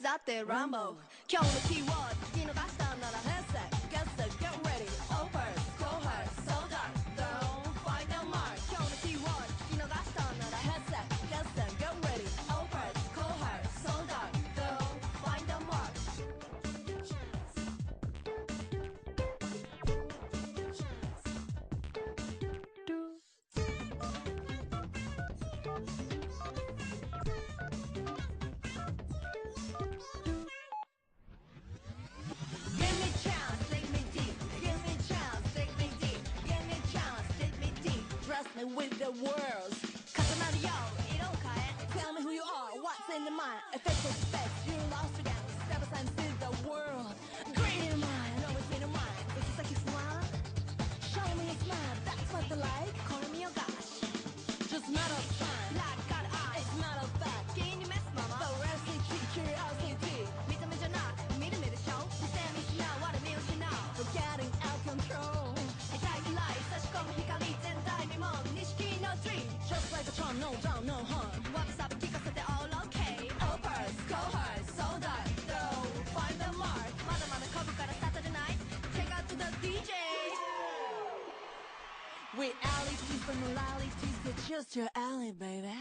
だって Rambo 今日のキーワード聞き逃したなら Headset Get set Get ready Opers Go hard So dark Don't find the mark 今日のキーワード聞き逃したなら Headset Get set Get ready Opers Go hard So dark Don't find the mark Give me chance, take me deep. Give me chance, take me deep. Give me chance, take me deep. Trust me with the world. 重なるよ、色を変え Tell me who you are, what's in your mind. Effect of space, you're lost again. Step aside and see the world. Green in your mind, always in your mind. 行き先不安 Show me a smile, that's what they like. Call me your gosh. Just matter of time. Like got eyes, it's matter of fact. 気に召すまま The rest is curiosity. 見た目じゃなく見る目でしょ視線見失う我見失う Forgetting out control 痛いくらい差し込む光全体にも錦の dream Just like a charm, no doubt, no harm わびさび聞かせて all okay Opers, go hard, so dark Don't find the mark まだまだここから Saturday night Take out to the DJ Realities and moralities It's just your alley, baby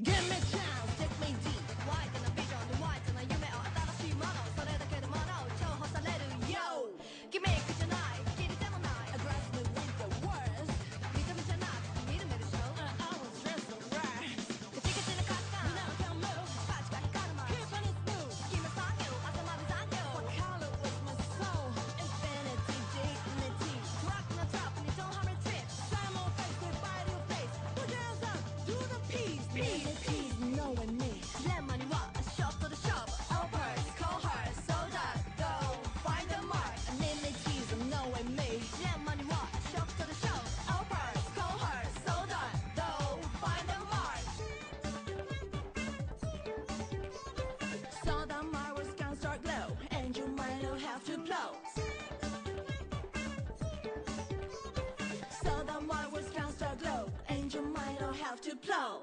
Give me a chance, take me deep ワイドなビジョンでワイドな夢を新しいものそれだけでもの重宝される Yo ギミックじゃないキリでもない Address me with the words 見た目じゃなく見る目でしょ I was dressed so right ガチガチな価値観 You never can move 価値が光るま Keep on it smooth 決め産業朝まで残業 What color was my soul Infinity, dignity トラックのトップに Don't hurry trip Simon face with bite your face Put your hands up, do the peace Peace, peace, knowing me ジレンマにはショットで勝負 Opers, cold heart, so dark Don't find the mark Amenities, knowing me ジレンマにはショットで勝負 Opers, cold heart, so dark Don't find the mark So that my words can start glow And you might not have to blow So that my words can start glow And you might not have to blow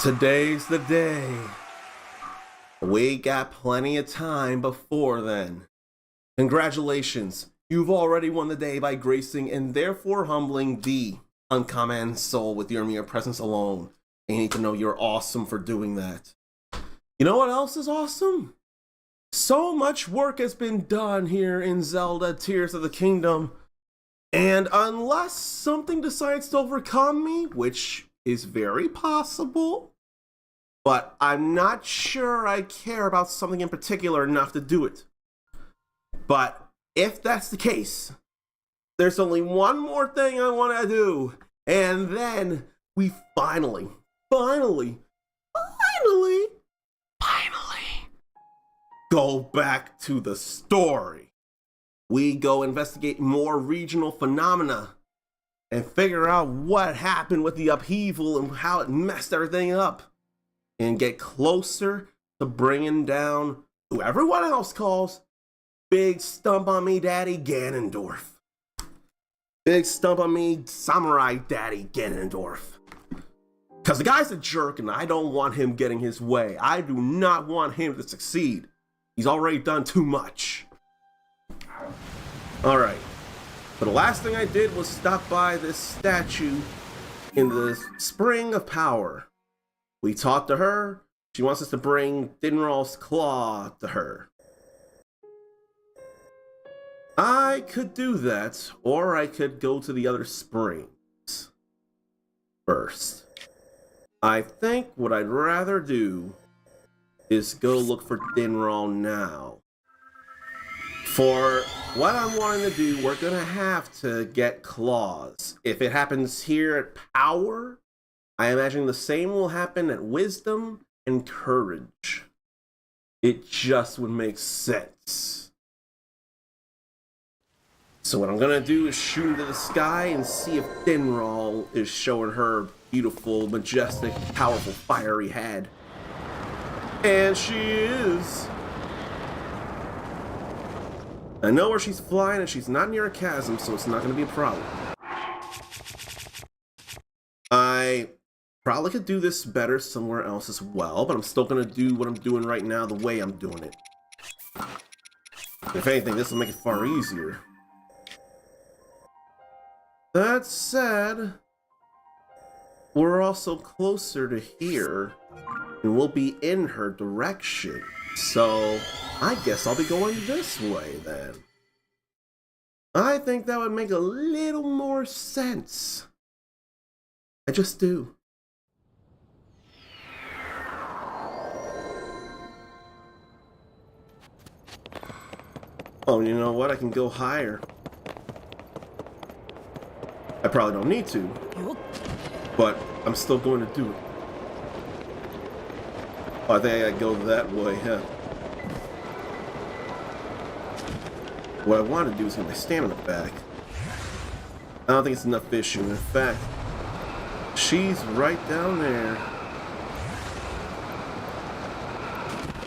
Today's the day. We got plenty of time before then. Congratulations, you've already won the day by gracing and therefore humbling the uncommon soul with your mere presence alone. And you need to know you're awesome for doing that. You know what else is awesome? So much work has been done here in Zelda Tears of the Kingdom. And unless something decides to overcome me, which is very possible, but I'm not sure I care about something in particular enough to do it. But if that's the case, there's only one more thing I want to do, and then we finally go back to the story. We go investigate more regional phenomena and figure out what happened with the upheaval and how it messed everything up, and get closer to bringing down who everyone else calls Big Stump on Me Daddy Ganondorf. Big Stump on Me Samurai Daddy Ganondorf. Because the guy's a jerk and I don't want him getting his way. I do not want him to succeed. He's already done too much. Alright. But the last thing I did was stop by this statue in the Spring of Power. We talked to her. She wants us to bring Dinral's claw to her. I could do that, or I could go to the other springs first. I think what I'd rather do is go look for Dinral now. For what I'm wanting to do, we're gonna have to get claws. If it happens here at Power, I imagine the same will happen at Wisdom and Courage. It just would make sense. So what I'm gonna do is shoot into the sky and see if Dinral is showing her beautiful, majestic, powerful, fiery head. And she is. I know where she's flying and she's not near a chasm, so it's not gonna be a problem. I probably could do this better somewhere else as well, but I'm still gonna do what I'm doing right now the way I'm doing it. If anything, this will make it far easier. That said, we're also closer to here, and we'll be in her direction. So, I guess I'll be going this way then. I think that would make a little more sense. I just do. Oh, you know what? I can go higher. I probably don't need to, but I'm still going to do it. Oh, I think I gotta go that way, huh? What I want to do is get my stamina back. I don't think it's enough issue. In fact, she's right down there.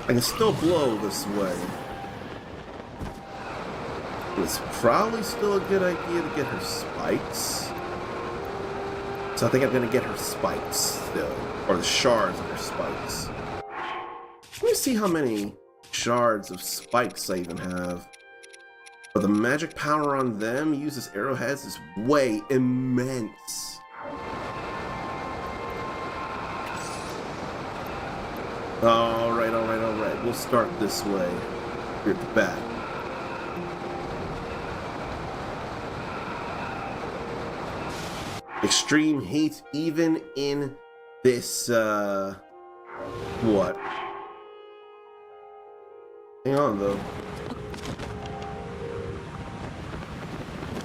I can still blow this way. It's probably still a good idea to get her spikes. So I think I'm gonna get her spikes still, or the shards of her spikes. Let me see how many shards of spikes I even have. But the magic power on them uses arrowheads is way immense. Alright. We'll start this way. Here at the back. Extreme heat even in this, what? Hang on, though.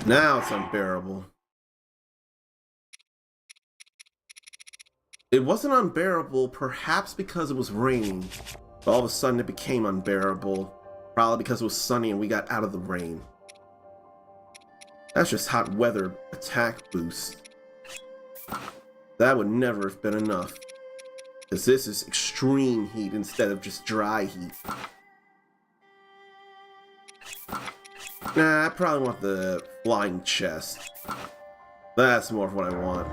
Now it's unbearable. It wasn't unbearable, perhaps because it was raining. But all of a sudden it became unbearable. Probably because it was sunny and we got out of the rain. That's just hot weather attack boost. That would never have been enough. Because this is extreme heat instead of just dry heat. Nah, I probably want the flying chest. That's more of what I want.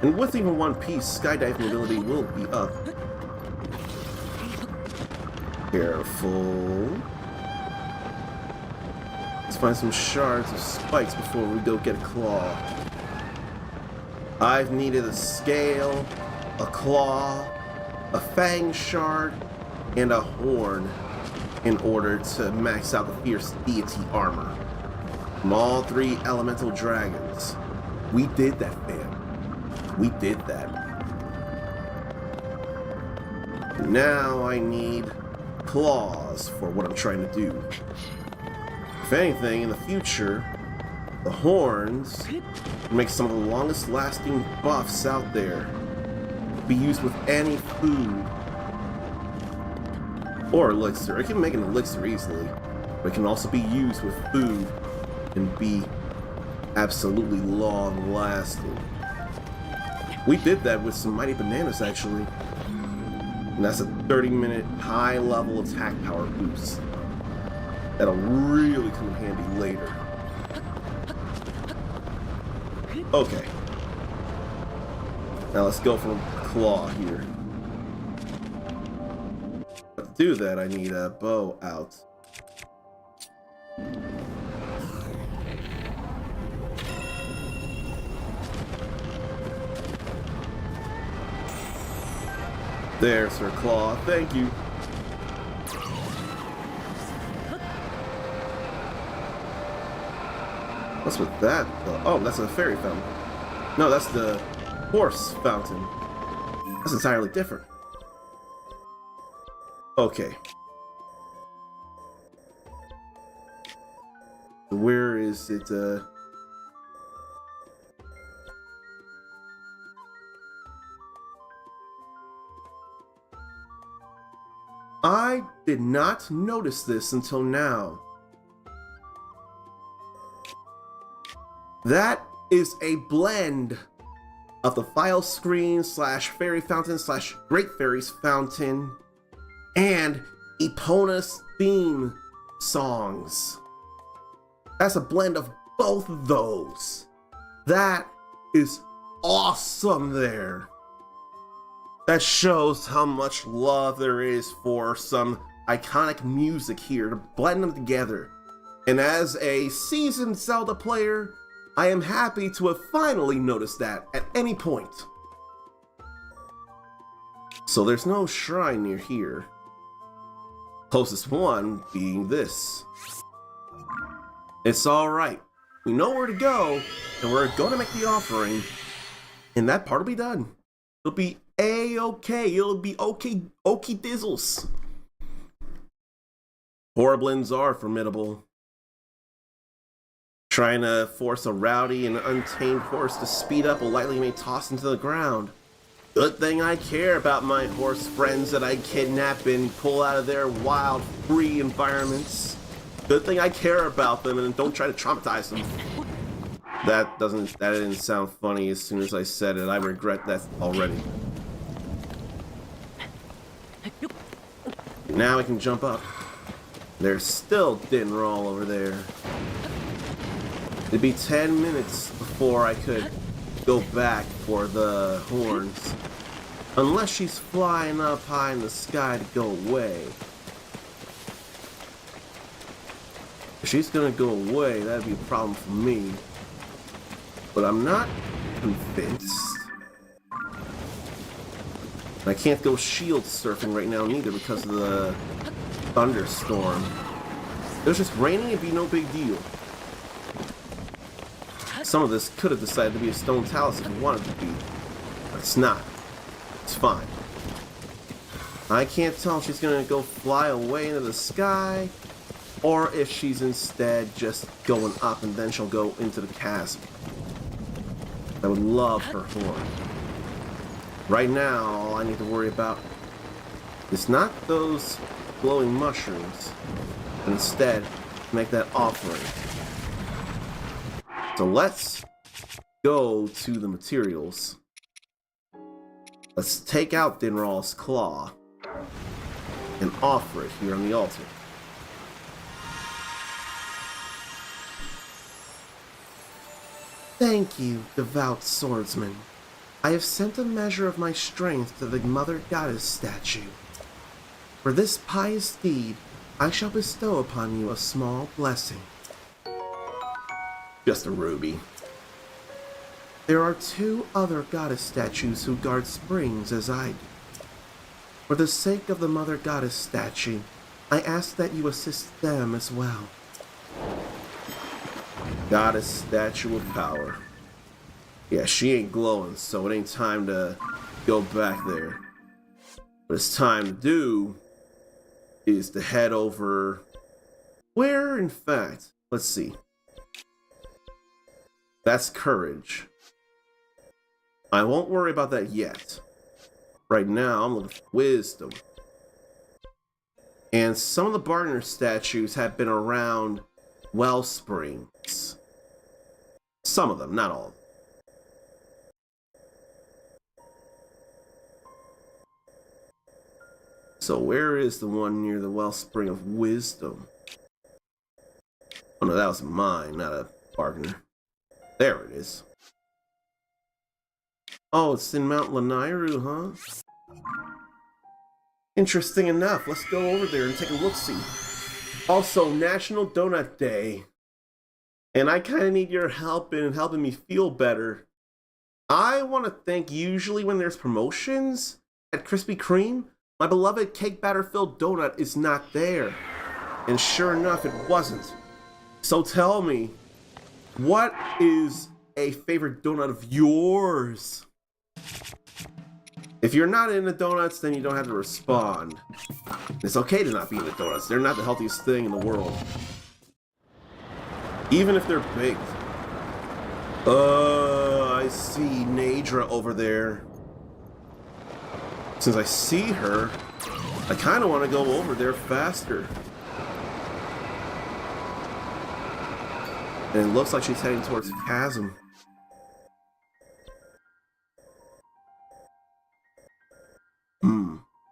And with even one piece, skydiving ability will be up. Careful. Let's find some shards of spikes before we go get a claw. I've needed a scale, a claw, a fang shard, and a horn in order to max out the fierce deity armor from all 3 elemental dragons. We did that, fam. We did that. Now I need claws for what I'm trying to do. If anything, in the future, the horns make some of the longest lasting buffs out there. Be used with any food or elixir. It can make an elixir easily, but it can also be used with food and be absolutely long lasting. We did that with some mighty bananas actually. And that's a 30-minute high level attack power boost. That'll really come in handy later. Okay. Now let's go for claw here. But to do that, I need a bow out. There's her claw. Thank you. What's with that? Oh, that's a fairy fountain. No, that's the horse fountain. That's entirely different. Okay. Where is it? I did not notice this until now. That is a blend of the file screen / fairy fountain / Great Fairies fountain and Epona's theme songs. That's a blend of both of those. That is awesome there. That shows how much love there is for some iconic music here to blend them together. And as a seasoned Zelda player, I am happy to have finally noticed that at any point. So there's no shrine near here. Closest one being this. It's alright. We know where to go, and we're gonna make the offering, and that part will be done. It'll be A-okay. It'll be okay dizzles. Horriblins are formidable. Trying to force a rowdy and untamed horse to speed up will likely be tossed into the ground. Good thing I care about my horse friends that I kidnap and pull out of their wild, free environments. Good thing I care about them and don't try to traumatize them. That didn't sound funny as soon as I said it. I regret that already. Now I can jump up. There's still Dinraal over there. It'd be 10 minutes before I could go back for the horns. Unless she's flying up high in the sky to go away. If she's gonna go away, that'd be a problem for me. But I'm not convinced. I can't go shield surfing right now neither because of the thunderstorm. It was just raining, it'd be no big deal. Some of this could have decided to be a stone talus if it wanted to be, but it's not. It's fine. I can't tell if she's gonna go fly away into the sky, or if she's instead just going up and then she'll go into the chasm. I would love her horn. Right now, all I need to worry about is not those glowing mushrooms, but instead make that offering. So let's go to the materials. Let's take out Dinraal's claw and offer it here on the altar. Thank you, devout swordsman. I have sent a measure of my strength to the Mother Goddess statue. For this pious deed, I shall bestow upon you a small blessing. Just a ruby. There are 2 other goddess statues who guard springs as I do. For the sake of the Mother Goddess statue, I ask that you assist them as well. Goddess statue of power. Yeah, she ain't glowing, so it ain't time to go back there. What it's time to do is to head over... Where, in fact? Let's see. That's courage. I won't worry about that yet. Right now, I'm looking for wisdom. And some of the Bartender statues have been around Wellsprings. Some of them, not all of them. So where is the one near the Wellspring of Wisdom? Oh no, that was mine, not a Bartender. There it is. Oh, it's in Mount Lanayru, huh? Interesting enough. Let's go over there and take a look-see. Also, National Donut Day. And I kind of need your help in helping me feel better. I want to thank, usually when there's promotions at Krispy Kreme, my beloved cake batter filled donut is not there. And sure enough, it wasn't. So tell me, what is a favorite donut of yours? If you're not into donuts, then you don't have to respond. It's okay to not be into donuts. They're not the healthiest thing in the world. Even if they're baked. I see Naydra over there. Since I see her, I kind of want to go over there faster. And it looks like she's heading towards the chasm.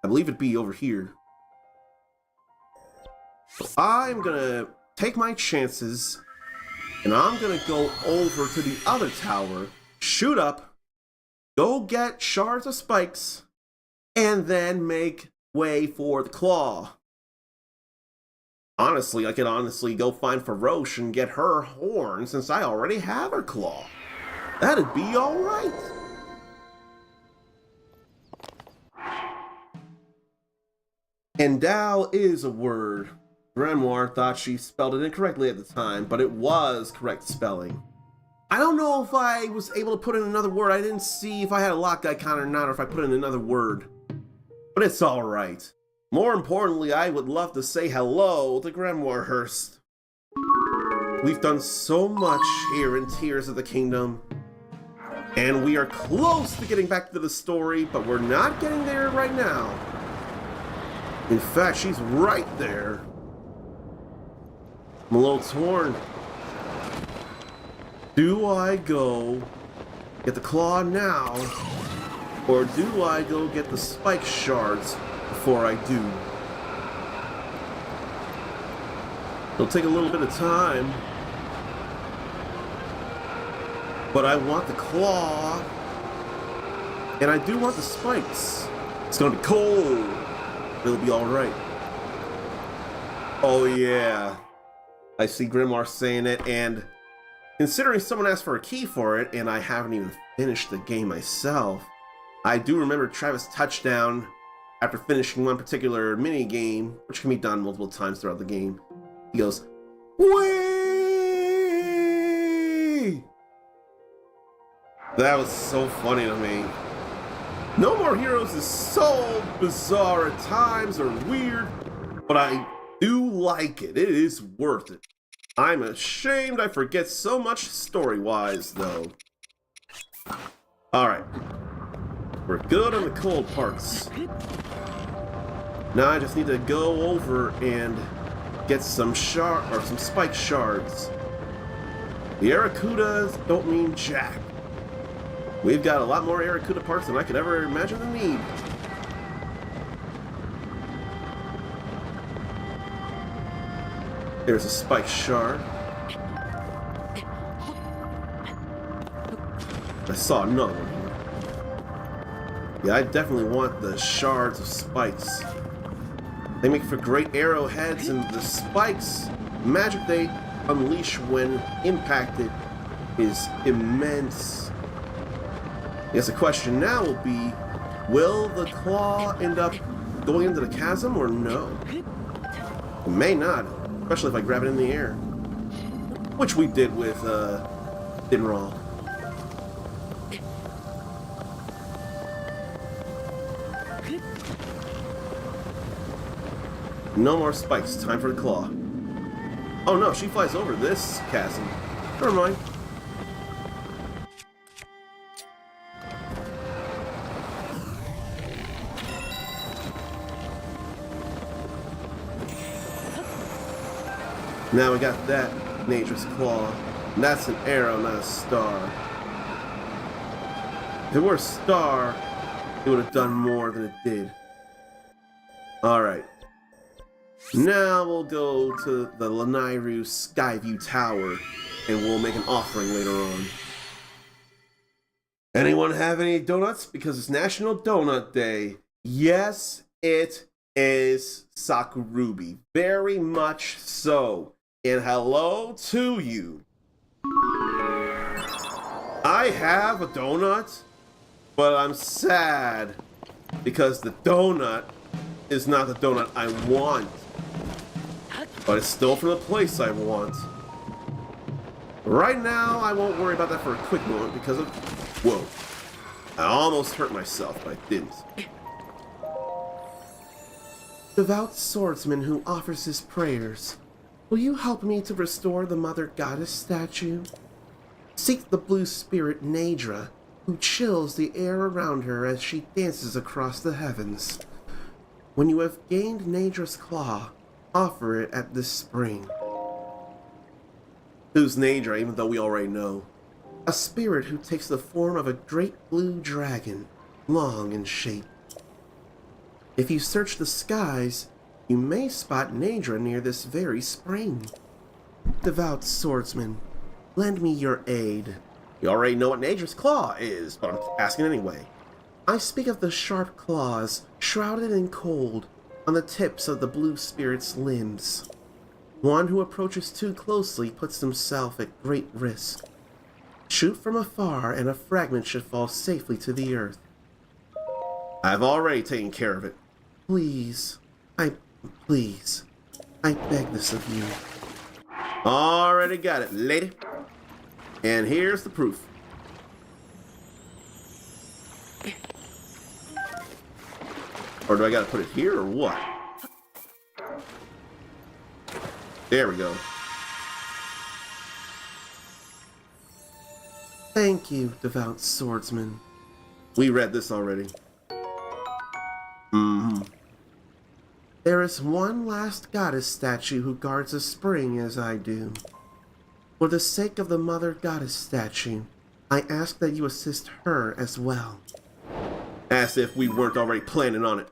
I believe it'd be over here. So I'm gonna take my chances, and I'm gonna go over to the other tower, shoot up, go get shards of spikes, and then make way for the claw. Honestly, I could go find Faroche and get her horn since I already have her claw. That'd be alright. Endow is a word. Grimoire thought she spelled it incorrectly at the time, but it was correct spelling. I don't know if I was able to put in another word. I didn't see if I had a locked icon or not, or if I put in another word. But it's alright. More importantly, I would love to say hello to Grimoirehurst. We've done so much here in Tears of the Kingdom, and we are close to getting back to the story, but we're not getting there right now. In fact, she's right there. I'm a little torn. Do I go get the claw now, or do I go get the spike shards before I do? It'll take a little bit of time, but I want the claw, and I do want the spikes. It's gonna be cold. It'll be alright. Oh yeah. I see Grimoire saying it, and considering someone asked for a key for it, and I haven't even finished the game myself, I do remember Travis' touchdown after finishing one particular mini game, which can be done multiple times throughout the game. He goes, "Whee!" That was so funny to me. No More Heroes is so bizarre at times, or weird, but I do like it. It is worth it. I'm ashamed I forget so much story-wise, though. Alright. We're good on the cold parts. Now I just need to go over and get some spike shards. The Aracudas don't mean jack. We've got a lot more Aracuda parts than I could ever imagine the need. There's a spike shard. I saw another one here. Yeah, I definitely want the shards of spikes. They make for great arrowheads, and the spikes, magic they unleash when impacted, is immense. I guess the question now will be, will the claw end up going into the chasm or no? It may not, especially if I grab it in the air. Which we did with Dinral. No more spikes, time for the claw. Oh no, she flies over this chasm. Never mind. Now we got that Nature's Claw. And that's an arrow, not a star. If it were a star, it would have done more than it did. Alright. Now we'll go to the Lanayru Skyview Tower, and we'll make an offering later on. Anyone have any donuts? Because it's National Donut Day. Yes, it is, Sakurubi. Very much so. And hello to you. I have a donut, but I'm sad because the donut is not the donut I want. But it's still from the place I want. Right now, I won't worry about that for a quick moment because of... Whoa. I almost hurt myself, but I didn't. Devout swordsman who offers his prayers, will you help me to restore the Mother Goddess statue? Seek the blue spirit Nadra, who chills the air around her as she dances across the heavens. When you have gained Nadra's claw, offer it at this spring. Who's Nadra, even though we already know? A spirit who takes the form of a great blue dragon, long in shape. If you search the skies, you may spot Nadra near this very spring. Devout swordsman, lend me your aid. You already know what Nadra's claw is, but I'm asking anyway. I speak of the sharp claws, shrouded in cold, on the tips of the blue spirit's limbs. One who approaches too closely puts himself at great risk. Shoot from afar and a fragment should fall safely to the earth. I've already taken care of it. Please, I beg this of you. Already got it, lady. And here's the proof. Or do I gotta put it here or what? There we go. Thank you, devout swordsman. We read this already. There is one last goddess statue who guards a spring as I do. For the sake of the Mother Goddess statue, I ask that you assist her as well. As if we weren't already planning on it.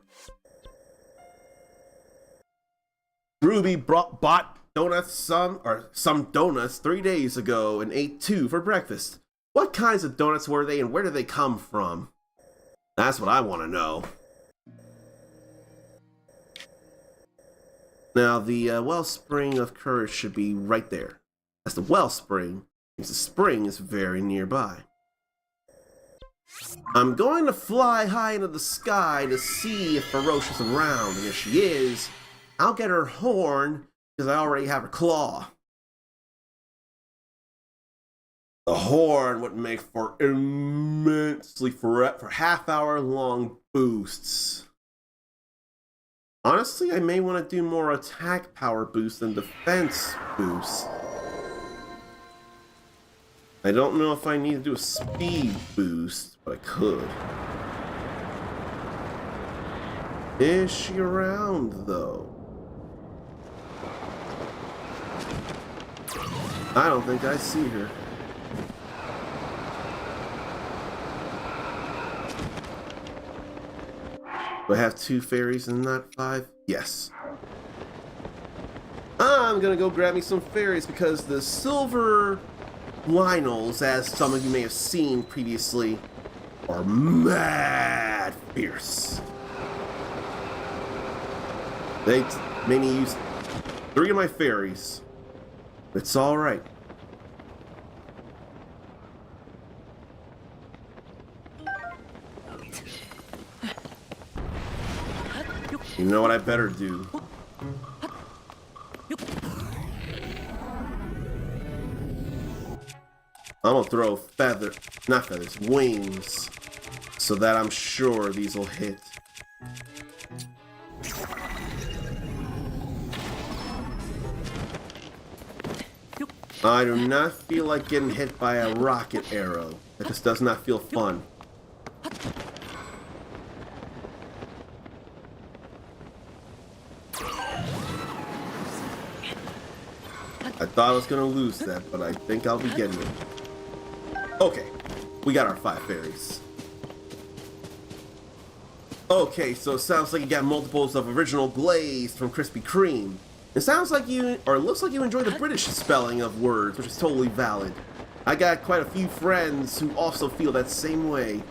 Ruby bought donuts, some donuts 3 days ago and ate 2 for breakfast. What kinds of donuts were they and where did they come from? That's what I want to know. Now, the wellspring of courage should be right there. That's the wellspring, because the spring is very nearby. I'm going to fly high into the sky to see if Ferocious is around, and if she is, I'll get her horn, because I already have her claw. The horn would make for immensely for half-hour long boosts. Honestly, I may want to do more attack power boost than defense boost. I don't know if I need to do a speed boost, but I could. Is she around, though? I don't think I see her. Do I have 2 fairies and not 5? Yes. I'm gonna go grab me some fairies because the silver Lynels, as some of you may have seen previously, are mad fierce. They made me use 3 of my fairies. It's all right. You know what I better do? I'm gonna throw wings, so that I'm sure these will hit. I do not feel like getting hit by a rocket arrow. That just does not feel fun. I thought I was gonna lose that, but I think I'll be getting it. Okay, we got our 5 fairies. Okay, so it sounds like you got multiples of original glazed from Krispy Kreme. It sounds like you, or it looks like you enjoy the British spelling of words, which is totally valid. I got quite a few friends who also feel that same way.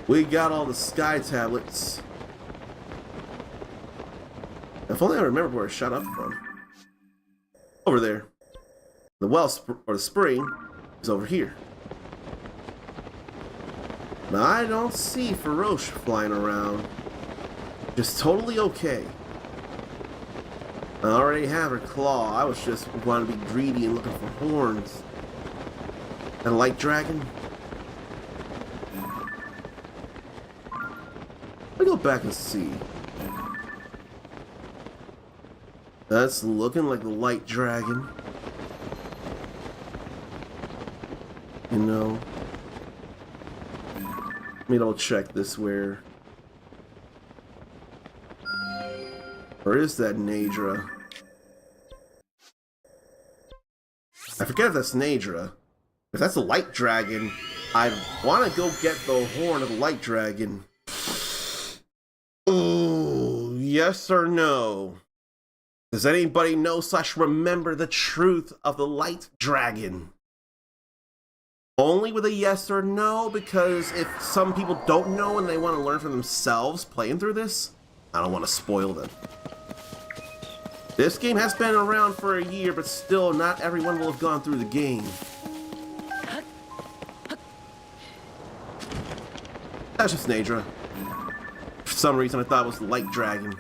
We got all the sky tablets. If only I remember where I shot up from. Over there. The well, or the spring, is over here. Now I don't see Faroche flying around. Just totally okay. I already have her claw. I was just wanting to be greedy and looking for horns. That a light dragon? Let me go back and see. That's looking like the light dragon. You know. Let me double check this where. Or is that Nadra? I forget if that's Nadra. If that's the light dragon, I want to go get the horn of the light dragon. Ooh, yes or no? Does anybody know / remember the truth of the light dragon? Only with a yes or no, because if some people don't know and they want to learn for themselves playing through this, I don't want to spoil them. This game has been around for a year, but still not everyone will have gone through the game. That's just Nadra. For some reason I thought it was the light dragon.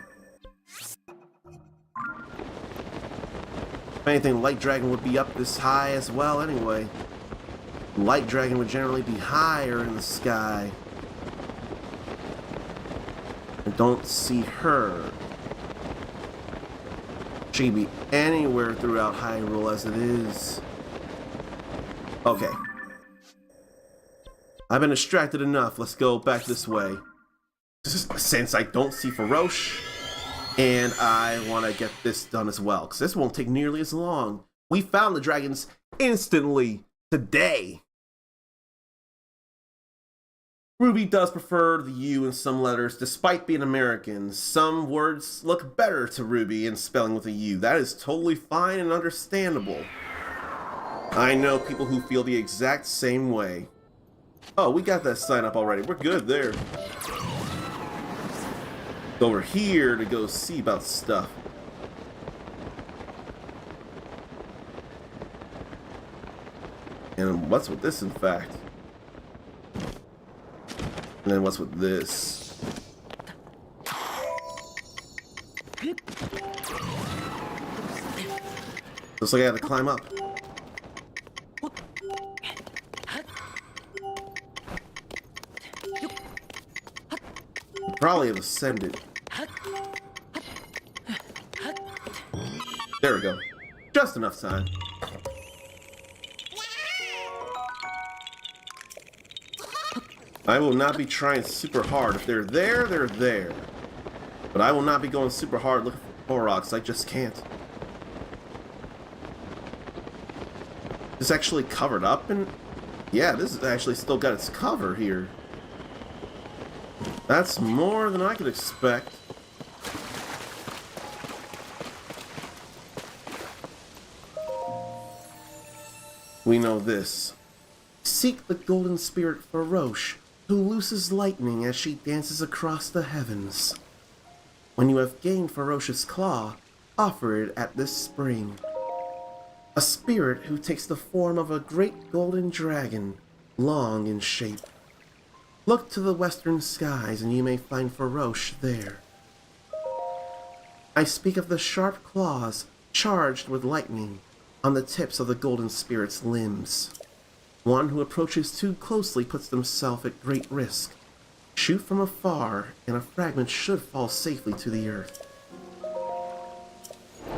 If anything, light dragon would be up this high as well anyway. Light dragon would generally be higher in the sky. I don't see her. She can be anywhere throughout Hyrule as it is. Okay. I've been distracted enough. Let's go back this way. Since I don't see Faroche, and I want to get this done as well, because this won't take nearly as long. We found the dragons instantly today. Ruby does prefer the U in some letters, despite being American. Some words look better to Ruby in spelling with a U. That is totally fine and understandable. I know people who feel the exact same way. Oh, we got that sign up already. We're good there. Go over here to go see about stuff. And what's with this, in fact? And then what's with this? Looks like I had to climb up. Probably have ascended. There we go. Just enough time. I will not be trying super hard. If they're there, they're there. But I will not be going super hard looking for Koroks. I just can't. This actually covered up, and yeah, this has actually still got its cover here. That's more than I could expect. We know this. Seek the golden spirit Farosh, who looses lightning as she dances across the heavens. When you have gained Farosh's claw, offer it at this spring. A spirit who takes the form of a great golden dragon, long in shape. Look to the western skies and you may find Farosh there. I speak of the sharp claws charged with lightning on the tips of the golden spirit's limbs. One who approaches too closely puts themselves at great risk. Shoot from afar and a fragment should fall safely to the earth.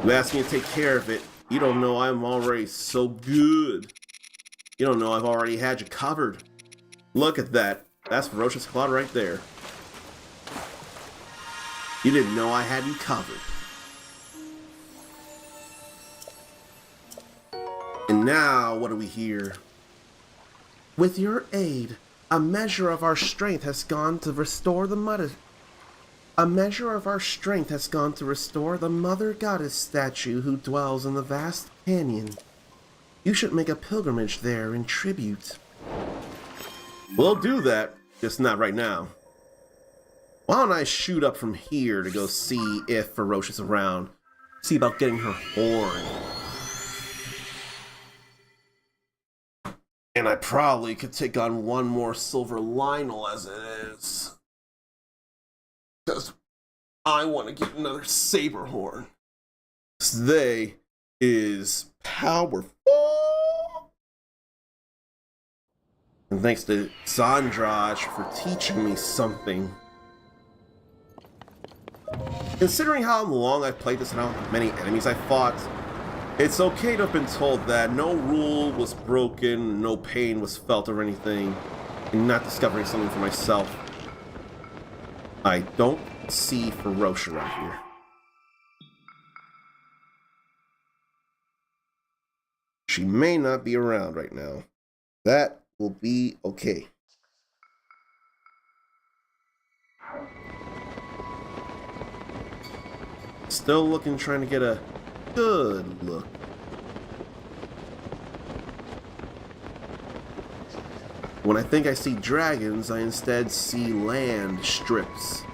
You ask me to take care of it. You don't know I'm already so good. You don't know I've already had you covered. Look at that. That's Farosh's claw right there. You didn't know I had you covered. And now, what do we hear? With your aid, a measure of our strength has gone to restore the mother. A measure of our strength has gone to restore the Mother Goddess statue who dwells in the vast canyon. You should make a pilgrimage there in tribute. We'll do that, just not right now. Why don't I shoot up from here to go see if Farosh is around? See about getting her horn. And I probably could take on one more Silver Lynel as it is. Because I want to get another Saber Horn. They is powerful. And thanks to Zandraj for teaching me something. Considering how long I've played this and how many enemies I fought, it's okay to have been told that no rule was broken, no pain was felt or anything, and not discovering something for myself. I don't see Farosh around here. She may not be around right now. That will be okay. Still looking, trying to get a good look. When I think I see dragons, I instead see land strips.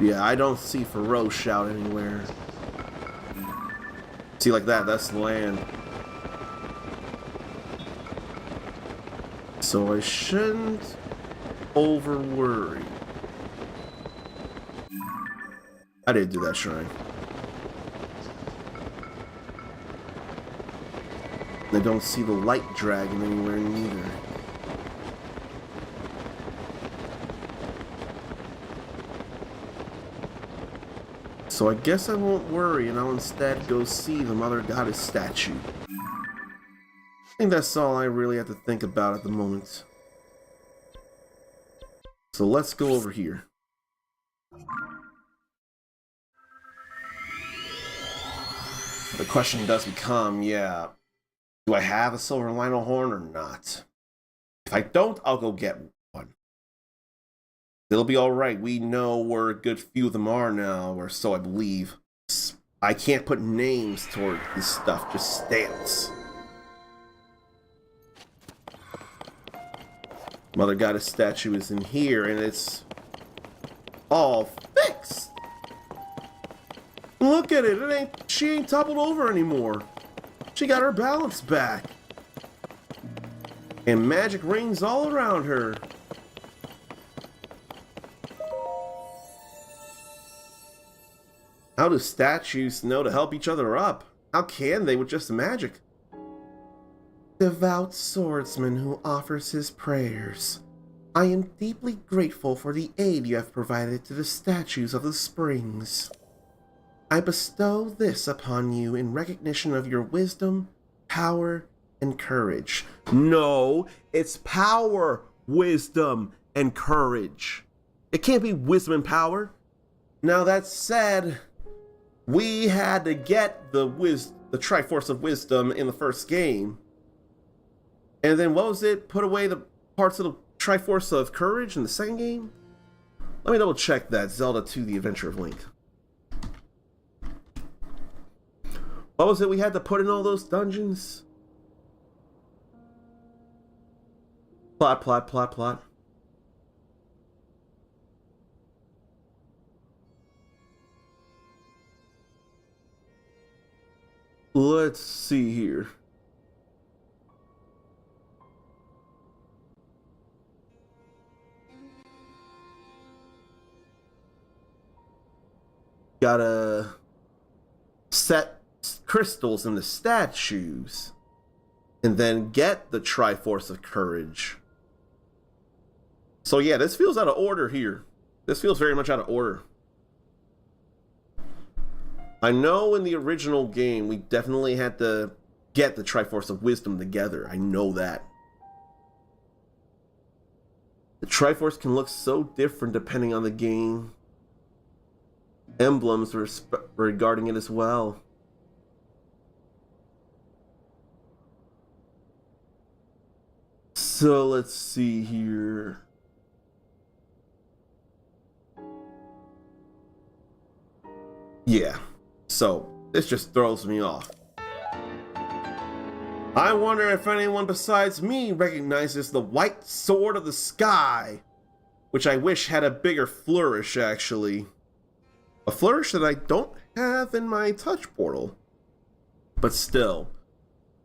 Yeah, I don't see Farosh out anywhere. See, like that, that's land. So I shouldn't over worry. I didn't do that shrine. I don't see the light dragon anywhere neither. So I guess I won't worry and I'll instead go see the Mother Goddess statue. I think that's all I really have to think about at the moment. So let's go over here. The question does become, yeah, do I have a Silver Lynel horn or not? If I don't, I'll go get one. It'll be alright. We know where a good few of them are now, or so I believe. I can't put names toward this stuff, just stamps. Mother Goddess statue is in here, and it's all fixed. Look at it. She ain't toppled over anymore. She got her balance back. And magic rings all around her. How do statues know to help each other up? How can they with just magic? Devout swordsman who offers his prayers. I am deeply grateful for the aid you have provided to the statues of the springs. I bestow this upon you in recognition of your wisdom, power, and courage. No, it's power, wisdom, and courage. It can't be wisdom and power. Now that said, we had to get the Triforce of Wisdom in the first game. And then what was it? Put away the parts of the Triforce of Courage in the second game? Let me double check that. Zelda 2: The Adventure of Link. What was it we had to put in all those dungeons? Plot, plot, plot, plot. Let's see here. Gotta set crystals in the statues and then get the Triforce of Courage. So yeah, this feels out of order here. This feels very much out of order. I know in the original game we definitely had to get the Triforce of Wisdom together. I know that. The Triforce can look so different depending on the game. Emblems regarding it as well. So let's see here. Yeah, so this just throws me off. I wonder if anyone besides me recognizes the white sword of the sky, which I wish had a bigger flourish actually. A flourish that I don't have in my touch portal. But still,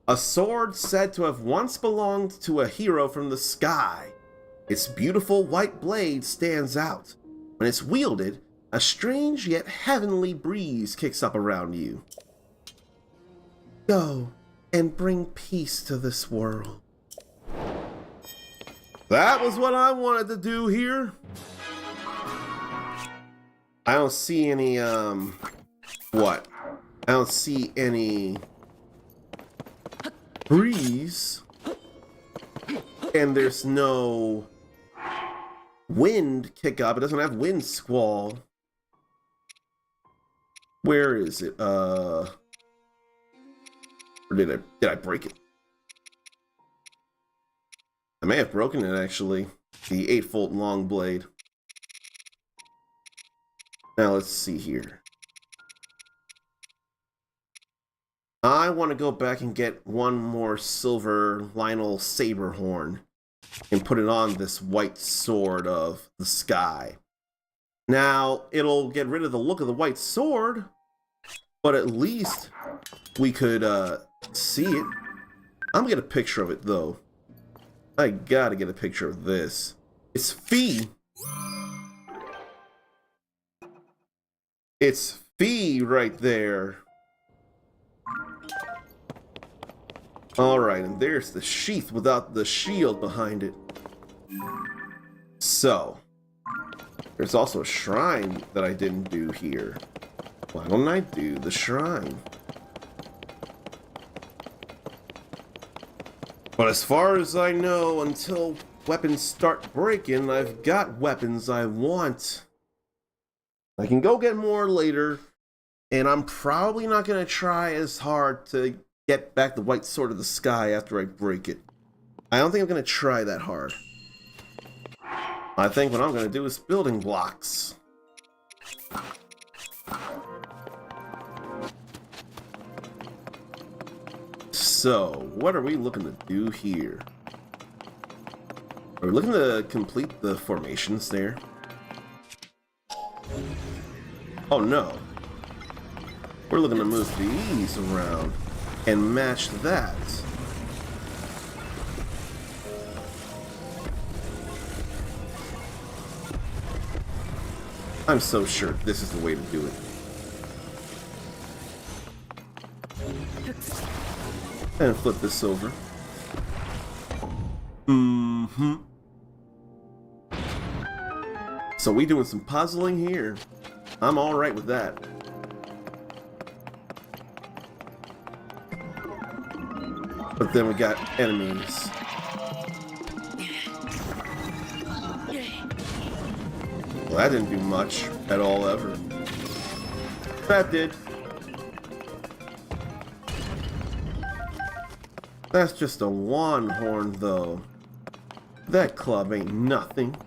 a sword said to have once belonged to a hero from the sky. Its beautiful white blade stands out. When it's wielded, a strange yet heavenly breeze kicks up around you. Go and bring peace to this world. That was what I wanted to do here. I don't see any, what? I don't see any breeze. And there's no wind kick up. It doesn't have wind squall. Where is it? Or did I break it? I may have broken it actually. The 8-volt long blade. Now let's see here. I want to go back and get one more silver Lionel Saberhorn and put it on this white sword of the sky. Now, it'll get rid of the look of the white sword, but at least we could see it. I'm gonna get a picture of it though. I gotta get a picture of this. It's Fee. It's Fee right there. Alright, and there's the sheath without the shield behind it. So, there's also a shrine that I didn't do here. Why don't I do the shrine? But as far as I know, until weapons start breaking, I've got weapons I want. I can go get more later, and I'm probably not going to try as hard to get back the white sword of the sky after I break it. I don't think I'm going to try that hard. I think what I'm going to do is building blocks. So, what are we looking to do here? Are we looking to complete the formations there? Oh no. We're looking to move these around and match that. I'm so sure this is the way to do it. And flip this over. So we doing some puzzling here. I'm alright with that. But then we got enemies. Well, that didn't do much at all ever. That did. That's just a one horn though. That club ain't nothing.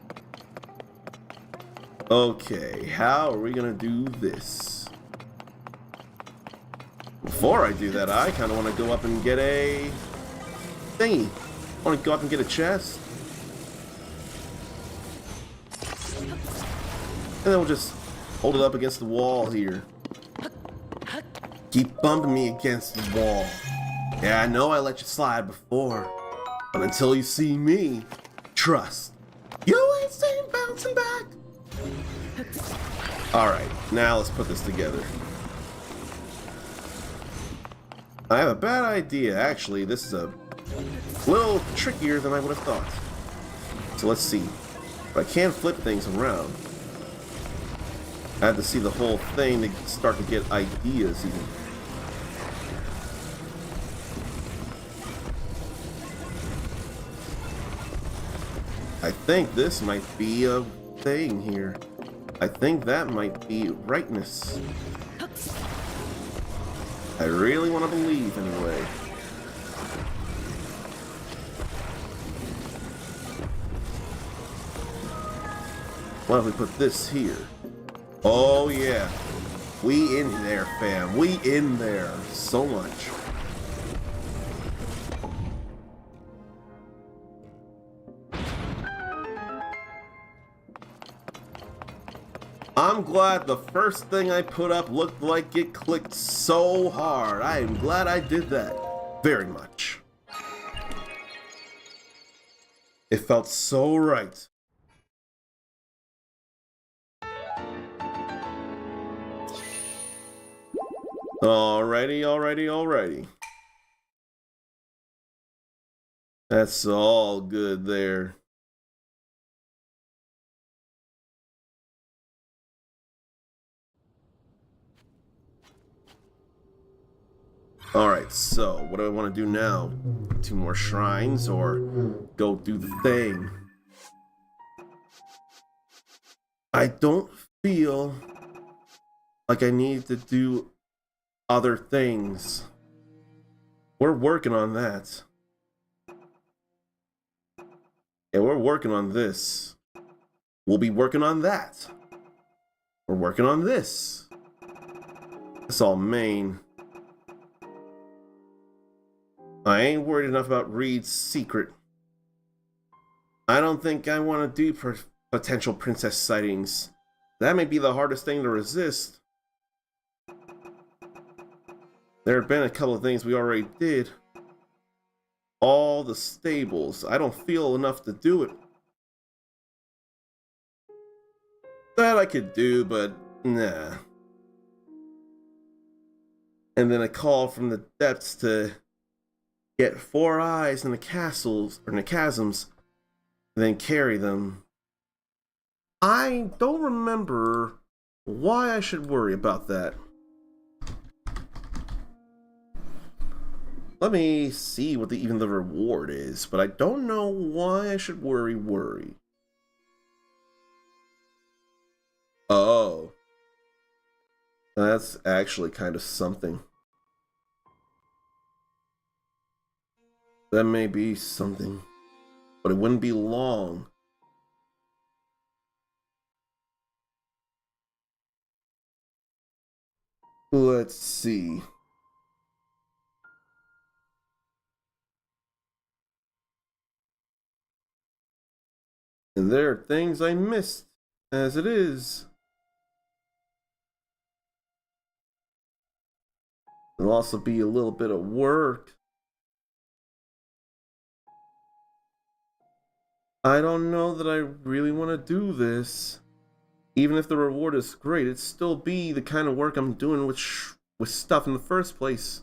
Okay, how are we gonna do this? before I do that, I kind of want to go up and get a thingy. I want to go up and get a chest. And then we'll just hold it up against the wall here. Keep bumping me against the wall. Yeah, I know I let you slide before. But until you see me, trust. You ain't seen bouncing back. Alright, now let's put this together. I have a bad idea. Actually, this is a little trickier than I would have thought. So let's see. But I can flip things around. I had to see the whole thing to start to get ideas even. I think this might be a thing here. I think that might be rightness. I really want to believe anyway. What if we put this here? Oh yeah. We in there, fam. We in there. So much. I'm glad the first thing I put up looked like it clicked so hard. I am glad I did that. Very much. It felt so right. Alrighty. That's all good there. Alright, so what do I want to do now? 2 more shrines or go do the thing? I don't feel like I need to do other things. We're working on that. Yeah, we're working on this. We'll be working on that. We're working on this. It's all main. I ain't worried enough about Reed's secret. I don't think I want to do potential princess sightings. That may be the hardest thing to resist. There have been a couple of things we already did. All the stables. I don't feel enough to do it. That I could do, but nah. And then a call from the depths to get 4 eyes in the castles, or in the chasms, and then carry them. I don't remember why I should worry about that. Let me see what even the reward is, but I don't know why I should worry. Oh. That's actually kind of something. That may be something, but it wouldn't be long. Let's see. And there are things I missed, as it is. There'll also be a little bit of work. I don't know that I really want to do this. Even if the reward is great, it'd still be the kind of work I'm doing with stuff in the first place.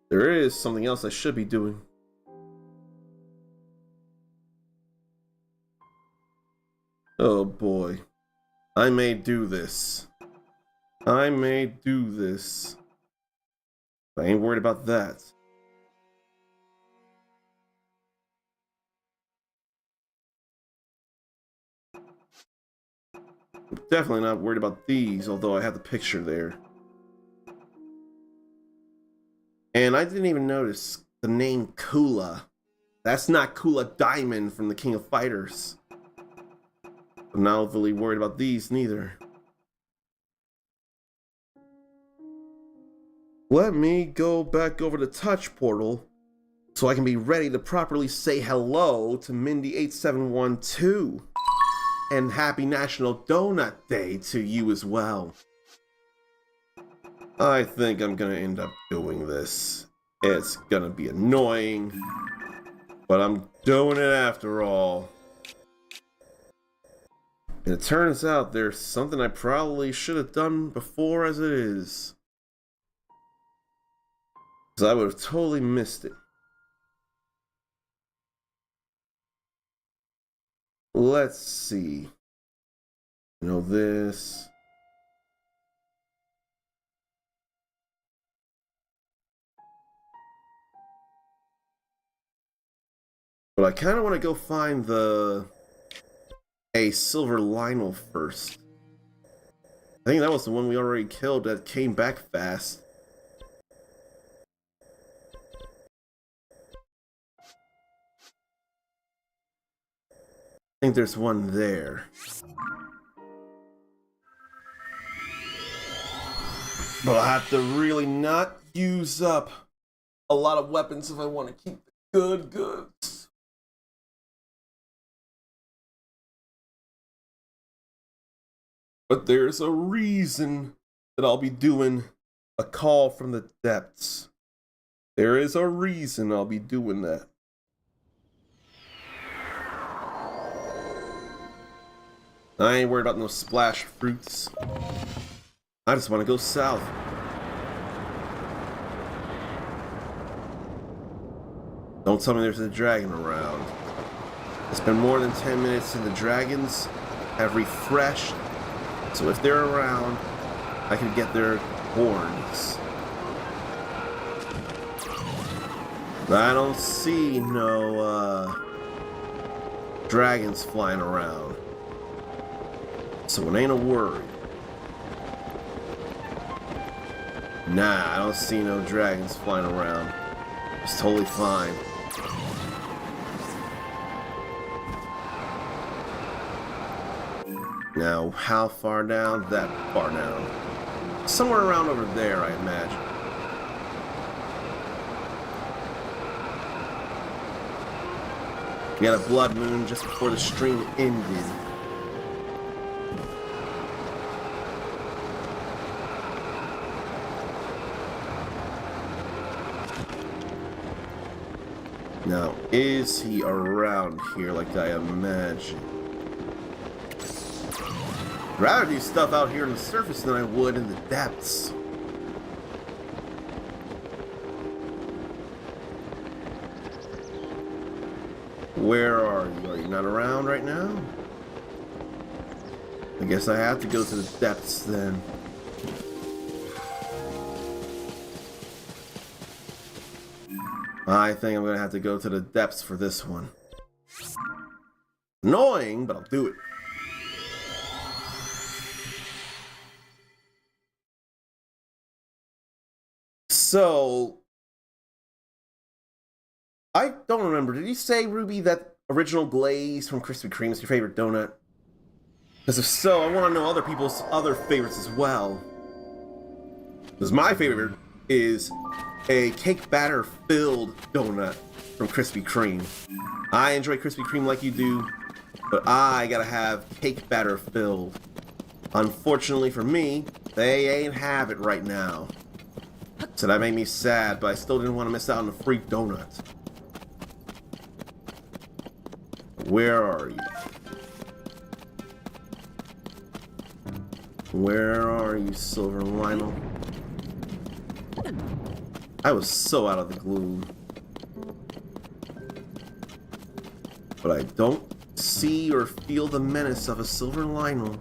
There is something else I should be doing. Oh boy. I may do this. I ain't worried about that. I'm definitely not worried about these, although I have the picture there. And I didn't even notice the name Kula. That's not Kula Diamond from the King of Fighters. I'm not overly worried about these neither. Let me go back over to Touch Portal so I can be ready to properly say hello to Mindy8712. And happy National Donut Day to you as well. I think I'm gonna end up doing this. It's gonna be annoying, but I'm doing it after all. And it turns out there's something I probably should have done before as it is. Because I would have totally missed it. Let's see. You know this. But I kind of want to go find a silver Lionel first. I think that was the one we already killed that came back fast. I think there's one there. But I have to really not use up a lot of weapons if I want to keep the good goods. But there's a reason that I'll be doing a call from the depths. There is a reason I'll be doing that. I ain't worried about no splash fruits. I just want to go south. Don't tell me there's a dragon around. It's been more than 10 minutes and the dragons have refreshed. So if they're around, I can get their horns. But I don't see no dragons flying around. So it ain't a worry. Nah, I don't see no dragons flying around. It's totally fine. Now, how far down? That far down. Somewhere around over there, I imagine. We had a blood moon just before the stream ended. Now, is he around here like I imagine? I'd rather do stuff out here on the surface than I would in the depths. Where are you? Are you not around right now? I guess I have to go to the depths then. I think I'm gonna have to go to the depths for this one. Annoying, but I'll do it. So, I don't remember. Did you say, Ruby, that original glaze from Krispy Kreme is your favorite donut? Because if so, I want to know other people's other favorites as well. Because my favorite is a cake batter filled donut from Krispy Kreme. I enjoy Krispy Kreme like you do, but I gotta have cake batter filled. Unfortunately for me, they ain't have it right now. So that made me sad, but I still didn't want to miss out on the free donuts. Where are you? Where are you, Silver Lionel? I was so out of the gloom. But I don't see or feel the menace of a Silver Lionel.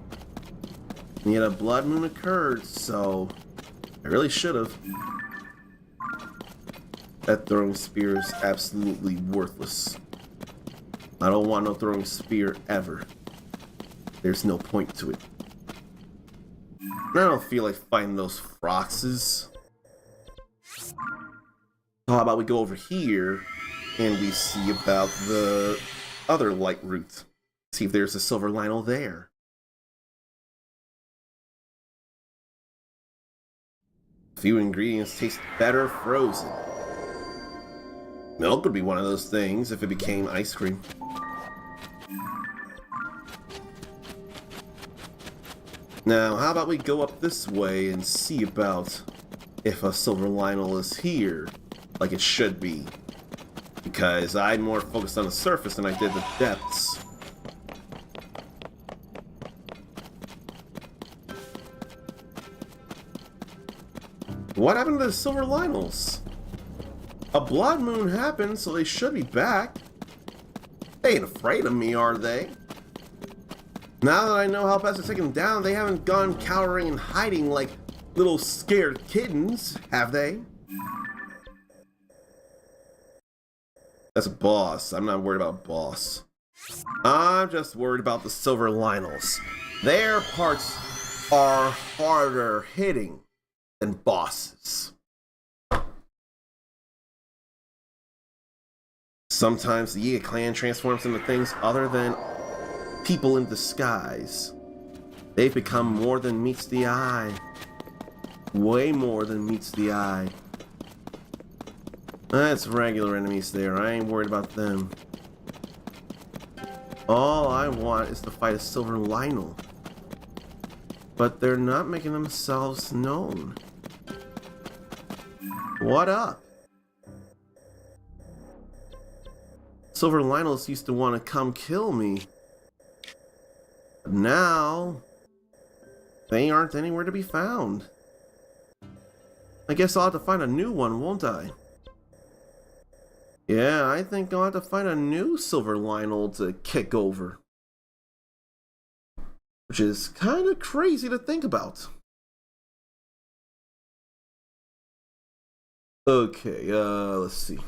And yet a blood moon occurred, so I really should have. That throwing spear is absolutely worthless. I don't want no throwing spear ever. There's no point to it. And I don't feel like fighting those Froxes. So how about we go over here and we see about the other light route. See if there's a silver Lionel there. Few ingredients taste better frozen. Milk would be one of those things if it became ice cream. Now, how about we go up this way and see about if a silver Lionel is here, like it should be. Because I'm more focused on the surface than I did the depths. What happened to the silver Lionels? A blood moon happened, so they should be back. They ain't afraid of me, are they? Now that I know how best to take them down, they haven't gone cowering and hiding like little scared kittens, have they? That's a boss. I'm not worried about boss. I'm just worried about the silver Lionels. Their parts are harder hitting than bosses. Sometimes the Yiga clan transforms into things other than people in disguise. They've become more than meets the eye. Way more than meets the eye. That's regular enemies there. I ain't worried about them. All I want is to fight a silver Lionel. But they're not making themselves known. What up? Silver Lionels used to want to come kill me. But now, they aren't anywhere to be found. I guess I'll have to find a new one, won't I? Yeah, I think I'll have to find a new silver Lionel to kick over. Which is kind of crazy to think about. Okay, let's see.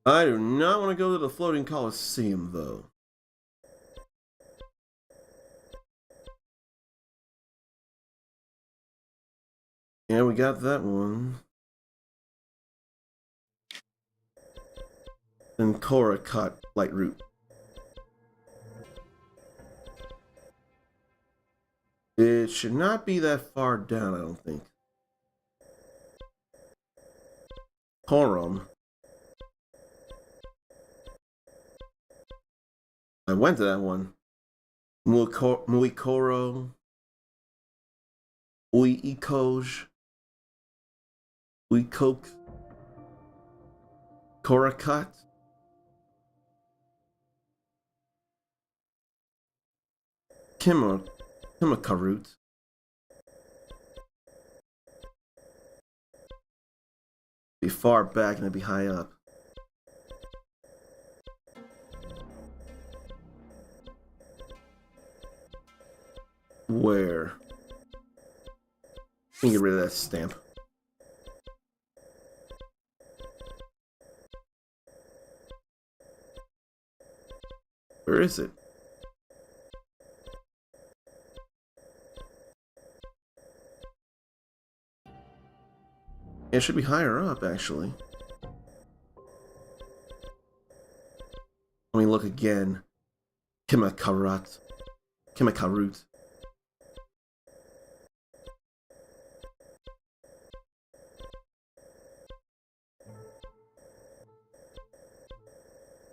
I do not want to go to the floating Coliseum, though. Yeah, we got that one. And Korra caught Light Root. It should not be that far down, I don't think. Korum. I went to that one. Muikoro. Uikoj. Uikok. Korakat. Kimakarut. Be far back and it'd be high up. Where? Let me get rid of that stamp. Where is it? It should be higher up, actually. Let me look again. Kimakarut.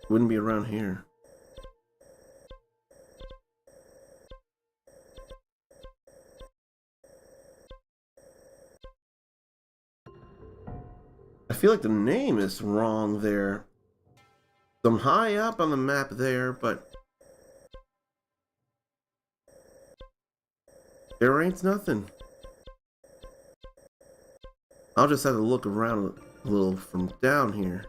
Wouldn't be around here. I feel like the name is wrong there. I'm high up on the map there, but there ain't nothing. I'll just have to look around a little from down here.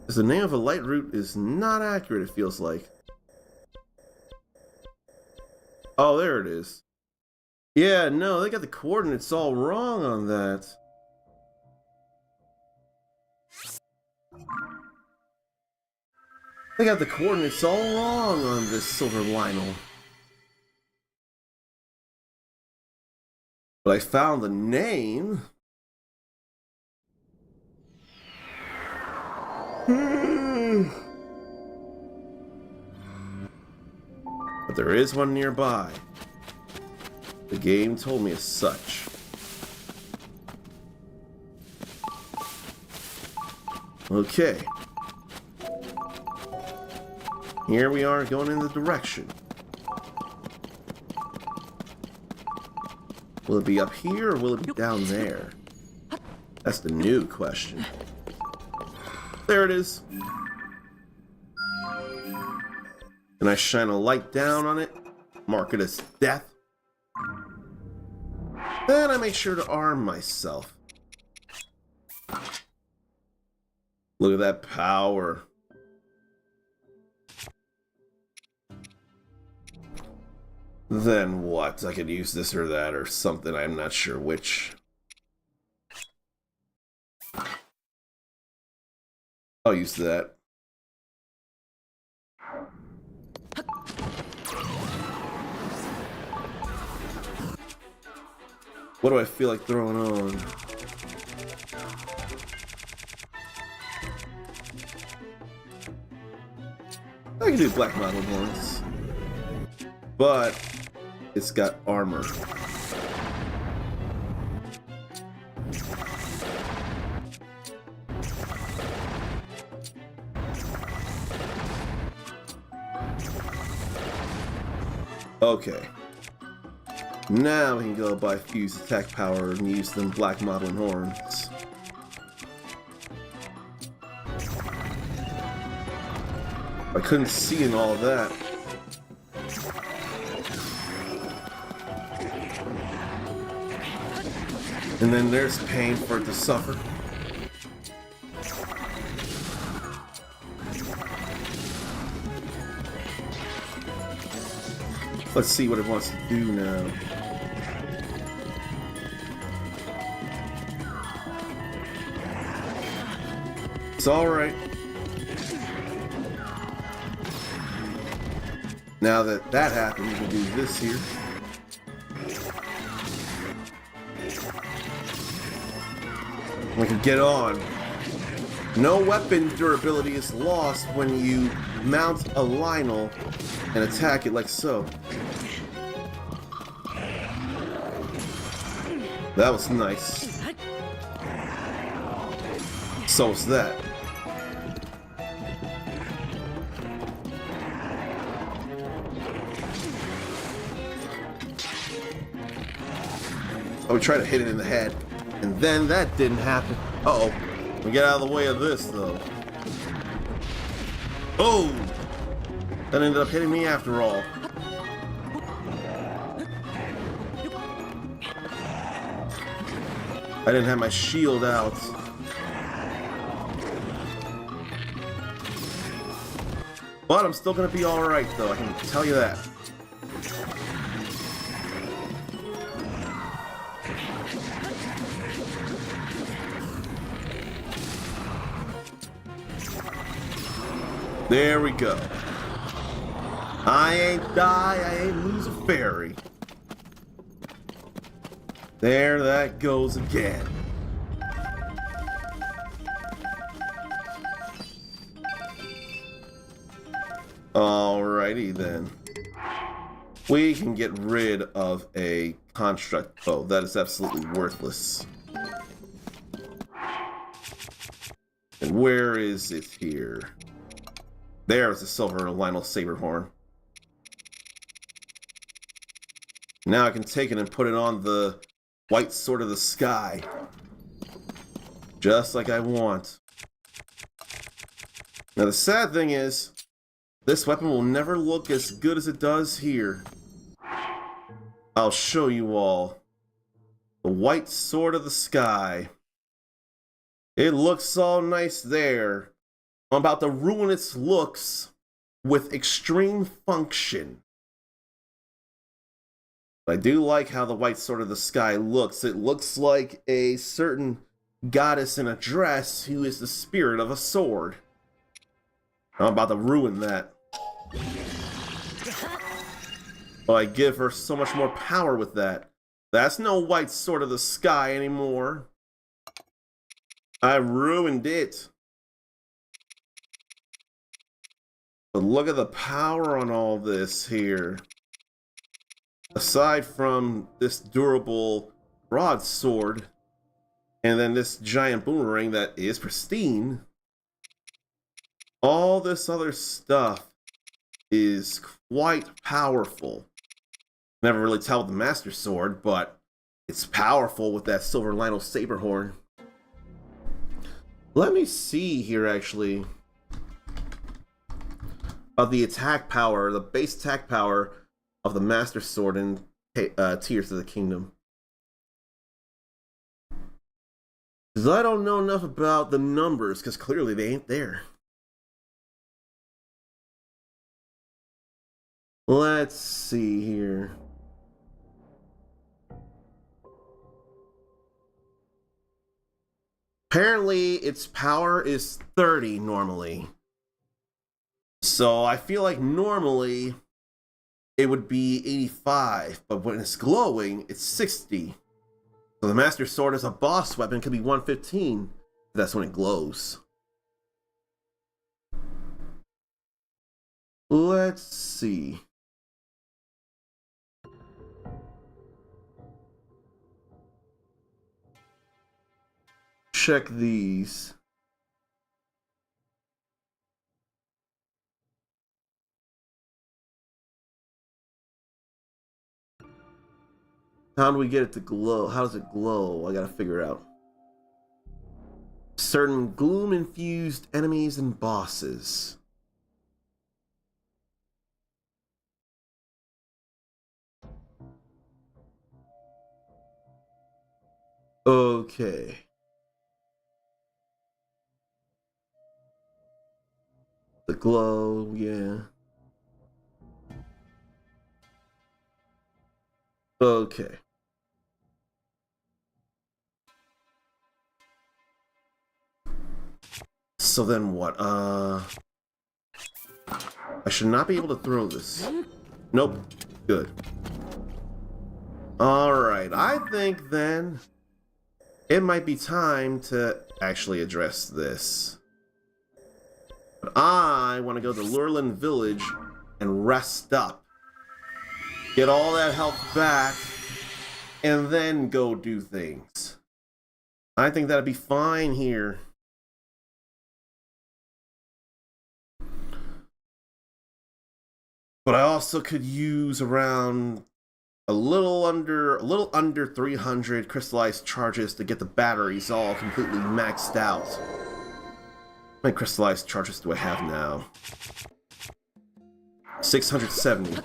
Because the name of a Light Root is not accurate, it feels like. Oh, there it is. Yeah, no, they got the coordinates all wrong on that. They got the coordinates all wrong on this silver Lionel. But I found the name. But there is one nearby. The game told me as such. Okay. Here we are going in the direction. Will it be up here or will it be down there? That's the new question. There it is. And I shine a light down on it, mark it as death. Then I make sure to arm myself. Look at that power. Then what? I could use this or that or something. I'm not sure which. I'll use that. What do I feel like throwing on? I can do black model horns. But it's got armor. Okay. Now we can go by fused attack power and use them black modeling horns. I couldn't see in all that. And then there's pain for it to suffer. Let's see what it wants to do now. It's alright. Now that that happened, we can do this here. We can get on. No weapon durability is lost when you mount a Lynel and attack it like so. That was nice. So was that. Oh, we tried to hit it in the head. And then that didn't happen. Uh-oh. We get out of the way of this, though. Oh! That ended up hitting me after all. I didn't have my shield out. But I'm still gonna be alright, though. I can tell you that. There we go. I ain't die, I ain't lose a fairy. There that goes again. Alrighty then. We can get rid of a construct bow. That is absolutely worthless. And where is it here? There's the silver Lynel Saberhorn. Now I can take it and put it on the white sword of the sky. Just like I want. Now the sad thing is, this weapon will never look as good as it does here. I'll show you all. The white sword of the sky. It looks all nice there. I'm about to ruin its looks with extreme function. I do like how the white sword of the sky looks. It looks like a certain goddess in a dress who is the spirit of a sword. I'm about to ruin that. But I give her so much more power with that. That's no white sword of the sky anymore. I ruined it. But look at the power on all this here. Aside from this durable broadsword, and then this giant boomerang that is pristine, all this other stuff is quite powerful. Never really tell with the Master Sword, but it's powerful with that Silver Lynel Saberhorn. Let me see here, actually, about the attack power, the base attack power of the Master Sword in Tears of the Kingdom. Because I don't know enough about the numbers, because clearly they ain't there. Let's see here. Apparently, its power is 30 normally. So I feel like normally it would be 85, but when it's glowing, it's 60. So the Master Sword as a boss weapon could be 115. That's when it glows. Let's see. Check these. How do we get it to glow? How does it glow? I gotta figure it out. Certain gloom-infused enemies and bosses. Okay. The glow, yeah. Okay. So then what? I should not be able to throw this. Nope. Good. Alright, I think then it might be time to actually address this. But I want to go to Lurelin Village and rest up. Get all that health back, and then go do things. I think that'd be fine here. But I also could use around a little under 300 crystallized charges to get the batteries all completely maxed out. How many crystallized charges do I have now? 670.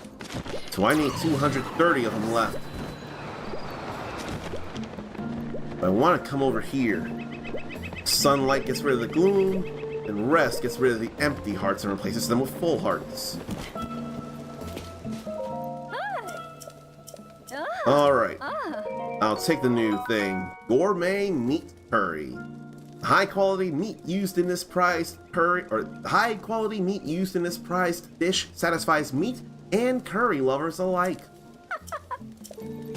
So I need 230 of them left. But I want to come over here. Sunlight gets rid of the gloom, and rest gets rid of the empty hearts and replaces them with full hearts. Alright, I'll take the new thing. Gourmet meat curry. High quality meat used in this prized curry, or high quality meat used in this prized dish satisfies meat and curry lovers alike.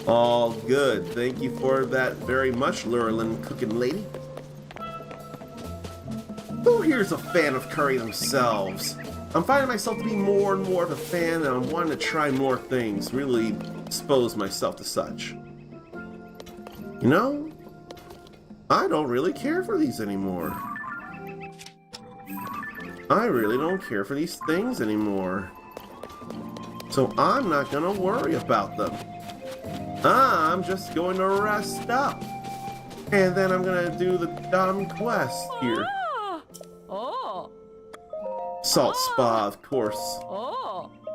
All good. Thank you for that very much, Lurelin cooking lady. Who here's a fan of curry themselves? I'm finding myself to be more and more of a fan, and I'm wanting to try more things, really expose myself to such. You know, I don't really care for these anymore. I really don't care for these things anymore. So I'm not gonna worry about them. I'm just going to rest up. And then I'm gonna do the dumb quest here. Salt Spa, of course.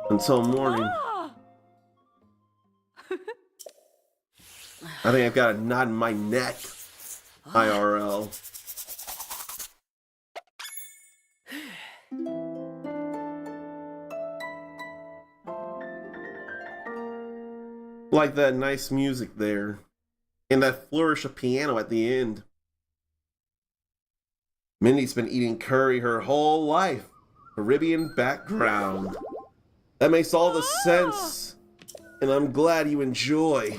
Until morning. I think I've got a knot in my neck. IRL. Like that nice music there. And that flourish of piano at the end. Mindy's been eating curry her whole life. Caribbean background. That makes all the sense. And I'm glad you enjoy.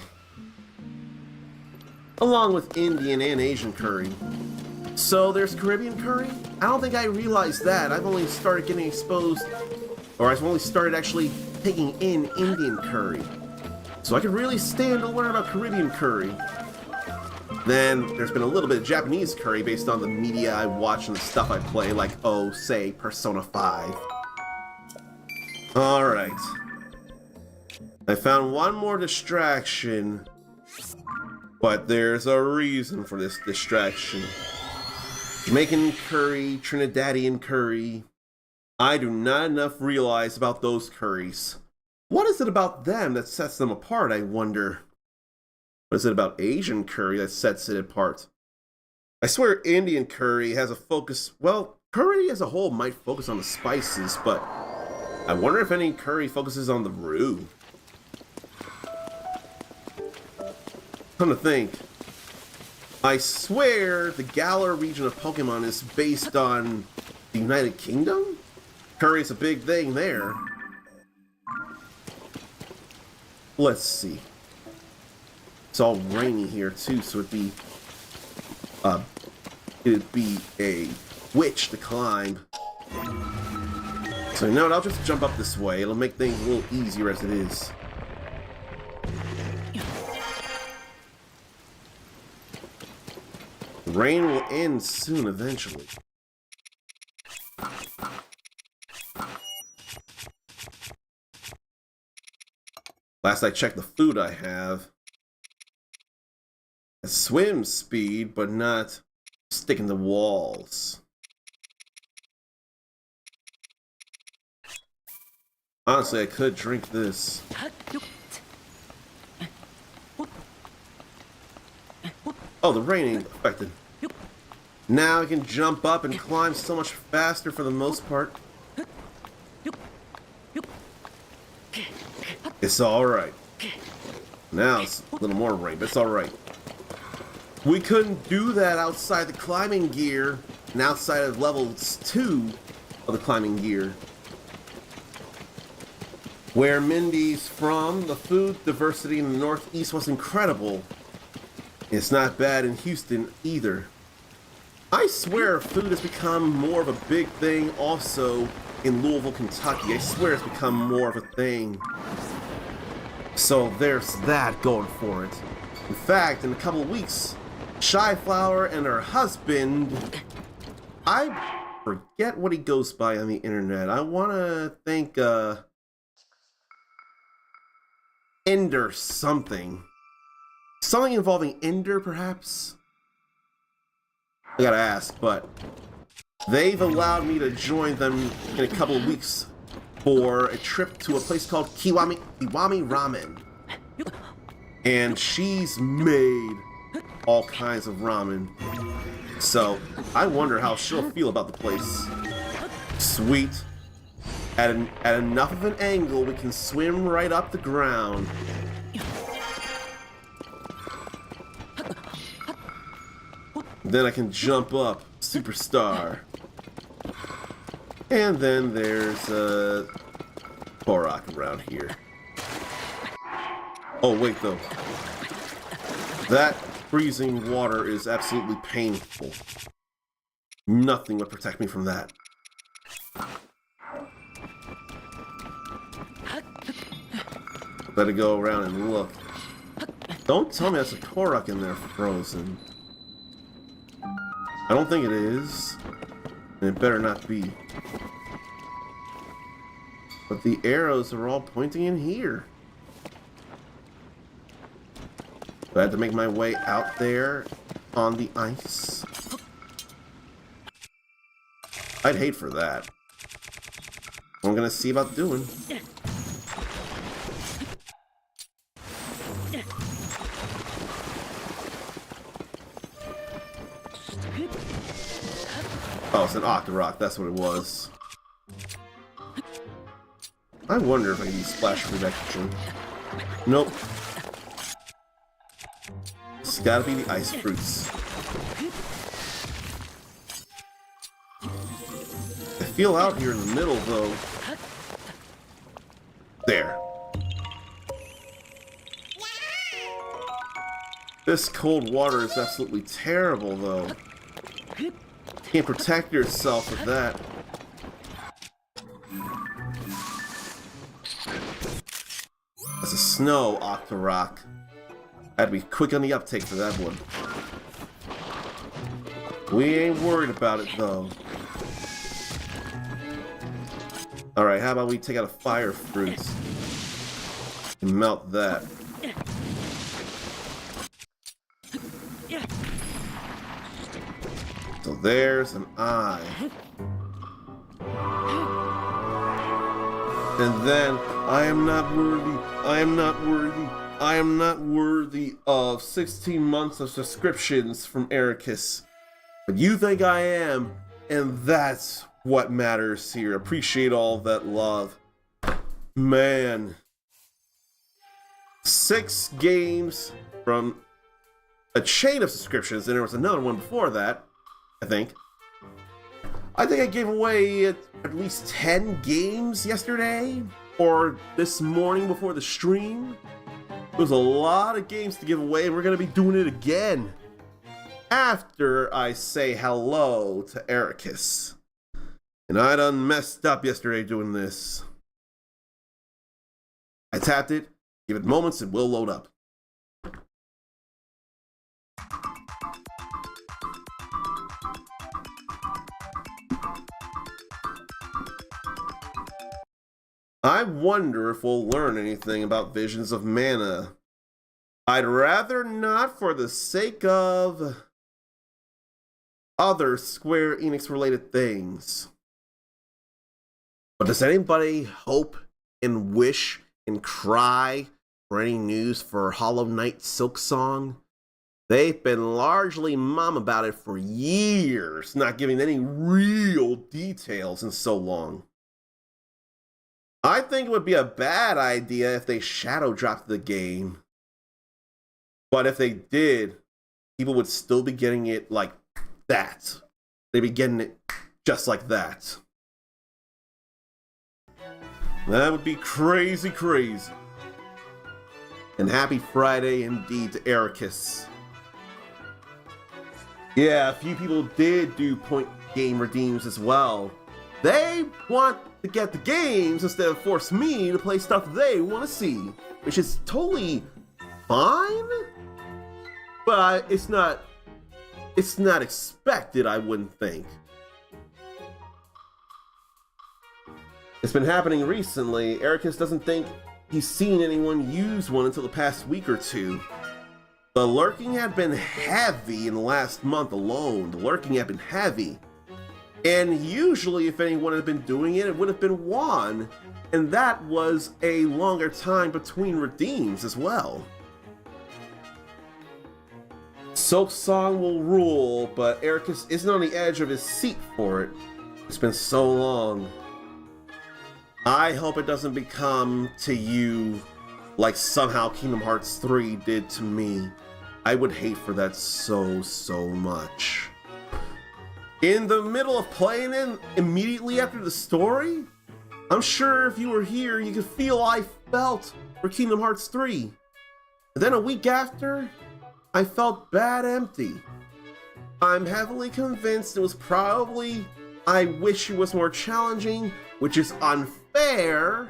Along with Indian and Asian curry. So there's Caribbean curry? I don't think I realized that. I've only started getting exposed or I've only started actually taking in Indian curry. So I could really stand to learn about Caribbean curry. Then there's been a little bit of Japanese curry based on the media I watch and the stuff I play, like, oh, say, Persona 5. Alright. I found one more distraction, but there's a reason for this distraction. Jamaican curry, Trinidadian curry. I do not enough realize about those curries. What is it about them that sets them apart, I wonder? What is it about Asian curry that sets it apart? I swear Indian curry has a focus, well, curry as a whole might focus on the spices, but I wonder if any curry focuses on the roux. Come to think, I swear the Galar region of Pokemon is based on the United Kingdom? Curry's a big thing there. Let's see. It's all rainy here too, so it'd be a witch to climb. So you know what, I'll just jump up this way. It'll make things a little easier as it is. The rain will end soon eventually. Last I checked the food I have. A swim speed, but not sticking to walls. Honestly, I could drink this. Oh, the rain ain't affected. Now I can jump up and climb so much faster for the most part. It's alright. Now it's a little more rain, but it's alright. We couldn't do that outside the climbing gear and outside of levels 2 of the climbing gear. Where Mindy's from, the food diversity in the Northeast was incredible. It's not bad in Houston either. I swear food has become more of a big thing also in Louisville, Kentucky. I swear it's become more of a thing. So there's that going for it. In fact, in a couple of weeks, Shy Flower and her husband, I forget what he goes by on the internet. I want to think Ender something. Something involving Ender, perhaps? I gotta ask, but they've allowed me to join them in a couple of weeks for a trip to a place called Kiwami Ramen. And she's made all kinds of ramen. So I wonder how she'll feel about the place. Sweet. At enough of an angle, we can swim right up the ground. Then I can jump up, superstar. And then there's a Korok around here. Oh wait though, that freezing water is absolutely painful. Nothing would protect me from that. Better go around and look. Don't tell me that's a Korok in there frozen. I don't think it is, and it better not be. But the arrows are all pointing in here. So I had to make my way out there on the ice. I'd hate for that. I'm gonna see about doing. Oh, it's an Octorok, that's what it was. I wonder if I can use splash protection. Nope. It's gotta be the ice fruits. I feel out here in the middle though. There. This cold water is absolutely terrible though. Can't protect yourself with that. snow, Octorok. Had to be quick on the uptake for that one. We ain't worried about it, though. Alright, how about we take out a fire fruit and melt that. So there's an eye. And then, I am not worthy, I am not worthy, I am not worthy of 16 months of subscriptions from Ericus. But you think I am, and that's what matters here. Appreciate all that love. Man. 6 games from a chain of subscriptions, and there was another one before that, I think. I think I gave away at least 10 games yesterday, or this morning before the stream. There's a lot of games to give away, and we're going to be doing it again after I say hello to Ericus. And I done messed up yesterday doing this. I tapped it, give it moments, and we'll load up. I wonder if we'll learn anything about Visions of Mana. I'd rather not, for the sake of other Square Enix related things. But does anybody hope and wish and cry for any news for Hollow Knight Silksong? They've been largely mum about it for years, not giving any real details in so long. I think it would be a bad idea if they shadow dropped the game. But if they did, people would still be getting it like that. They'd be getting it just like that. That would be crazy, crazy. And happy Friday indeed to Ericus. Yeah, a few people did do point game redeems as well. They want to get the games instead of force me to play stuff they want to see, which is totally fine. But it's not expected, I wouldn't think. It's been happening recently. Ericus doesn't think he's seen anyone use one until the past week or two. The lurking had been heavy in the last month alone. The lurking had been heavy. And usually if anyone had been doing it, it would have been Juan. And that was a longer time between redeems as well. Silksong will rule, but Ericus isn't on the edge of his seat for it. It's been so long. I hope it doesn't become to you like somehow Kingdom Hearts 3 did to me. I would hate for that so much. In the middle of playing it immediately after the story? I'm sure if you were here, you could feel I felt for Kingdom Hearts 3. And then a week after, I felt bad empty. I'm heavily convinced it was probably I wish it was more challenging, which is unfair,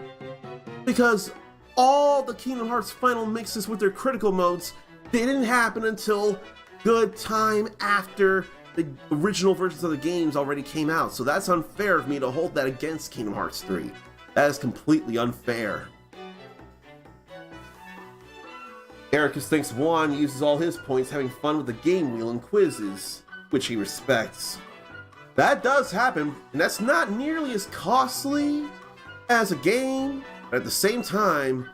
because all the Kingdom Hearts final mixes with their critical modes didn't happen until good time after the original versions of the games already came out. So that's unfair of me to hold that against Kingdom Hearts 3. That is completely unfair. Ericus thinks Juan uses all his points having fun with the game wheel and quizzes, which he respects. That does happen, and that's not nearly as costly as a game, but at the same time,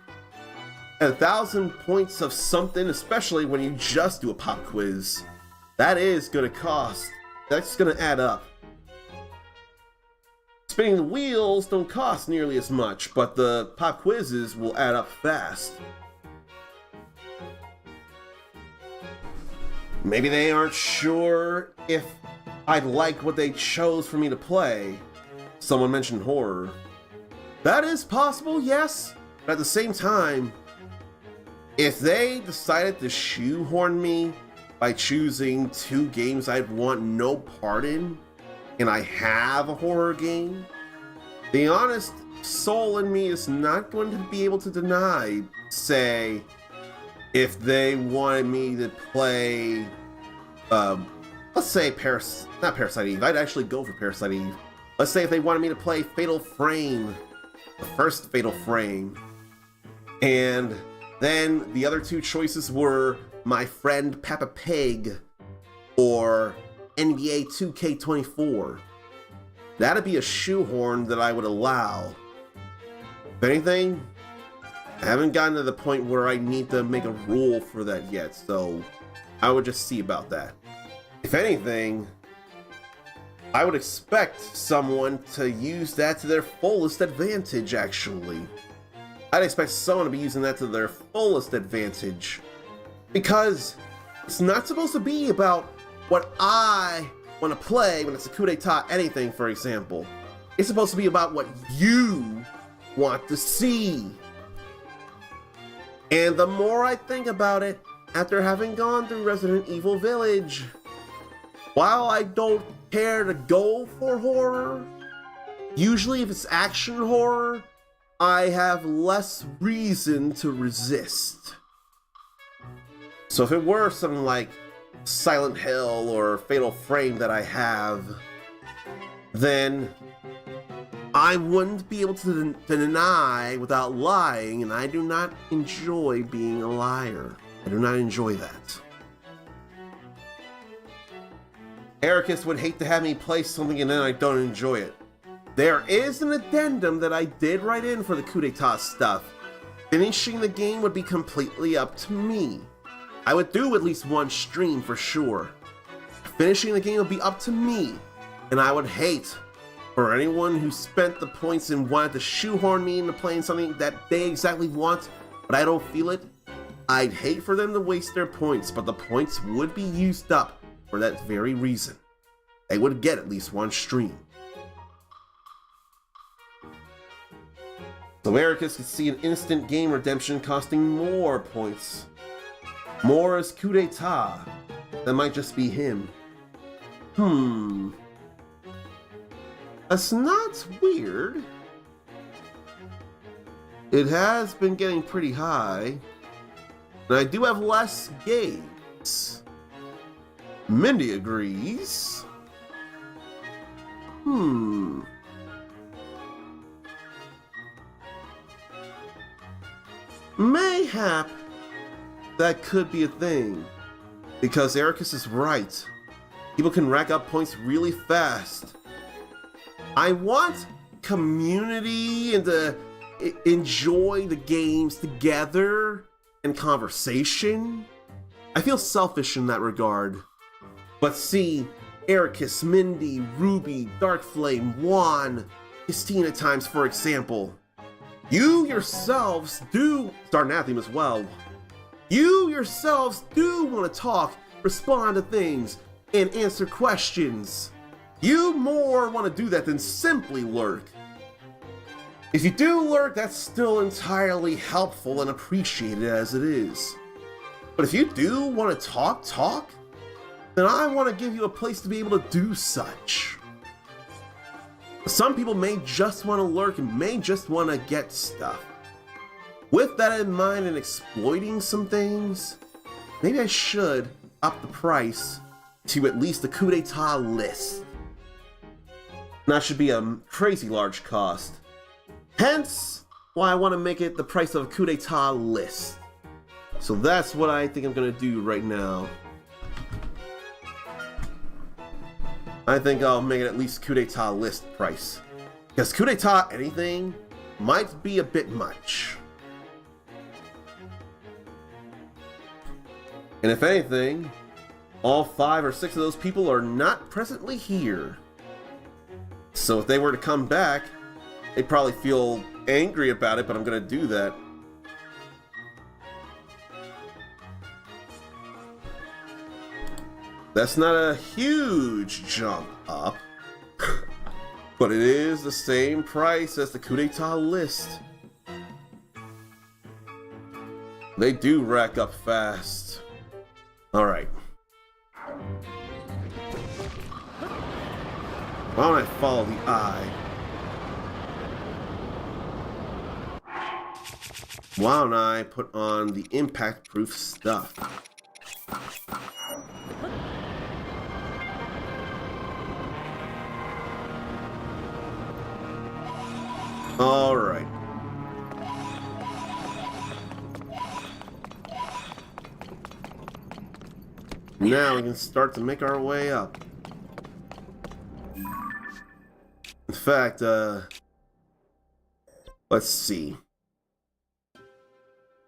at 1,000 points of something, especially when you just do a pop quiz, that is gonna cost. That's gonna add up. Spinning the wheels don't cost nearly as much, but the pop quizzes will add up fast. Maybe they aren't sure if I'd like what they chose for me to play. Someone mentioned horror. That is possible, yes, but at the same time, if they decided to shoehorn me by choosing 2 games I'd want no part in, and I have a horror game, the honest soul in me is not going to be able to deny say, if they wanted me to play, let's say not Parasite Eve, I'd actually go for Parasite Eve. Let's say if they wanted me to play Fatal Frame, the first Fatal Frame, and then the other two choices were My Friend Peppa Pig or NBA 2K24. That'd be a shoehorn that I would allow. If anything, I haven't gotten to the point where I need to make a rule for that yet, so I would just see about that. If anything, I would expect someone to use that to their fullest advantage, actually. I'd expect someone to be using that to their fullest advantage. Because it's not supposed to be about what I want to play when it's a coup d'etat anything, for example. It's supposed to be about what you want to see. And the more I think about it, after having gone through Resident Evil Village, while I don't care to go for horror, usually if it's action horror, I have less reason to resist. So if it were something like Silent Hill or Fatal Frame that I have, then I wouldn't be able to deny without lying, and I do not enjoy being a liar. I do not enjoy that. Ericus would hate to have me play something and then I don't enjoy it. There is an addendum that I did write in for the coup d'etat stuff. Finishing the game would be completely up to me. I would do at least one stream for sure. Finishing the game would be up to me, and I would hate for anyone who spent the points and wanted to shoehorn me into playing something that they exactly want, but I don't feel it. I'd hate for them to waste their points, but the points would be used up for that very reason. They would get at least one stream. So Ericus could see an instant game redemption costing more points. More as coup d'etat. That might just be him. That's not weird. It has been getting pretty high. And I do have less games. Mindy agrees. Mayhap that could be a thing. Because Ericus is right. People can rack up points really fast. I want community and to enjoy the games together and conversation. I feel selfish in that regard. But see, Ericus, Mindy, Ruby, Darkflame, Juan, Christina times, for example. You yourselves do, Starnatheme as well. You yourselves do want to talk, respond to things, and answer questions. You more want to do that than simply lurk. If you do lurk, that's still entirely helpful and appreciated as it is. But if you do want to talk, then I want to give you a place to be able to do such. Some people may just want to lurk and may just want to get stuff. With that in mind and exploiting some things, maybe I should up the price to at least the coup d'etat list. And that should be a crazy large cost. Hence, why I want to make it the price of a coup d'etat list. So that's what I think I'm going to do right now. I think I'll make it at least coup d'etat list price. Because coup d'etat anything might be a bit much. And if anything, all 5 or 6 of those people are not presently here. So if they were to come back, they'd probably feel angry about it, but I'm gonna do that. That's not a huge jump up, but it is the same price as the coup d'etat list. They do rack up fast. Alright. Why don't I follow the eye? Why don't I put on the impact-proof stuff? All right. Now we can start to make our way up. In fact, let's see.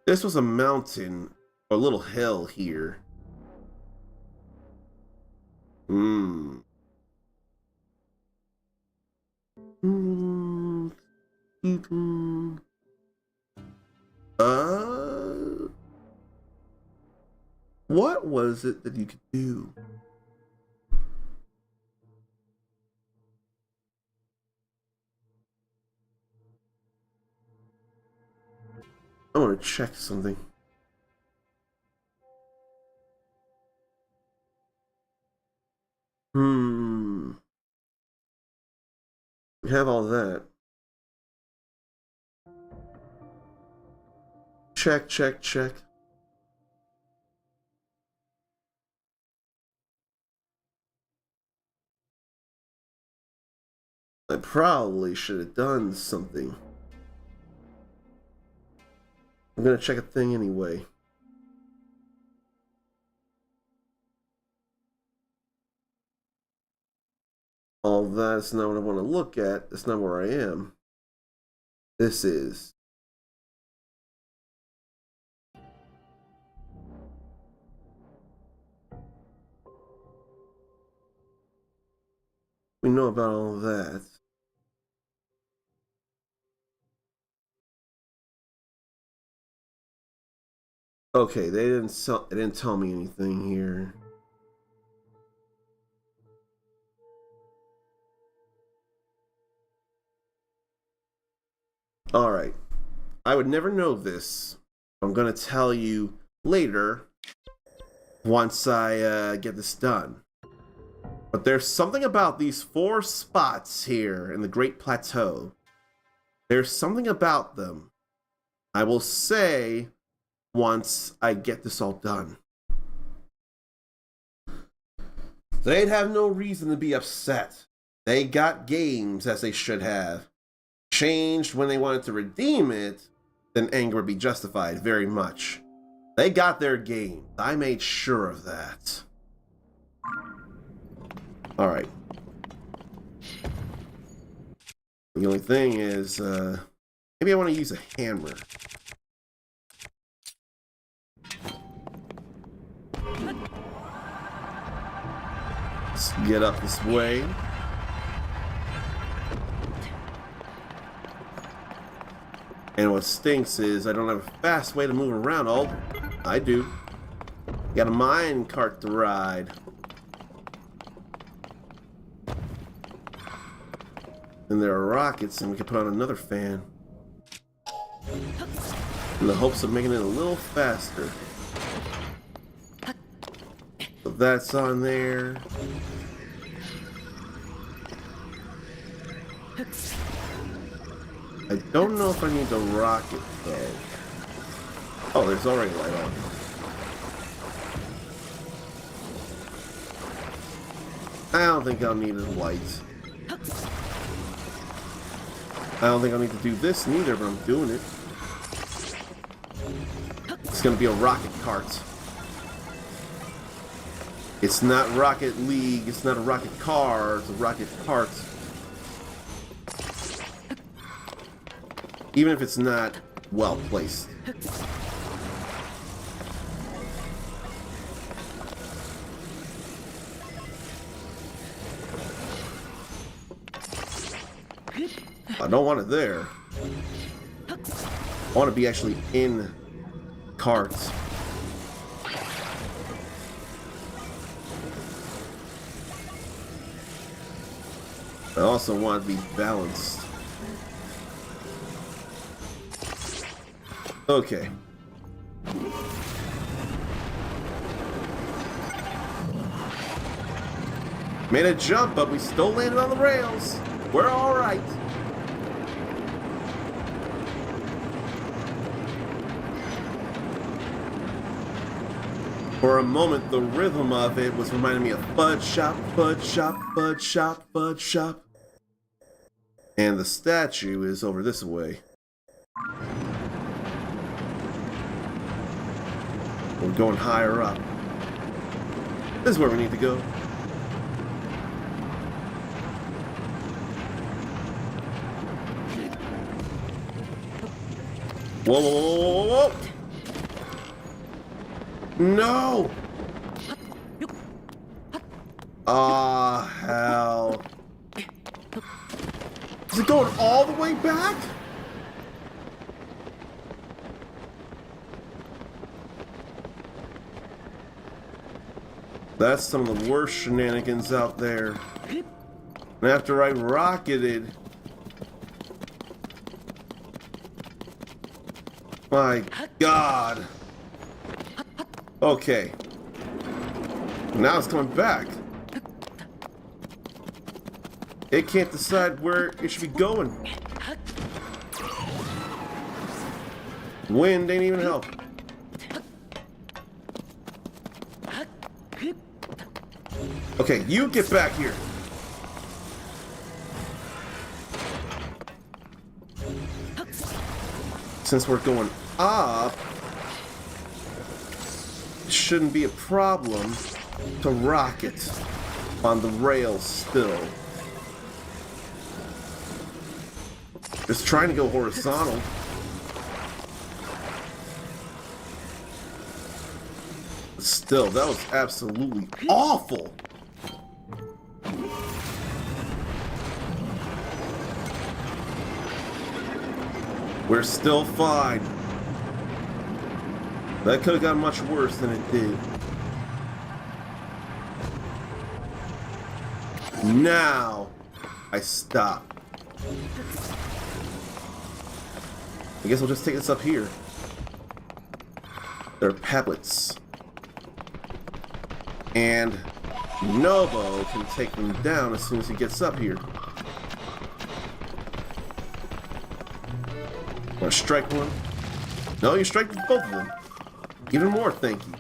This was a mountain, or a little hill here. What was it that you could do? I want to check something. We have all that. Check, check, check. I probably should have done something. I'm gonna check a thing anyway. All that's not what I want to look at. That's not where I am. This is. We know about all that. Okay, they didn't tell me anything here. All right. I would never know this. I'm gonna tell you later once I get this done. But there's something about these 4 spots here in the Great Plateau. There's something about them. I will say once I get this all done. They'd have no reason to be upset. They got games as they should have. Changed when they wanted to redeem it, then anger would be justified very much. They got their game. I made sure of that. All right. The only thing is, maybe I want to use a hammer. Let's get up this way. And what stinks is I don't have a fast way to move around. Oh, I do. Got a mine cart to ride. And there are rockets, and we can put on another fan. In the hopes of making it a little faster. So that's on there. I don't know if I need the rocket, though. Oh, there's already light on. I don't think I'll need a light. I don't think I'll need to do this neither, but I'm doing it. It's gonna be a rocket cart. It's not Rocket League, it's not a rocket car, it's a rocket cart. Even if it's not well placed. I don't want it there. I want to be actually in carts. I also want to be balanced. Okay. Made a jump, but we still landed on the rails. We're all right. For a moment, the rhythm of it was reminding me of Fudge Shop, Fudge Shop, Fudge Shop, Fudge Shop. And the statue is over this way. We're going higher up. This is where we need to go. Whoa, whoa, whoa, whoa, whoa! No! Ah, hell. Is it going all the way back? That's some of the worst shenanigans out there. And after I rocketed... My God. Okay. Now it's coming back. It can't decide where it should be going. Wind ain't even help. Okay, you get back here. Since we're going up, it shouldn't be a problem to rocket on the rails still. Just trying to go horizontal. Still, that was absolutely awful. We're still fine. That could have gotten much worse than it did. Now, I stop. I guess we'll just take this up here. There are pellets. And Nobo can take them down as soon as he gets up here. Want to strike one? No, you strike both of them. Even more, thank you.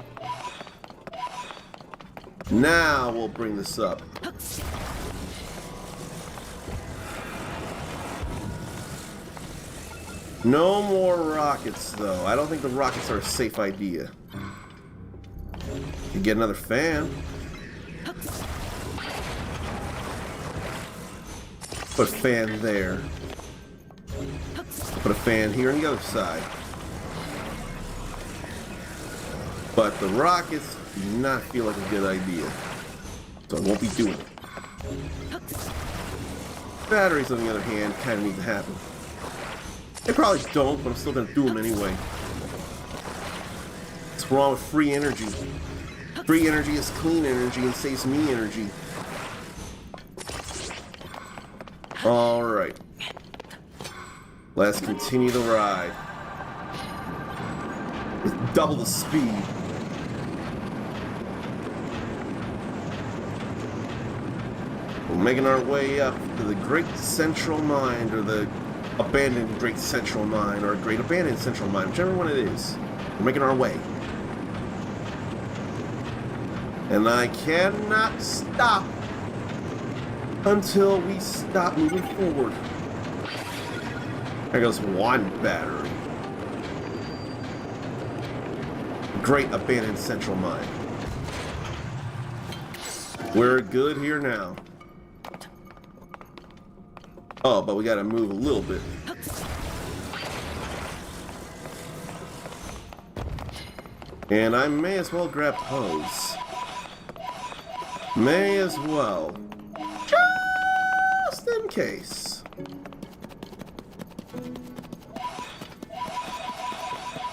Now we'll bring this up. No more rockets, though. I don't think the rockets are a safe idea. You get another fan. Put a fan there. Put a fan here on the other side. But the rockets do not feel like a good idea. So I won't be doing it. Batteries, on the other hand, kind of need to happen. They probably don't, but I'm still going to do them anyway. What's wrong with free energy? Free energy is clean energy and saves me energy. Alright. Let's continue the ride. With double the speed. We're making our way up to the Great Central Mine, or the Abandoned Great Central Mine, or Great Abandoned Central Mine, whichever one it is. We're making our way. And I cannot stop until we stop moving forward. There goes one battery. Great Abandoned Central Mine. We're good here now. Oh, but we gotta move a little bit. And I may as well grab hose. May as well. Just in case.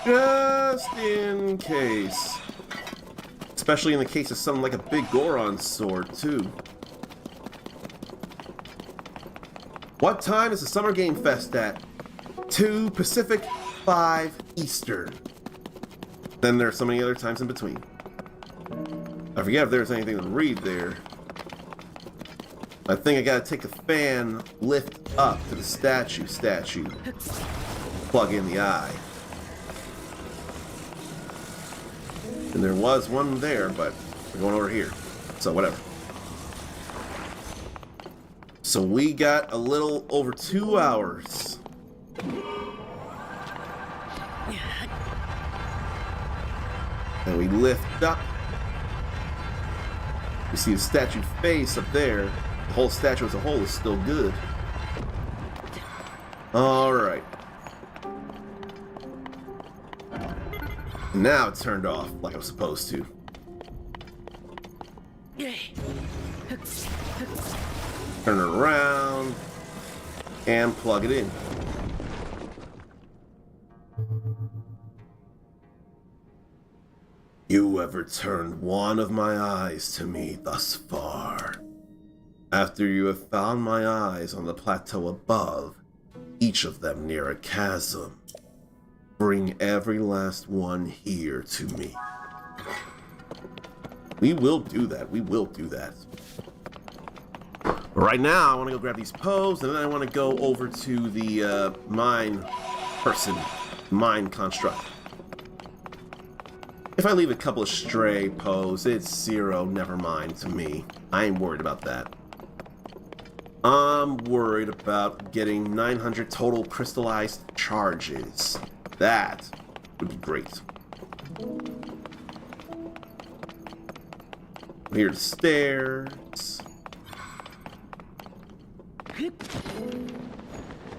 Just in case. Especially in the case of something like a big Goron sword, too. What time is the Summer Game Fest at? 2 Pacific, 5 Eastern. Then there are so many other times in between. I forget if there's anything to read there. I think I gotta take the fan lift up to the statue. Plug in the eye. And there was one there, but we're going over here. So whatever. So we got a little over 2 hours. And we lift up. You see the statue face up there. The whole statue as a whole is still good. Alright. Now it's turned off like I was supposed to. Turn it around and plug it in. You have returned one of my eyes to me thus far. After you have found my eyes on the plateau above, each of them near a chasm, bring every last one here to me. We will do that. We will do that. But right now, I want to go grab these Poes, and then I want to go over to the mine construct. If I leave a couple of stray Poes, it's 0, never mind to me. I ain't worried about that. I'm worried about getting 900 total crystallized charges. That would be great. Here are the stairs.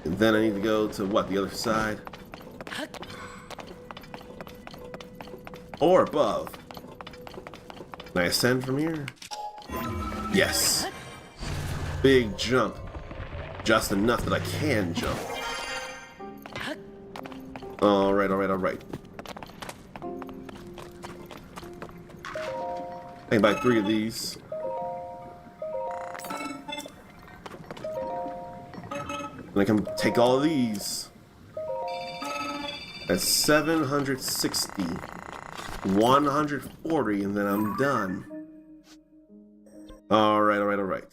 And then I need to go to what, the other side? Or above. Can I ascend from here? Yes. Big jump. Just enough that I can jump. Alright, alright, alright. I can buy 3 of these. And I can take all of these. That's 760. 140, and then I'm done. Alright, alright, alright.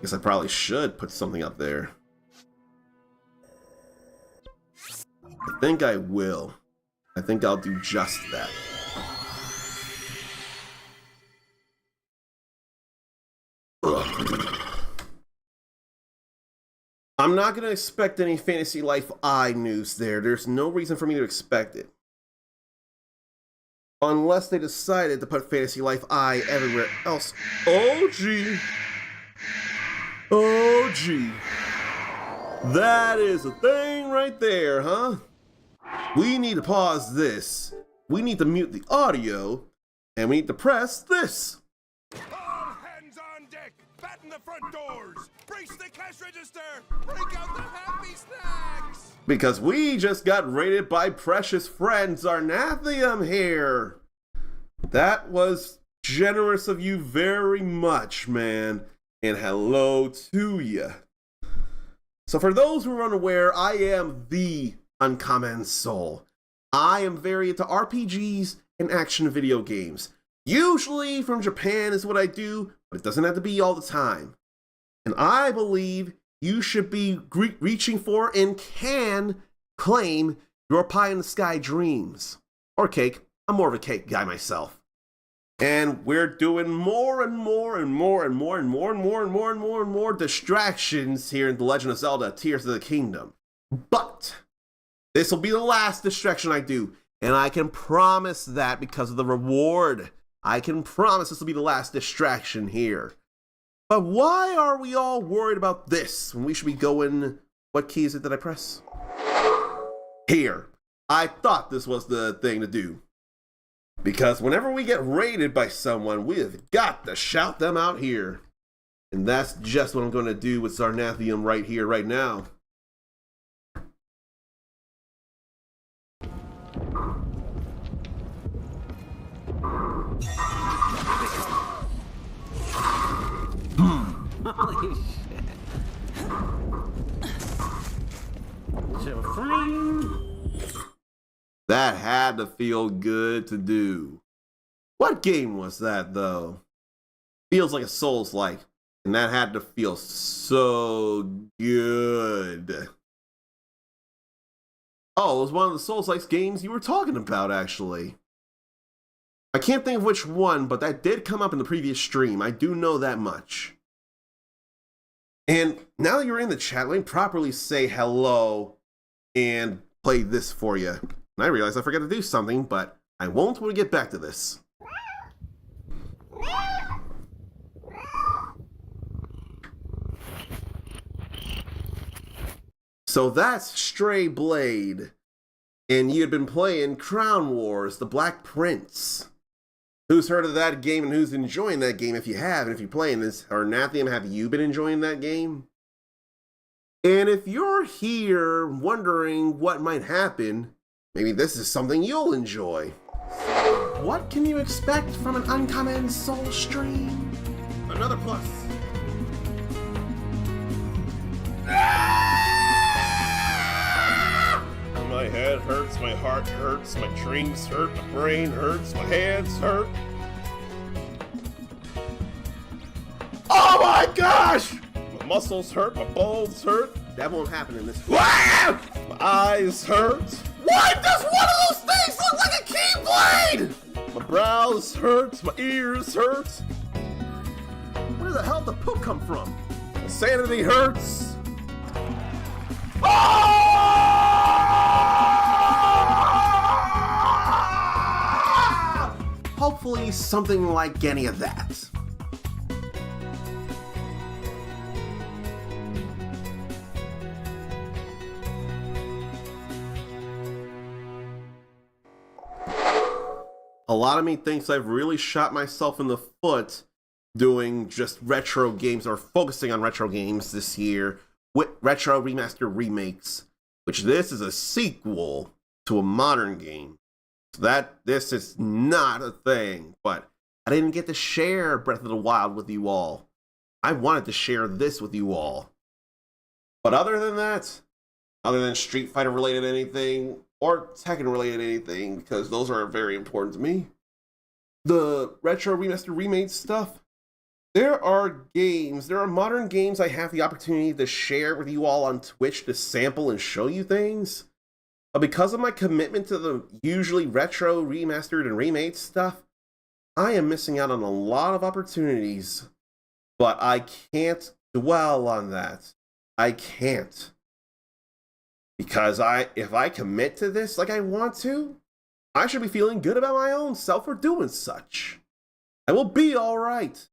Guess I probably should put something up there. I think I will. I think I'll do just that. Ugh. I'm not going to expect any Fantasy Life I news there. There's no reason for me to expect it. Unless they decided to put Fantasy Life I everywhere else. Oh, gee. Oh, gee. That is a thing right there, huh? We need to pause this. We need to mute the audio. And we need to press this. All hands on deck! Batten the front doors! Brace the cash register! Break out the happy snacks! Because we just got raided by precious friend Zarnathium here. That was generous of you very much, man. And hello to you. So for those who are unaware, I am the Uncommon Soul. I am very into RPGs and action video games. Usually from Japan is what I do, but it doesn't have to be all the time. And I believe you should be reaching for and can claim your pie in the sky dreams. Or cake. I'm more of a cake guy myself. And we're doing more and more and more and more and more and more and more and more and more distractions here in The Legend of Zelda Tears of the Kingdom. But this will be the last distraction I do. And I can promise that because of the reward. I can promise this will be the last distraction here. But why are we all worried about this when we should be going... What key is it that I press? Here. I thought this was the thing to do. Because whenever we get raided by someone, we have got to shout them out here. And that's just what I'm going to do with Zarnathium right here, right now. Holy shit. So fine. That had to feel good to do. What game was that, though? Feels like a Souls-like, and that had to feel so good. Oh, it was one of the Souls-like games you were talking about, actually. I can't think of which one, but that did come up in the previous stream. I do know that much. And now that you're in the chat, let me properly say hello and play this for you. And I realized I forgot to do something, but I won't when we get back to this. So that's Stray Blade. And you had been playing Crown Wars, The Black Prince. Who's heard of that game and who's enjoying that game if you have? And if you're playing this, or Nathium, have you been enjoying that game? And if you're here wondering what might happen, maybe this is something you'll enjoy. What can you expect from an Uncommon Soul stream? Another plus. My head hurts, my heart hurts, my dreams hurt, my brain hurts, my hands hurt. Oh my gosh! My muscles hurt, my bones hurt. That won't happen in this. My eyes hurt. Why does one of those things look like a keyblade? My brows hurt, my ears hurt. Where the hell did the poop come from? My sanity hurts. Hopefully something like any of that. A lot of me thinks I've really shot myself in the foot doing just retro games or focusing on retro games this year with retro remaster remakes, which this is a sequel to a modern game. So this is not a thing, but I didn't get to share Breath of the Wild with you all. I wanted to share this with you all. But other than that, other than Street Fighter related anything, or Tekken related anything, because those are very important to me, the retro remaster remade stuff, there are modern games I have the opportunity to share with you all on Twitch to sample and show you things. But because of my commitment to the usually retro, remastered, and remade stuff, I am missing out on a lot of opportunities. But I can't dwell on that. I can't. Because if I commit to this like I want to, I should be feeling good about my own self for doing such. I will be alright.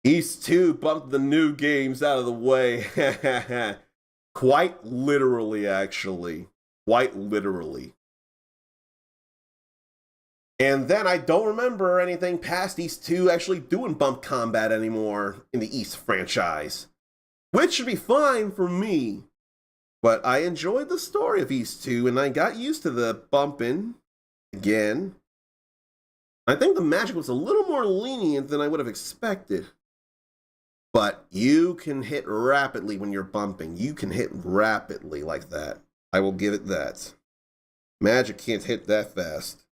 Ys 2 bumped the new games out of the way. Quite literally, actually. Quite literally. And then I don't remember anything past Ys 2 actually doing bump combat anymore in the Ys franchise. Which should be fine for me. But I enjoyed the story of Ys 2 and I got used to the bumping again. I think the magic was a little more lenient than I would have expected. But you can hit rapidly when you're bumping. You can hit rapidly like that. I will give it that. Magic can't hit that fast.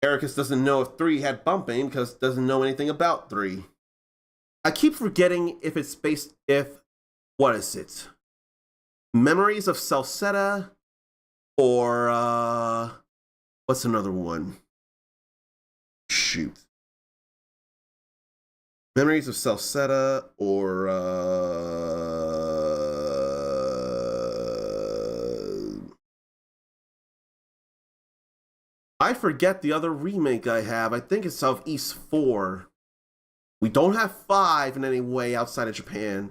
Ericus doesn't know if 3 had bumping because doesn't know anything about 3. I keep forgetting if it's what is it? Memories of Celceta or what's another one? Shoot. Memories of Celceta or I forget the other remake I have. I think it's of Ys 4. We don't have 5 in any way outside of Japan.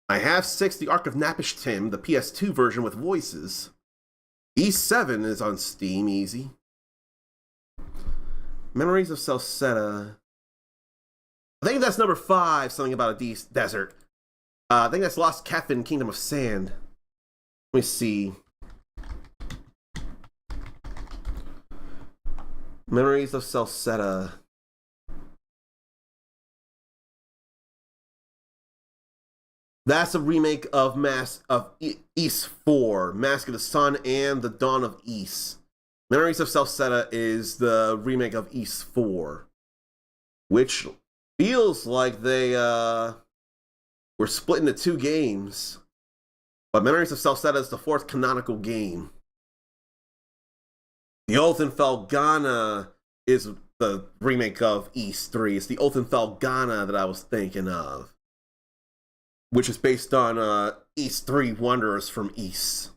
I have 6, the Ark of Napish Tim, the PS2 version with voices. Ys 7 is on Steam, easy. Memories of Celceta. I think that's number 5, something about a desert. I think that's Lost Cathin, Kingdom of Sand. Let me see. Memories of Celceta. That's a remake of Ys 4, Mask of the Sun and the Dawn of Ys. Memories of Celceta is the remake of Ys 4, which feels like they were split into 2 games, but Memories of Celceta is the 4th canonical game. The Oldenfell is the remake of Ys 3. It's the Oldenfell that I was thinking of, which is based on Ys 3 Wanderers from Ys.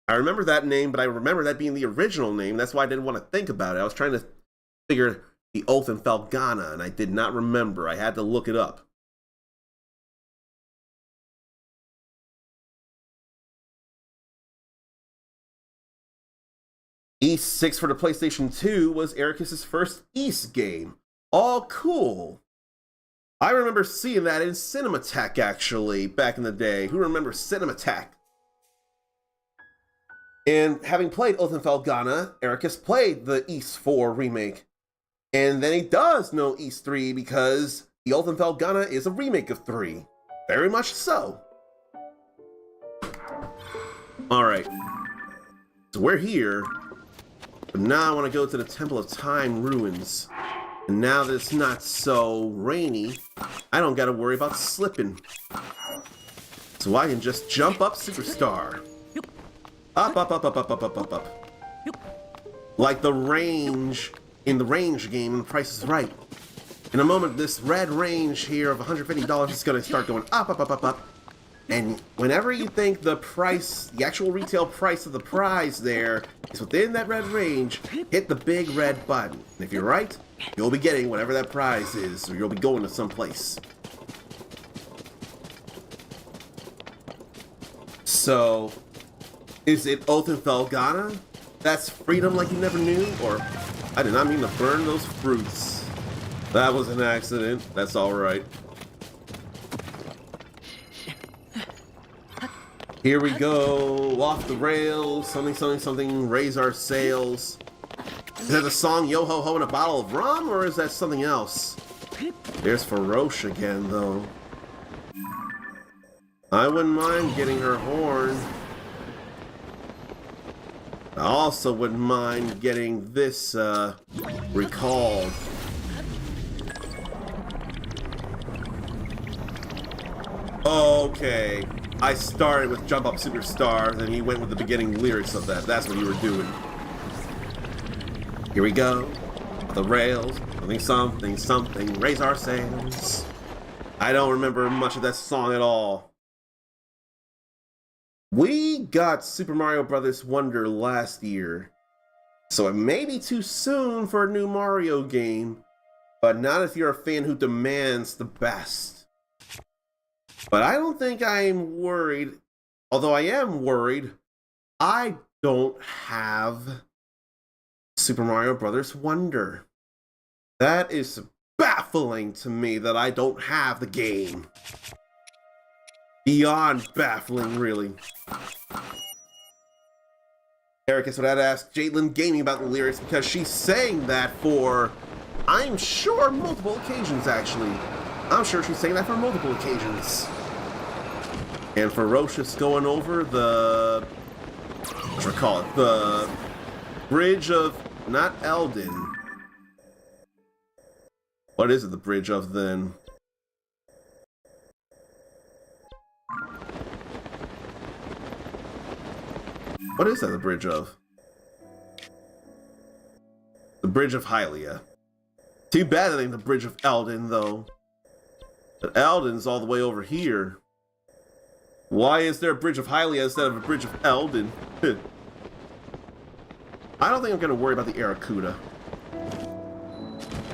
I remember that name, but I remember that being the original name. That's why I didn't want to think about it. I was trying to figure the Oldenfell, and I did not remember. I had to look it up. Ys 6 for the PlayStation 2 was Ericus's first Ys game. All cool. I remember seeing that in Cinematech, actually, back in the day. Who remembers Cinematech? And having played Oldenfell, Ericus played the Ys 4 remake. And then he does know Ys 3 because the Oldenfell is a remake of 3. Very much so. Alright. So we're here. But now I want to go to the Temple of Time ruins. And now that it's not so rainy, I don't gotta worry about slipping. So I can just jump up Superstar. Up, up, up, up, up, up, up, up, up. Like the range in the Range game in Price is Right. In a moment, this red range here of $150 is gonna start going up, up, up, up, up. And whenever you think the price, the actual retail price of the prize there is within that red range, hit the big red button. And if you're right, you'll be getting whatever that prize is, or you'll be going to some place. So, is it Oldenfell? That's freedom like you never knew? Or, I did not mean to burn those fruits. That was an accident. That's alright. Here we go, off the rails, something, something, something, raise our sails. Is that the song Yo Ho Ho and a Bottle of Rum, or is that something else? There's Faroche again, though. I wouldn't mind getting her horn. I also wouldn't mind getting this, recalled. Okay. I started with Jump Up Superstar, then you went with the beginning lyrics of that. That's what you were doing. Here we go. The rails. Something, something, something. Raise our sails. I don't remember much of that song at all. We got Super Mario Bros. Wonder last year, so it may be too soon for a new Mario game, but not if you're a fan who demands the best. But I don't think I'm worried, although I am worried, I don't have Super Mario Bros. Wonder. That is baffling to me that I don't have the game. Beyond baffling, really. Ericus would have to ask Jaitlyn Gaming about the lyrics because she's saying that for, I'm sure, multiple occasions, actually. I'm sure she's saying that for multiple occasions. And Ferocious going over the, what should I call it? The bridge of, not Eldin. What is it the bridge of then? What is that the bridge of? The bridge of Hylia. Too bad that ain't the bridge of Eldin, though. But Eldin's all the way over here. Why is there a bridge of Hylia instead of a bridge of Eldin? I don't think I'm gonna worry about the Aracuda.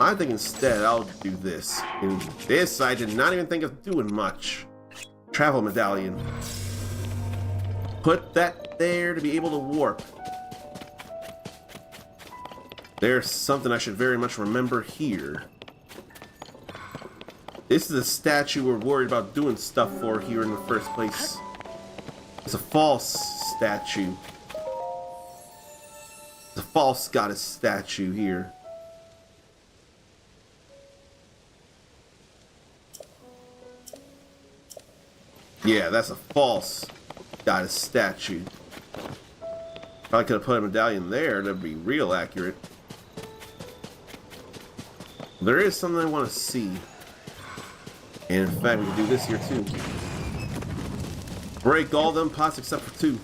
I think instead I'll do this. And this I did not even think of doing much. Travel medallion. Put that there to be able to warp. There's something I should very much remember here. This is a statue we're worried about doing stuff for here in the first place. It's a false statue. It's a false goddess statue here. Yeah, that's a false goddess statue. Probably could have put a medallion there, that'd be real accurate. There is something I want to see. And in fact, we can do this here too. Break all them pots except for 2.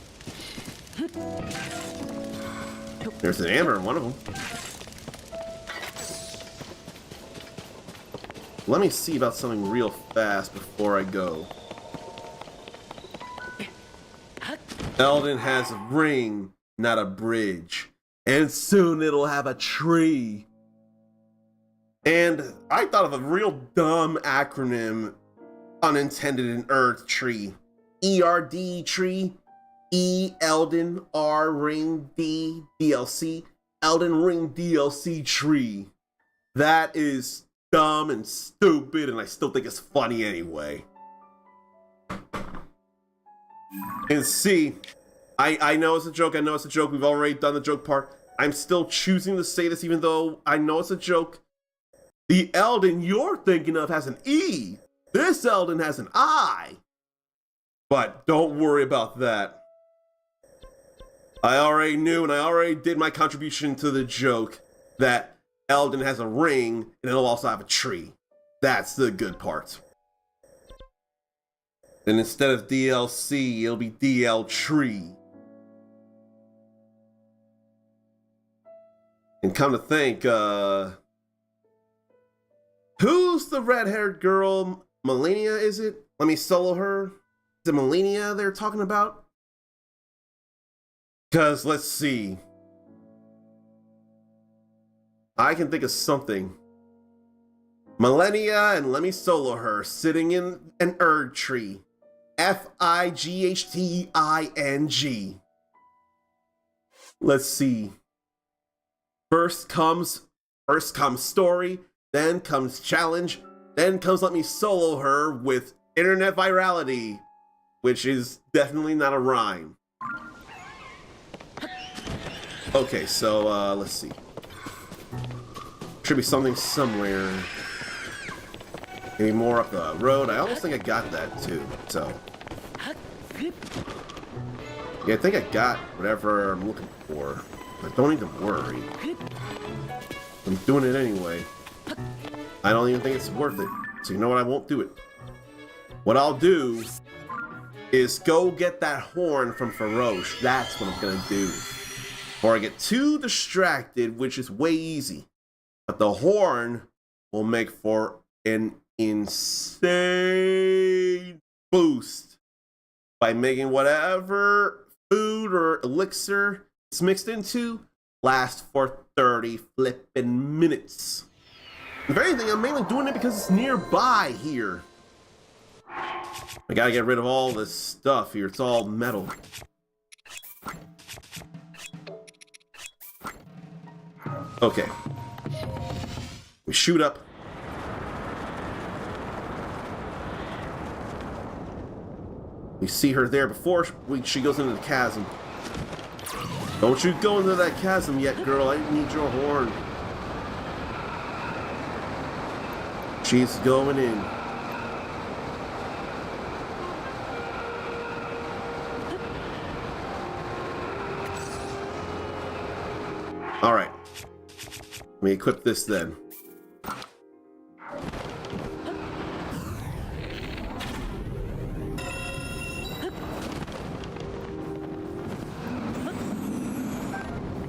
There's an amber in one of them. Let me see about something real fast before I go. Eldin has a ring, not a bridge. And soon it'll have a tree. And I thought of a real dumb acronym, unintended in Earth tree. ERD tree. E Elden R ring D DLC. Elden Ring DLC tree. That is dumb and stupid, and I still think it's funny anyway. And see, I know it's a joke, we've already done the joke part. I'm still choosing to say this even though I know it's a joke. The Elden you're thinking of has an E. This Elden has an I. But don't worry about that. I already knew and I already did my contribution to the joke that Elden has a ring and it'll also have a tree. That's the good part. And instead of DLC, it'll be DL Tree. And come to think, who's the red-haired girl? Melania, is it? Let me solo her. Is it Melania they're talking about? Because, let's see. I can think of something. Melania and let me solo her sitting in an Erd tree. Fightting. Let's see. First comes story, then comes challenge, then comes let me solo her with internet virality, which is definitely not a rhyme. Okay, so let's see. Should be something somewhere. Maybe more up the road. I almost think I got that too. So yeah, I think I got whatever I'm looking for. But don't even worry. I'm doing it anyway. I don't even think it's worth it. So you know what? I won't do it. What I'll do is go get that horn from Farosh. That's what I'm gonna do. Before I get too distracted, which is way easy. But the horn will make for an insane boost by making whatever food or elixir it's mixed into last for 30 flippin' minutes. If anything, I'm mainly doing it because it's nearby here. I gotta get rid of all this stuff here. It's all metal. Okay. We shoot up. We see her there before she goes into the chasm. Don't you go into that chasm yet, girl. I need your horn. She's going in. All right. Let me equip this then.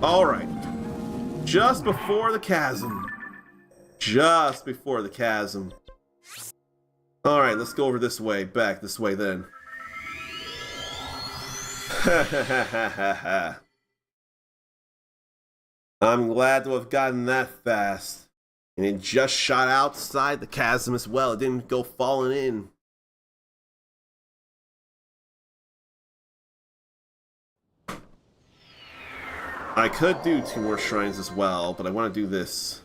All right. Just before the chasm. Just before the chasm. All right, let's go over this way. Back this way then. I'm glad to have gotten that fast. And it just shot outside the chasm as well. It didn't go falling in. I could do 2 more shrines as well, but I want to do this.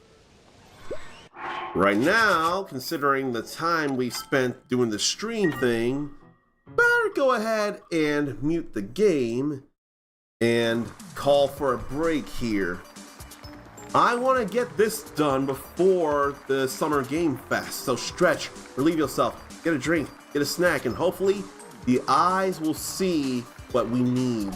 Right now, considering the time we spent doing the stream thing, better go ahead and mute the game and call for a break here. I want to get this done before the Summer Game Fest, so stretch, relieve yourself, get a drink, get a snack, and hopefully the eyes will see what we need.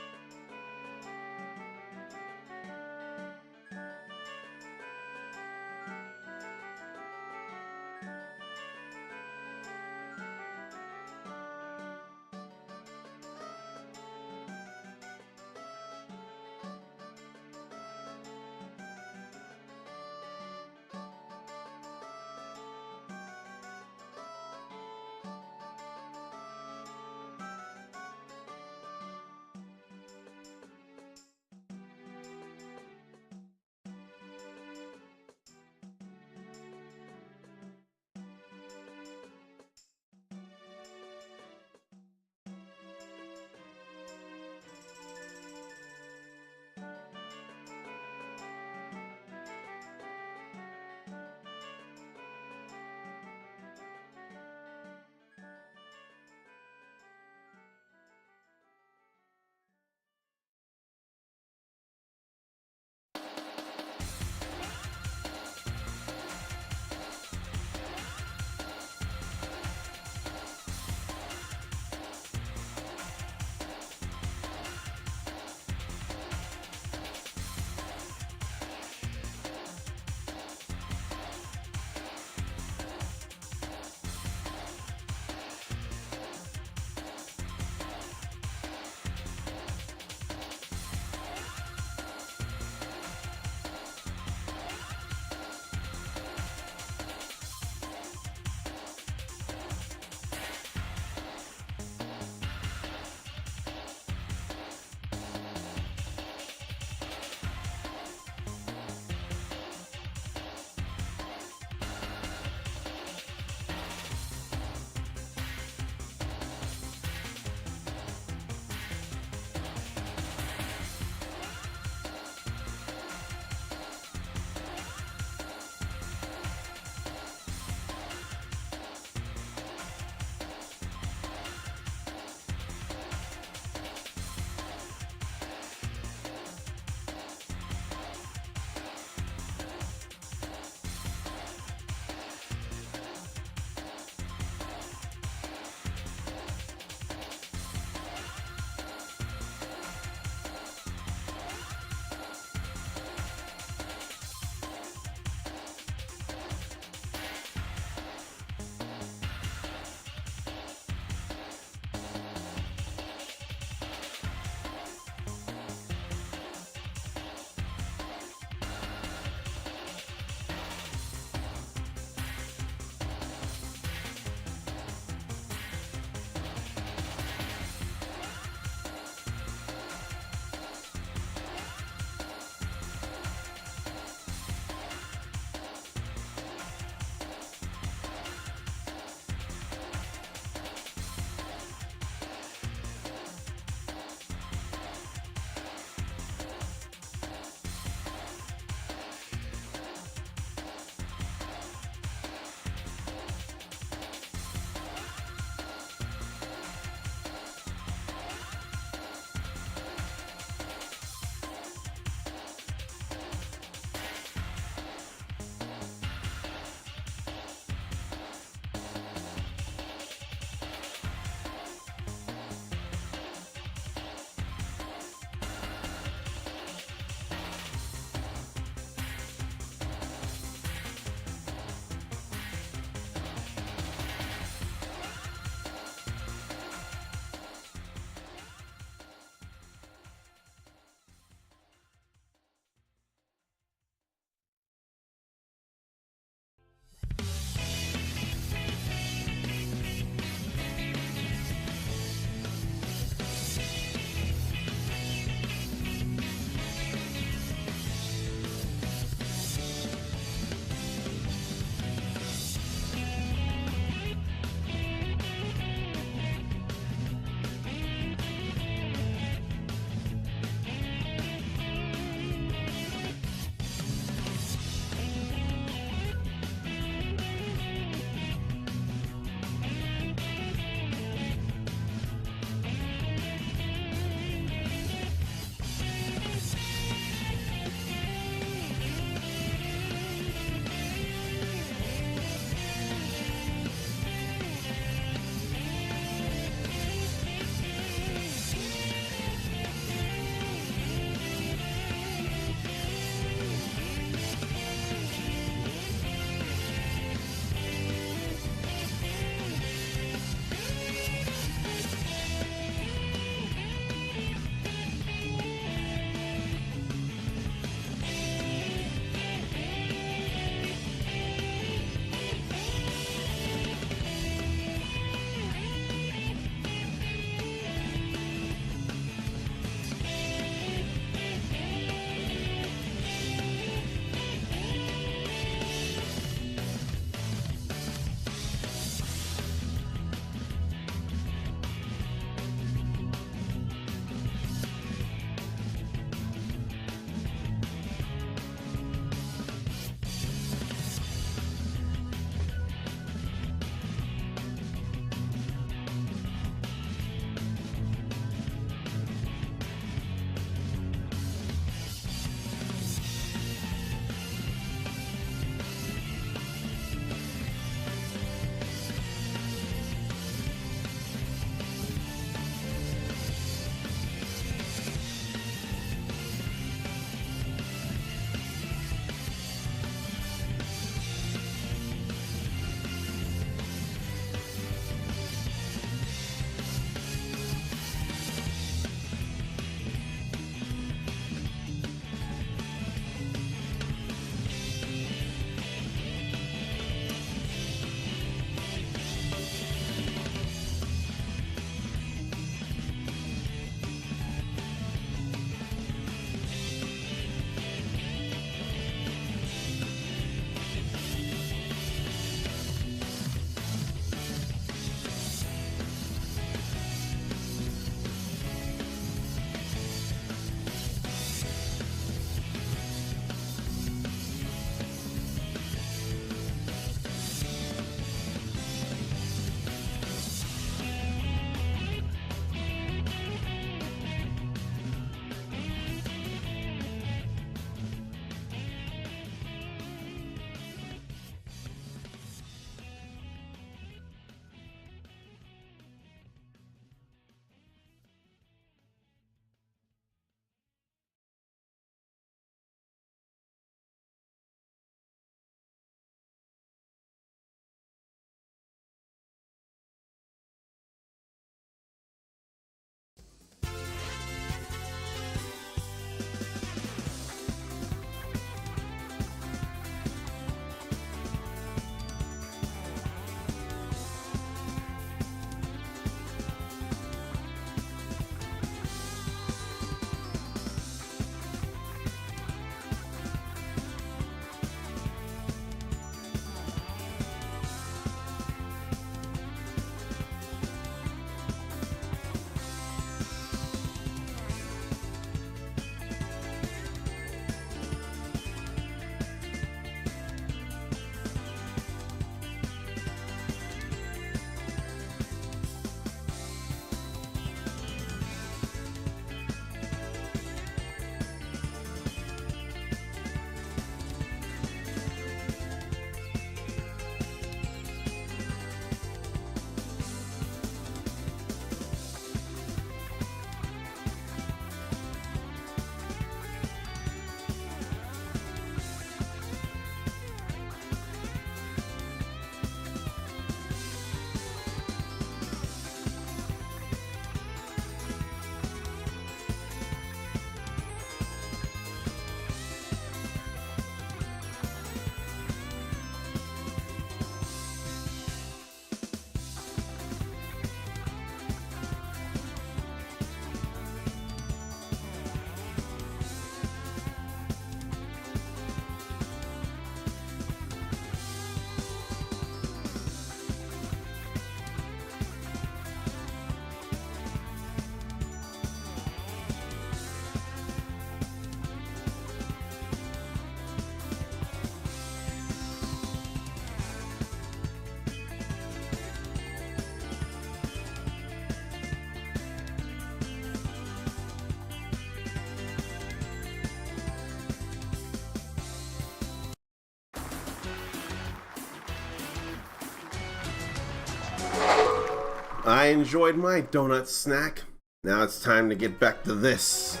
I enjoyed my donut snack. Now it's time to get back to this.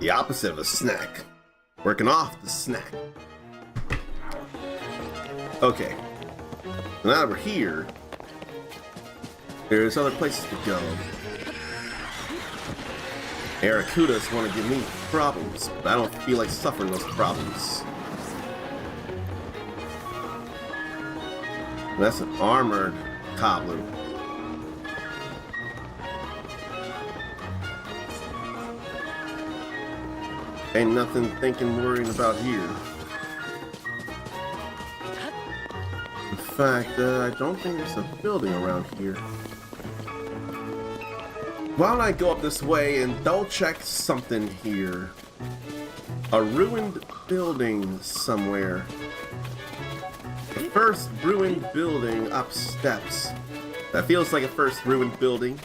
The opposite of a snack. Working off the snack. Okay. So now that we're here, there's other places to go. Aracudas want to give me problems, but I don't feel like suffering those problems. That's an armored goblin. Ain't nothing thinking, worrying about here. In fact, I don't think there's a building around here. Why don't I go up this way and double check something here? A ruined building somewhere. The first ruined building up steps. That feels like a first ruined building.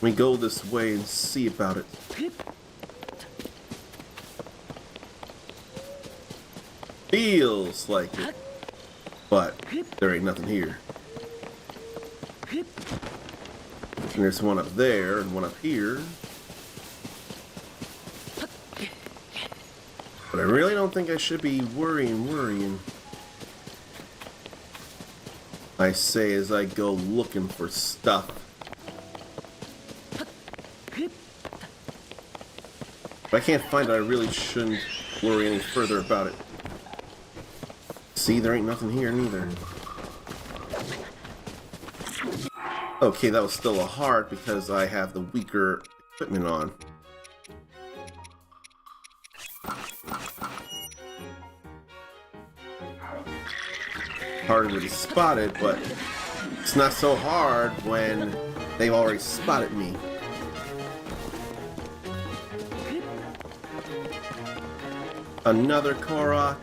We go this way and see about it. Feels like it, but there ain't nothing here. And there's one up there and one up here. But I really don't think I should be worrying. I say as I go looking for stuff. If I can't find it, I really shouldn't worry any further about it. See, there ain't nothing here neither. Okay, that was still a heart because I have the weaker equipment on. Harder to spot it, but it's not so hard when they've already spotted me. Another Korok.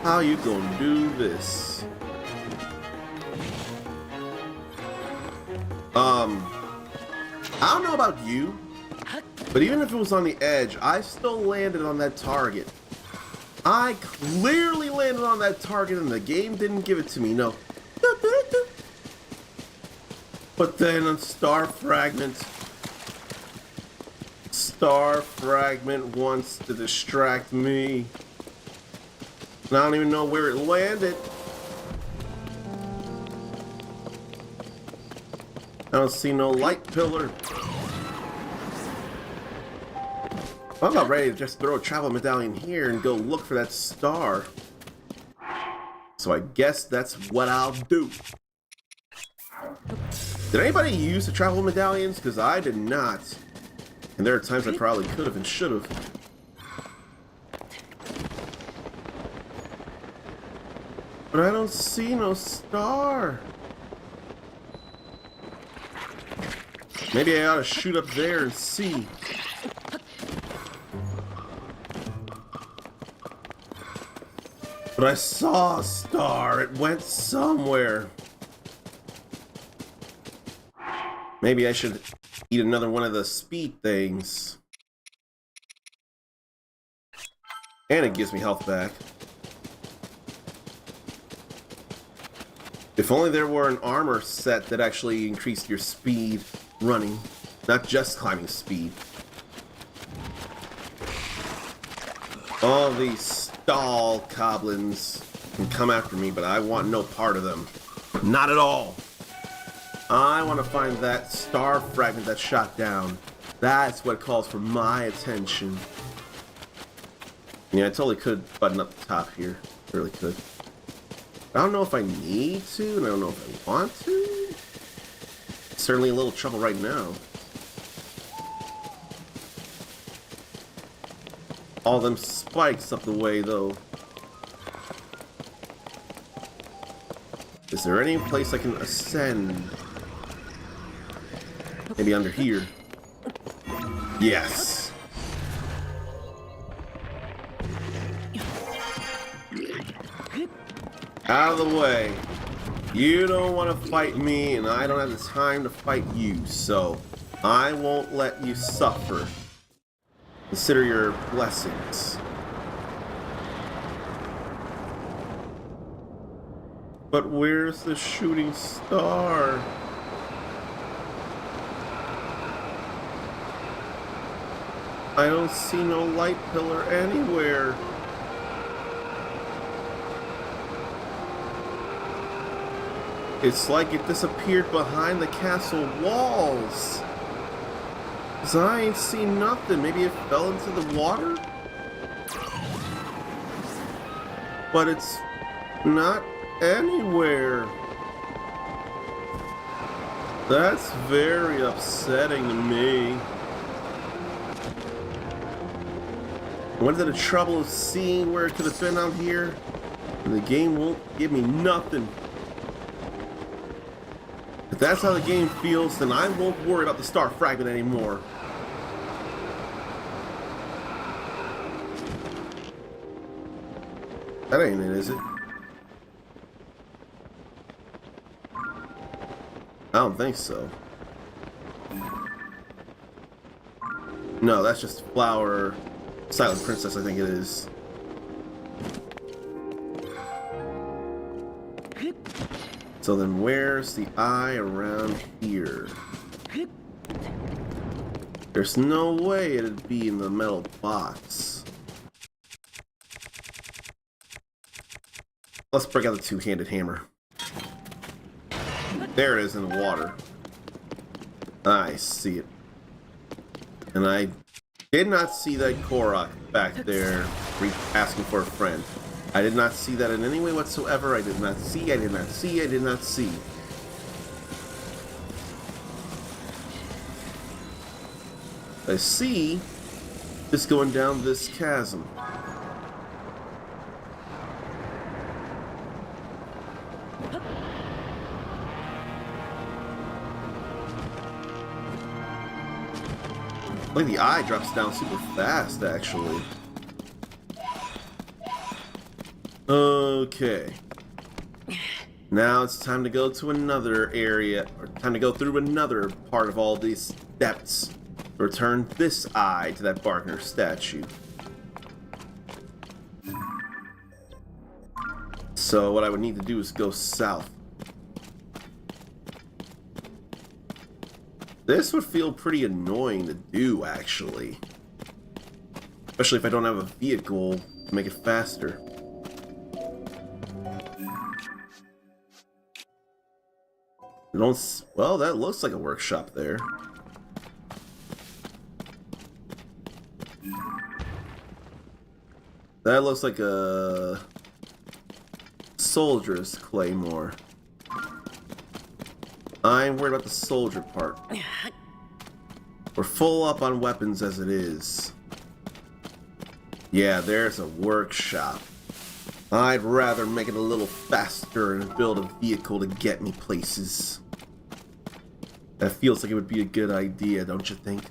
How you gonna do this? I don't know about you, but even if it was on the edge, I still landed on that target. I clearly landed on that target and the game didn't give it to me, no. But then a Star Fragment wants to distract me. And I don't even know where it landed. I don't see no light pillar. I'm about ready to just throw a travel medallion here and go look for that star. So I guess that's what I'll do. Did anybody use the travel medallions? Because I did not. And there are times I probably could have and should have. But I don't see no star. Maybe I ought to shoot up there and see. But I saw a star. It went somewhere. Maybe I should eat another one of the speed things. And it gives me health back. If only there were an armor set that actually increased your speed running, not just climbing speed. All these stall goblins can come after me, but I want no part of them. Not at all. I want to find that star fragment that shot down. That's what calls for my attention. Yeah, I totally could button up the top here. Really could. I don't know if I need to, and I don't know if I want to. Certainly a little trouble right now. All them spikes up the way, though. Is there any place I can ascend? Maybe under here. Yes. Out of the way. You don't want to fight me, and I don't have the time to fight you, so I won't let you suffer. Consider your blessings. But where's the shooting star? I don't see no light pillar anywhere. It's like it disappeared behind the castle walls. 'Cause I ain't seen nothing. Maybe it fell into the water? But it's not anywhere. That's very upsetting to me. What is the trouble of seeing where it could have been out here? And the game won't give me nothing. If that's how the game feels, then I won't worry about the star fragment anymore. That ain't it, is it? I don't think so. No, that's just Flower Silent Princess, I think it is. So then where's the eye around here? There's no way it'd be in the metal box. Let's break out the two-handed hammer. There it is in the water. I see it. And I did not see that Korok back there asking for a friend. I did not see that in any way whatsoever. I did not see, I did not see, I did not see. I see just going down this chasm. Like the eye drops down super fast, actually. Okay. Now it's time to go to another area, or time to go through another part of all these depths. Return this eye to that Barkner statue. So what I would need to do is go south. This would feel pretty annoying to do, actually. Especially if I don't have a vehicle to make it faster. Well, that looks like a workshop there. That looks like a soldier's claymore. I'm worried about the soldier part. We're full up on weapons as it is. Yeah, there's a workshop. I'd rather make it a little faster and build a vehicle to get me places. That feels like it would be a good idea, don't you think?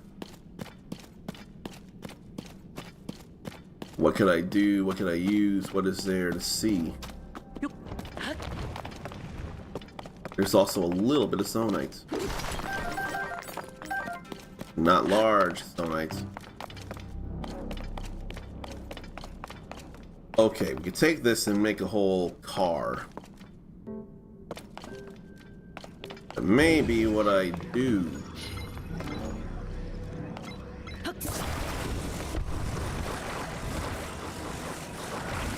What could I do? What could I use? What is there to see? There's also a little bit of Zonite. Not large Zonite. Okay, we could take this and make a whole car. That may be what I do.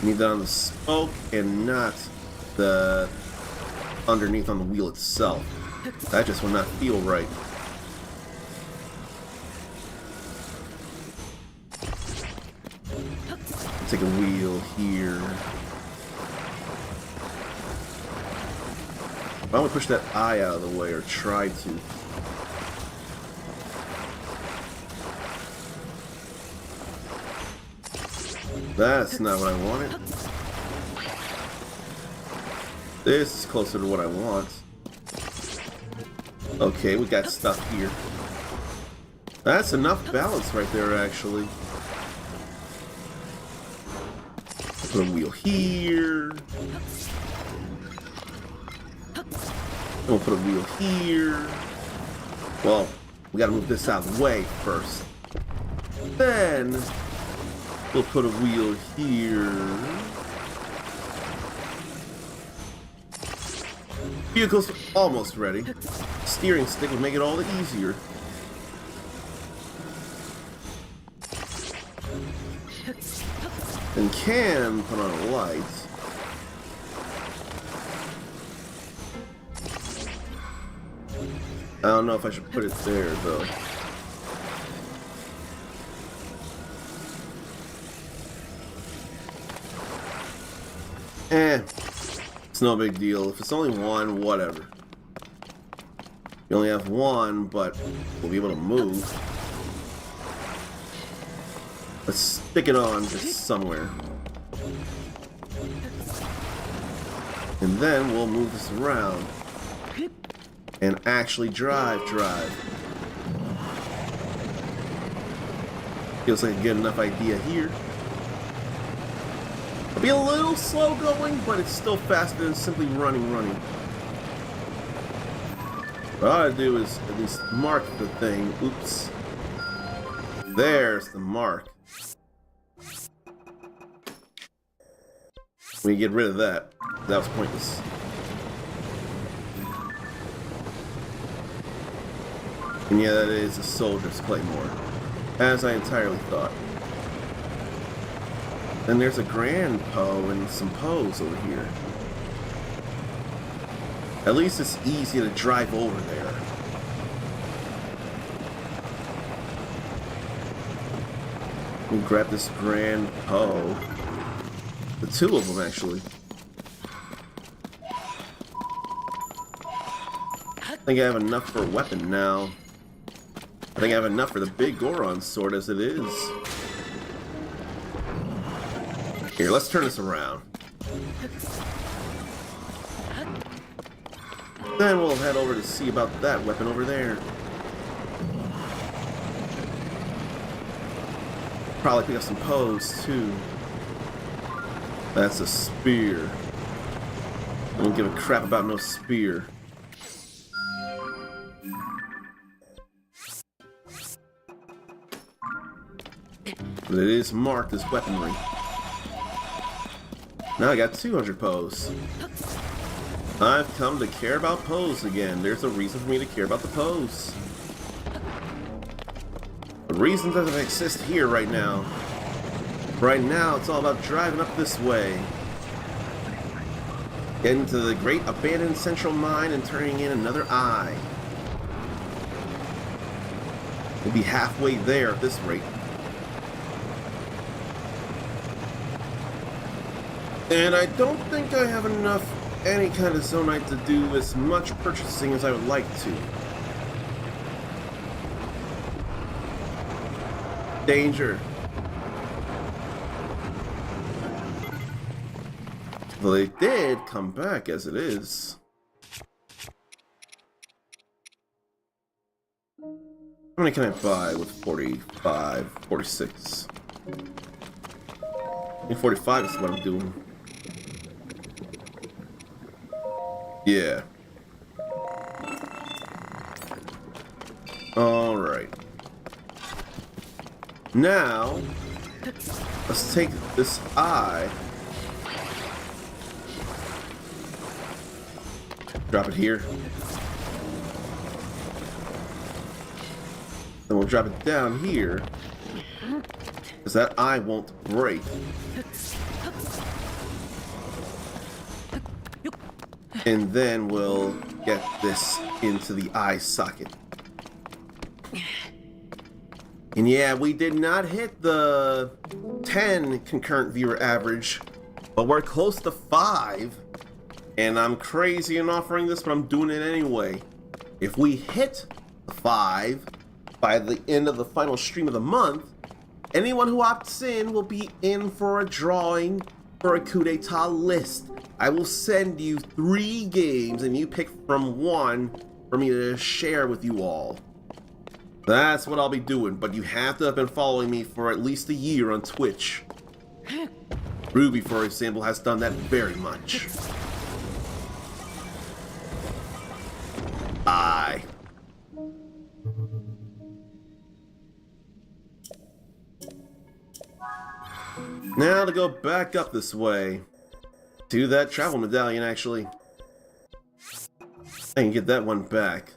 Need that on the spoke and not the underneath on the wheel itself. That just will not feel right. Take a wheel here. Why don't we push that eye out of the way, or try to? That's not what I wanted. This is closer to what I want. Okay, we got stuff here. That's enough balance right there, actually. Put a wheel here. We'll put a wheel here. Well, we gotta move this out of the way first. Then we'll put a wheel here. Vehicle's almost ready. Steering stick would make it all the easier. And can put on a light. I don't know if I should put it there though. It's no big deal. If it's only one, whatever. You only have one, but we'll be able to move. Let's stick it on just somewhere. And then we'll move this around. And actually drive. Feels like a good enough idea here. It'll be a little slow going, but it's still faster than simply running. What I ought to do is at least mark the thing. Oops. There's the mark. We get rid of that. That was pointless. And yeah, that is a soldier's claymore, as I entirely thought. Then there's a Grand Poe and some Poes over here. At least it's easy to drive over there. We grab this Grand Poe. The two of them, actually. I think I have enough for a weapon now. I think I have enough for the big Goron sword as it is. Here, let's turn this around. Then we'll head over to see about that weapon over there. Probably pick up some Poes too. That's a spear. I don't give a crap about no spear. But it is marked as weaponry. Now I got 200 Poes. I've come to care about Poes again. There's a reason for me to care about the Poes. The reason doesn't exist here right now. Right now, it's all about driving up this way. Getting to the great abandoned central mine and turning in another eye. We'll be halfway there at this rate. And I don't think I have enough any kind of Zonite to do as much purchasing as I would like to. Danger. Well, they did come back as it is. How many can I buy with 45, 46? I think 45 is what I'm doing. Yeah. Alright. Now, let's take this eye. Drop it here. Then we'll drop it down here. Because that eye won't break. And then we'll get this into the eye socket. And yeah, we did not hit the 10 concurrent viewer average, but we're close to 5. And I'm crazy in offering this, but I'm doing it anyway. If we hit 5 by the end of the final stream of the month, anyone who opts in will be in for a drawing for a coup d'etat list. I will send you 3 games and you pick from one for me to share with you all. That's what I'll be doing, but you have to have been following me for at least a year on Twitch. Ruby, for example, has done that very much. Aye. Now to go back up this way to that travel medallion, actually. I can get that one back.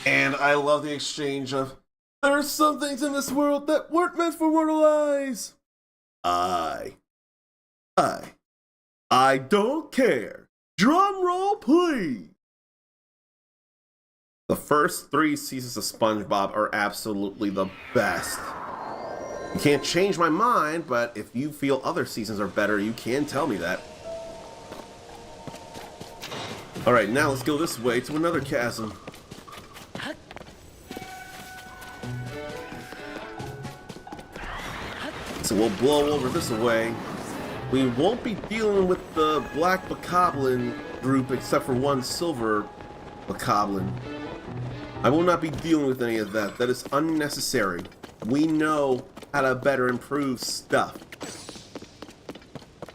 And I love the exchange of, there are some things in this world that weren't meant for mortal eyes. I don't care. Drum roll, please. The first 3 seasons of SpongeBob are absolutely the best. You can't change my mind, but if you feel other seasons are better, you can tell me that. Alright, now let's go this way to another chasm. So we'll blow over this way. We won't be dealing with the Black Bokoblin group except for one Silver Bokoblin. I will not be dealing with any of that. That is unnecessary. We know how to better improve stuff.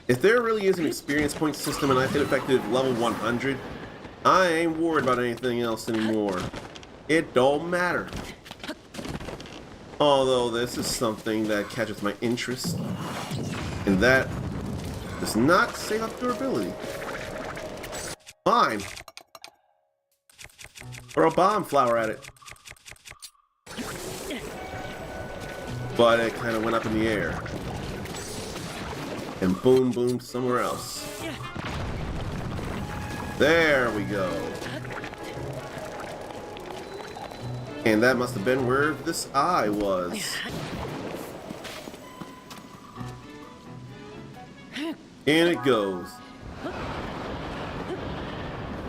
If there really is an experience point system and I've hit effective level 100, I ain't worried about anything else anymore. It don't matter. Although this is something that catches my interest, and that does not save up durability. Fine. Throw a bomb flower at it. But it kind of went up in the air. And boom, boom, somewhere else. There we go. And that must have been where this eye was. And it goes.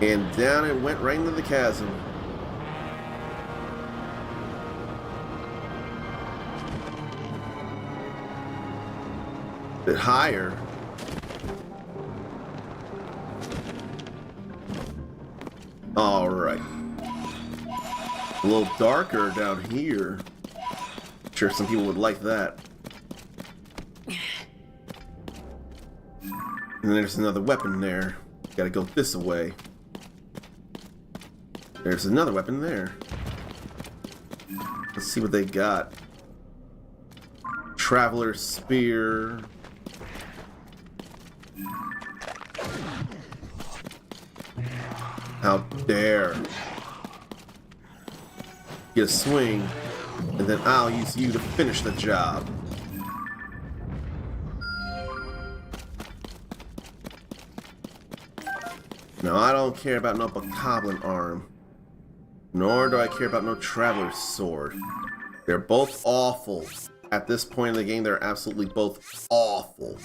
And down it went right into the chasm. A bit higher. All right. A little darker down here. I'm sure some people would like that. And there's another weapon there. Gotta go this way. There's another weapon there. Let's see what they got. Traveler's Spear. How dare. Get a swing, and then I'll use you to finish the job. Now, I don't care about no Bokoblin arm. Nor do I care about no Traveler's Sword. They're both awful. At this point in the game, they're absolutely both awful.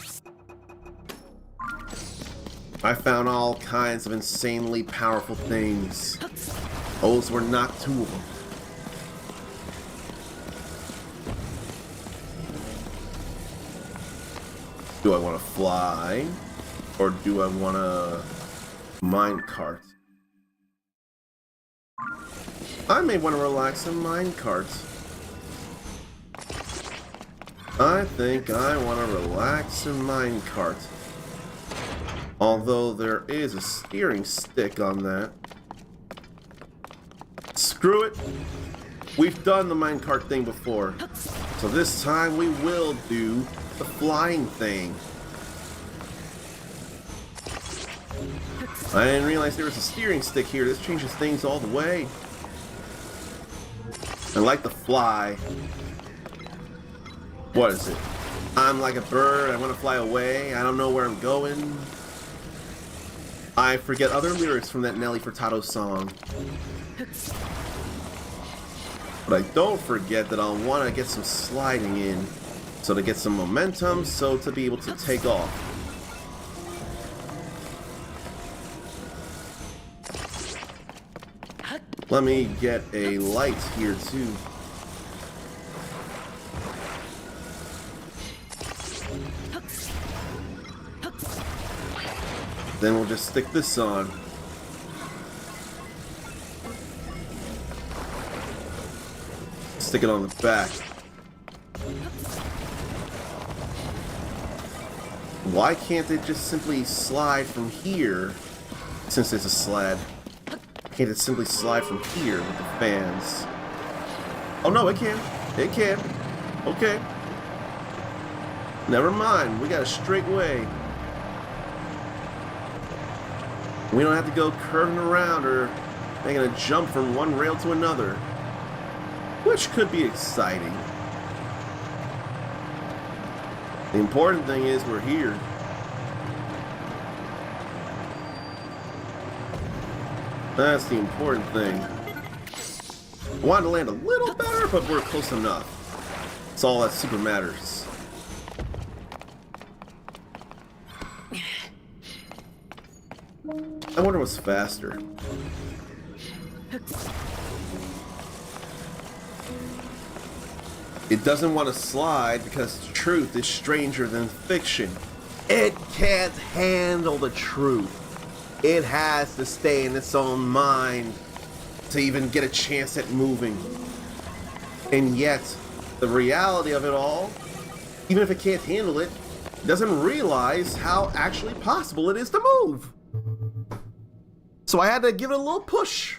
I found all kinds of insanely powerful things. Those were not 2 of them. Do I want to fly? Or do I want to minecart? I may want to relax in minecart. I think I want to relax in minecart. Although there is a steering stick on that. Screw it. We've done the minecart thing before. So this time we will do the flying thing. I didn't realize there was a steering stick here. This changes things all the way. I like to fly. What is it? I'm like a bird. I want to fly away. I don't know where I'm going. I forget other lyrics from that Nelly Furtado song. But I don't forget that I'll want to get some sliding in. So to get some momentum, so to be able to take off. Let me get a light here too. Then we'll just stick this on. Stick it on the back. Why can't it just simply slide from here? Since it's a sled. Can't it simply slide from here with the fans? Oh no, it can. It can. Okay. Never mind, we got a straight way. We don't have to go curving around or making a jump from one rail to another, which could be exciting. The important thing is we're here. That's the important thing. I wanted to land a little better, but we're close enough. That's all that super matters. I wonder what's faster. It doesn't want to slide because truth is stranger than fiction. It can't handle the truth. It has to stay in its own mind to even get a chance at moving. And yet, the reality of it all, even if it can't handle it, doesn't realize how actually possible it is to move. So I had to give it a little push.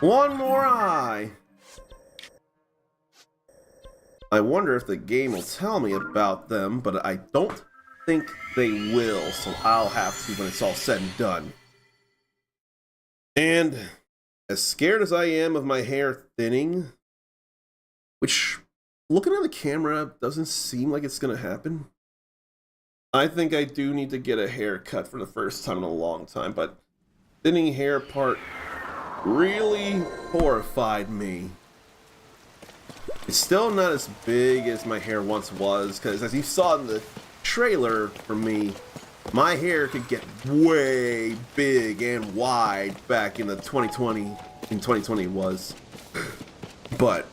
One more eye. I wonder if the game will tell me about them, but I don't think they will, so I'll have to when it's all said and done. And as scared as I am of my hair thinning, which looking at the camera doesn't seem like it's gonna happen, I think I do need to get a haircut for the first time in a long time, but thinning hair part really horrified me. It's still not as big as my hair once was, because as you saw in the trailer for me, my hair could get way big and wide back in the 2020 was. But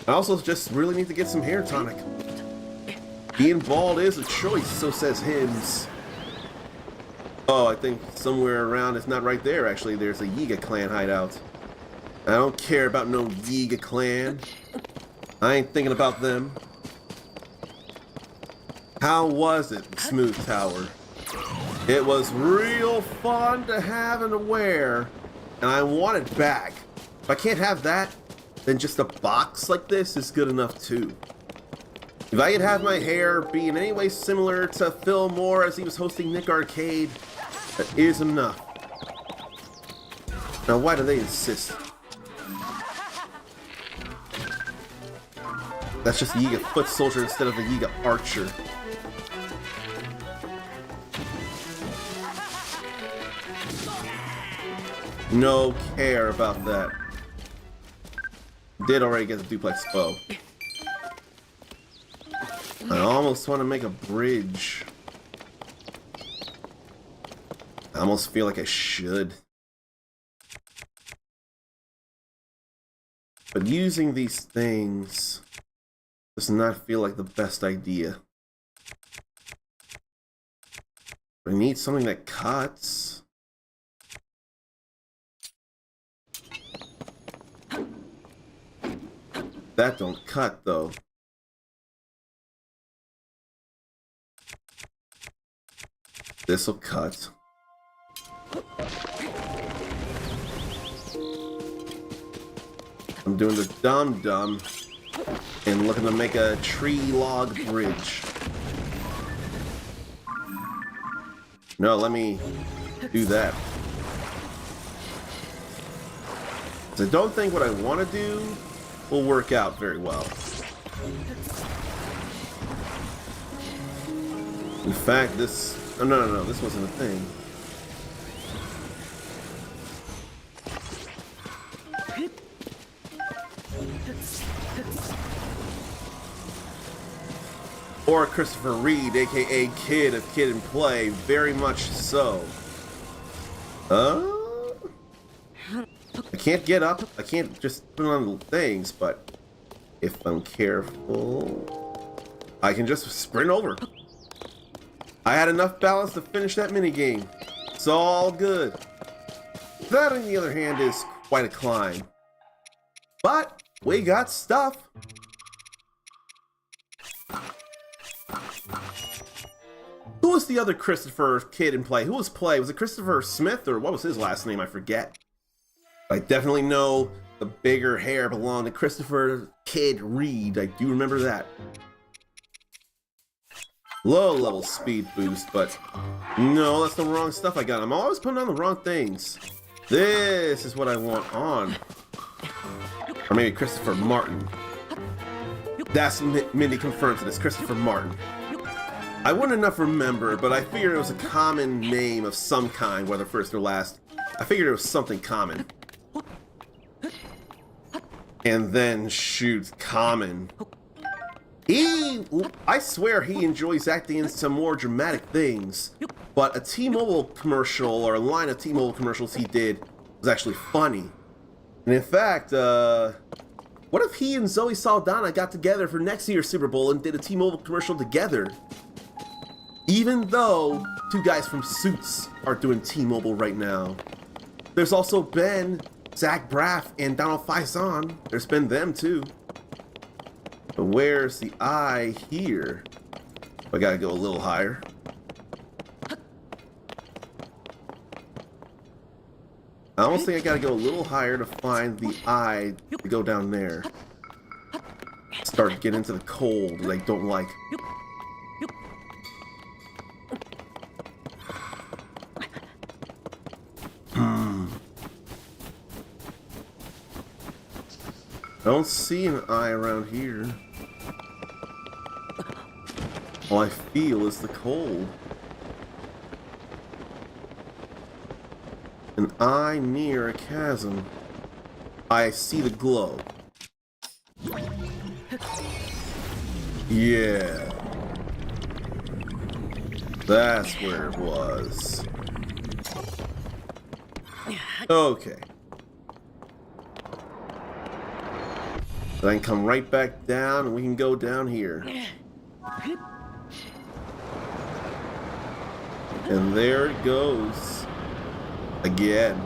I also just really need to get some hair tonic. Being bald is a choice, so says Hims. Oh, I think somewhere around, it's not right there actually, there's a Yiga clan hideout. I don't care about no Yiga clan. I ain't thinking about them. How was it, Smooth Tower? It was real fun to have and to wear, and I want it back. If I can't have that, then just a box like this is good enough too. If I could have my hair be in any way similar to Phil Moore as he was hosting Nick Arcade, that is enough. Now why do they insist? That's just a Yiga foot soldier instead of a Yiga archer. No care about that. Did already get the duplex bow. I almost want to make a bridge. I almost feel like I should. But using these things does not feel like the best idea. I need something that cuts. That don't cut though. This'll cut. I'm doing the dum-dum and looking to make a tree log bridge. No, let me do that. 'Cause I don't think what I want to do will work out very well. In fact, this... Oh, no, this wasn't a thing. Or Christopher Reed, aka Kid of Kid and Play, very much so. I can't get up. I can't just put on things, but if I'm careful, I can just sprint over. I had enough balance to finish that minigame. It's all good. That, on the other hand, is quite a climb. But we got stuff. Who was the other Christopher Kid in Play? Who was Play? Was it Christopher Smith or what was his last name? I forget. I definitely know the bigger hair belonged to Christopher Kid Reed. I do remember that. Low level speed boost, but no, that's the wrong stuff I got. I'm always putting on the wrong things. This is what I want on. Or maybe Christopher Martin. That's Mindy confirms it. It's Christopher Martin. I wouldn't enough remember, but I figured it was a common name of some kind, whether first or last. I figured it was something common. And then, shoot, common. I swear he enjoys acting in some more dramatic things, but a T-Mobile commercial, or a line of T-Mobile commercials he did, was actually funny. And in fact, what if he and Zoe Saldana got together for next year's Super Bowl and did a T-Mobile commercial together? Even though two guys from Suits are doing T-Mobile right now. There's also been Zach Braff and Donald Faison. There's been them too. But where's the eye here? I gotta go a little higher. I almost think I gotta go a little higher to find the eye to go down there. Start to get into the cold that I don't like. I don't see an eye around here. All I feel is the cold. An eye near a chasm. I see the glow. Yeah. That's where it was. Okay. Then I can come right back down and we can go down here. And there it goes. Again.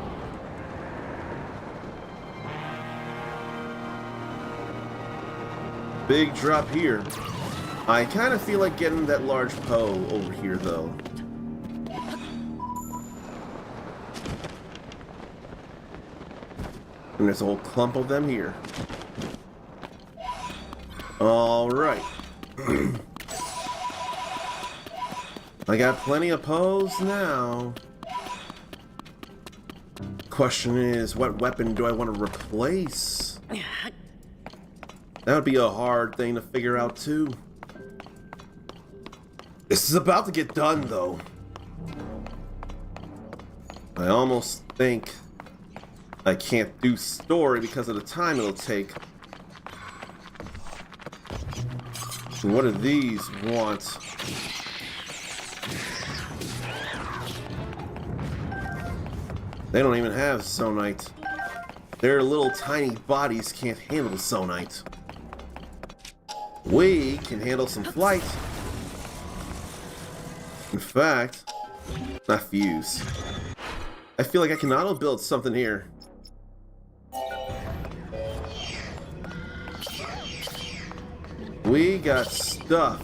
Big drop here. I kind of feel like getting that large Poe over here though. And there's a whole clump of them here. All right. I got plenty of Poes now. Question is, what weapon do I want to replace? That would be a hard thing to figure out too. This is about to get done though. I almost think I can't do story because of the time it'll take. And what do these want? They don't even have Zonite. Their little tiny bodies can't handle Zonite. We can handle some flight. In fact, not fuse. I feel like I can auto-build something here. We got stuff.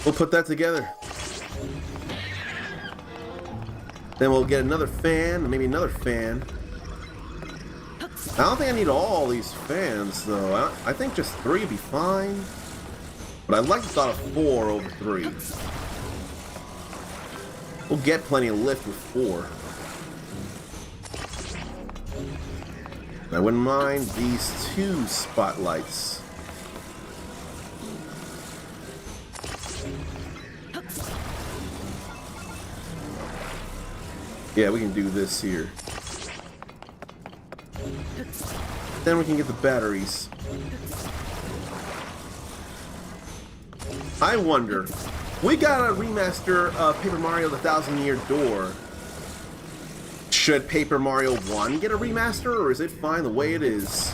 We'll put that together. Then we'll get another fan, maybe another fan. I don't think I need all these fans though. I think just 3 would be fine. But I like the thought of 4 over 3. We'll get plenty of lift with 4. I wouldn't mind these 2 spotlights. Yeah, we can do this here. Then we can get the batteries. I wonder, we got a remaster of Paper Mario The Thousand Year Door. Should Paper Mario 1 get a remaster, or is it fine the way it is?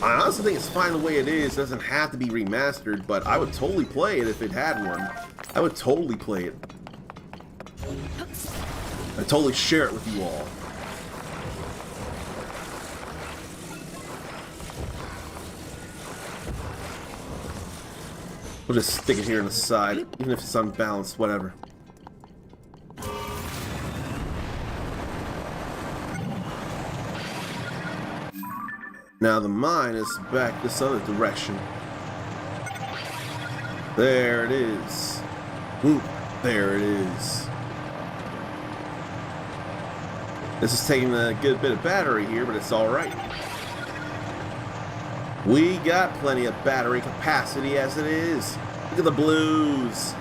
I honestly think it's fine the way it is. It doesn't have to be remastered, but I would totally play it if it had one. I would totally play it. I'd totally share it with you all. We'll just stick it here on the side, even if it's unbalanced, whatever. Now the mine is back this other direction. There it is. Ooh, there it is. This is taking a good bit of battery here, but it's alright. We got plenty of battery capacity as it is. Look at the blues.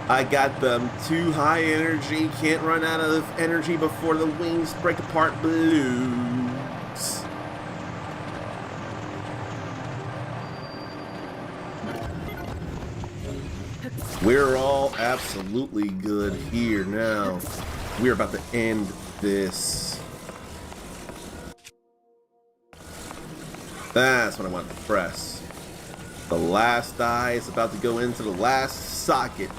I got them too high energy, can't run out of energy before the wings break apart blues. We're all absolutely good here now. We're about to end this. That's what I want to press. The last die is about to go into the last socket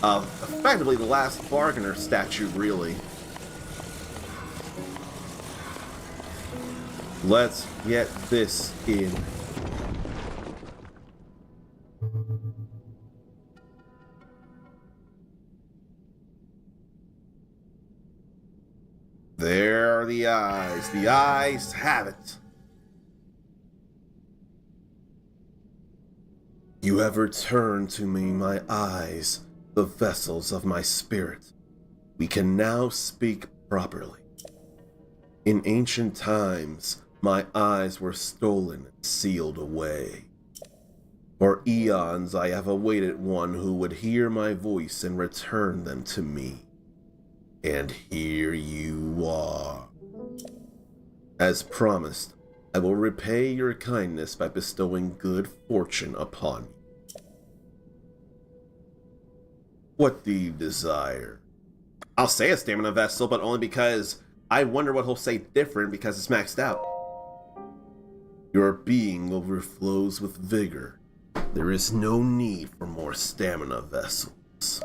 of effectively the last bargainer statue, really. Let's get this in. There are the eyes. The eyes have it. You have returned to me, my eyes, the vessels of my spirit. We can now speak properly. In ancient times, my eyes were stolen and sealed away. For eons I have awaited one who would hear my voice and return them to me. And here you are. As promised, I will repay your kindness by bestowing good fortune upon you. What do you desire? I'll say a stamina vessel, but only because I wonder what he'll say different because it's maxed out. Your being overflows with vigor. There is no need for more stamina vessels.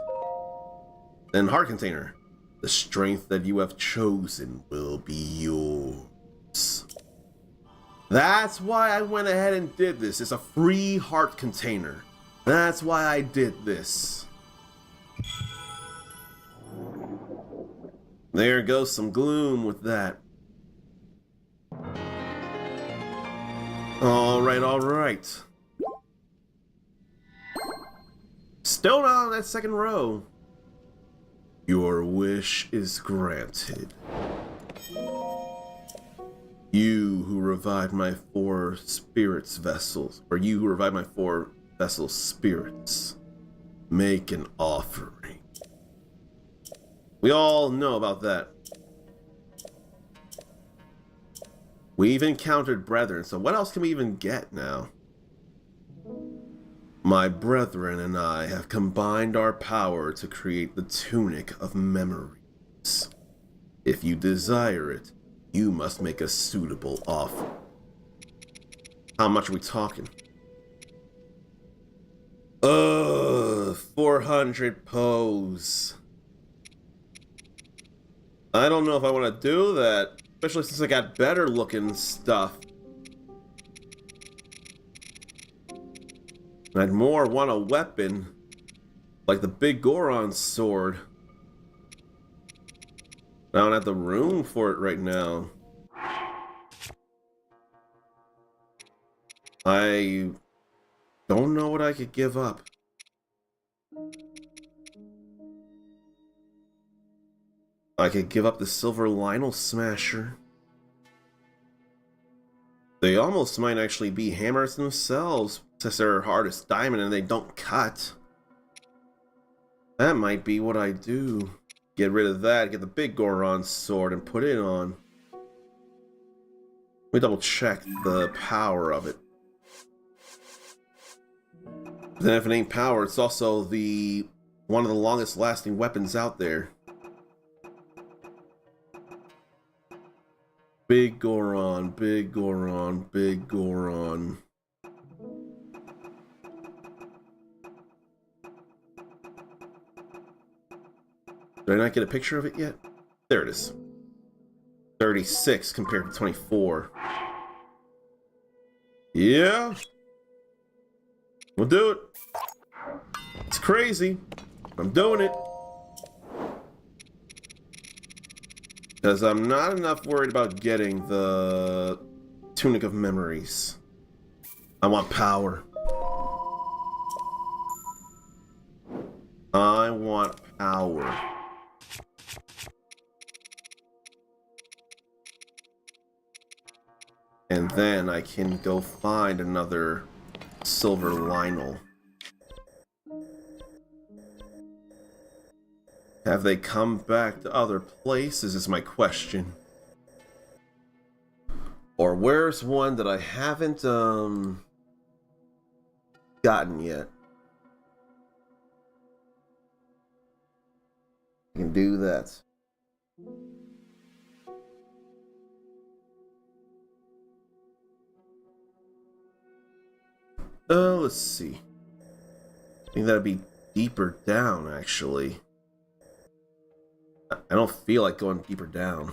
Then heart container. The strength that you have chosen will be yours. That's why I went ahead and did this. It's a free heart container. That's why I did this. There goes some gloom with that. Alright, alright. Still not on that second row. Your wish is granted. You who revived my 4 spirits vessels, or you who revived my 4 vessel spirits, make an offering. We all know about that. We've encountered brethren, so what else can we even get now? My brethren and I have combined our power to create the Tunic of Memories. If you desire it, you must make a suitable offer. How much are we talking? 400 pose. I don't know if I want to do that, especially since I got better looking stuff. I'd more want a weapon, like the Big Goron sword. I don't have the room for it right now. I don't know what I could give up. I could give up the Silver Lionel Smasher. They almost might actually be hammers themselves, since they're hardest diamond and they don't cut. That might be what I do. Get rid of that, get the Big Goron sword and put it on. Let me double check the power of it. Then if it ain't power, it's also the one of the longest lasting weapons out there. Big Goron, Big Goron, Big Goron. Did I not get a picture of it yet? There it is. 36 compared to 24. Yeah. We'll do it. It's crazy. I'm doing it. Because I'm not enough worried about getting the Tunic of Memories. I want power. I want power. And then I can go find another silver Lynel. Have they come back to other places is my question. Or where's one that I haven't gotten yet? I can do that. Let's see. I think that'd be deeper down, actually. I don't feel like going deeper down.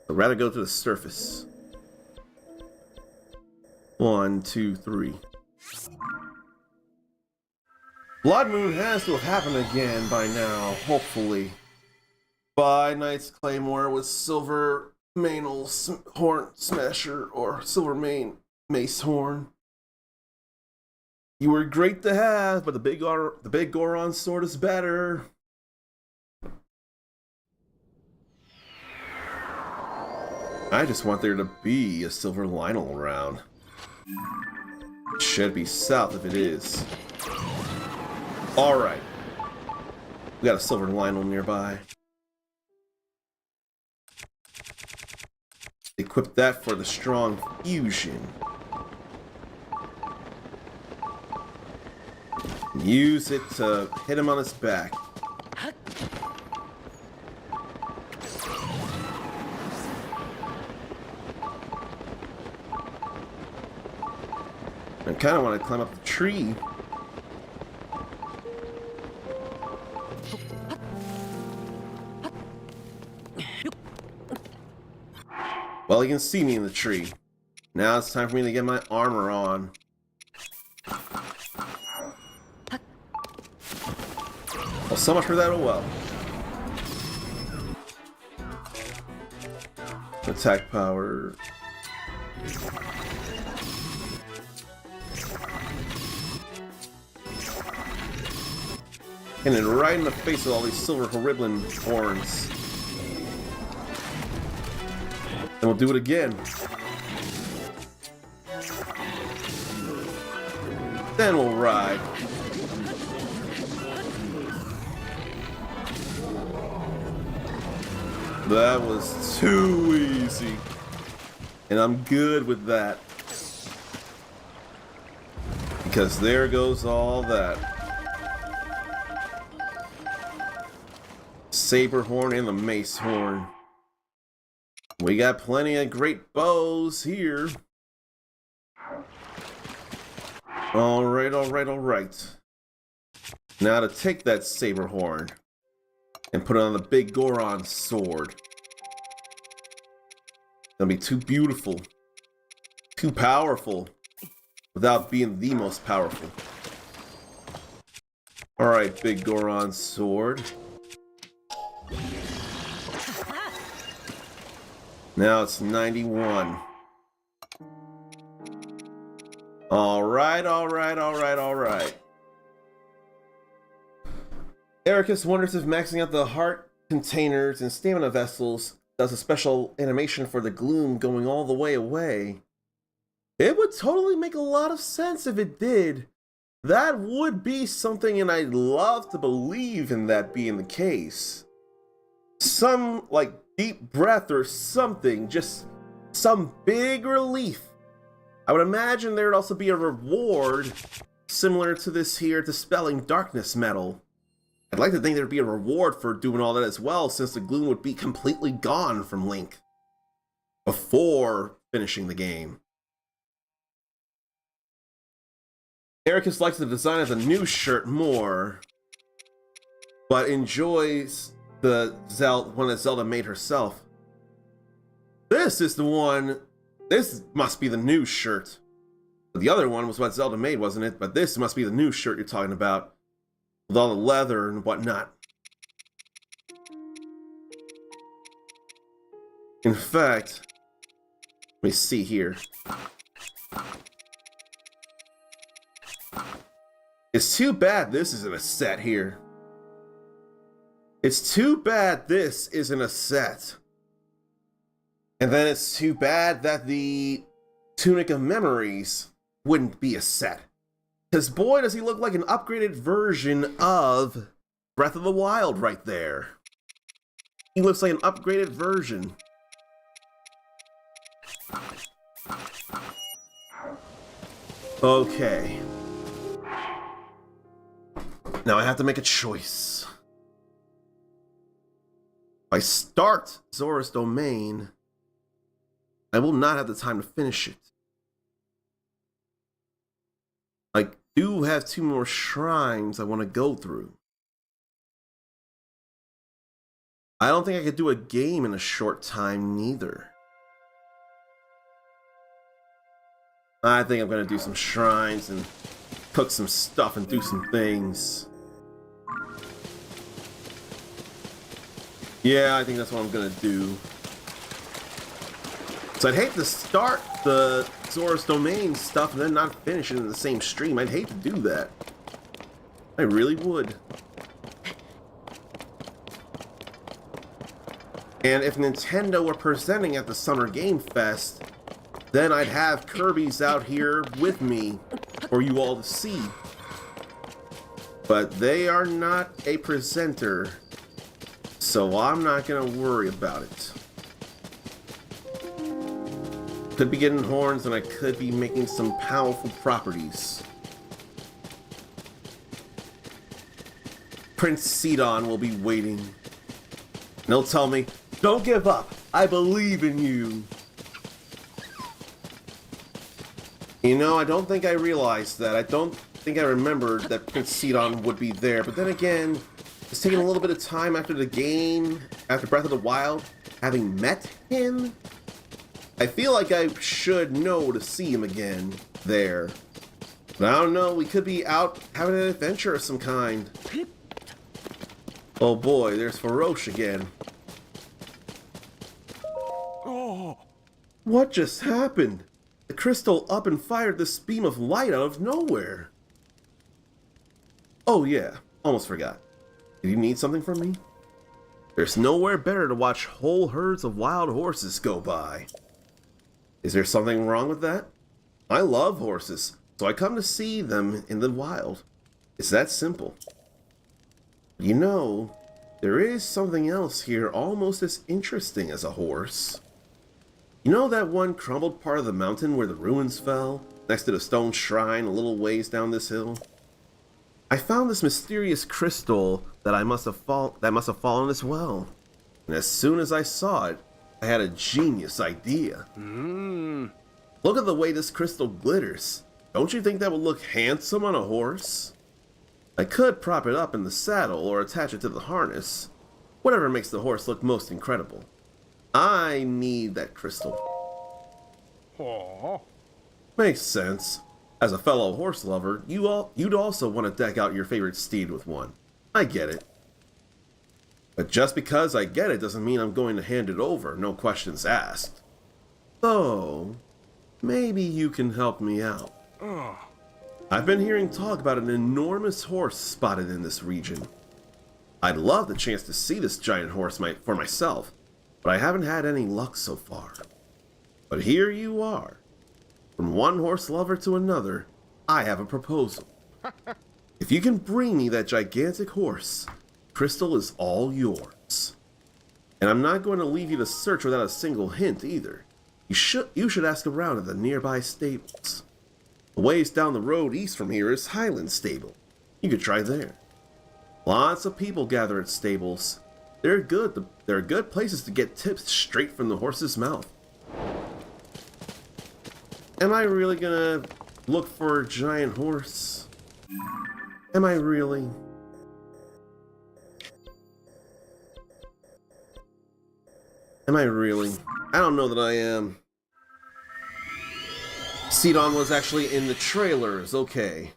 I'd rather go to the surface. 1, 2, 3. Blood Moon has to have happened again by now, hopefully. By Knight's Claymore with Silver Manel Horn Smasher or Silver Mane Mace Horn. You were great to have, but the big Goron sword is better. I just want there to be a Silver Lynel around. It should be south if it is. Alright. We got a Silver Lynel nearby. Equip that for the strong fusion. Use it to hit him on his back. I kind of want to climb up the tree. Well, you can see me in the tree. Now it's time for me to get my armor on. Well, so much for that, oh well. Attack power. And then right in the face with all these silver Horriblin horns. And we'll do it again. Then we'll ride. That was too easy. And I'm good with that. Because there goes all that. Saber horn and the mace horn. We got plenty of great bows here. Alright, alright, alright. Now to take that saber horn and put it on the big Goron sword. Gonna be too beautiful, too powerful, without being the most powerful. Alright, big Goron sword. Now it's 91. Alright, alright, alright, alright. Ericus wonders if maxing out the heart containers and stamina vessels does a special animation for the gloom going all the way away. It would totally make a lot of sense if it did. That would be something, and I'd love to believe in that being the case. Some, like, deep breath or something, just some big relief. I would imagine there would also be a reward similar to this here Dispelling Darkness medal. I'd like to think there'd be a reward for doing all that as well, since the gloom would be completely gone from Link before finishing the game. Ericus likes the design of the new shirt more, but enjoys the one that Zelda made herself. This is the one. This must be the new shirt. The other one was what Zelda made, wasn't it? But this must be the new shirt you're talking about, with all the leather and whatnot. In fact, let me see here. It's too bad this isn't a set here. It's too bad this isn't a set. And then it's too bad that the Tunic of Memories wouldn't be a set. Because boy, does he look like an upgraded version of Breath of the Wild right there. He looks like an upgraded version. Okay. Now I have to make a choice. If I start Zora's Domain, I will not have the time to finish it. I do have 2 more shrines I want to go through. I don't think I could do a game in a short time neither. I think I'm going to do some shrines and cook some stuff and do some things. Yeah, I think that's what I'm going to do. So I'd hate to start the Zora's Domain stuff and then not finish it in the same stream. I'd hate to do that. I really would. And if Nintendo were presenting at the Summer Game Fest, then I'd have Kirby's out here with me for you all to see. But they are not a presenter, so I'm not gonna worry about it. Could be getting horns and I could be making some powerful properties. Prince Sidon will be waiting. And he'll tell me, "Don't give up. I believe in you." You know, I don't think I realized that. I don't think I remembered that Prince Sidon would be there. But then again, it's taking a little bit of time after the game, after Breath of the Wild, having met him. I feel like I should know to see him again there. But I don't know, we could be out having an adventure of some kind. Oh boy, there's Farosh again. Oh, What just happened? The crystal up and fired this beam of light out of nowhere. Oh yeah, almost forgot. Did you need something from me? There's nowhere better to watch whole herds of wild horses go by. Is there something wrong with that? I love horses, so I come to see them in the wild. It's that simple. You know, there is something else here almost as interesting as a horse. You know that one crumbled part of the mountain where the ruins fell, next to the stone shrine a little ways down this hill? I found this mysterious crystal that must have fallen as well. And as soon as I saw it, I had a genius idea. Look at the way this crystal glitters. Don't you think that would look handsome on a horse? I could prop it up in the saddle or attach it to the harness. Whatever makes the horse look most incredible. I need that crystal. oh. Makes sense. As a fellow horse lover, you'd also want to deck out your favorite steed with one. I get it. But just because I get it doesn't mean I'm going to hand it over, no questions asked. So, maybe you can help me out. I've been hearing talk about an enormous horse spotted in this region. I'd love the chance to see this giant horse for myself, but I haven't had any luck so far. But here you are. From one horse lover to another, I have a proposal. If you can bring me that gigantic horse, Crystal is all yours. And I'm not going to leave you to search without a single hint either. You should ask around at the nearby stables. A ways down the road east from here is Highland Stable. You could try there. Lots of people gather at stables. They're good places to get tips straight from the horse's mouth. Am I really gonna look for a giant horse? Am I really? Am I really? I don't know that I am. Sidon was actually in the trailers, okay.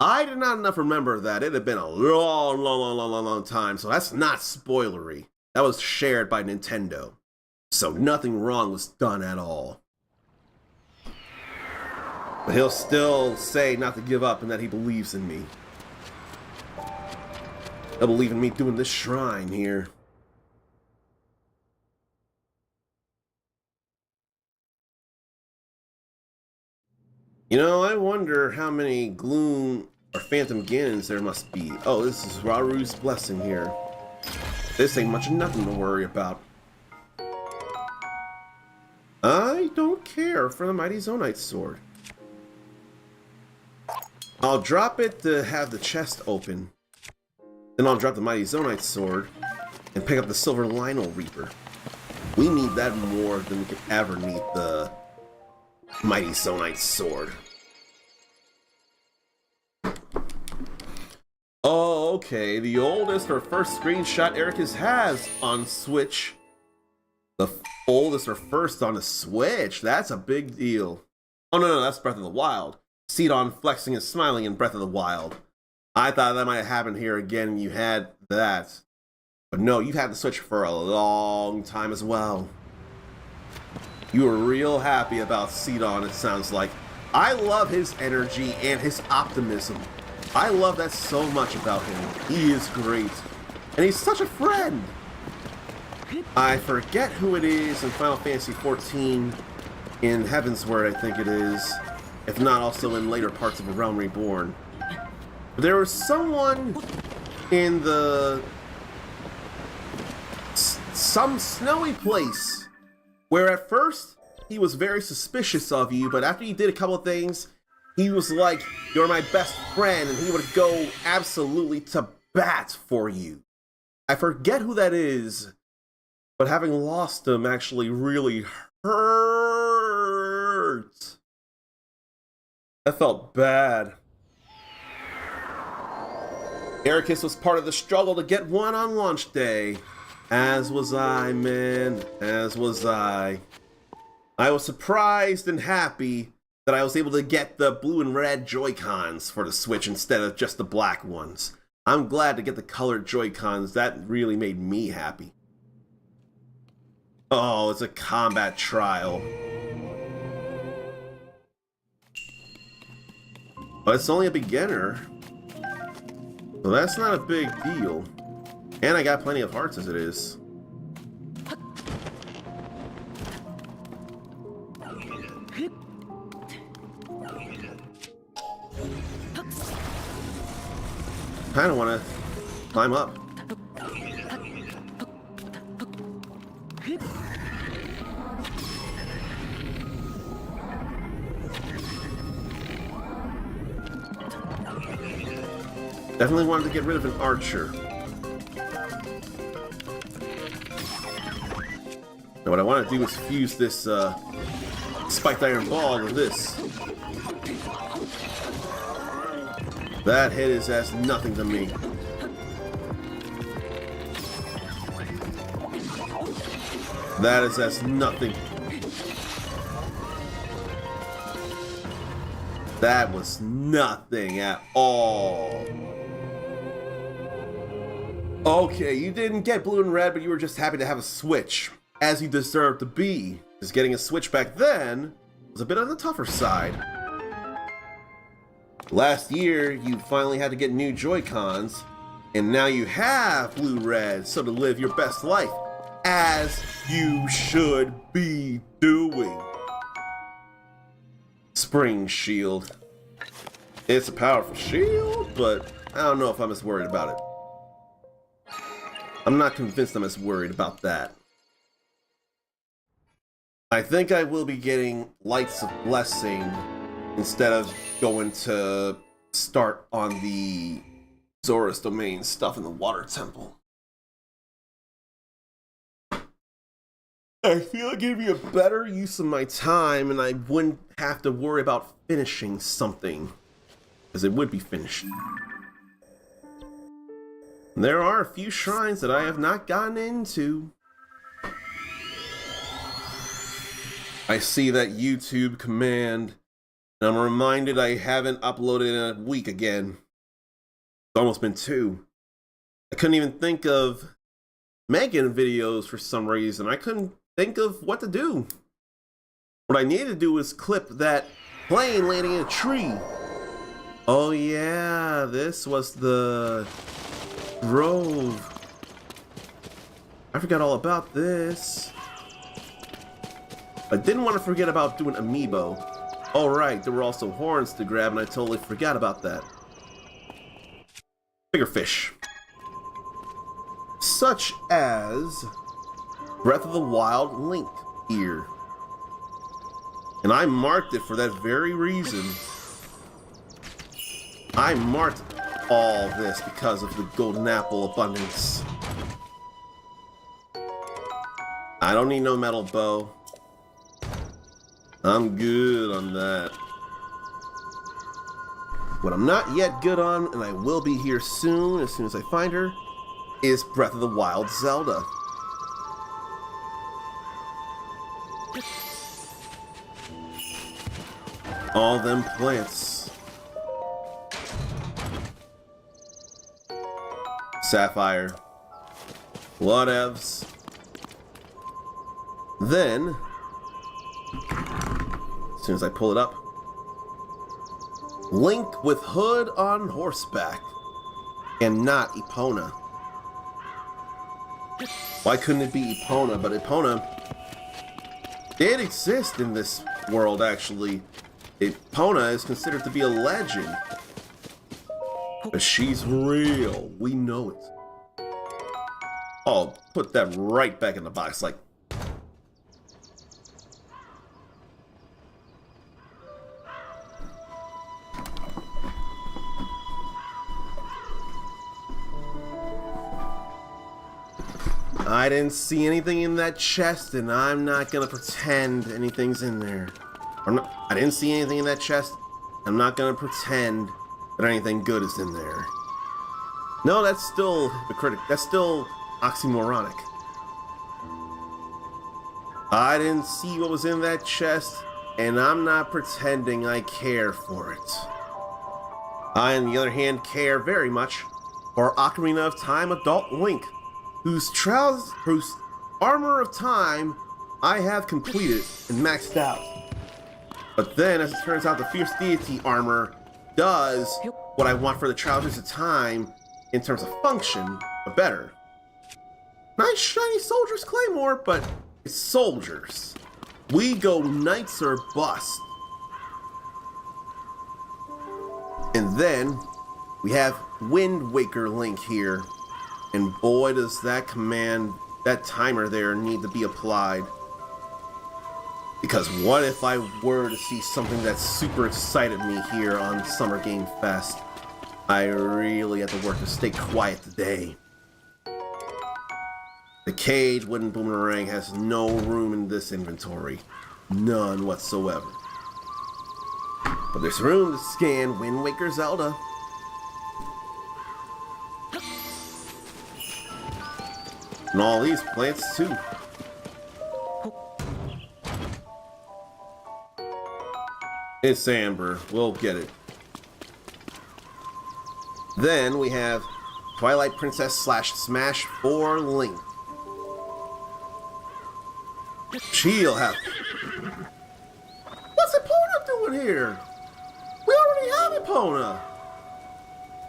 I did not enough remember that. It had been a long time, so that's not spoilery. That was shared by Nintendo. So nothing wrong was done at all. But he'll still say not to give up and that he believes in me. He'll believe in me doing this shrine here. You know, I wonder how many Gloom or Phantom Ganons there must be. Oh, this is Raru's blessing here. This ain't much of nothing to worry about. I don't care for the Mighty Zonite Sword. I'll drop it to have the chest open. Then I'll drop the Mighty Zonite Sword and pick up the Silver Lynel Reaper. We need that more than we could ever need the Mighty Zonite Sword. Oh, okay. The oldest or first screenshot Ericus has on Switch. The oldest or first on the Switch. That's a big deal. Oh, no, that's Breath of the Wild. Sidon flexing and smiling in Breath of the Wild. I thought that might have happened here again and you had that. But no, you've had the Switch for a long time as well. You were real happy about Sidon, it sounds like. I love his energy and his optimism. I love that so much about him. He is great. And he's such a friend. I forget who it is in Final Fantasy XIV. In Heavensward, I think it is. If not, also in later parts of A Realm Reborn. There was someone in some snowy place where at first he was very suspicious of you, but after you did a couple of things, he was like, "You're my best friend," and he would go absolutely to bat for you. I forget who that is, but having lost him actually really hurt. I felt bad. Ericus was part of the struggle to get one on launch day. As was I, man. As was I. I was surprised and happy that I was able to get the blue and red Joy-Cons for the Switch instead of just the black ones. I'm glad to get the colored Joy-Cons. That really made me happy. Oh, it's a combat trial. But it's only a beginner. So that's not a big deal. And I got plenty of hearts as it is. Kinda wanna climb up. Definitely wanted to get rid of an archer. Now what I want to do is fuse this spiked iron ball with this. That hit is as nothing to me. That is as nothing. That was nothing at all. Okay, you didn't get blue and red, but you were just happy to have a Switch, as you deserved to be. Because getting a Switch back then was a bit on the tougher side. Last year, you finally had to get new Joy-Cons, and now you have blue-red, so to live your best life, as you should be doing. Spring Shield. It's a powerful shield, but I don't know if I'm as worried about it. I'm not convinced I'm as worried about that. I think I will be getting Lights of Blessing instead of going to start on the Zora's Domain stuff in the Water Temple. I feel like it'd be a better use of my time and I wouldn't have to worry about finishing something, because it would be finished. There are a few shrines that I have not gotten into. I see that YouTube command, and I'm reminded I haven't uploaded in a week again. It's almost been 2. I couldn't even think of Megan videos for some reason. I couldn't think of what to do. What I need to do is clip that plane landing in a tree. Oh yeah, this was the grove. I forgot all about this. I didn't want to forget about doing amiibo. Oh right, there were also horns to grab and I totally forgot about that. Bigger fish. Such as Breath of the Wild Link here. And I marked it for that very reason. I marked all this because of the golden apple abundance. I don't need no metal bow. I'm good on that. What I'm not yet good on, and I will be here soon as I find her, is Breath of the Wild Zelda. All them plants. Sapphire. Whatevs. Then, as soon as I pull it up, Link with Hood on horseback, and not Epona. Why couldn't it be Epona? But Epona did exist in this world, actually. Epona is considered to be a legend. But she's real. We know it. Oh, put that right back in the box, like. I didn't see anything in that chest, and I'm not gonna pretend anything's in there. I didn't see anything in that chest. I'm not gonna pretend that anything good is in there. No, that's still hypocritic. That's still oxymoronic. I didn't see what was in that chest, and I'm not pretending I care for it. I, on the other hand, care very much for Ocarina of Time Adult Link, whose armor of time I have completed and maxed out. But then, as it turns out, the Fierce Deity armor does what I want for the Trousers of Time in terms of function, but better. Nice shiny Soldier's Claymore, but it's soldiers. We go knights or bust. And then we have Wind Waker Link here. And boy, does that timer there need to be applied. Because what if I were to see something that super excited me here on Summer Game Fest? I really have to work to stay quiet today. The Cage Wooden Boomerang has no room in this inventory. None whatsoever. But there's room to scan Wind Waker Zelda. And all these plants too. It's Amber. We'll get it. Then we have Twilight Princess / Smash 4 Link. She'll have. What's Epona doing here? We already have Epona.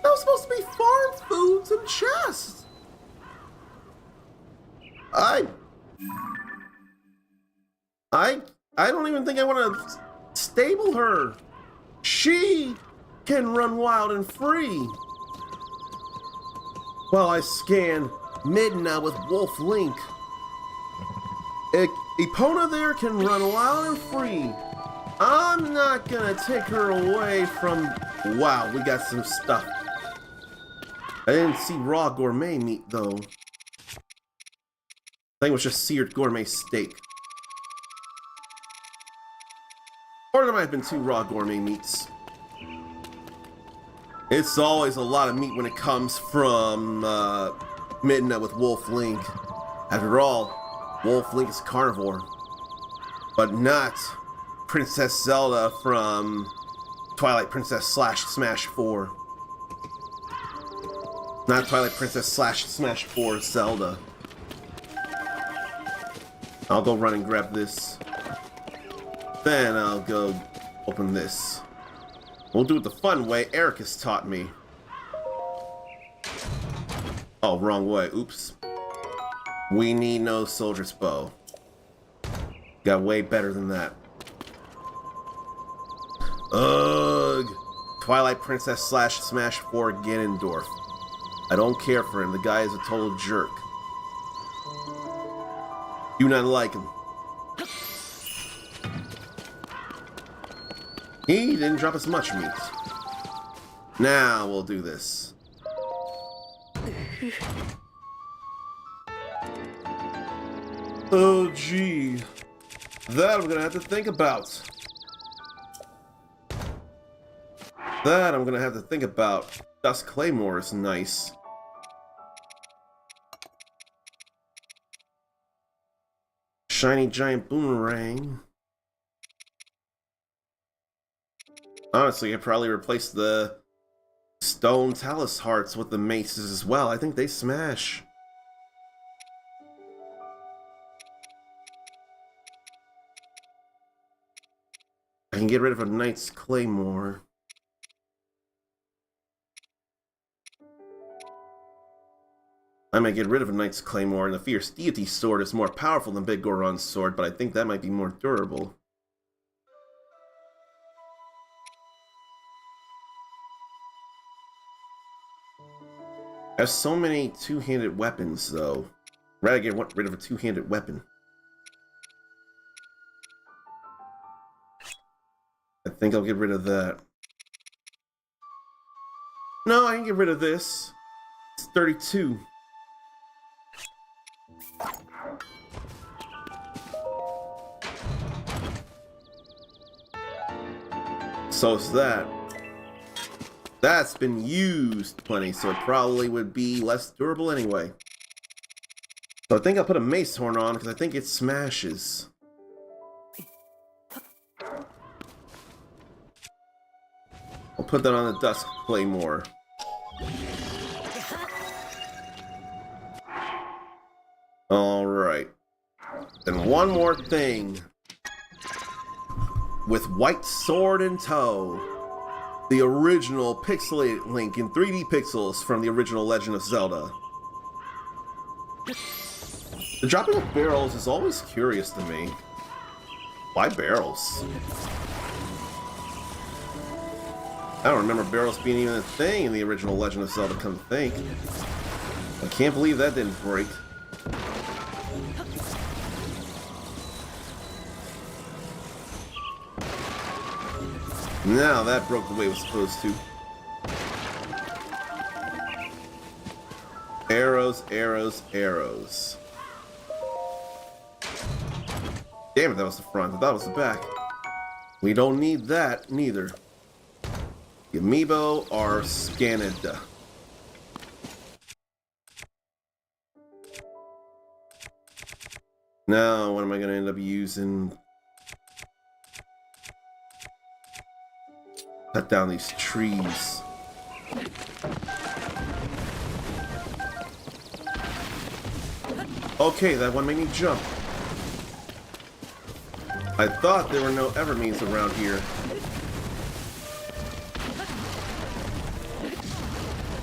That was supposed to be farm foods and chests. I don't even think I want to stable her. She can run wild and free. While I scan Midna with Wolf Link. Epona there can run wild and free. I'm not gonna take her away from... Wow, we got some stuff. I didn't see raw gourmet meat though. I think it was just seared gourmet steak. Or there might have been 2 raw gourmet meats. It's always a lot of meat when it comes from Midna with Wolf Link. After all, Wolf Link is carnivore. But not Princess Zelda from Twilight Princess / Smash 4. Not Twilight Princess / Smash 4 Zelda. I'll go run and grab this. Then I'll go open this. We'll do it the fun way Eric has taught me. Oh, wrong way. Oops. We need no soldier's bow. Got way better than that. Ugh. Twilight Princess / Smash 4 Ganondorf. I don't care for him. The guy is a total jerk. Do not like him. He didn't drop us much meat. Now we'll do this. Oh, gee. That I'm gonna have to think about. Dusk Claymore is nice. Shiny giant boomerang. Honestly, I'd probably replace the stone talus hearts with the maces as well. I think they smash. I can get rid of a Knight's Claymore. I might get rid of a Knight's Claymore, and the Fierce Deity Sword is more powerful than Big Goron's sword, but I think that might be more durable. I have so many two-handed weapons, though. I'd rather get rid of a two-handed weapon. I think I'll get rid of that. No, I can get rid of this. It's 32. So it's that. That's been used plenty, so it probably would be less durable anyway. So I think I'll put a Mace Horn on because I think it smashes. I'll put that on the Dusk Claymore. Alright. Then one more thing. With White Sword in tow. The original pixelated Link in 3D pixels from the original Legend of Zelda. The dropping of barrels is always curious to me. Why barrels? I don't remember barrels being even a thing in the original Legend of Zelda, come to think. I can't believe that didn't break. Now that broke the way it was supposed to. Arrows, arrows, arrows. Damn it, that was the front. I thought it was the back. We don't need that, neither. The amiibo are scanned. Now, what am I going to end up using? Cut down these trees. Okay, that one made me jump. I thought there were no Evermeans around here.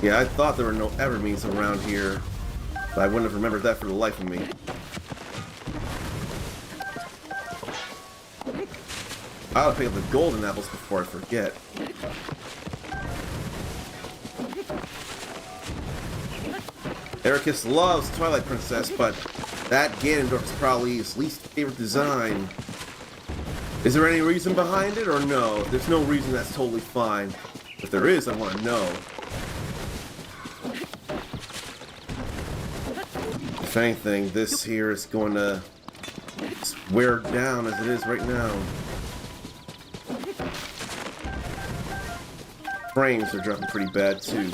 Yeah, I thought there were no Evermeans around here, but I wouldn't have remembered that for the life of me. I'll pick up the golden apples before I forget. Ericus loves Twilight Princess, but that Ganondorf is probably his least favorite design. Is there any reason behind it, or no? If there's no reason, that's totally fine. If there is, I want to know. If anything, this here is going to wear down as it is right now. Frames are dropping pretty bad too.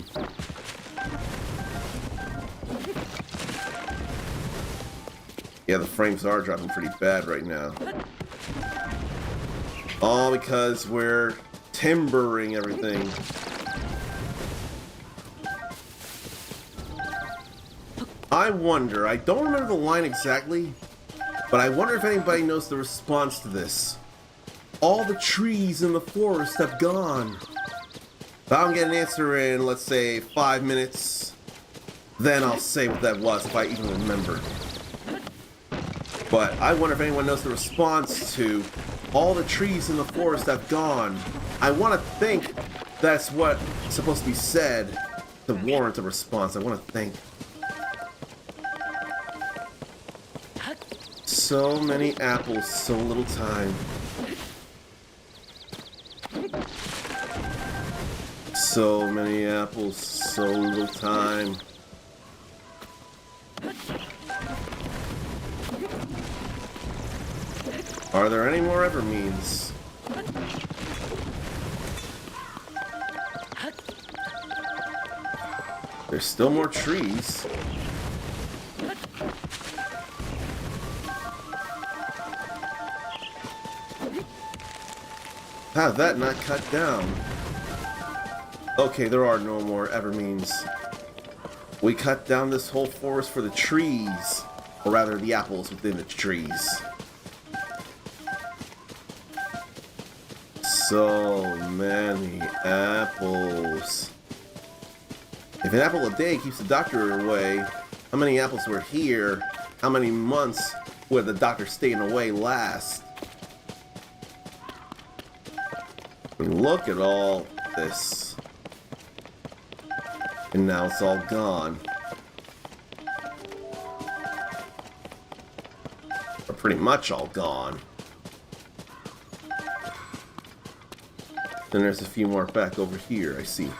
Yeah, the frames are dropping pretty bad right now. All because we're timbering everything. I wonder, I don't remember the line exactly, but But I wonder if anybody knows the response to this. All the trees in the forest have gone. If I don't get an answer in, let's say, 5 minutes, then I'll say what that was, if I even remember. But I wonder if anyone knows the response to all the trees in the forest have gone. I want to think that's what's supposed to be said to warrant a response. I want to think. So many apples, so little time. So many apples, so little time. Are there any more Evermeans? There's still more trees. How did that not cut down? Okay, there are no more Evermeans. We cut down this whole forest for the trees. Or rather, the apples within the trees. So many apples. If an apple a day keeps the doctor away, how many apples were here? How many months would the doctor staying away last? And look at all this. And now it's all gone. Or pretty much all gone. Then there's a few more back over here, I see.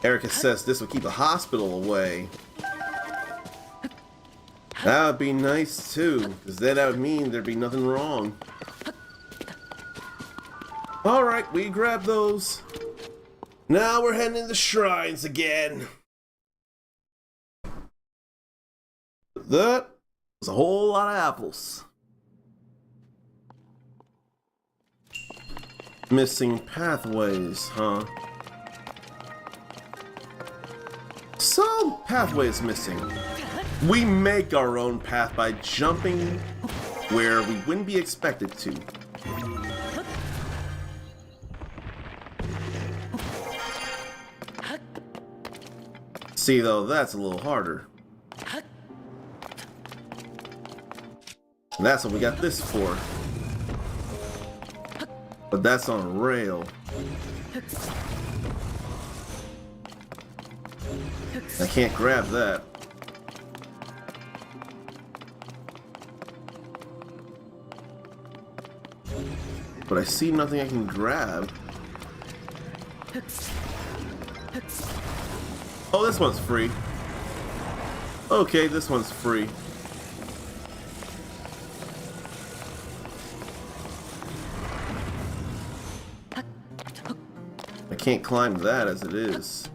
Erica says this will keep the hospital away. That would be nice too, because then that would mean there'd be nothing wrong. Alright, we grabbed those. Now we're heading into shrines again. That was a whole lot of apples. Missing pathways, huh? Some pathways missing. We make our own path by jumping where we wouldn't be expected to. See, though, that's a little harder. And that's what we got this for. But that's on a rail. I can't grab that. But I see nothing I can grab. Oh, this one's free. Okay, this one's free. I can't climb that as it is.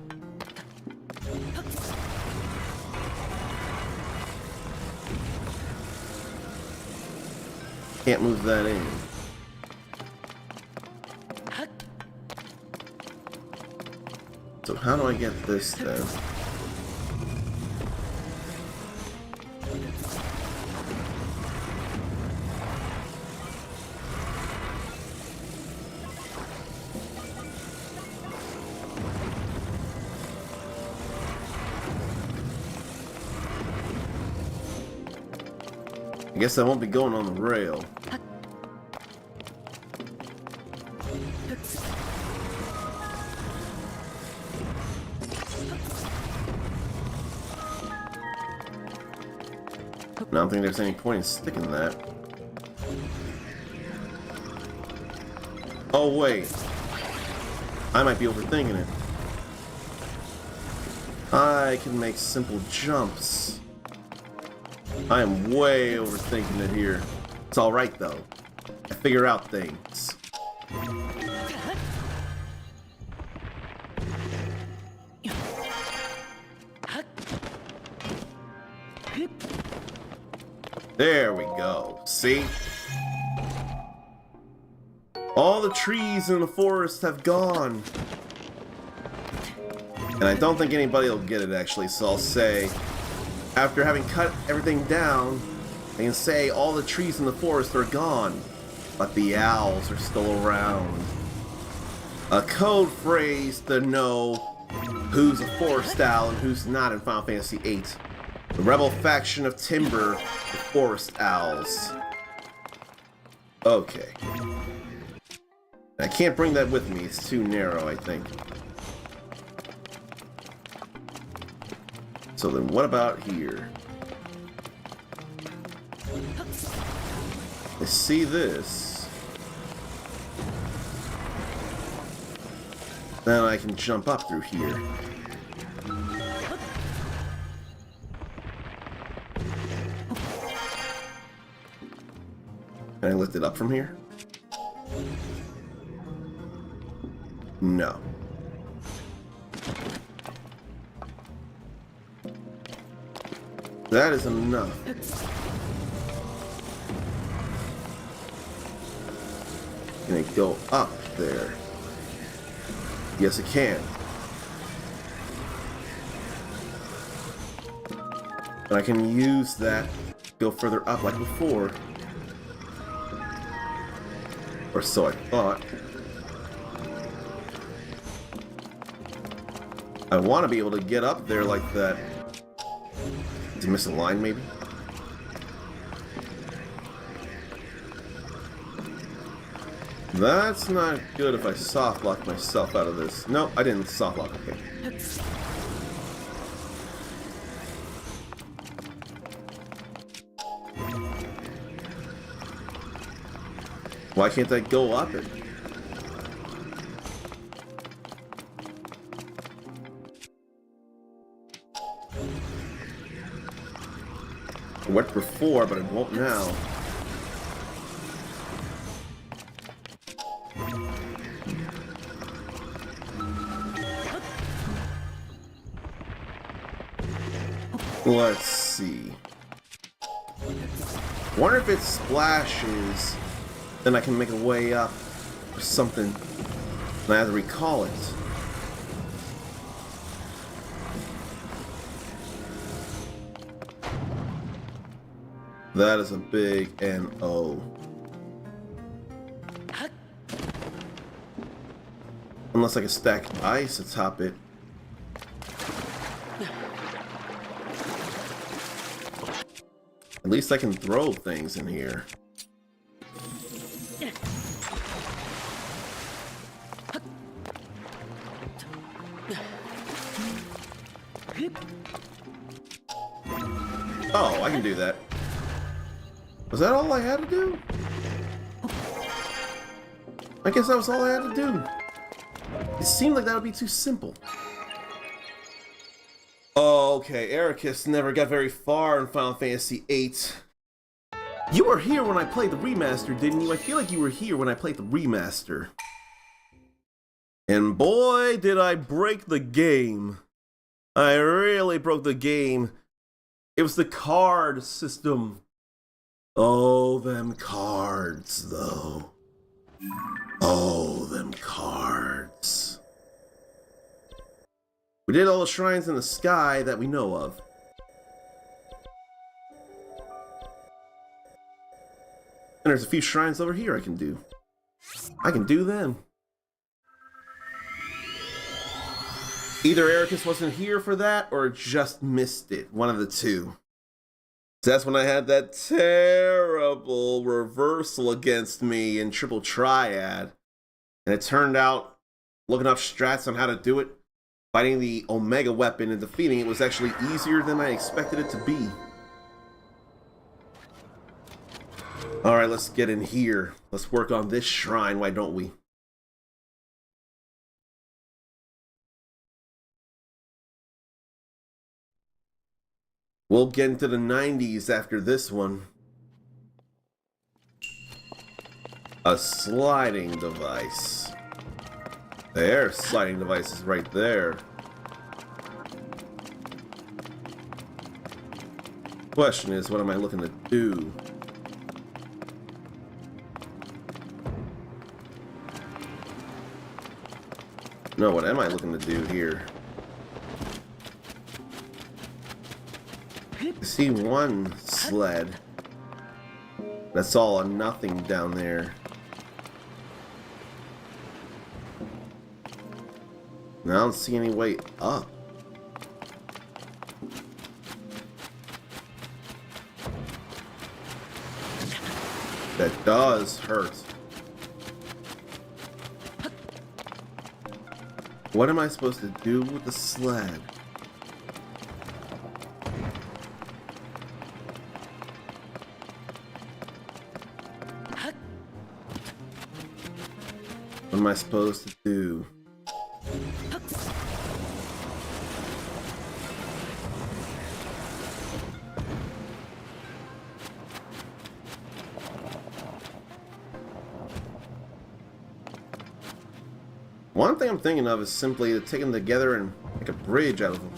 Can't move that in. So how do I get this then? I guess I won't be going on the rail. I don't think there's any point in sticking that. Oh wait, I might be overthinking it. I can make simple jumps. I am way overthinking it here. It's alright though. I figure out things. There we go. See? All the trees in the forest have gone. And I don't think anybody will get it actually, so I'll say, after having cut everything down, They can say all the trees in the forest are gone, but the owls are still around. A code phrase to know who's a forest owl and who's not in Final Fantasy VIII. The rebel faction of Timber, the forest owls. Okay. I can't bring that with me, it's too narrow, I think. So then what about here? I see this. Then I can jump up through here. Can I lift it up from here? No. That is enough. Can it go up there? Yes, it can. And I can use that to go further up like before. Or so I thought. I want to be able to get up there like that. Did I miss a line, maybe? That's not good if I soft lock myself out of this. No, I didn't soft lock. Okay. Why can't I go up it? It worked before, but it won't now. Let's see. Wonder if it splashes, then I can make a way up or something, and I have to recall it. That is a big N-O. Unless I can stack ice atop it. At least I can throw things in here. Oh, I can do that. Was that all I had to do? I guess that was all I had to do. It seemed like that would be too simple. Okay, Ericus never got very far in Final Fantasy VIII. You were here when I played the remaster, didn't you? I feel like you were here when I played the remaster. And boy, did I break the game. I really broke the game. It was the card system. Oh, them cards, though. Oh, them cards. We did all the shrines in the sky that we know of. And there's a few shrines over here I can do. I can do them. Either Ericus wasn't here for that or just missed it. One of the two. That's when I had that terrible reversal against me in Triple Triad. And it turned out, looking up strats on how to do it, fighting the Omega weapon and defeating it was actually easier than I expected it to be. Alright, let's get in here. Let's work on this shrine, why don't we? We'll get into the 90s after this one. A sliding device. There's sliding devices right there. Question is, what am I looking to do? No, what am I looking to do here? I see one sled. That's all or nothing down there. And I don't see any way up. That does hurt. What am I supposed to do with the sled? What am I supposed to do? One thing I'm thinking of is simply to take them together and make a bridge out of them.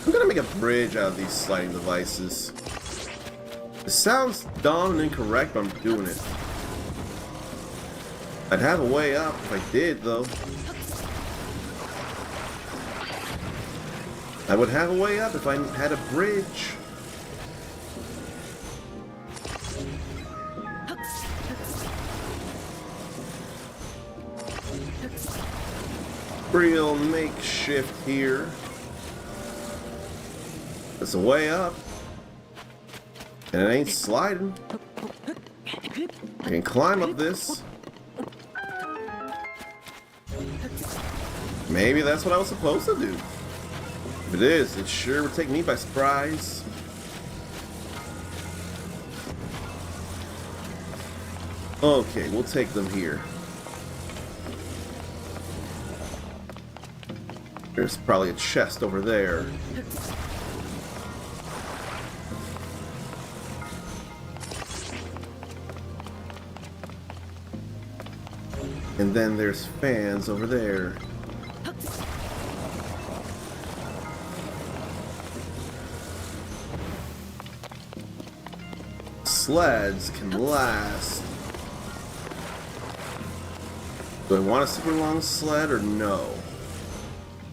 I'm gonna make a bridge out of these sliding devices. It sounds dumb and incorrect, but I'm doing it. I'd have a way up if I did, though. I would have a way up if I had a bridge. Real makeshift here. It's a way up. And it ain't sliding. I can climb up this. Maybe that's what I was supposed to do. If it is, it sure would take me by surprise. Okay, we'll take them here. There's probably a chest over there. And then there's fans over there. Sleds can last. Do I want a super long sled or no?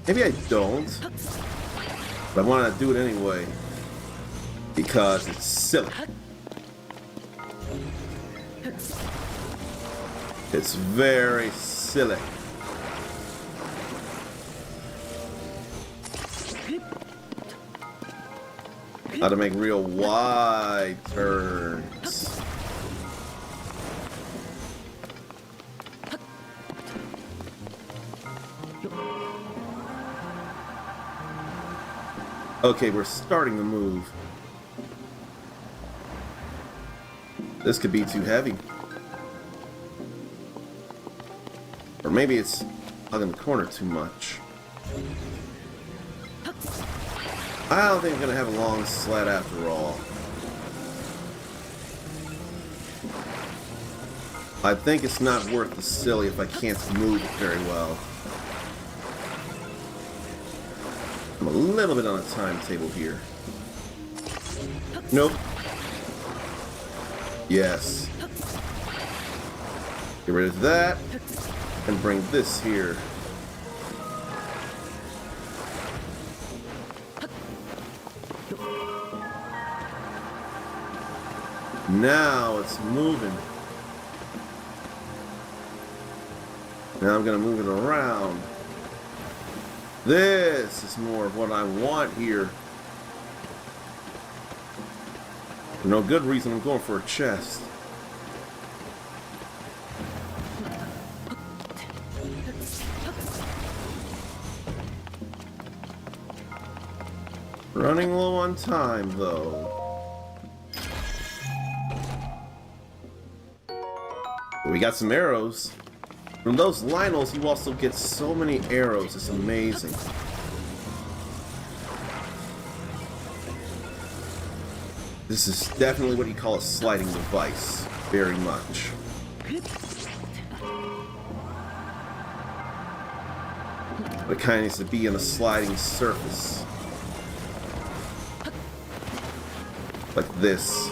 Maybe I don't. But I want to do it anyway. Because it's silly. It's very silly. How to make real wide turns. Okay, we're starting to move. This could be too heavy. Or maybe it's hugging the corner too much. I don't think I'm gonna have a long sled after all. I think it's not worth the silly if I can't move very well. I'm a little bit on a timetable here. Nope. Yes. Get rid of that and bring this here. Now it's moving. Now I'm gonna move it around. This is more of what I want here. For no good reason, I'm going for a chest. Running low on time, though. We got some arrows. From those Lynels, you also get so many arrows. It's amazing. This is definitely what you call a sliding device. Very much. But it kind of needs to be on a sliding surface. Like this.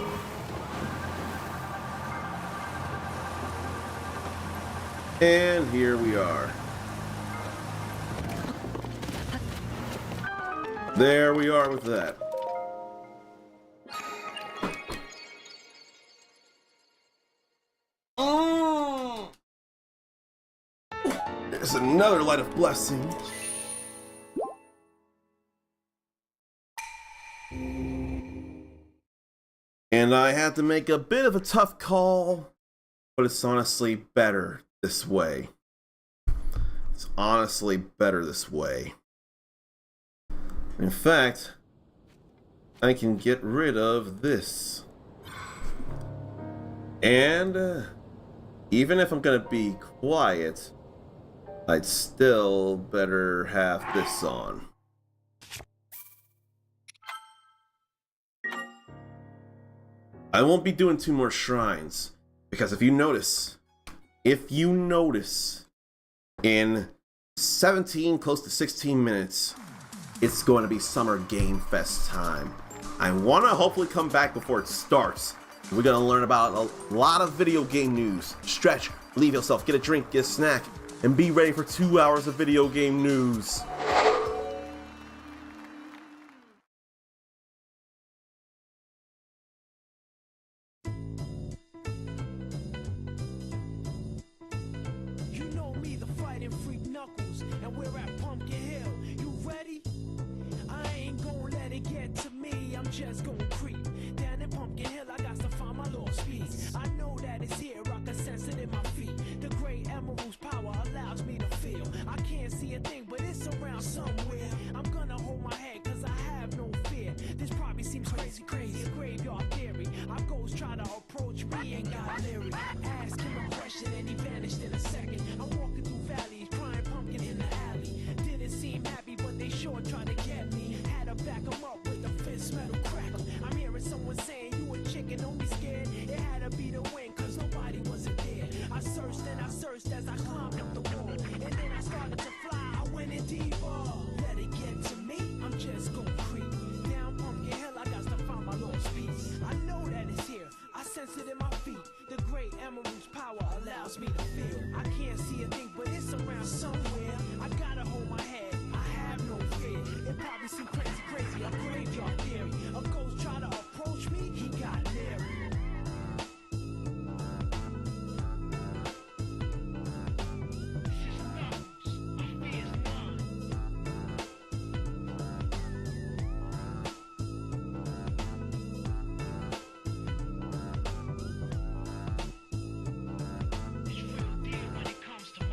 And here we are. There we are with that. There's another light of blessing. And I had to make a bit of a tough call, but it's honestly better this way. It's honestly better this way. In fact, I can get rid of this. And even if I'm gonna be quiet, I'd still better have this on. I won't be doing 2 more shrines, because if you notice, in 17, close to 16 minutes, it's going to be Summer Game Fest time. I want to hopefully come back before it starts. We're going to learn about a lot of video game news. Stretch, relieve yourself, get a drink, get a snack, and be ready for 2 hours of video game news. You know me, the fighting freak Knuckles, and we're at Pumpkin Hill. You ready? I ain't gonna let it get to me. I'm just gonna creep down in Pumpkin Hill. I got to find my lost piece. I know that it's here. I can sense it in my feet. The great emerald's power allows me to feel. I can't see a thing, but it's around somewhere. I'm gonna hold my head, cause I have no fear. This probably seems crazy, a graveyard theory. Our ghosts try to approach me and got leery. Ask him a question and he vanished in a second. I'm walking through valleys, crying pumpkin in the alley. Didn't seem happy, but they sure tried to get me. Had to back them up with the fist metal crackle. I'm hearing someone saying, you a chicken, don't be scared. It had to be the wind, cause nobody wasn't there. I searched and I searched as I climbed up the wall. And then I started to fly, I went in deeper. Let it get to me, I'm just gonna creep. Down Pumpkin Hill, I got to find my lost piece. I know that it's here, I sense it in my feet. The great emerald's power allows me to feel. I can't see a thing, but it's around somewhere. I gotta hold my head, I have no fear. It probably seems crazy, a graveyard theory. A ghost try to approach me, he got leery. It's real deal when it comes to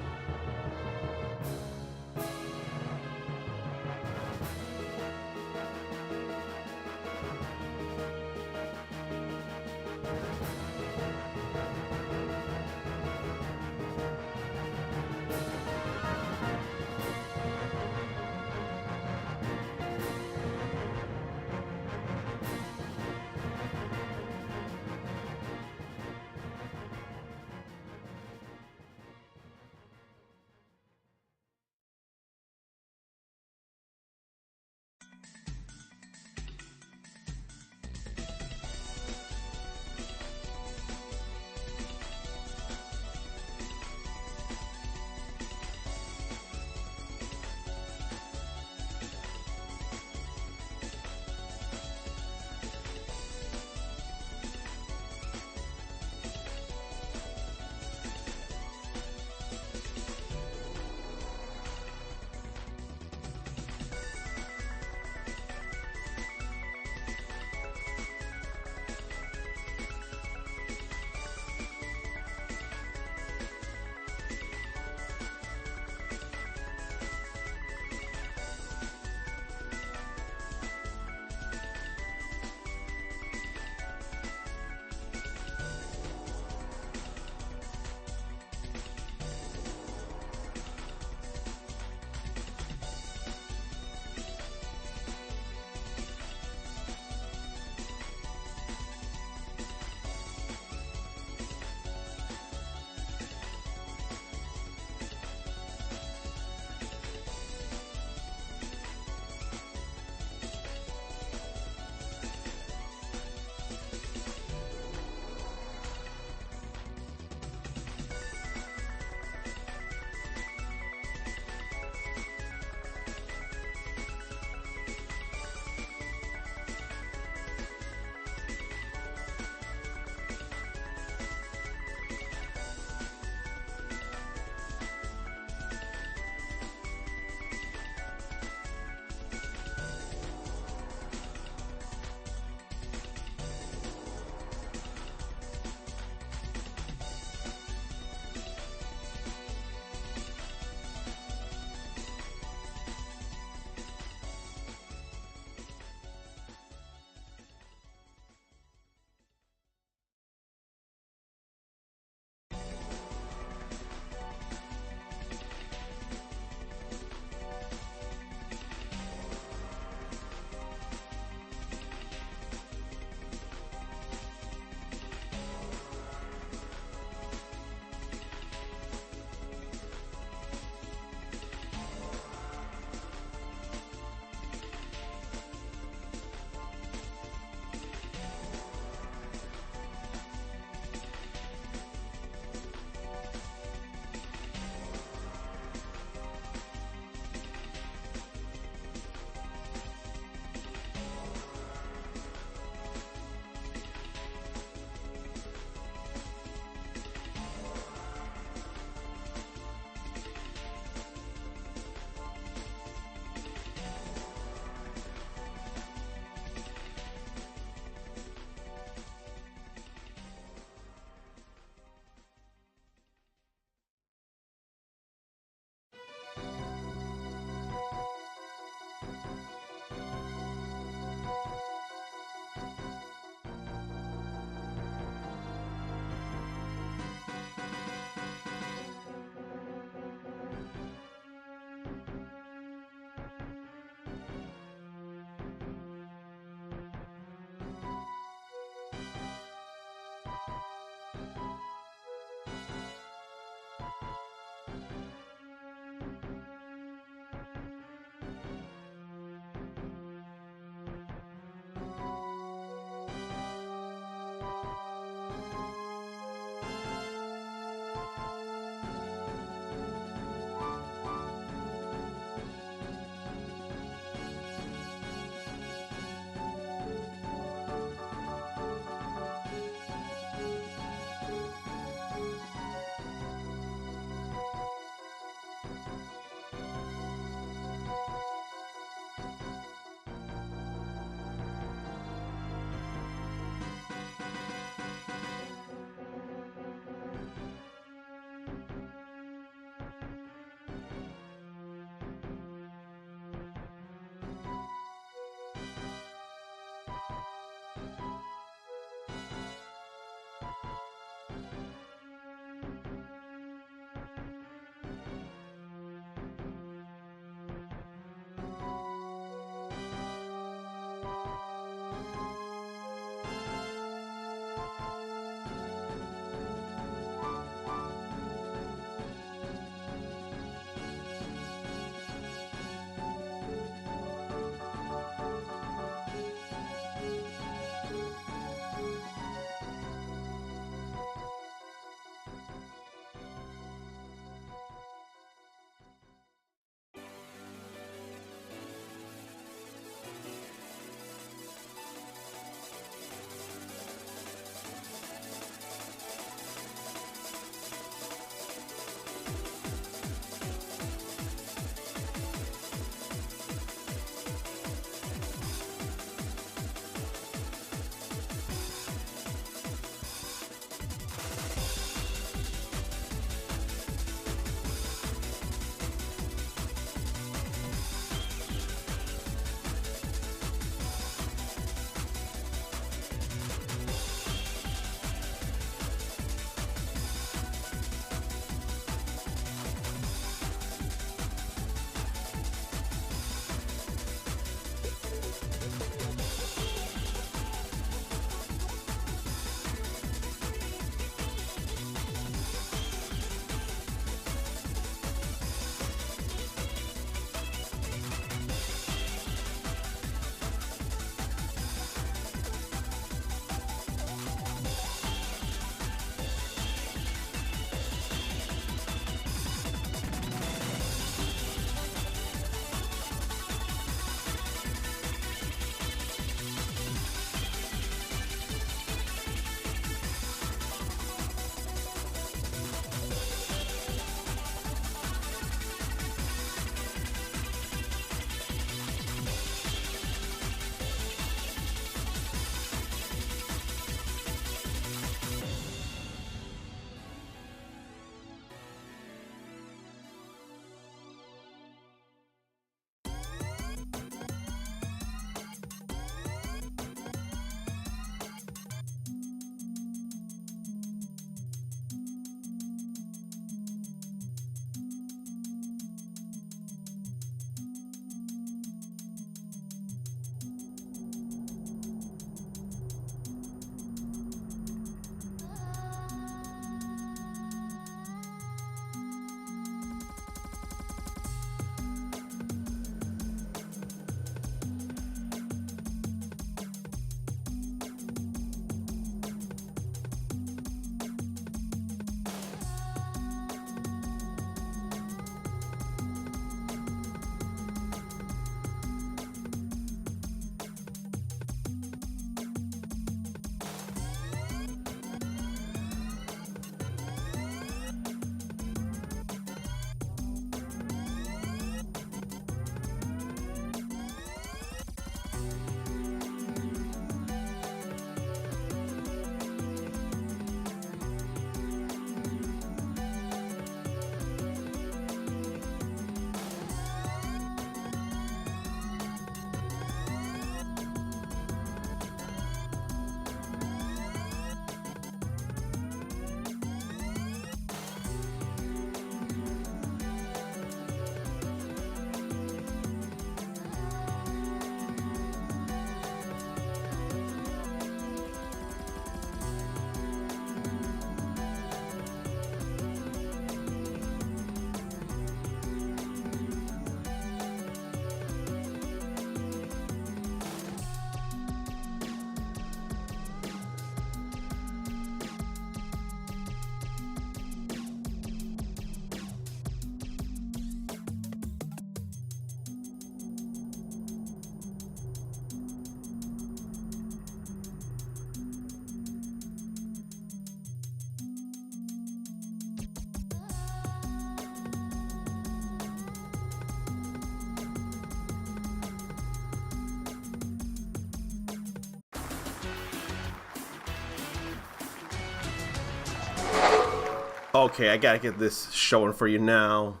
Okay, I gotta get this showing for you now.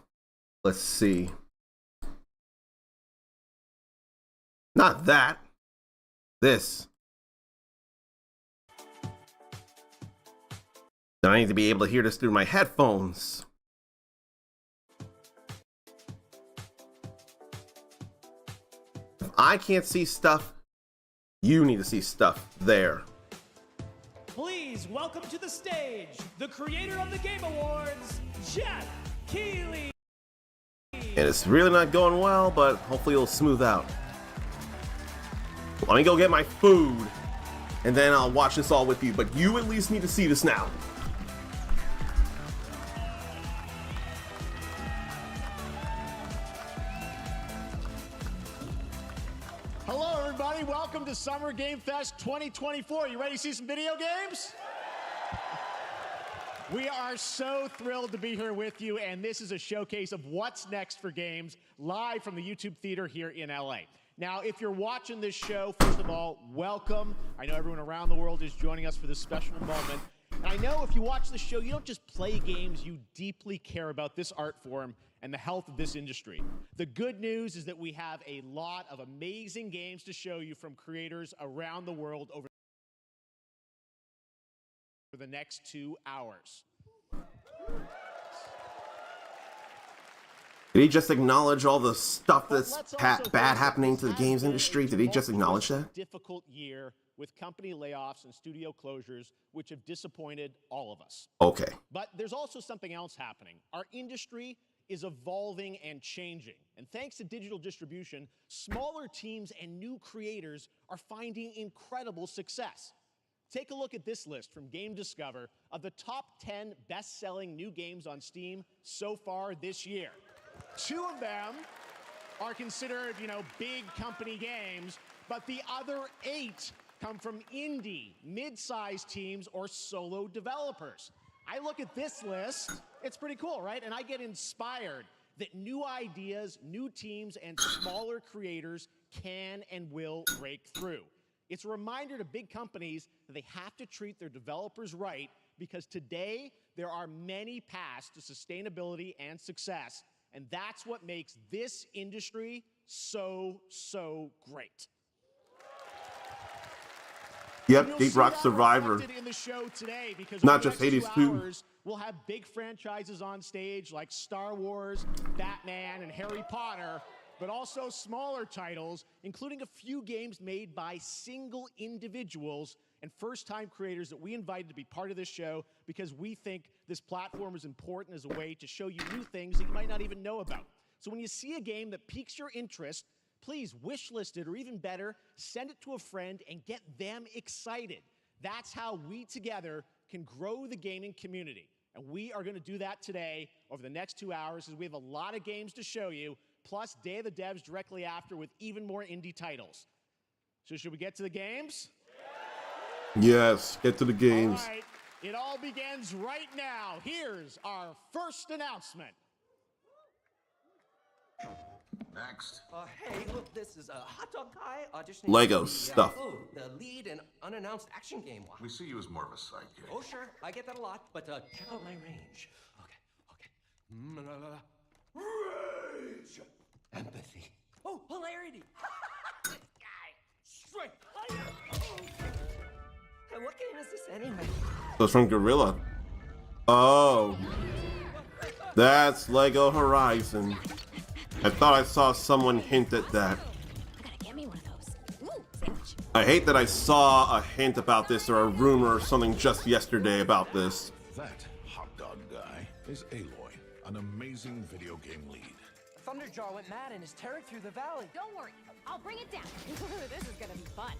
Let's see. Not that. This. I need to be able to hear this through my headphones. I can't see stuff, you need to see stuff there. Please welcome to the stage the creator of the Game Awards, Jeff Keighley. And it's really not going well, but hopefully it'll smooth out. Let me go get my food, and then I'll watch this all with you, but you at least need to see this now. Hello, everybody. Welcome to Summer Game Fest 2024. You ready to see some video games? We are so thrilled to be here with you, and this is a showcase of what's next for games live from the YouTube Theater here in LA. Now, if you're watching this show, first of all, welcome. I know everyone around the world is joining us for this special moment. And I know if you watch the show, you don't just play games, you deeply care about this art form and the health of this industry. The good news is that we have a lot of amazing games to show you from creators around the world over the next 2 hours. Did he just acknowledge all the stuff that's bad happening to the games industry? Did he just acknowledge that? Difficult year with company layoffs and studio closures, which have disappointed all of us. Okay. But there's also something else happening. Our industry is evolving and changing. And thanks to digital distribution, smaller teams and new creators are finding incredible success. Take a look at this list from Game Discover of the top 10 best-selling new games on Steam so far this year. 2 of them are considered, big company games, but the other 8 come from indie, mid-sized teams, or solo developers. I look at this list, it's pretty cool, right? And I get inspired that new ideas, new teams, and smaller creators can and will break through. It's a reminder to big companies that they have to treat their developers right, because today there are many paths to sustainability and success, and that's what makes this industry so great. Yep, Deep Rock Survivor. In the show today, because not just Hades 2. We'll have big franchises on stage like Star Wars, Batman, and Harry Potter, but also smaller titles, including a few games made by single individuals and first-time creators that we invited to be part of this show because we think this platform is important as a way to show you new things that you might not even know about. So when you see a game that piques your interest, please wishlist it, or even better, send it to a friend and get them excited. That's how we together can grow the gaming community. And we are going to do that today over the next 2 hours, as we have a lot of games to show you, plus Day of the Devs directly after with even more indie titles. So should we get to the games? Yes, get to the games. All right, it all begins right now. Here's our first announcement. Next. Hey, look, this is a hot dog guy auditioning Lego for the, stuff. the lead in unannounced action game. We see you as more of a sidekick. Oh, sure, I get that a lot, but check out my range. Okay. Rage! Empathy. Oh, hilarity! This guy! Strength! Hey, what game is this anyway? So it's from Gorilla. Oh. That's Lego Horizon. I thought I saw someone hint at that. I gotta get me one of those. Ooh, sandwich. I hate that I saw a hint about this or a rumor or something just yesterday about this. That hot dog guy is Aloy, an amazing video game lead. Thunderjaw went mad and is tearing through the valley. Don't worry, I'll bring it down. This is gonna be fun.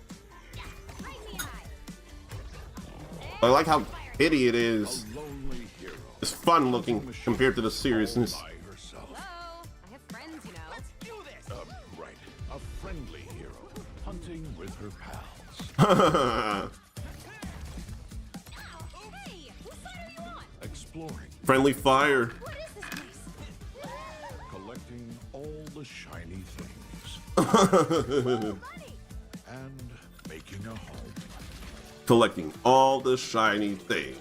Yeah, right in the eye. I like how pity it is. A lonely hero. It's fun looking compared to the seriousness. By herself. Hello, I have friends, you know. Let's do this! Right. A friendly hero hunting with her pals. Ow. Hey, whose side are you on? Exploring, Friendly fire. What is this place? collecting all the shiny things, Money. and making a home. Collecting all the shiny things.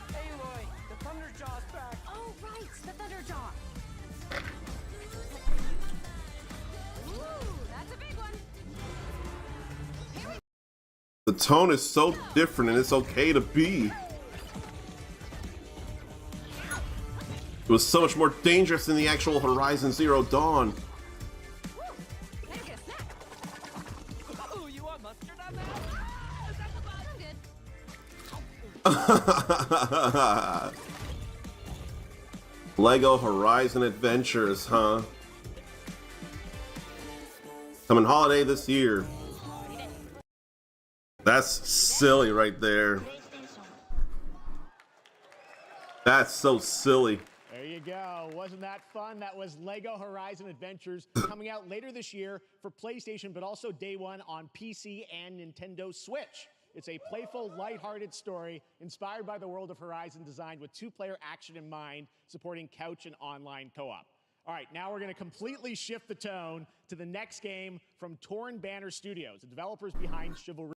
Aloy, the Thunderjaw's back. Oh, right, the Thunderjaw. Ooh, that's a big one. The tone is so different and it's okay to be. It was so much more dangerous than the actual Horizon Zero Dawn. Oh, you want mustard on that? Is that the good. Lego Horizon Adventures, huh? Coming holiday this year. That's silly right there. That's so silly. There you go. Wasn't that fun? That was Lego Horizon Adventures coming out later this year for PlayStation, but also day one on PC and Nintendo Switch. It's a playful, lighthearted story inspired by the world of Horizon, designed with two-player action in mind, supporting couch and online co-op. All right, now we're going to completely shift the tone to the next game from Torn Banner Studios, the developers behind Chivalry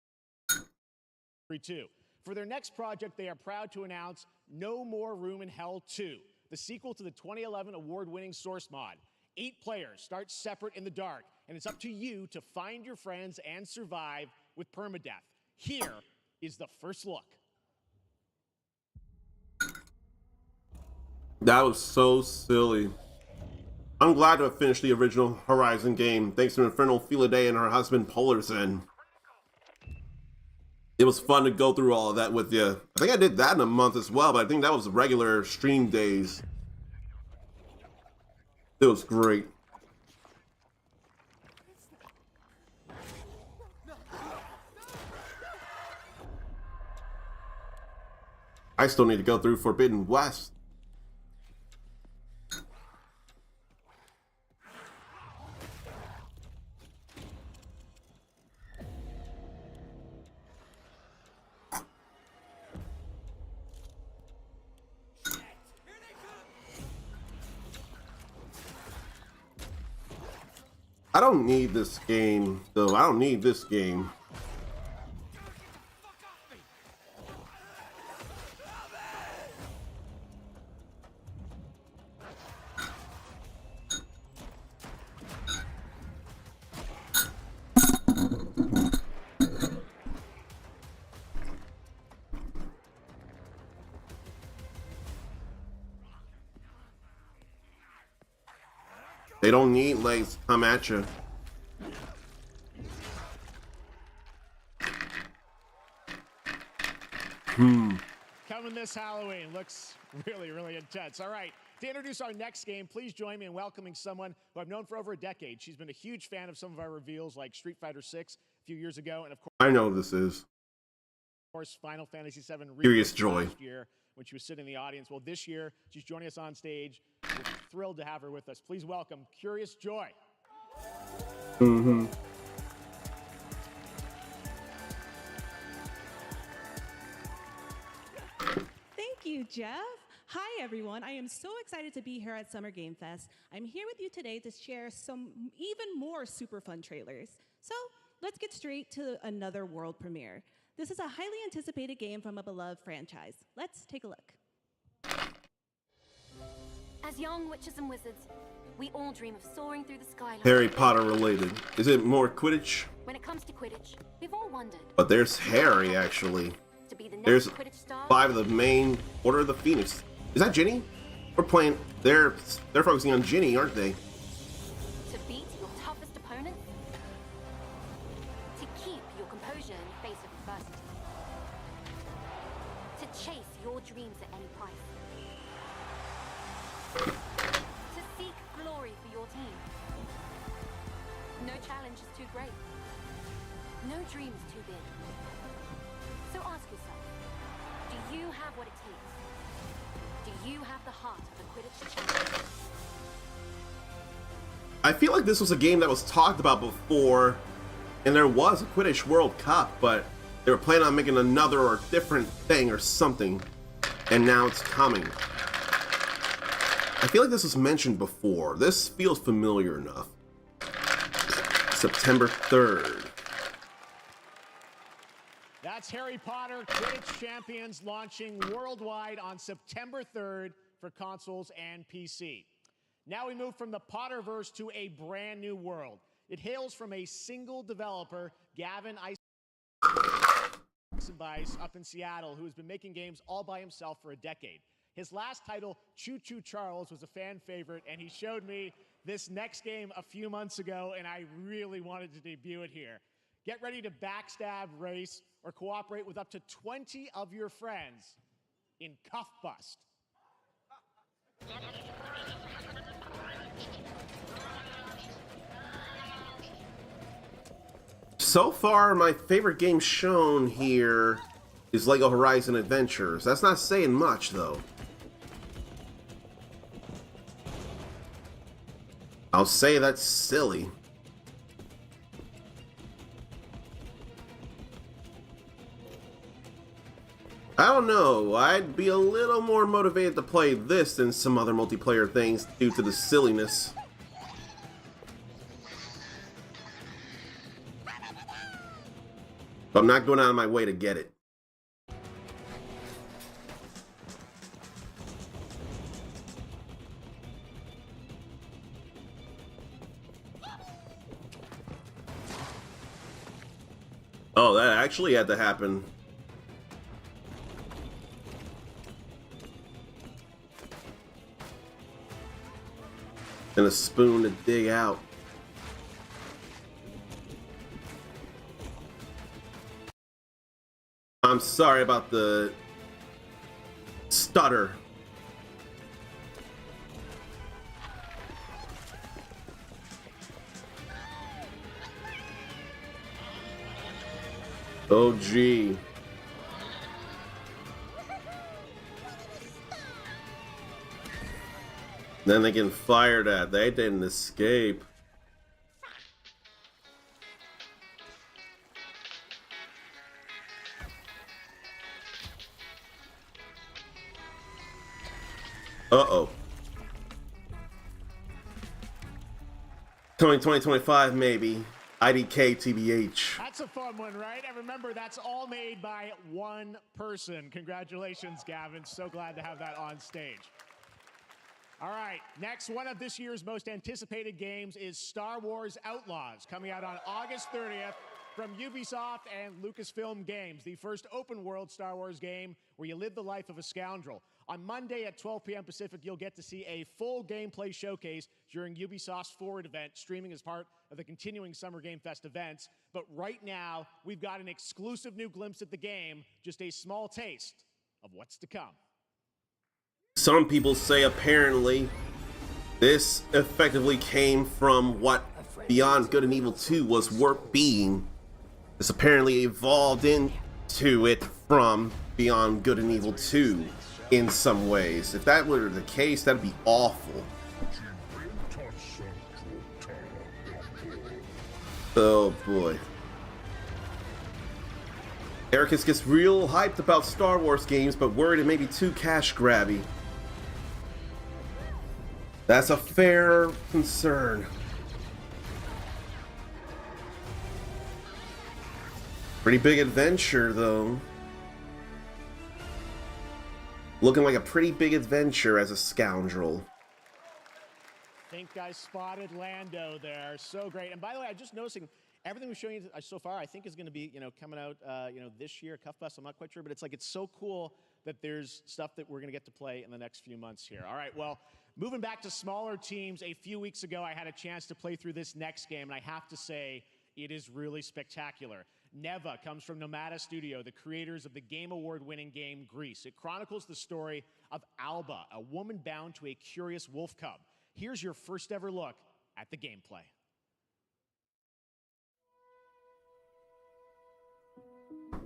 2. For their next project, they are proud to announce No More Room in Hell 2, the sequel to the 2011 award-winning Source mod. 8 players start separate in the dark, and it's up to you to find your friends and survive with permadeath. Here is the first look. That was so silly. I'm glad to have finished the original Horizon game, thanks to Infernal Philaday and her husband Polarzen. It was fun to go through all of that with you. I think I did that in a month as well, but I think that was regular stream days. It was great. I still need to go through Forbidden West. I don't need this game, though. I don't need this game. They don't need legs to come at you. Coming this Halloween. Looks really, really intense. All right, to introduce our next game, please join me in welcoming someone who I've known for over a decade. She's been a huge fan of some of our reveals, like Street Fighter 6 a few years ago, and of I know who this is. course, Final Fantasy VII Curious Joy. last year when she was sitting in the audience. Well, this year, she's joining us on stage. We're thrilled to have her with us. Please welcome Curious Joy. Mm-hmm. Thank you, Jeff. Hi, everyone. I am so excited to be here at Summer Game Fest. I'm here with you today to share some even more super fun trailers. So let's get straight to another world premiere. This is a highly anticipated game from a beloved franchise. Let's take a look. As young witches and wizards, we all dream of soaring through the sky. Harry Potter related. Is it more Quidditch? When it comes to Quidditch, we've all wondered. But there's Harry, actually. To be the next There's Quidditch star. 5 of the main Order of the Phoenix. Is that Ginny? We're playing. They're focusing on Ginny, aren't they? To beat your toughest opponent. To keep your composure in the face of adversity. To chase your dreams at any price. To seek glory for your team. No challenge is too great. No dream is too big. So ask yourself, do you have what it takes? Do you have the heart of a Quidditch champion? I feel like this was a game that was talked about before, and there was a Quidditch World Cup, but they were planning on making another or different thing or something, and now it's coming. I feel like this was mentioned before. This feels familiar enough. September 3rd. That's Harry Potter Quidditch Champions launching worldwide on September 3rd for consoles and PC. Now we move from the Potterverse to a brand new world. It hails from a single developer, Gavin Eisenbeis up in Seattle, who has been making games all by himself for a decade. His last title, Choo Choo Charles, was a fan favorite, and he showed me this next game a few months ago, and I really wanted to debut it here. Get ready to backstab, race, or cooperate with up to 20 of your friends in Cuff Bust. So far, my favorite game shown here is LEGO Horizon Adventures. That's not saying much, though. I'll say that's silly. I don't know, I'd be a little more motivated to play this than some other multiplayer things due to the silliness. But I'm not going out of my way to get it. Oh, that actually had to happen. And a spoon to dig out. I'm sorry about the stutter. Oh, gee. Then they get fired at. They didn't escape. Uh-oh. 2025 maybe. IDK TBH. That's a fun one, right? And remember, that's all made by one person. Congratulations, Gavin. So glad to have that on stage. All right, next, one of this year's most anticipated games is Star Wars Outlaws, coming out on August 30th from Ubisoft and Lucasfilm Games, the first open-world Star Wars game where you live the life of a scoundrel. On Monday at 12 p.m. Pacific, you'll get to see a full gameplay showcase during Ubisoft's Forward event, streaming as part of the continuing Summer Game Fest events. But right now, we've got an exclusive new glimpse at the game, just a small taste of what's to come. Some people say apparently this effectively came from what Beyond Good and Evil 2 was Warp Being. This apparently evolved into it from Beyond Good and Evil 2 in some ways. If that were the case, that'd be awful. Oh boy. Ericus gets real hyped about Star Wars games, but worried it may be too cash grabby. That's a fair concern. Pretty big adventure, though. Looking like a pretty big adventure as a scoundrel. I think I spotted Lando there. So great. And by the way, I'm just noticing everything we've shown you so far, I think is going to be, coming out, this year. Cuff Bust, I'm not quite sure, but it's so cool that there's stuff that we're going to get to play in the next few months here. All right, well, moving back to smaller teams, a few weeks ago, I had a chance to play through this next game, and I have to say, it is really spectacular. Neva comes from Nomada Studio, the creators of the Game Award-winning game Grease. It chronicles the story of Alba, a woman bound to a curious wolf cub. Here's your first ever look at the gameplay.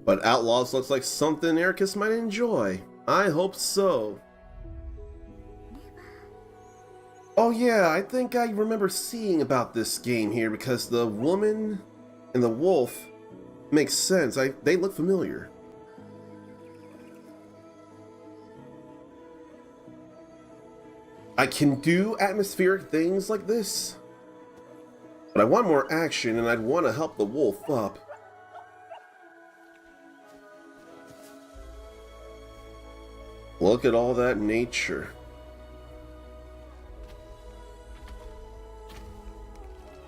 But Outlaws looks like something Ericus might enjoy. I hope so. Oh yeah, I think I remember seeing about this game here because the woman and the wolf makes sense. They look familiar. I can do atmospheric things like this, but I want more action and I'd want to help the wolf up. Look at all that nature.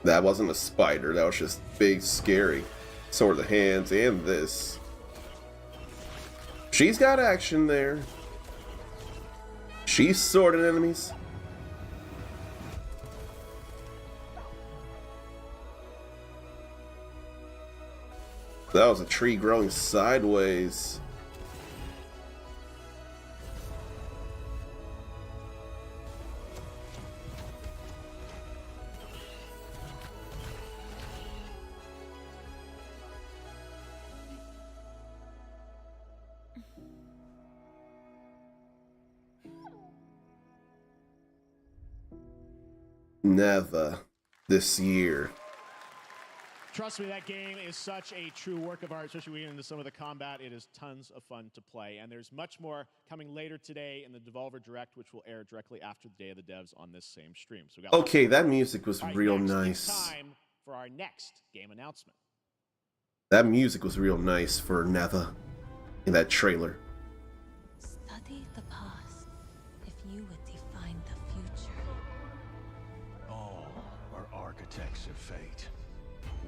That wasn't a spider, that was just big, scary. So are the hands and this. She's got action there. She's sorting enemies. That was a tree growing sideways. Never this year. Trust me, that game is such a true work of art, especially when we get into some of the combat. It is tons of fun to play, and there's much more coming later today in the Devolver Direct, which will air directly after the Day of the Devs on this same stream. So we got okay, that music was real next, nice. it's time for our next game announcement. That music was real nice for Neva in that trailer. Study the past if you would define the future. All are architects of fate,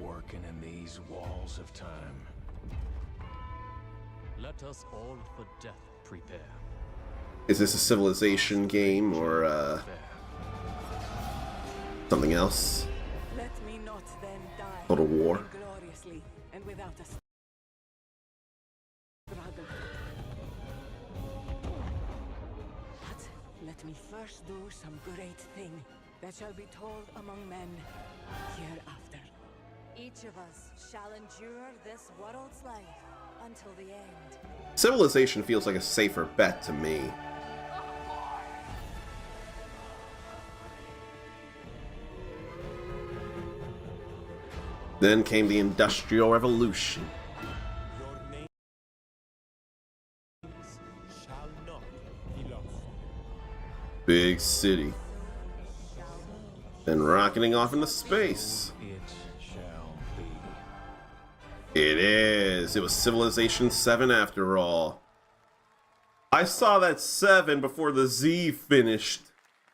working in these walls of time. Let us all for death prepare. Is this a Civilization game or something else? Let me not then die. Total War. Gloriously and without a struggle. But let me first do some great thing that shall be told among men hereafter. Each of us shall endure this world's life until the end. Civilization feels like a safer bet to me. Then came the Industrial Revolution. Your names shall not be lost. Big city. Then rocketing off into space. It shall be. It is. It was Civilization 7 after all. I saw that 7 before the Z finished.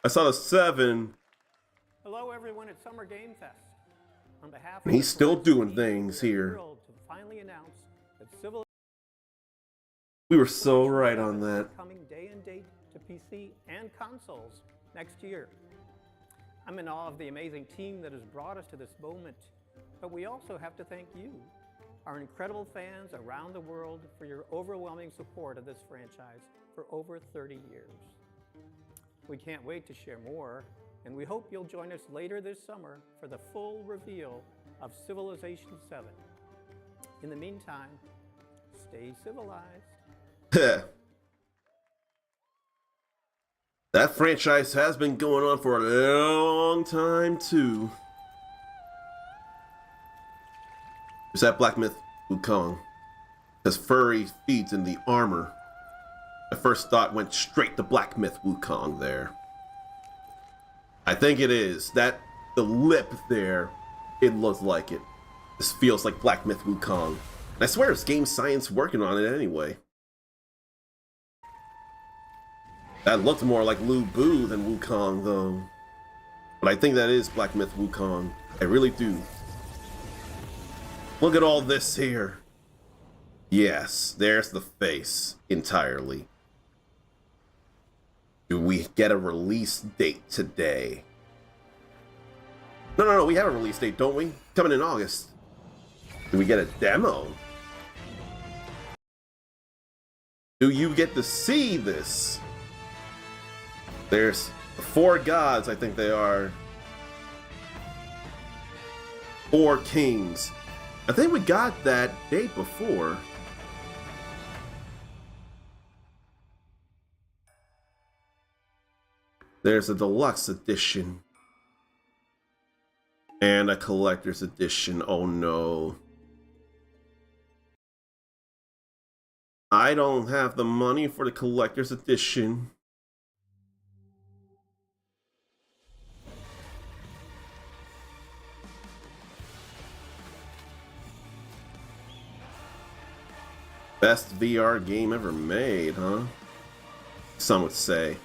I saw the 7. Hello, everyone at Summer Game Fest. On behalf And he's still doing things here. thrilled to finally announce that Civilization We were so right on that. coming day and date to PC and consoles next year. I'm in awe of the amazing team that has brought us to this moment, but we also have to thank you, our incredible fans around the world, for your overwhelming support of this franchise for over 30 years. We can't wait to share more, and we hope you'll join us later this summer for the full reveal of Civilization 7. In the meantime, stay civilized. That franchise has been going on for a long time, too. There's that Black Myth Wukong. His furry feet in the armor. My first thought went straight to Black Myth Wukong there. I think it is. The lip there, it looks like it. This feels like Black Myth Wukong. And I swear it's Game Science working on it anyway. That looked more like Lu Bu than Wukong, though. But I think that is Black Myth Wukong. I really do. Look at all this here. Yes, there's the face entirely. Do we get a release date today? No, we have a release date, don't we? Coming in August. Do we get a demo? Do you get to see this? There's 4 gods, I think they are. 4 kings. I think we got that date before. There's a deluxe edition. And a collector's edition. Oh no. I don't have the money for the collector's edition. Best VR game ever made, huh? Some would say.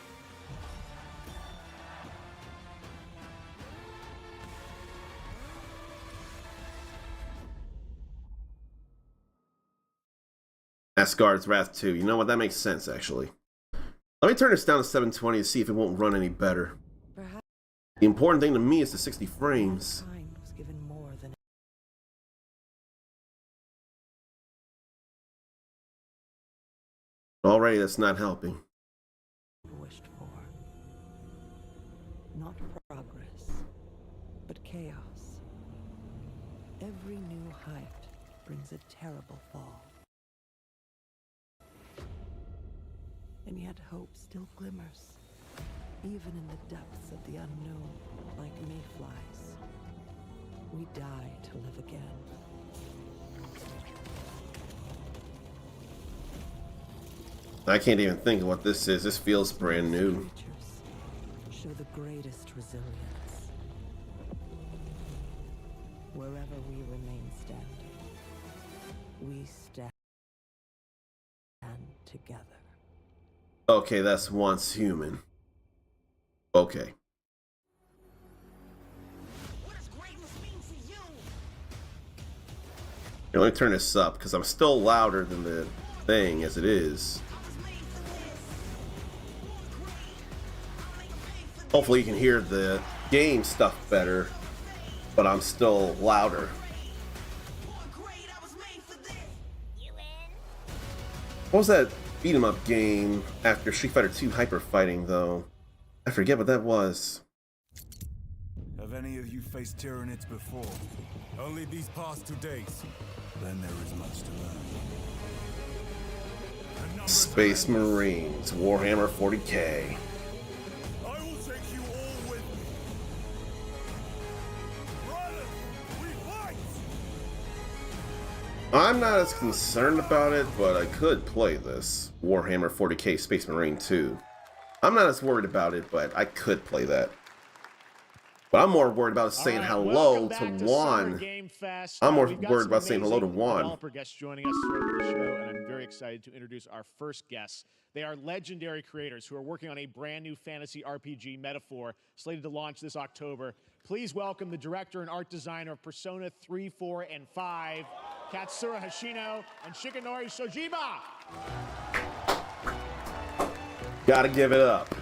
Asgard's Wrath 2. You know what? That makes sense, actually. Let me turn this down to 720 to see if it won't run any better. Perhaps The important thing to me is the 60 frames. mankind was given more than Already, that's not helping. wished for. Not progress, but chaos. Every new height brings a terrible fall. And yet hope still glimmers, even in the depths of the unknown, like mayflies. We die to live again. I can't even think of what this is. This feels brand new. Creatures show the greatest resilience. Wherever we remain standing, we stand together. Okay, that's once human. Okay. Here, let me turn this up because I'm still louder than the thing as it is. Hopefully you can hear the game stuff better, but I'm still louder. What was that beat 'em up game after Street Fighter 2 Hyper Fighting though? I forget what that was. Have any of you faced Tyranids before? Only these past 2 days. Then there is much to learn. Space Marines, Warhammer 40K. I will take you all with me. Brothers, we fight! I'm not as concerned about it, but I could play this. Warhammer 40K Space Marine 2. I'm not as worried about it, but I could play that. But I'm more worried about saying hello to Juan. I'm more worried about saying hello to Juan. Developer guests joining us throughout the show, and I'm very excited to introduce our first guests. They are legendary creators who are working on a brand new fantasy RPG, Metaphor, slated to launch this October. Please welcome the director and art designer of Persona 3, 4, and 5, Katsura Hoshino and Shikanori Shojima. Gotta give it up.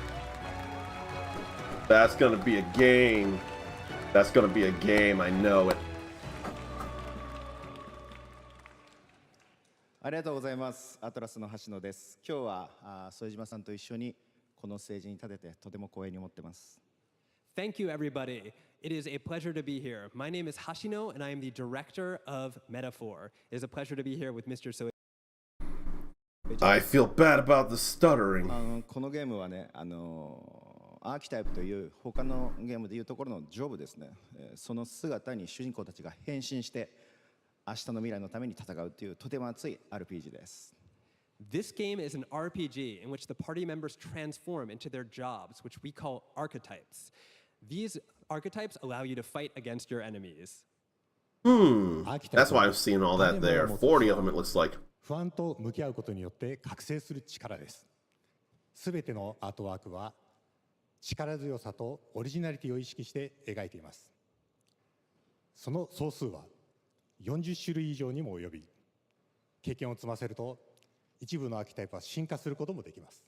That's gonna be a game. That's gonna be a game, I know it. ありがとうございます。アトラスの橋野です。今日は副島さんと一緒にこのステージに立ててとても光栄に思ってます。Thank you, everybody. It is a pleasure to be here. My name is Hashino, and I am the director of Metaphor. It is a pleasure to be here with Mr. Soe. I feel bad about the stuttering. このゲームはね、アーキタイプという他のゲームでいうところのジョブですね。その姿に主人公たちが変身して明日の未来のために戦うというとても熱い RPG です。This game is an RPG in which the party members transform into their jobs, which we call archetypes. These archetypes allow you to fight against your enemies. That's why I'm seeing all that there. 40 of them, it looks like. 不安と向き合うことによって覚醒する力です。すべてのアートワークは力強さとオリジナリティを意識して描いています。その総数は40種類以上にも及び、経験を積ませると一部のアーキタイプは進化することもできます。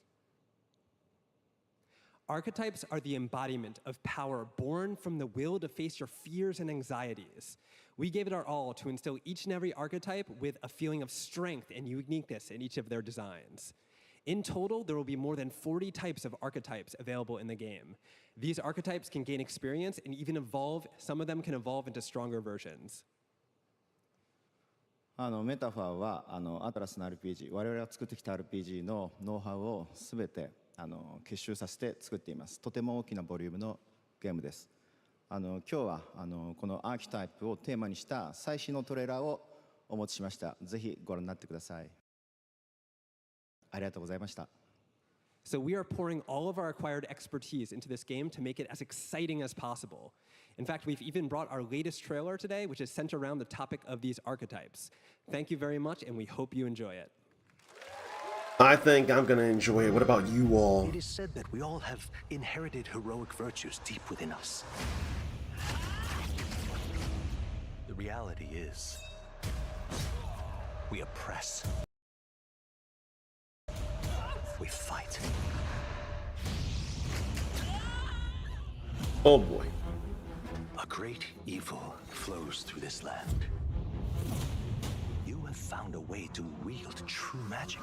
Archetypes are the embodiment of power born from the will to face your fears and anxieties. We gave it our all to instill each and every archetype with a feeling of strength and uniqueness in each of their designs. In total, there will be more than 40 types of archetypes available in the game. These archetypes can gain experience and even evolve. Some of them can evolve into stronger versions. メタファーはアトラスの RPG、我々が作ってきた RPG のノウハウをすべて結集させて作っています。とても大きなボリュームのゲームです。今日はこのアーキタイプをテーマにした最新のトレーラーをお持ちしました。ぜひご覧になってください。ありがとうございました。So we are pouring all of our acquired expertise into this game to make it as exciting as possible. In fact, we've even brought our latest trailer today, which is centered around the topic of these archetypes. Thank you very much, and we hope you enjoy it. I think I'm gonna enjoy it. What about you all? It is said that we all have inherited heroic virtues deep within us. The reality is, we oppress. We fight. Oh boy. A great evil flows through this land. You have found a way to wield true magic.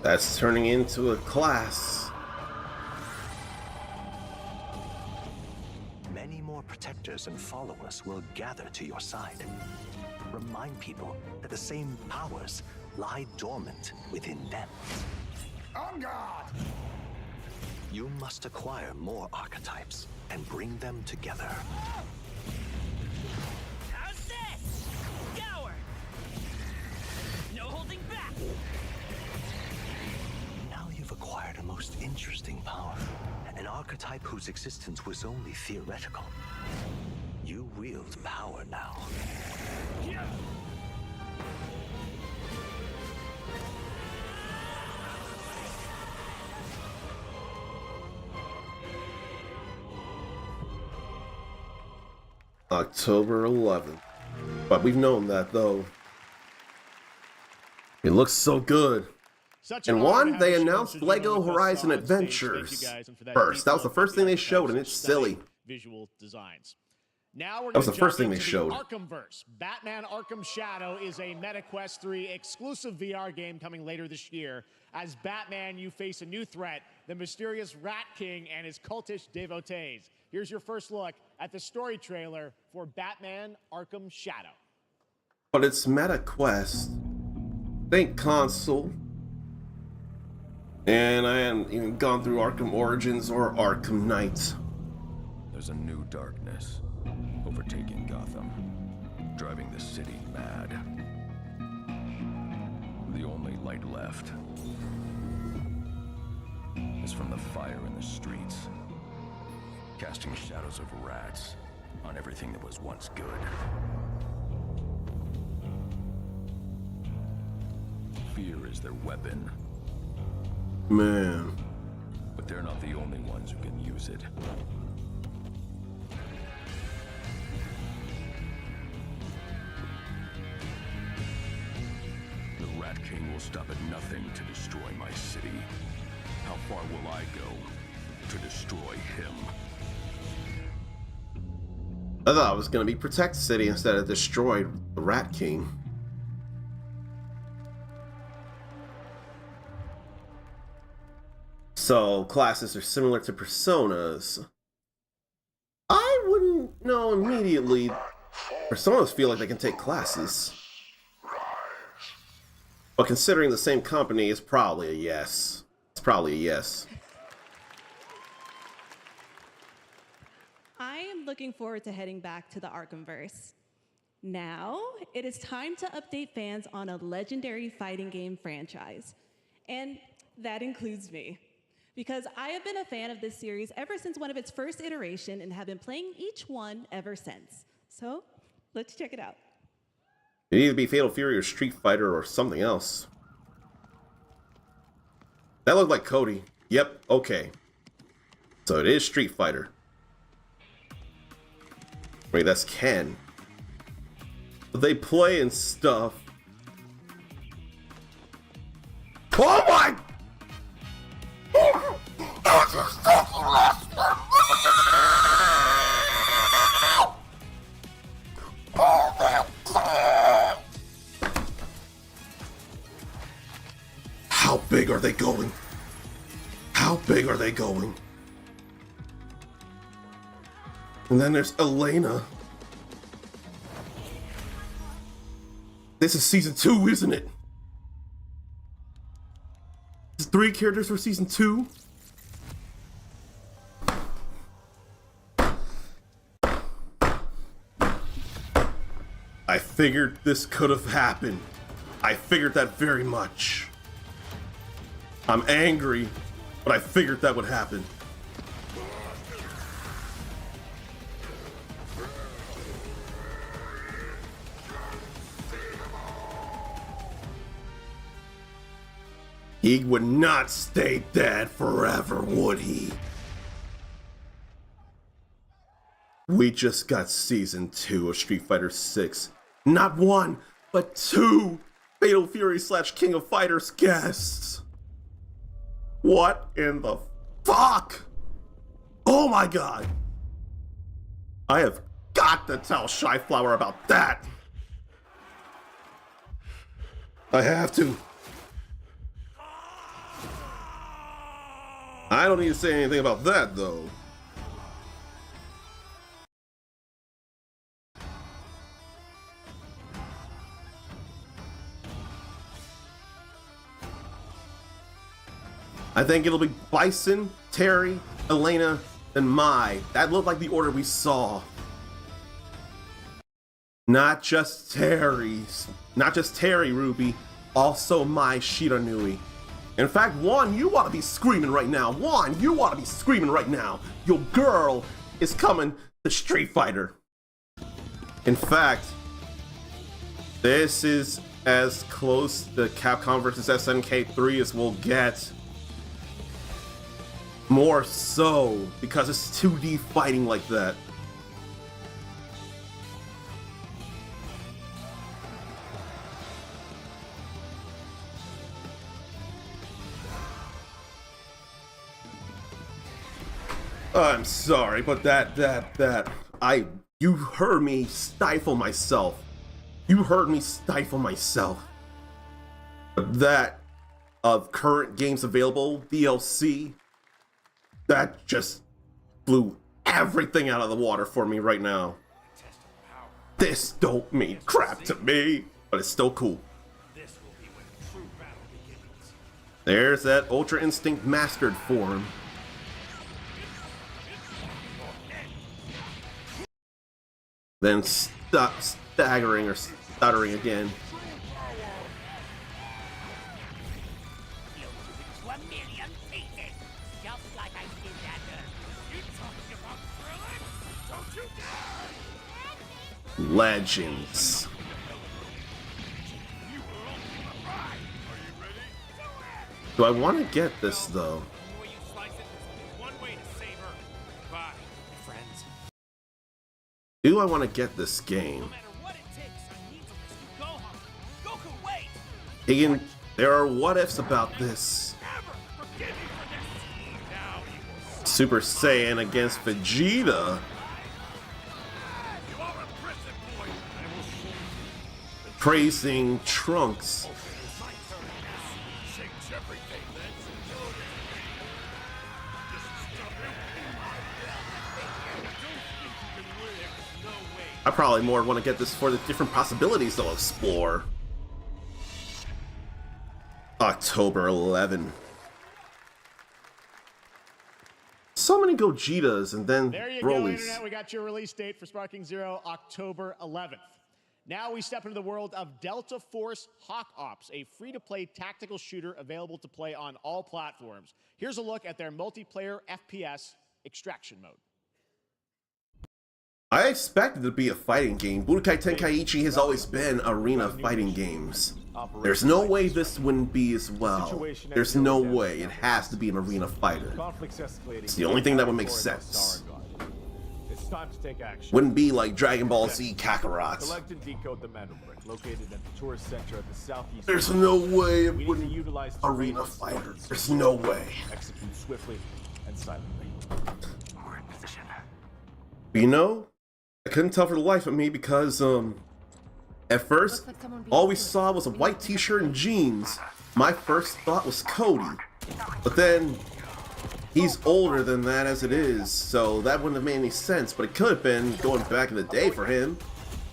That's turning into a class. Many more protectors and followers will gather to your side. Remind people that the same powers lie dormant within them. On guard! You must acquire more archetypes and bring them together. How's this? Gower! No holding back! Now you've acquired a most interesting power, an archetype whose existence was only theoretical. You wield power now. October 11th. But we've known that though. It looks so good. And one, they announced Lego Horizon Adventures. First, that was the first thing they showed, and it's silly. Visual designs. Now we're That was going the to first jump thing they into showed. the Arkhamverse. Batman Arkham Shadow is a MetaQuest 3 exclusive VR game coming later this year. As Batman, you face a new threat, the mysterious Rat King and his cultish devotees. Here's your first look at the story trailer for Batman Arkham Shadow. But it's MetaQuest. Think console. And I haven't even gone through Arkham Origins or Arkham Knight. There's a new darkness overtaking Gotham, driving the city mad. The only light left is from the fire in the streets, casting shadows of rats on everything that was once good. Fear is their weapon. Man. But they're not the only ones who can use it. The Rat King will stop at nothing to destroy my city. How far will I go to destroy him? I thought it was going to be Protect City instead of Destroy the Rat King. So, classes are similar to personas. I wouldn't know immediately. Personas feel like they can take classes. But considering the same company, it's probably a yes. It's probably a yes. I am looking forward to heading back to the Arkhamverse. Now, it is time to update fans on a legendary fighting game franchise. And that includes me. Because I have been a fan of this series ever since one of its first iteration and have been playing each one ever since. So, let's check it out. It'd either be Fatal Fury or Street Fighter or something else. That looked like Cody. Yep, okay. So it is Street Fighter. Wait, that's Ken. But they play and stuff. Oh my! How big are they going? How big are they going? And then there's Elena. This is season 2, isn't it? There's 3 characters for season 2? I figured this could have happened. I figured that very much. I'm angry, but I figured that would happen. He would not stay dead forever, would he? We just got season 2 of Street Fighter 6. Not 1, but 2. Fatal Fury / King of Fighters guests. What in the fuck? Oh my god. I have got to tell Shyflower about that. I have to. I don't need to say anything about that though. I think it'll be Bison, Terry, Elena, and Mai. That looked like the order we saw. Not just Terry, Ruby, also Mai Shiranui. In fact, Juan, you ought to be screaming right now. Juan, you ought to be screaming right now. Your girl is coming to Street Fighter. In fact, this is as close to Capcom vs. SNK 3 as we'll get. More so, because it's 2D fighting like that. I'm sorry, but you heard me stifle myself. You heard me stifle myself. That of current games available, DLC, that just blew everything out of the water for me right now. This don't mean crap to me, but it's still cool. There's that Ultra Instinct Mastered form. Then stop staggering or stuttering again. Legends. Do I want to get this though? Do I want to get this game? Again, there are what ifs about this. Super Saiyan against Vegeta. Praising Trunks. I probably more want to get this for the different possibilities they'll explore. October 11. So many Gogetas and then there you Broly's. Go, Internet. We got your release date for Sparking Zero, October 11th. Now we step into the world of Delta Force Hawk Ops, a free-to-play tactical shooter available to play on all platforms. Here's a look at their multiplayer FPS extraction mode. I expected it to be a fighting game. Budokai Tenkaichi has always been arena fighting games. There's no way this wouldn't be as well. There's no way. It has to be an arena fighter. It's the only thing that would make sense. It's time to take action. Wouldn't be like Dragon Ball Z Kakarot. Collect and decode the metal brick located at the tourist center at the southeast. There's no way it wouldn't arena fighter. There's no way. Execute swiftly and silently. We're in position. You know, I couldn't tell for the life of me because at first all we saw was a white t-shirt and jeans. My first thought was Cody, but then he's older than that as it is, so that wouldn't have made any sense, but it could have been going back in the day for him.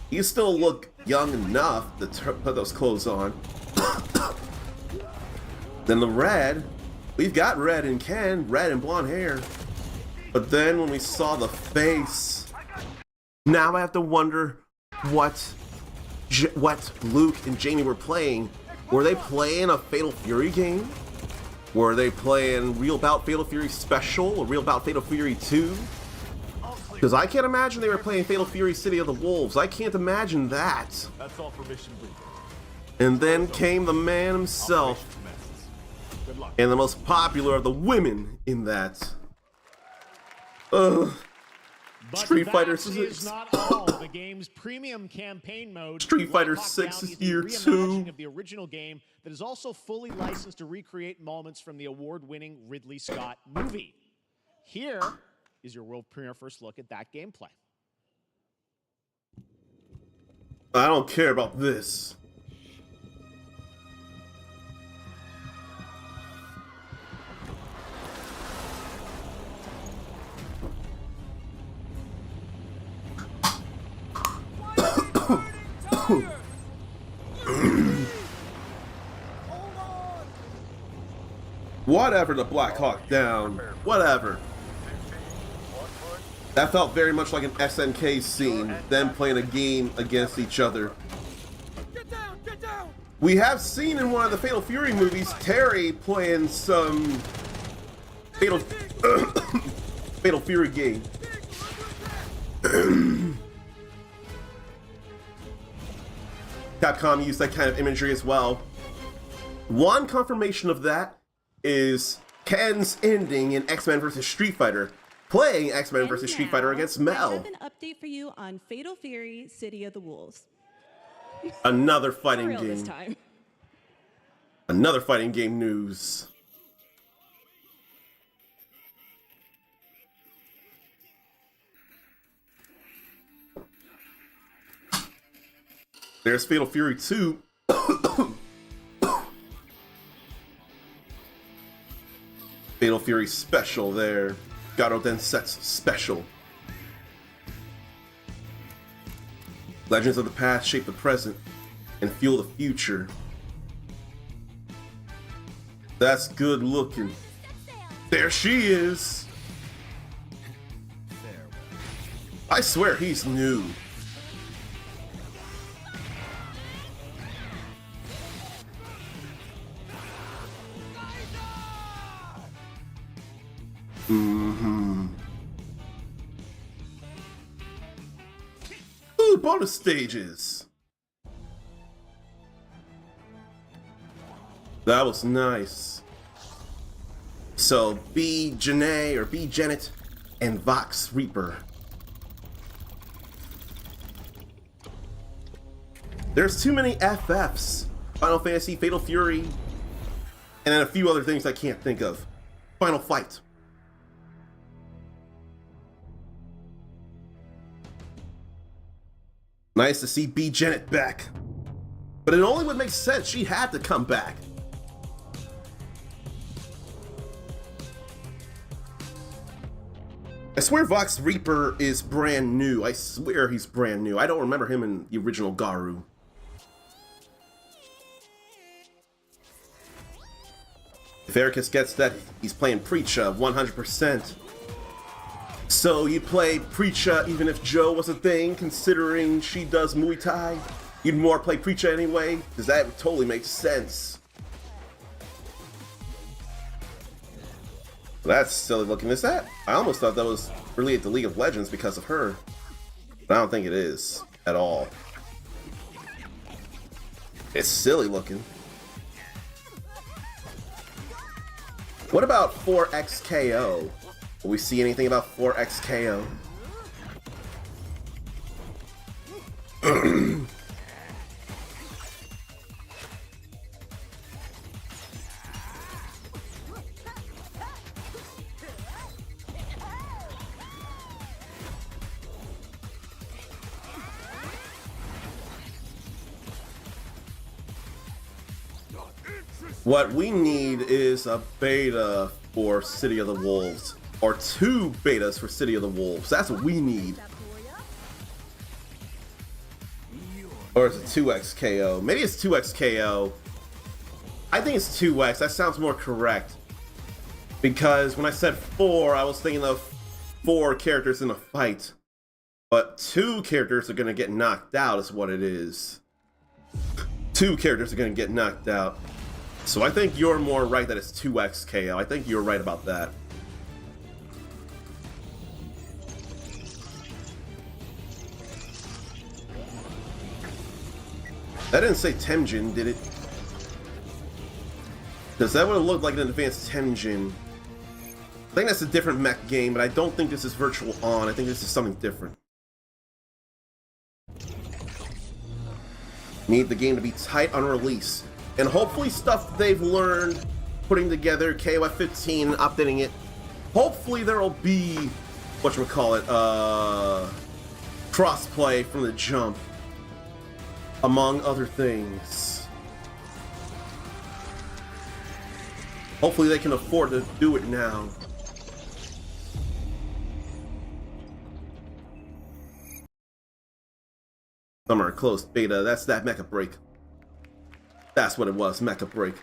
He still look young enough to put those clothes on. Then the red, we've got Red and Ken, red and blonde hair. But then when we saw the face, now I have to wonder what Luke and Jamie were playing. Were they playing a Fatal Fury game? Were they playing Real Bout Fatal Fury Special or Real Bout Fatal Fury 2? Because I can't imagine they were playing Fatal Fury City of the Wolves. I can't imagine that. That's all for mission briefing. And then came the man himself, and the most popular of the women in that. But Street Fighter that is 6. not all. The game's premium campaign mode, Street Fighter Black Hawk 6 Down, is is a year reimagining 2. of the original game that is also fully licensed to recreate moments from the award-winning Ridley Scott movie. Here is your world premiere first look at that gameplay. I don't care about this. Whatever, the Black Hawk Down. Whatever. That felt very much like an SNK scene, them playing a game against each other. We have seen in one of the Fatal Fury movies, Terry playing some Fatal Fury game. Capcom used that kind of imagery as well. One confirmation of that is Ken's ending in X-Men vs. Street Fighter, playing X-Men vs. Street Fighter against I Mel. have an update for you on Fatal Fury: City of the Wolves. Another For fighting real this game. time. Another fighting game news. There's Fatal Fury 2. Fatal Fury Special there. Garo Densetsu Special. Legends of the past shape the present and fuel the future. That's good looking. There she is. I swear he's new. Mm-hmm. Ooh, bonus stages. That was nice. So, B. Janae or B. Janet and Vox Reaper. There's too many FFs. Final Fantasy, Fatal Fury, and then a few other things I can't think of. Final Fight. Nice to see B. Janet back. But it only would make sense. She had to come back. I swear Vox Reaper is brand new. I swear he's brand new. I don't remember him in the original Garu. If Ericus gets that, he's playing Preacha 100%. So you play Preacha even if Joe was a thing, considering she does Muay Thai? You'd more play Preacha anyway? Because that totally makes sense. That's silly looking. Is that? I almost thought that was related to League of Legends because of her. But I don't think it is at all. It's silly looking. What about 4XKO? Will we see anything about 4XKO? What we need is a beta for City of the Wolves. Or 2 betas for City of the Wolves. That's what we need. Or is it 2XKO? Maybe it's 2XKO. I think it's 2X. That sounds more correct. Because when I said 4, I was thinking of 4 characters in a fight. But 2 characters are going to get knocked out is what it is. 2 characters are going to get knocked out. So I think you're more right that it's 2XKO. I think you're right about that. That didn't say Temjin, did it? Because that would have looked like an advanced Temjin. I think that's a different mech game, but I don't think this is Virtual On. I think this is something different. Need the game to be tight on release. And hopefully stuff they've learned putting together KOF 15, updating it. Hopefully there'll be, whatchamacallit, crossplay from the jump, among other things. Hopefully they can afford to do it now. Summer closed beta. That's that Mecha Break. That's what it was, Mecha Break.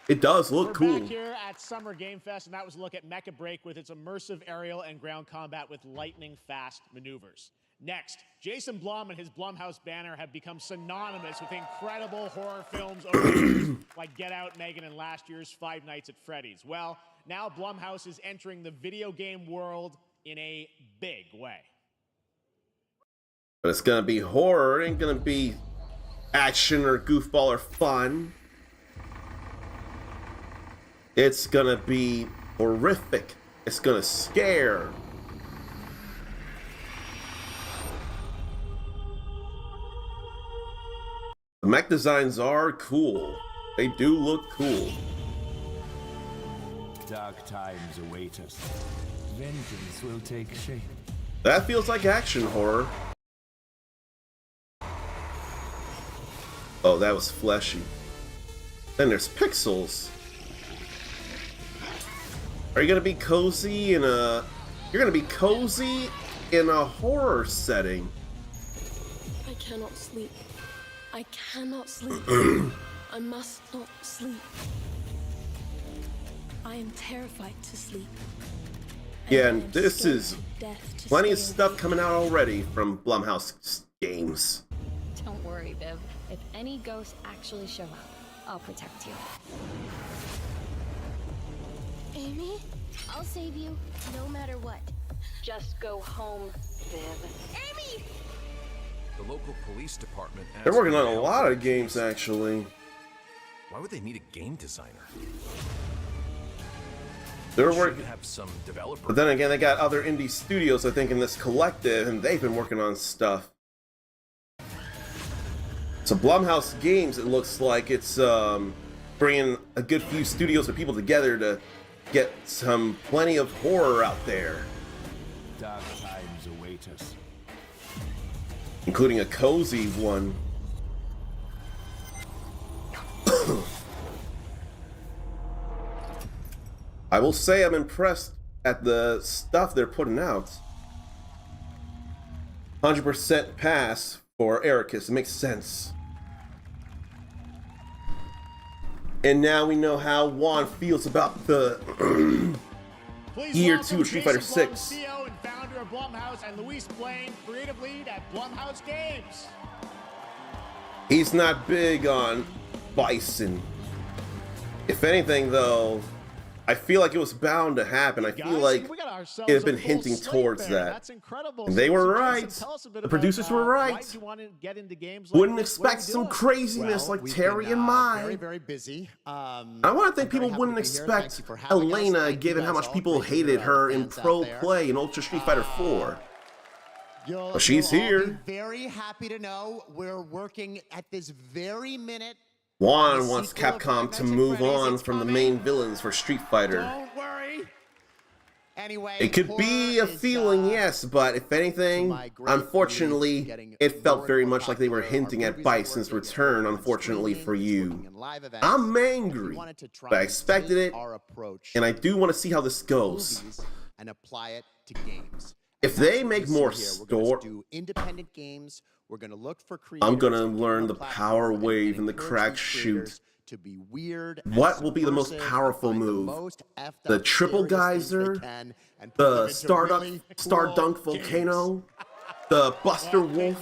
It does look cool. We're back here at Summer Game Fest, and that was a look at Mecha Break with its immersive aerial and ground combat with lightning-fast maneuvers. Next, Jason Blum and his Blumhouse banner have become synonymous with incredible horror films over the years, like Get Out, Megan, and last year's Five Nights at Freddy's. Well, now Blumhouse is entering the video game world in a big way. But it's gonna be horror, it ain't gonna be action or goofball or fun. It's gonna be horrific. It's gonna scare. The mech designs are cool. They do look cool. Dark times await us. Vengeance will take shape. That feels like action horror. Oh, that was fleshy. Then there's pixels. Are you gonna be cozy in a... You're gonna be cozy in a horror setting. I cannot sleep. I cannot sleep. I must not sleep. I am terrified to sleep. Yeah, and this is plenty of stuff coming out already from Blumhouse games. Don't worry, Viv. If any ghosts actually show up, I'll protect you. Amy? I'll save you, no matter what. Just go home, Viv. Amy! The local police department. They're working on a lot of games, actually. Why would they need a game designer? They're working. Have some developer. But then again, they got other indie studios, I think, in this collective, and they've been working on stuff. So Blumhouse Games, it looks like it's bringing a good few studios of people together to get plenty of horror out there. Dark times await us. Including a cozy one. I will say I'm impressed at the stuff they're putting out. 100% pass for Ericus. It makes sense. And now we know how Juan feels about the Year 2 of Street Fighter 6. CEO and founder of Blumhouse, and Luis Blaine, creative lead at Blumhouse Games. He's not big on Bison. If anything, though, I feel like it was bound to happen. I feel like it had been hinting towards that. That's incredible. And they were right. The producers were right. Wouldn't expect some craziness like Terry and Mai. Very, very busy. I want to think people wouldn't expect Elena, given how much people hated her in Pro Play in Ultra Street Fighter 4. But she's here. Be very happy to know we're working at this very minute. Juan wants Capcom to move on from the main villains for Street Fighter. Don't worry. Anyway, it could be a feeling, yes, but if anything, unfortunately, it felt very much like they were hinting at Bison's return, unfortunately for you. I'm angry, but I expected it, and I do want to see how this goes. And apply it to games. If they make more independent games, we're going to look for I'm going to learn the power wave and the crack shoot. To be weird. What will be the most powerful move? The triple geyser? The Star Dunk Volcano? The Buster Wolf?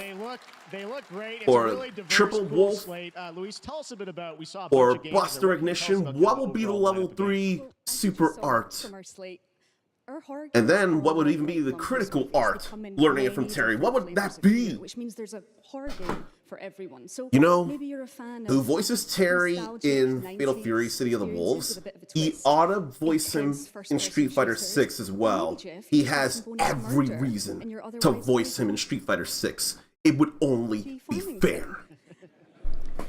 They look great. Or it's a really Triple Wolf? Luis, tell us a bit about. We saw a or bunch of Buster Ignition? What will be the level 3 super art? And then what would even be the critical art? Learning it from Terry. What would that be? Which means there's a horror game for everyone. So You know, maybe you're a fan who of voices Terry nostalgic in 90s Fatal Fury City of the experiences Wolves, with a bit of a he twist. ought to voice him Intense in first-person Street Fighter shooters. 6 as well. Maybe, Jeff, He you has component of every murder reason in your to otherwise voice him in Street Fighter 6. It would only be fair.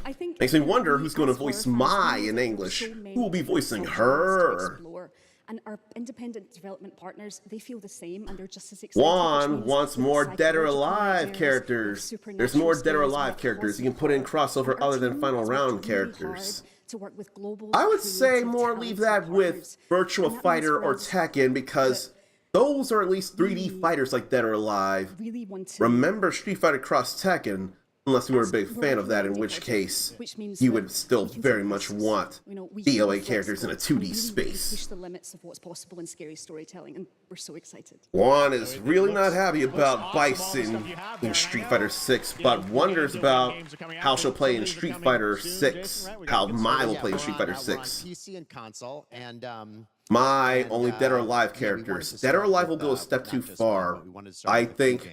I think Makes me wonder who's going to as horror voice fans, Mai we in know English. so many Who will be voicing subgenres to her? explore. And our independent development partners, they feel the same, and they're just as excited. Juan wants more Dead or Alive characters. There's more Dead or Alive characters. You can put in crossover other than Final Round characters. To work with global I would say more leave that with Virtua Fighter or Tekken because those are at least 3D fighters like Dead or Alive. Really want to Remember Street Fighter Cross Tekken, unless you were a big fan of that, in which case you would still very much want DOA characters in a 2D space. push the limits of what's possible in scary storytelling, and we're so excited. Juan is really not happy about Bison in Street Fighter 6, but wonders about how she'll play in Street Fighter 6, how Mai will play in Street Fighter 6. PC and console, and My only Dead or Alive characters. Dead or Alive will go a step too far. I think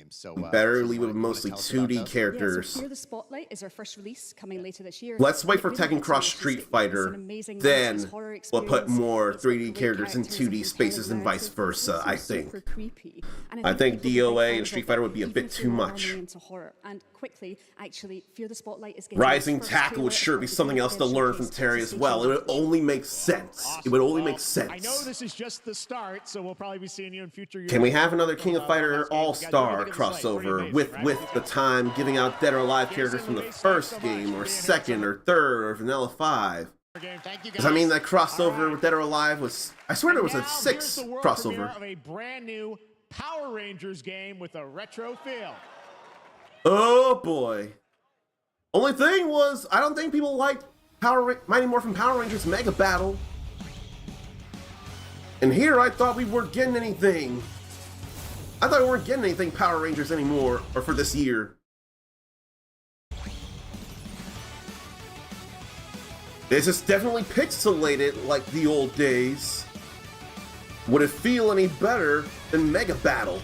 better leave it with mostly 2D characters. Fear the Spotlight is our first release coming later this year. Let's wait for It really Tekken gets Cross you Street interested. Fighter, It's an amazing then horror we'll put experience. more It's got 3D great characters in characters, 2D a spaces and compelling vice versa, narrative, I it's think. super creepy. And I think people will be DOA fans and Street of Fighter it, would be a even bit if too you're not much. really into horror. And quickly, actually, Fear the Spotlight is getting Rising its first Tackle would trailer sure of be the something else to Dead learn from Showcase Terry as Station well. It would Monthly. only make sense. It would only make I know sense. this is just the start, so we'll probably be seeing you in future years. Can we have another King of Fighter All-Star crossover with the time giving out Dead or Alive characters from the first game or second or third or Vanilla 5? Because I mean that crossover with Dead or Alive was, I swear there was a 6 crossover. Of a brand new Power Rangers game with a retro feel. Oh boy. Only thing was, I don't think people liked Mighty Morphin Power Rangers Mega Battle. And here I thought we weren't getting anything. I thought we weren't getting anything Power Rangers anymore, or for this year. This is definitely pixelated like the old days. Would it feel any better than Mega Battle?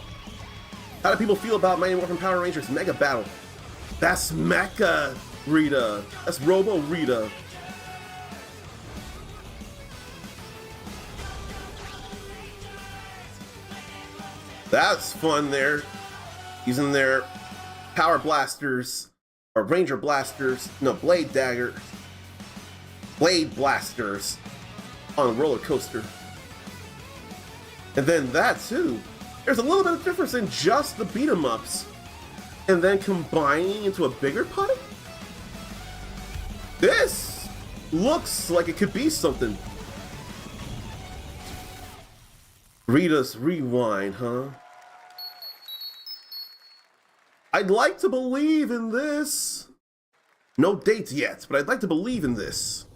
How do people feel about Mighty Morphin Power Rangers Mega Battle? That's Mecha Rita. That's Robo Rita. That's fun there. Using their power blasters, or Ranger blasters, no, Blade Dagger. Blade blasters on a roller coaster. And then that too. There's a little bit of difference in just the beat 'em ups. And then combining into a bigger party? This looks like it could be something. Rita's Rewind, huh? I'd like to believe in this. No dates yet, but I'd like to believe in this.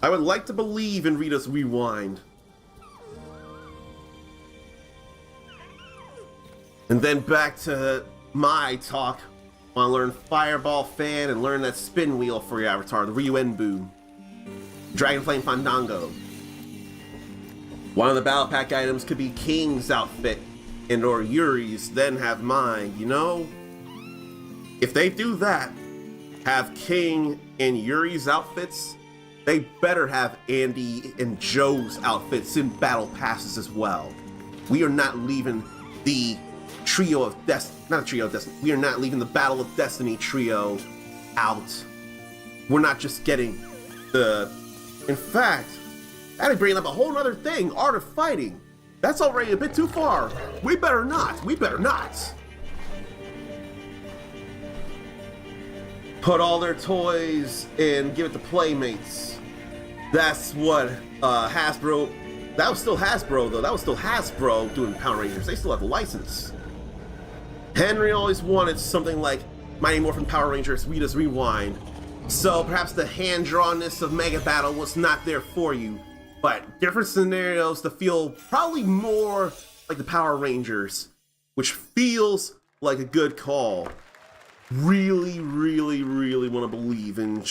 I would like to believe in Rita's Rewind. And then back to my talk. Want to learn Fireball Fan and learn that spin wheel for your avatar, the Ryuenbu. Dragon Flame Fandango. One of the Battle Pack items could be King's outfit and or Yuri's, then have mine, you know? If they do that, have King and Yuri's outfits, they better have Andy and Joe's outfits in Battle Passes as well. We are not leaving the Trio of Destiny, not a Trio of Destiny, we are not leaving the Battle of Destiny trio out. We're not just getting the, in fact, that'd bring up a whole other thing, Art of Fighting. That's already a bit too far. We better not, we better not. Put all their toys and give it to Playmates. That's what Hasbro, that was still Hasbro though, that was still Hasbro doing Power Rangers. They still have the license. Henry always wanted something like Mighty Morphin Power Rangers Rita's Rewind. So perhaps the hand-drawnness of Mega Battle was not there for you, but different scenarios to feel probably more like the Power Rangers, which feels like a good call. really, really, really want to believe in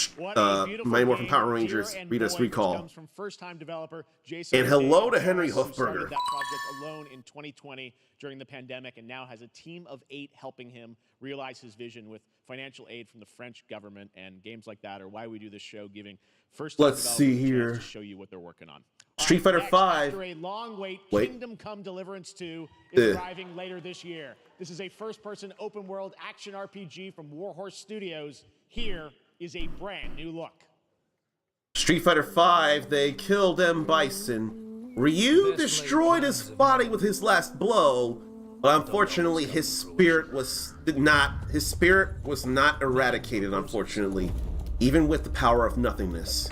Mighty Morphin Power Rangers Rita's Recall. From first-time developer Jason And hello to Davis, Henry who started Hofberger. that project alone in 2020 during the pandemic, and now has a team of 8 helping him realize his vision with financial aid from the French government. And games like that are why we do this show, giving first-time Let's see developers a chance here. to show you what they're working on. Street Fighter Next, 5. After a long wait, Wait. Kingdom Come Deliverance 2 is Ugh. arriving later this year. This is a first-person open-world action RPG from Warhorse Studios. Here is a brand new look. Street Fighter 5, they killed M. Bison. Ryu destroyed his body with his last blow, but unfortunately his spirit was not eradicated, unfortunately, even with the power of nothingness.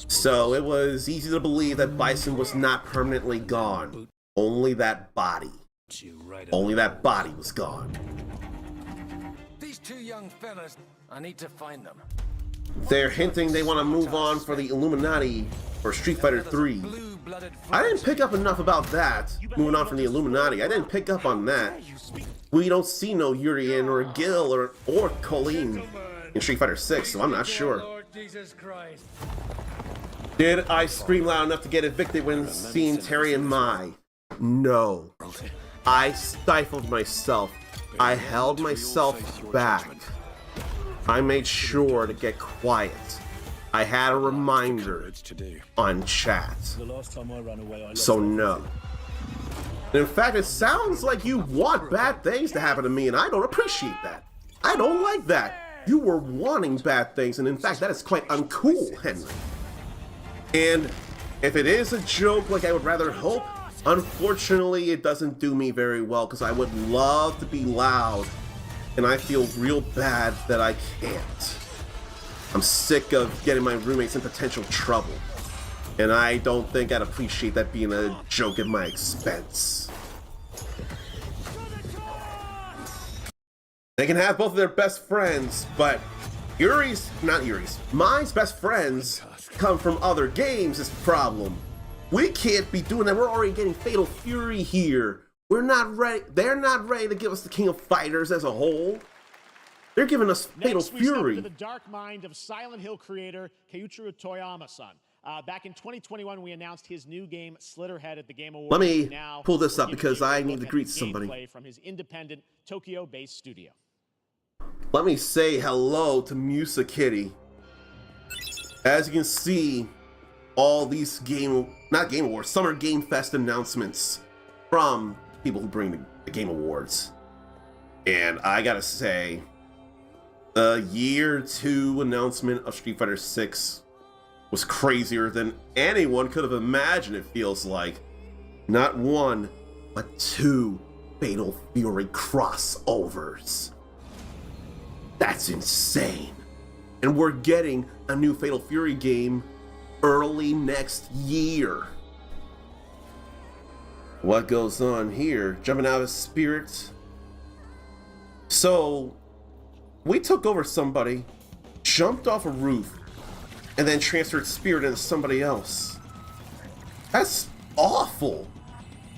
So it was easy to believe that Bison was not permanently gone. Only that body. Only that body was gone. These 2 young fellas, I need to find them. They're hinting they want to move on for the Illuminati for Street Fighter 3. I didn't pick up enough about that, moving on from the Illuminati. I didn't pick up on that. We don't see no Urien or Gil or Colleen in Street Fighter 6, so I'm not sure. Jesus Christ. Did I scream loud enough to get evicted when seeing Terry and Mai? No. I stifled myself. I held myself back. I made sure to get quiet. I had a reminder on chat. So no. In fact, it sounds like you want bad things to happen to me, and I don't appreciate that. I don't like that. You were wanting bad things, and in fact, that is quite uncool, Henry. And if it is a joke like I would rather hope, unfortunately, it doesn't do me very well, because I would love to be loud, and I feel real bad that I can't. I'm sick of getting my roommates in potential trouble, and I don't think I'd appreciate that being a joke at my expense. They can have both of their best friends, but Mai's best friends come from other games is the problem. We can't be doing that. We're already getting Fatal Fury here. We're not ready. They're not ready to give us the King of Fighters as a whole. They're giving us Fatal Next, we Fury. step into the dark mind of Silent Hill creator Keiichiro Toyama-san. Back in 2021, we announced his new game, Slitterhead, at the Game Awards. Let me Now, pull this we're up giving because you a I look need to at greet the somebody. gameplay from his independent Tokyo-based studio. Let me say hello to Musa Kitty. As you can see, all these Summer Game Fest announcements from people who bring the Game Awards. And I gotta say, the Year 2 announcement of Street Fighter 6 was crazier than anyone could have imagined, it feels like. Not one, but 2 Fatal Fury crossovers. That's insane. And we're getting a new Fatal Fury game early next year. What goes on here? Jumping out of spirit. So, we took over somebody, jumped off a roof, and then transferred spirit into somebody else. That's awful.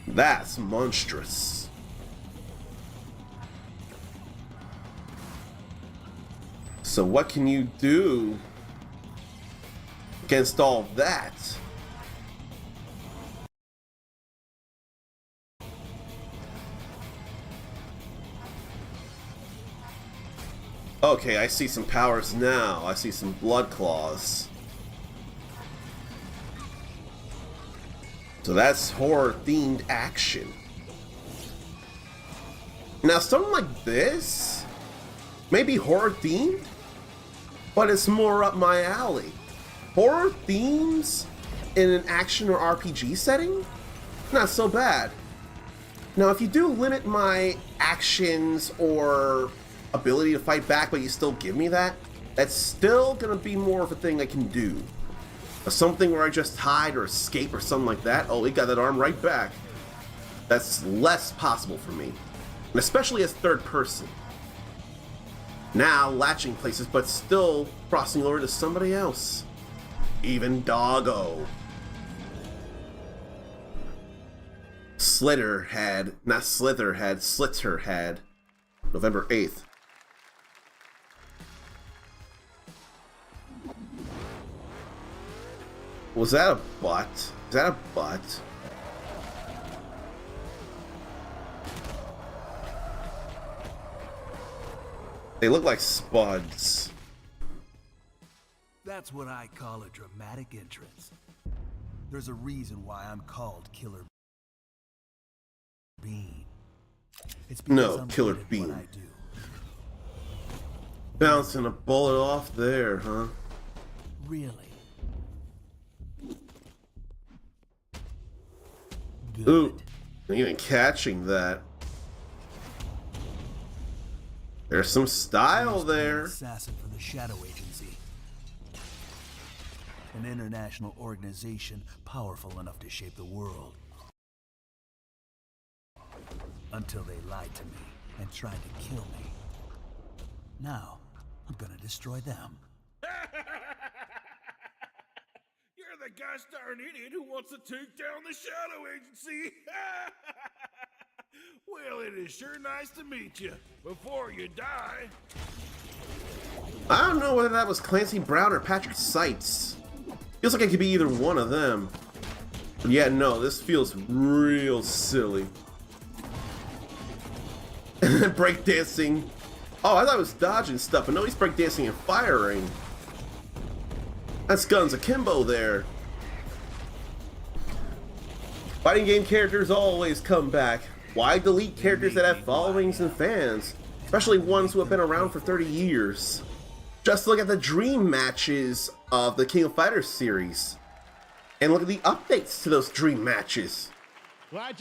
That's monstrous. So what can you do against all that? Okay, I see some powers now. I see some blood claws. So that's horror-themed action. Now, something like this, maybe horror-themed, but it's more up my alley. Horror themes in an action or RPG setting? Not so bad. Now, if you do limit my actions or ability to fight back, but you still give me that, that's still gonna be more of a thing I can do. Something where I just hide or escape or something like that, oh, he got that arm right back. That's less possible for me. And especially as third person. Now latching places, but still crossing over to somebody else. Even Doggo. Slitterhead, November 8th. Was that a butt? Is that a butt? They look like spuds. That's what I call a dramatic entrance. There's a reason why I'm called Killer Bean. It's because No, I'm Killer good at Bean. what I do. Bouncing a bullet off there, huh? Really? Ooh, even catching that. There's some style there. Assassin from the Shadow Agency. An international organization powerful enough to shape the world. Until they lied to me and tried to kill me. Now, I'm gonna destroy them. You're the gosh darn idiot who wants to take down the Shadow Agency. Well, it is sure nice to meet you. Before you die. I don't know whether that was Clancy Brown or Patrick Seitz. Feels like it could be either one of them. But yeah, no, this feels real silly. Breakdancing. Oh, I thought it was dodging stuff, but no, he's breakdancing and firing. That's guns akimbo there. Fighting game characters always come back. Why delete characters that have followings and fans? Especially ones who have been around for 30 years. Just look at the dream matches of the King of Fighters series. And look at the updates to those dream matches.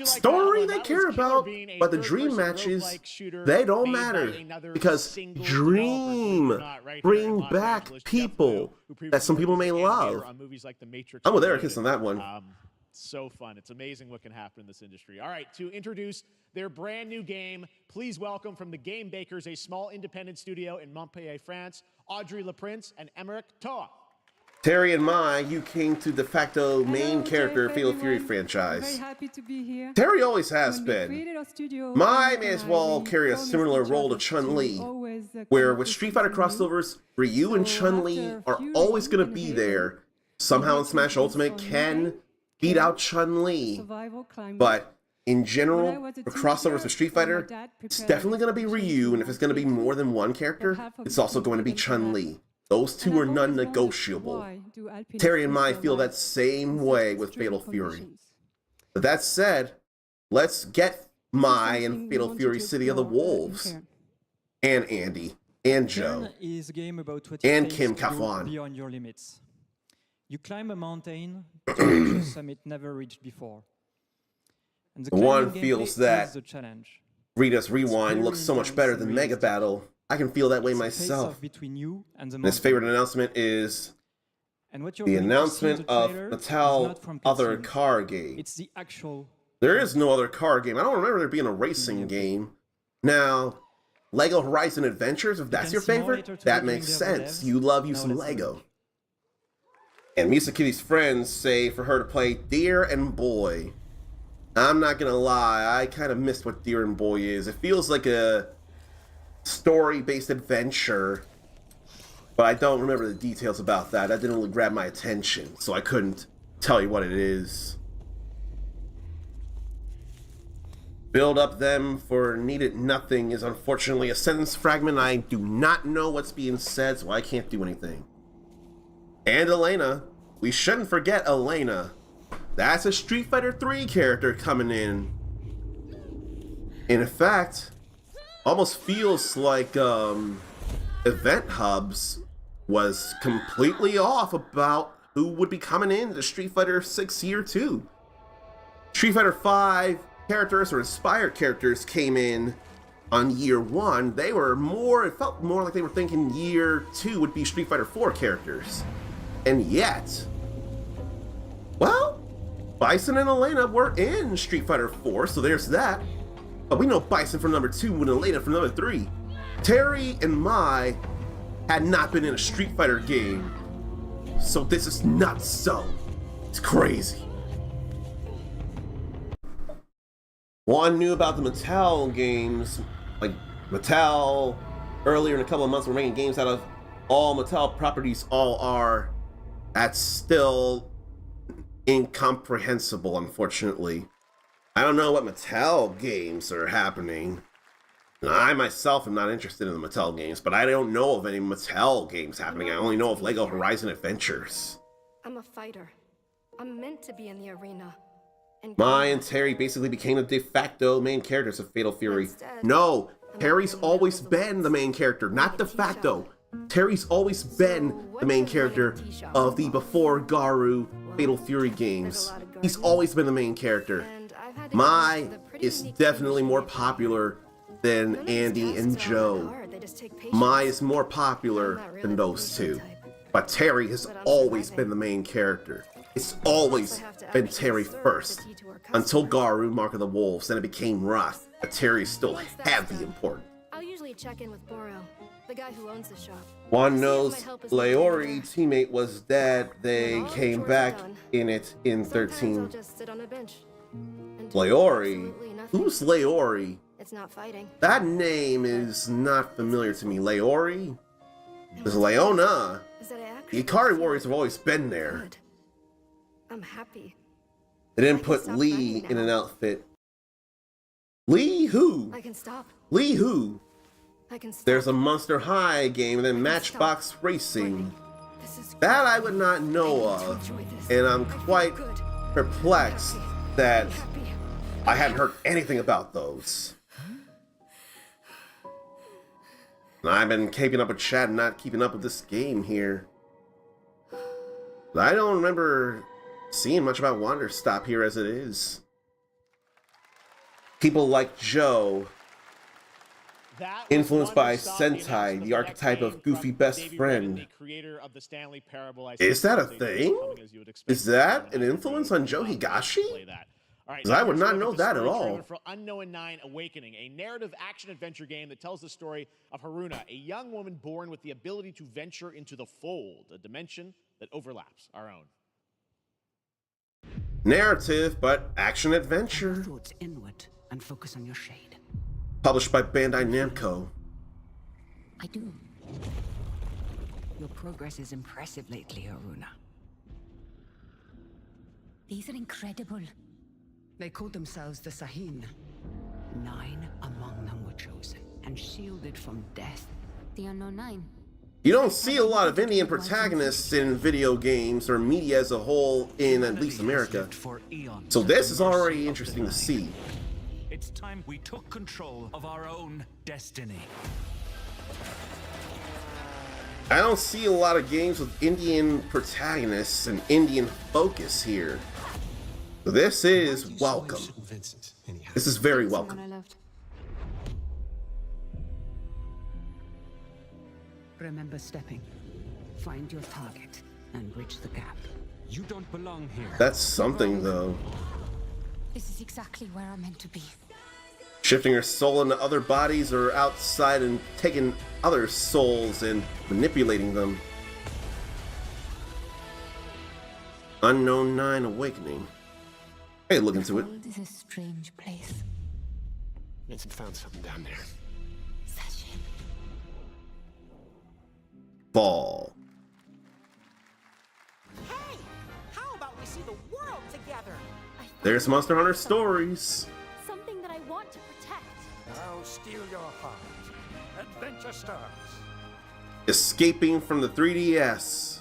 Story they care about, but the dream matches, they don't matter. Because Dream bring back people that some people may love. I'm with Ericus on that one. So fun. It's amazing what can happen in this industry. All right, to introduce their brand new game, please welcome from the Game Bakers, a small independent studio in Montpellier, France, Audrey LaPrince and Emmerich Toa. Terry and Mai, you came to de facto main character Fatal Fury franchise. Very happy to be here. Terry always has When we been. created our studio, Mai may as well carry a similar role to Chun-Li, where with Street Fighter crossovers, Ryu and Chun-Li are always going to be there. Somehow in Smash Ultimate, Ken beat out Chun-Li, but in general, for crossovers with Street Fighter, it's definitely going to be Ryu, and if it's going to be more than one character, it's also going to be Chun-Li. Those two are non-negotiable. Terry and Mai feel that same way with Fatal Fury. But that said, let's get Mai and Fatal Fury City of the Wolves, and Andy, and Joe, is a game about what and it takes Kim to go Kafwan. beyond your limits. You climb a mountain to reach a summit never reached before. And the One climbing feels gameplay that is the challenge. Rita's Rewind looks so much better than Mega Battle. I can feel that way myself. Face-off between you and the And his favorite announcement is And what you're the going to see in announcement the of trailer is Mattel not from other cutscenes. car game. It's the actual. There is no other car game. I don't remember there being a racing game. Now, Lego Horizon Adventures, if that's your favorite, that makes sense. You love you some Lego. And Misa Kitty's friends say for her to play Deer and Boy. I'm not gonna lie, I kind of missed what Deer and Boy is. It feels like a story-based adventure, but I don't remember the details about that. That didn't really grab my attention, so I couldn't tell you what it is. Build up them for needed nothing is unfortunately a sentence fragment. I do not know what's being said, so I can't do anything. And Elena. We shouldn't forget Elena. That's a Street Fighter 3 character coming in. In fact, almost feels like Event Hubs was completely off about who would be coming in to Street Fighter 6 Year 2. Street Fighter 5 characters or inspired characters came in on Year 1. They were more, it felt more like they were thinking Year 2 would be Street Fighter 4 characters. And yet, well, Bison and Elena were in Street Fighter 4, so there's that. But we know Bison from number 2 and Elena from number 3. Terry and Mai had not been in a Street Fighter game, so this is not so. It's crazy. One knew about the Mattel games, like Mattel earlier in a couple of months were making games out of all Mattel properties, all are. That's still incomprehensible, unfortunately. I don't know what Mattel games are happening. I myself am not interested in the Mattel games, but I don't know of any Mattel games happening. I only know of Lego Horizon Adventures. I'm a fighter. I'm meant to be in the arena. And Mai and Terry basically became the de facto main characters of Fatal Fury. No, Terry's always been the main character, not de facto. Terry's always been the main character of the before Garou Fatal Fury games. He's always been the main character. Mai is definitely more popular than Andy and Joe. Mai is more popular than those two. But Terry has always been the main character. It's always been Terry first. Until Garou, Mark of the Wolves, then it became Wrath. But Terry is still heavily important. I'll usually check in with Boro, the guy who owns the shop. One knows Leori teammate was dead. They came back in it in 13. Leori? Who's Leori? It's not fighting. That name is not familiar to me. Leori? There's Leona. The Ikari Warriors have always been there. I'm happy. They didn't put Lee in an outfit. Lee who? I can stop. Lee who? I can stop. There's a Monster High game and then Matchbox Racing. That I would not know of. And I'm quite perplexed that I hadn't heard anything about those. I've been keeping up with chat and not keeping up with this game here. I don't remember seeing much about Wanderstop here as it is. People like Joe, influenced by Sentai, the archetype of goofy best friend. Is that a thing? Is that an influence on Joe Higashi? Because I would not know that at all. For Unknown 9 Awakening, a narrative action-adventure game that tells the story of Haruna, a young woman born with the ability to venture into the fold, a dimension that overlaps our own. Narrative, but action-adventure. Thoughts inward and focus on your shade. Published by Bandai Namco. I do. Your progress is impressive lately, Haruna. These are incredible. They called themselves the Sahin. 9 among them were chosen and shielded from death. The Unknown 9. You don't see a lot of Indian protagonists in video games or media as a whole in at least America. So this is already interesting to see. It's time we took control of our own destiny. I don't see a lot of games with Indian protagonists and Indian focus here. This is welcome. This is very welcome. Remember stepping. Find your target and bridge the gap. You don't belong here. That's something, though. This is exactly where I'm meant to be. Shifting your soul into other bodies or outside and taking other souls and manipulating them. Unknown 9 Awakening. Hey, look into it. This is a strange place. Vincent found something down there. Fall. Hey, how about we see the world together? There's Monster Hunter Stories. Something that I want to protect. I'll steal your heart. Adventure Stars. Escaping from the 3DS.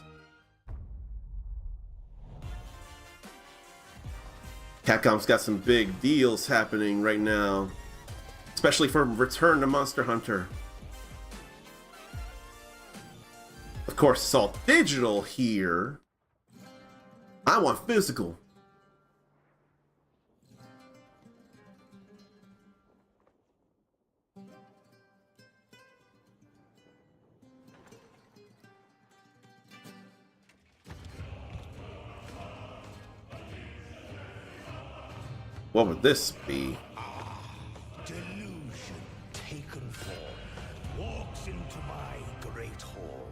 Capcom's got some big deals happening right now, especially for Return to Monster Hunter. Of course, it's all digital here. I want physical. What would this be? Delusion taken form walks into my great hall.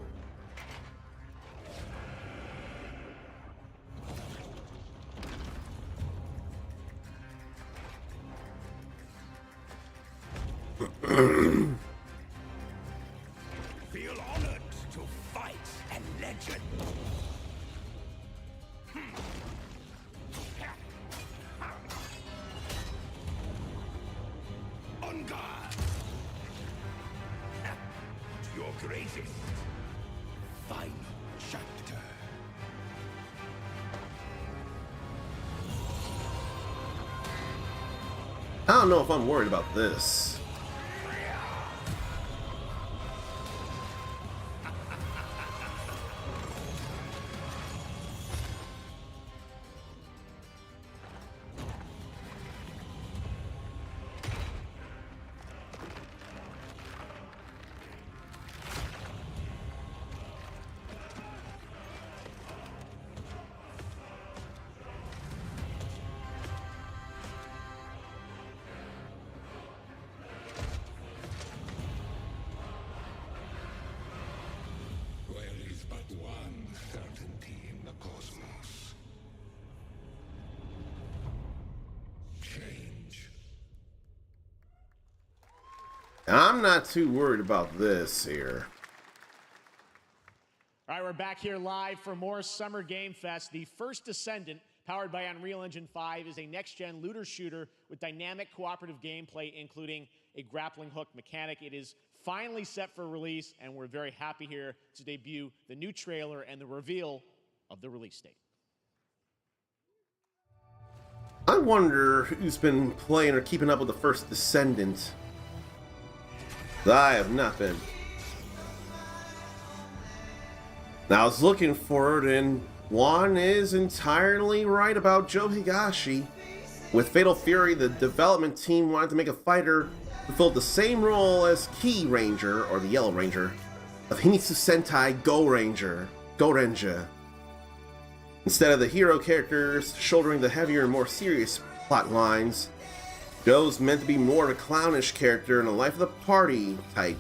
Feel honored to fight a legend. I don't know if I'm worried about this. I'm not too worried about this here. All right, we're back here live for more Summer Game Fest. The First Descendant, powered by Unreal Engine 5, is a next-gen looter shooter with dynamic cooperative gameplay, including a grappling hook mechanic. It is finally set for release, and we're very happy here to debut the new trailer and the reveal of the release date. I wonder who's been playing or keeping up with the First Descendant. I have not been. Now, I was looking for it, and Juan is entirely right about Joe Higashi. With Fatal Fury, the development team wanted to make a fighter who filled the same role as Key Ranger, or the Yellow Ranger, of Himitsu Sentai Goranger. Instead of the hero characters shouldering the heavier and more serious plot lines, Joe's meant to be more of a clownish character and a life of the party type.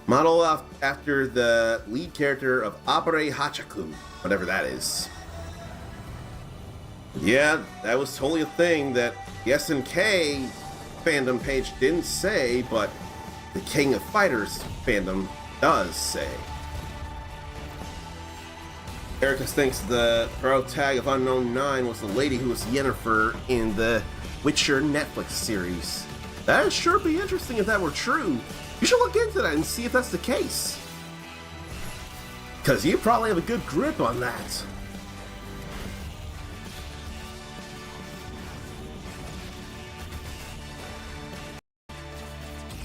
Modeled after the lead character of Abare Hachaku, whatever that is. Yeah, that was totally a thing that the SNK fandom page didn't say, but the King of Fighters fandom does say. Erica thinks the pro tag of Unknown 9 was the lady who was Yennefer in the Witcher Netflix series. That would sure be interesting if that were true. You should look into that and see if that's the case. Because you probably have a good grip on that.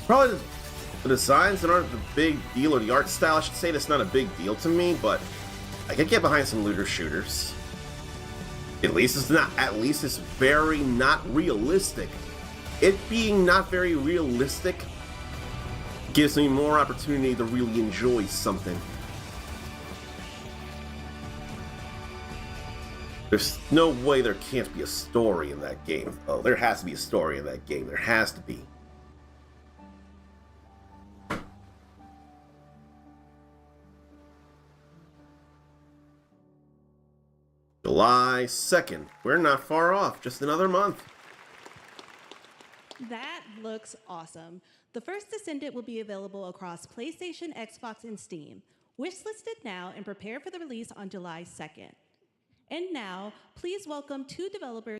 Probably the designs that aren't the big deal, or the art style, I should say, that's not a big deal to me, but I could get behind some looter shooters. At least it's very not realistic. It being not very realistic gives me more opportunity to really enjoy something. There's no way there can't be a story in that game. Oh, there has to be a story in that game. There has to be. July 2nd. We're not far off. Just another month. That looks awesome. The First Descendant will be available across PlayStation, Xbox, and Steam. Wishlisted now and prepare for the release on July 2nd. And now, please welcome two developers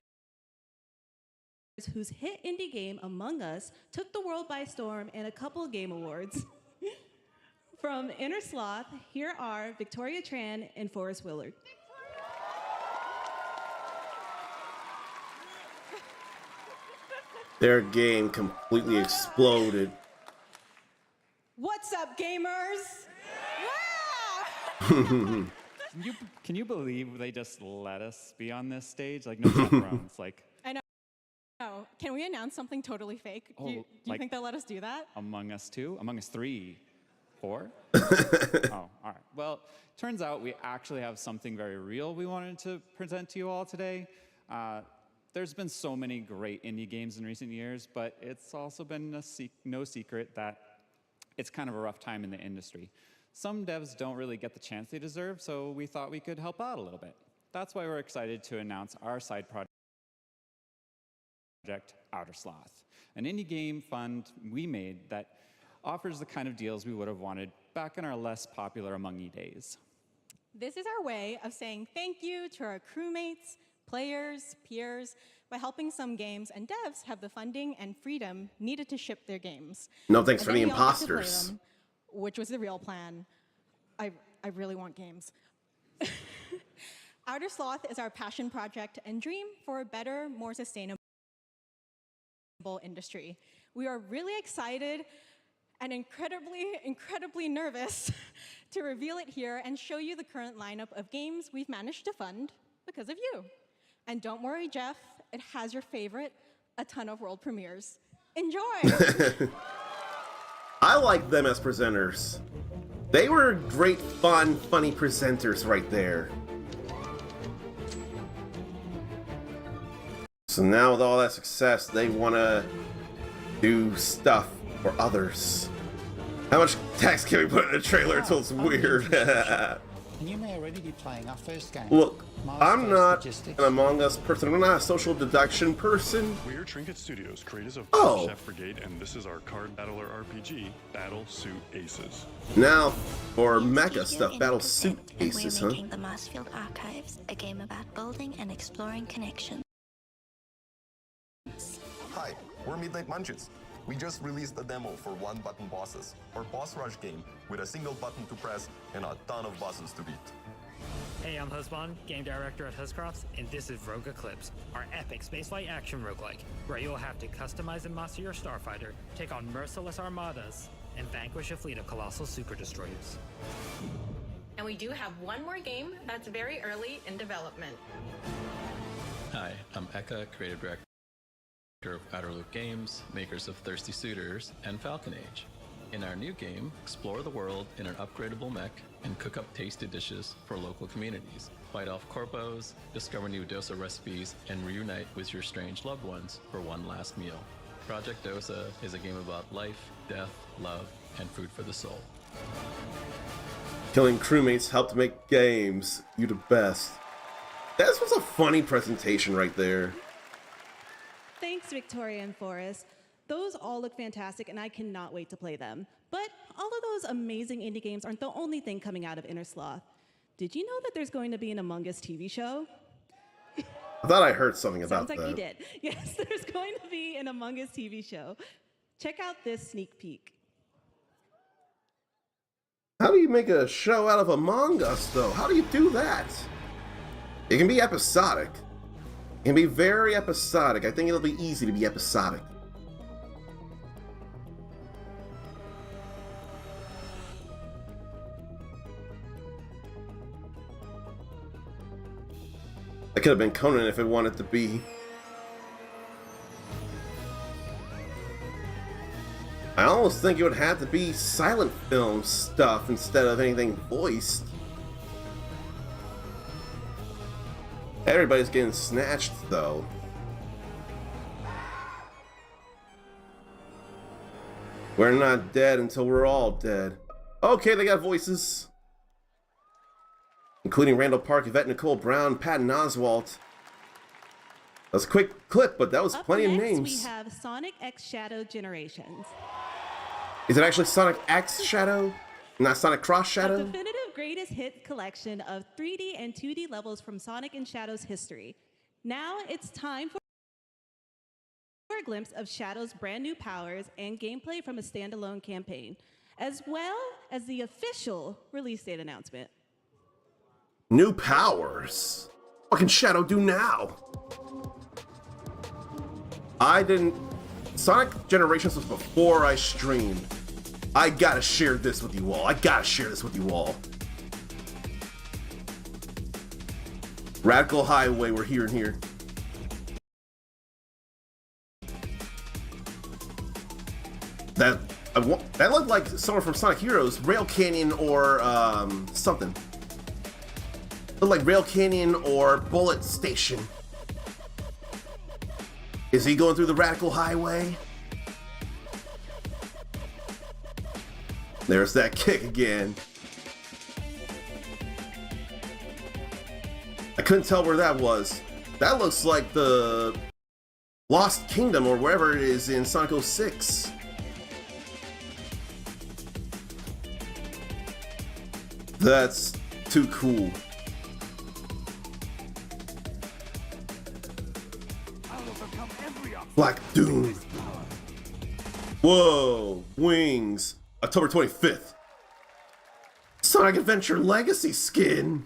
whose hit indie game, Among Us, took the world by storm and a couple game awards. From Inner Sloth, here are Victoria Tran and Forrest Willard. Their game completely exploded. What's up, gamers? Can you believe they just let us be on this stage? Like, no chaperones. Like, I know. Oh, can we announce something totally fake? Do you like, think they'll let us do that? Among Us 2? Among Us 3? 4? Oh, all right. Well, turns out we actually have something very real we wanted to present to you all today. There's been so many great indie games in recent years, but it's also been no secret that it's kind of a rough time in the industry. Some devs don't really get the chance they deserve, so we thought we could help out a little bit. That's why we're excited to announce our side project, Outer Sloth, an indie game fund we made that offers the kind of deals we would have wanted back in our less popular Among Us days. This is our way of saying thank you to our crewmates, players, peers, by helping some games and devs have the funding and freedom needed to ship their games. No thanks And for then the we all get to play imposters. them, which was the real plan. I really want games. Outer Sloth is our passion project and dream for a better, more sustainable industry. We are really excited and incredibly nervous to reveal it here and show you the current lineup of games we've managed to fund because of you. And don't worry, Jeff, it has your favorite, a ton of world premieres. Enjoy! I like them as presenters. They were great, fun, funny presenters right there. So now with all that success, they want to do stuff for others. How much text can we put in a trailer until it's weird? And you may already be playing our first game. Look, I'm Milestones not Logistics. an Among Us person. I'm not a social deduction person. We're Trinket Studios, creators of Oh. Chef Brigade, and this is our card battler RPG, Battle Suit Aces. Now, for mecha stuff, Battle Suit Aces, We're huh? making the Mossfield Archives, a game about building and exploring connections. Hi, we're Midnight Munches. We just released a demo for One Button Bosses, our boss rush game with a single button to press and a ton of bosses to beat. Hey, I'm Husband, game director at Huscrafts, and this is Rogue Eclipse, our epic spaceflight action roguelike, where you'll have to customize and master your starfighter, take on merciless armadas, and vanquish a fleet of colossal super destroyers. And we do have one more game that's very early in development. Hi, I'm Eka, creative director of Outer Loop Games, makers of Thirsty Suitors and Falcon Age. In our new game, explore the world in an upgradable mech and cook up tasty dishes for local communities. Fight off corpos, discover new dosa recipes, and reunite with your strange loved ones for one last meal. Project Dosa is a game about life, death, love, and food for the soul. Killing crewmates helped make games. You the best. This was a funny presentation right there. Thanks, Victoria and Forrest. Those all look fantastic, and I cannot wait to play them. But all of those amazing indie games aren't the only thing coming out of Inner Sloth. Did you know that there's going to be an Among Us TV show? I thought I heard something about Sounds like that. you did. Yes, there's going to be an Among Us TV show. Check out this sneak peek. How do you make a show out of Among Us, though? How do you do that? It can be episodic. It can be very episodic. I think it'll be easy to be episodic. That could have been Conan if it wanted to be. I almost think it would have to be silent film stuff instead of anything voiced. Everybody's getting snatched, though. We're not dead until we're all dead. Okay, they got voices. Including Randall Park, Yvette Nicole Brown, Patton Oswalt. That was a quick clip, but that was plenty of names. We have Sonic X Shadow Generations. Is it actually Sonic X Shadow? Not Sonic Cross Shadow? A definitive greatest hit collection of 3D and 2D levels from Sonic and Shadow's history. Now it's time for a glimpse of Shadow's brand new powers and gameplay from a standalone campaign, as well as the official release date announcement. New powers? What can Shadow do now? Sonic Generations was before I streamed. I gotta share this with you all. Radical Highway, we're here and here. That looked like someone from Sonic Heroes, Rail Canyon or something. Looked like Rail Canyon or Bullet Station. Is he going through the Radical Highway? There's that kick again. I couldn't tell where that was. That looks like the Lost Kingdom or wherever it is in Sonic 06. That's too cool. Black Doom. Whoa, wings. October 25th. Sonic Adventure Legacy skin.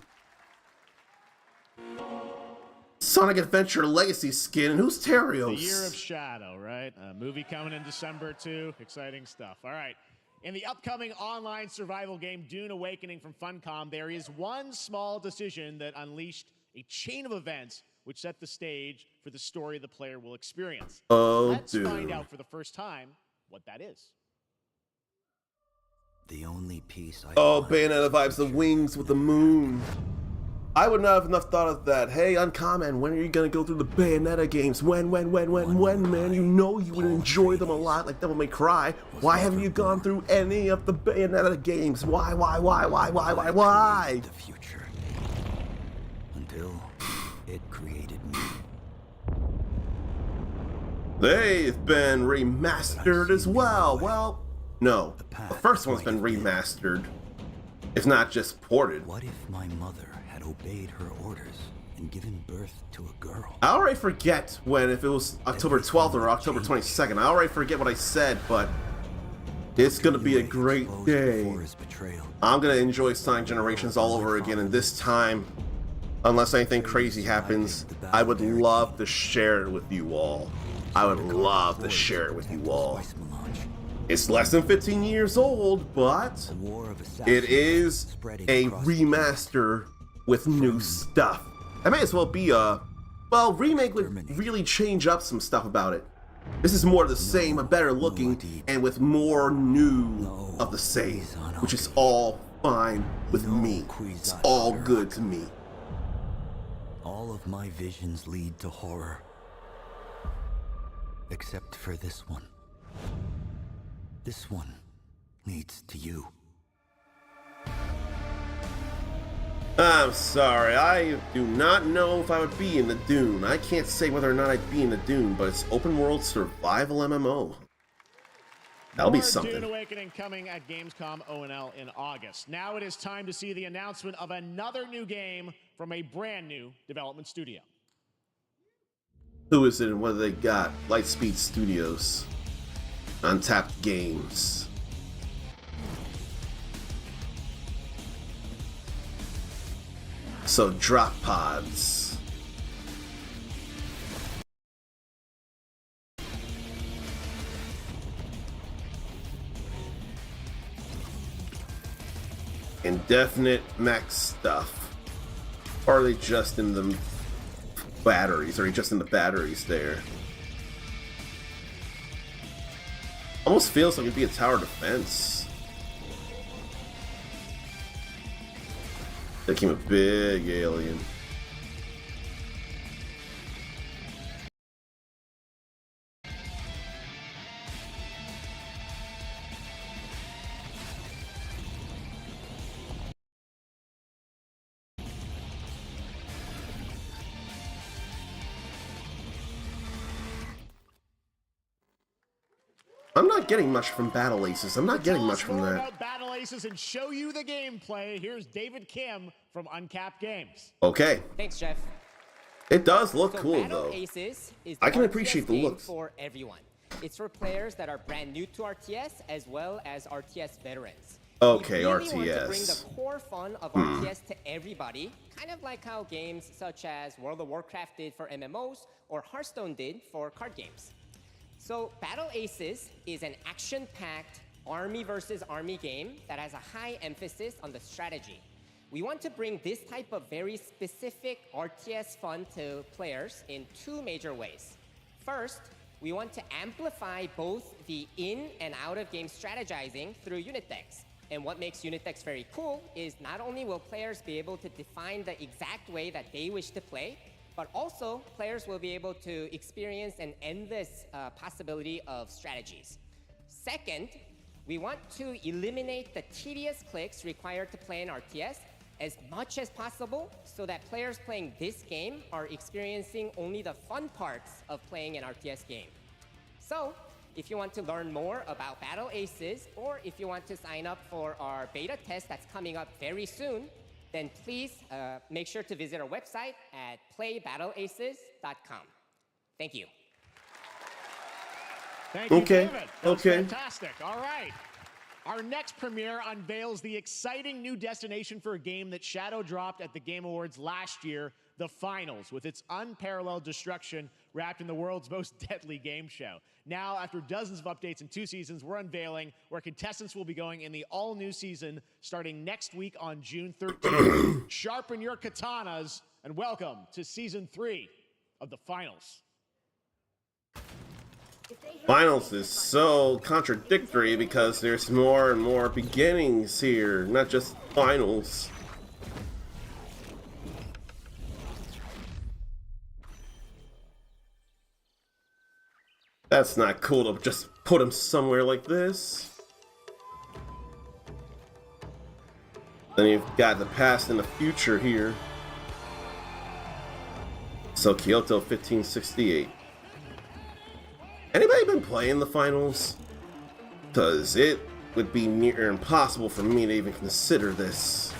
Sonic Adventure Legacy skin, and who's Terios? The Year of Shadow, right? A movie coming in December, too. Exciting stuff. All right. In the upcoming online survival game, Dune Awakening from Funcom, there is one small decision that unleashed a chain of events which set the stage for the story the player will experience. Oh, Let's dude. find out for the first time what that is. The only piece I Oh, Bayonetta vibes, the wings with the moon. I would not have enough thought of that. Hey, Uncommon, when are you gonna go through the Bayonetta games? When, man? You know you would enjoy them a lot, like Devil May Cry. Why haven't you gone through any of the Bayonetta games? Why? the future until it created me. They've been remastered as well. Well, no. The first one's been remastered. If not just ported. What if my mother had obeyed her orders and given birth to a girl? I already forget if it was October 12th or October 22nd. I already forget what I said, but it's gonna be a great day. I'm gonna enjoy Sonic Generations all over again, and this time, unless anything crazy happens, I would love to share it with you all. It's less than 15 years old, but it is a remaster with new stuff. That may as well be a, well, remake would really change up some stuff about it. This is more of the same, but better looking, and with more new of the same, which is all fine with me. It's all good to me. All of my visions lead to horror. Except for this one. This one leads to you. I'm sorry, I do not know if I would be in the Dune. I can't say whether or not I'd be in the Dune, but it's open world survival MMO. That'll be something. Dune Awakening coming at Gamescom ONL in August. Now it is time to see the announcement of another new game from a brand new development studio. Who is it and what do they got? Lightspeed Studios. Untapped Games. So drop pods. Indefinite mech stuff. Or are they just in the batteries? Are they just in the batteries there? Almost feels like it'd be a tower defense. That came a big alien. I'm not getting much from Battle Aces. I'm not getting much from that. About Battle Aces and show you the gameplay. Here's David Kim from Uncapped Games. Okay. Thanks, Jeff. It does look cool, Battle though. Aces is I can RTS appreciate the game looks. for everyone. It's for players that are brand new to RTS as well as RTS veterans. Okay, we really want to bring RTS. the core fun of RTS to everybody, kind of like how games such as World of Warcraft did for MMOs or Hearthstone did for card games. So Battle Aces is an action-packed army versus army game that has a high emphasis on the strategy. We want to bring this type of very specific RTS fun to players in two major ways. First, we want to amplify both the in and out of game strategizing through unit decks. And what makes unit decks very cool is not only will players be able to define the exact way that they wish to play, but also players will be able to experience an endless possibility of strategies. Second, we want to eliminate the tedious clicks required to play an RTS as much as possible so that players playing this game are experiencing only the fun parts of playing an RTS game. So, if you want to learn more about Battle Aces, or if you want to sign up for our beta test that's coming up very soon, then please make sure to visit our website at playbattleaces.com. Thank you. Thank you, Okay, David. That was okay. fantastic. All right. Our next premiere unveils the exciting new destination for a game that Shadow dropped at the Game Awards last year, the Finals, with its unparalleled destruction wrapped in the world's most deadly game show. Now, after dozens of updates in 2 seasons, we're unveiling where contestants will be going in the all-new season starting next week on June 13th. Sharpen your katanas and welcome to Season 3 of the Finals. Finals is so contradictory because there's more and more beginnings here, not just finals. That's not cool to just put him somewhere like this. Then you've got the past and the future here. So Kyoto 1568. Anybody been playing the finals? Because it would be near impossible for me to even consider this.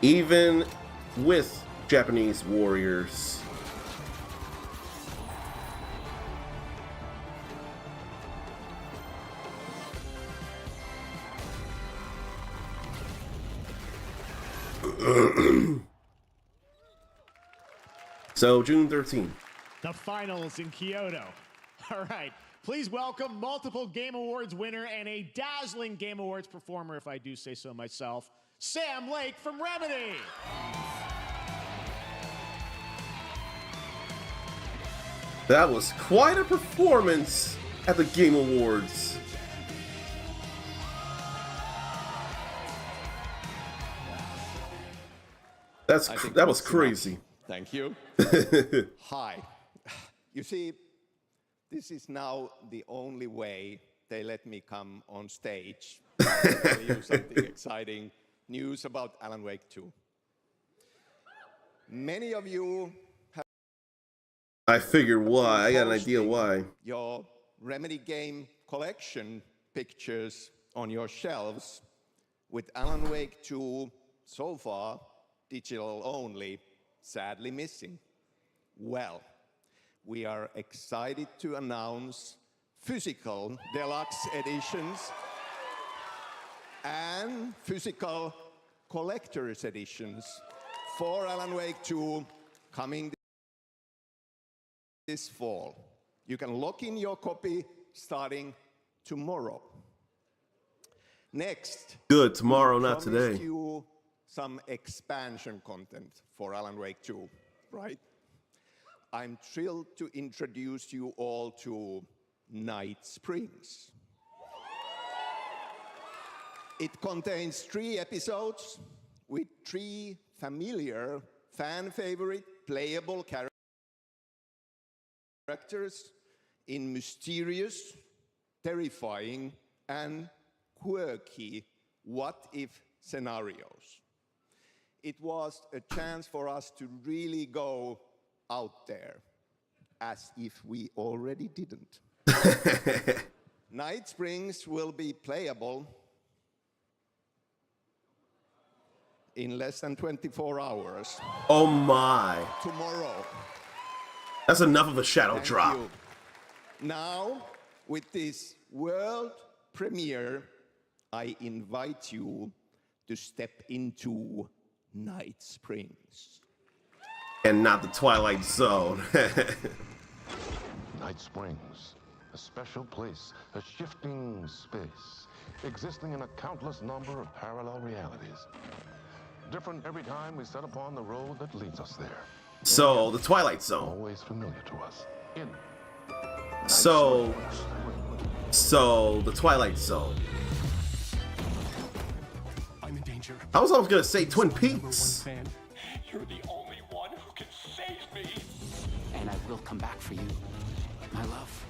Even with Japanese warriors. So, June 13th. The Finals in Kyoto. All right, please welcome multiple Game Awards winner and a dazzling Game Awards performer, if I do say so myself, Sam Lake from Remedy. That was quite a performance at the Game Awards. That was crazy. Thank you. Hi. You see, this is now the only way they let me come on stage to tell you something exciting news about Alan Wake 2. Many of you have... I figured why. I got an idea why. Your Remedy game collection pictures on your shelves with Alan Wake 2 so far digital only, sadly missing. Well, we are excited to announce physical deluxe editions and physical collector's editions for Alan Wake 2 coming this fall. You can lock in your copy starting tomorrow. Next. Good, tomorrow, not today. You some expansion content for Alan Wake 2, right? I'm thrilled to introduce you all to Night Springs. It contains 3 episodes with 3 familiar, fan-favorite, playable characters in mysterious, terrifying, and quirky what-if scenarios. It was a chance for us to really go out there, as if we already didn't. Night Springs will be playable in less than 24 hours. Oh my. Tomorrow. That's enough of a shadow Thank drop. you. Now, with this world premiere, I invite you to step into Night Springs. And not the Twilight Zone. Night Springs, a special place, a shifting space, existing in a countless number of parallel realities. Different every time we set upon the road that leads us there. So, the Twilight Zone. Always familiar to us. So, the Twilight Zone. I'm in danger. I was always gonna say Twin Peaks. You're the only one who can save me. And I will come back for you, my love.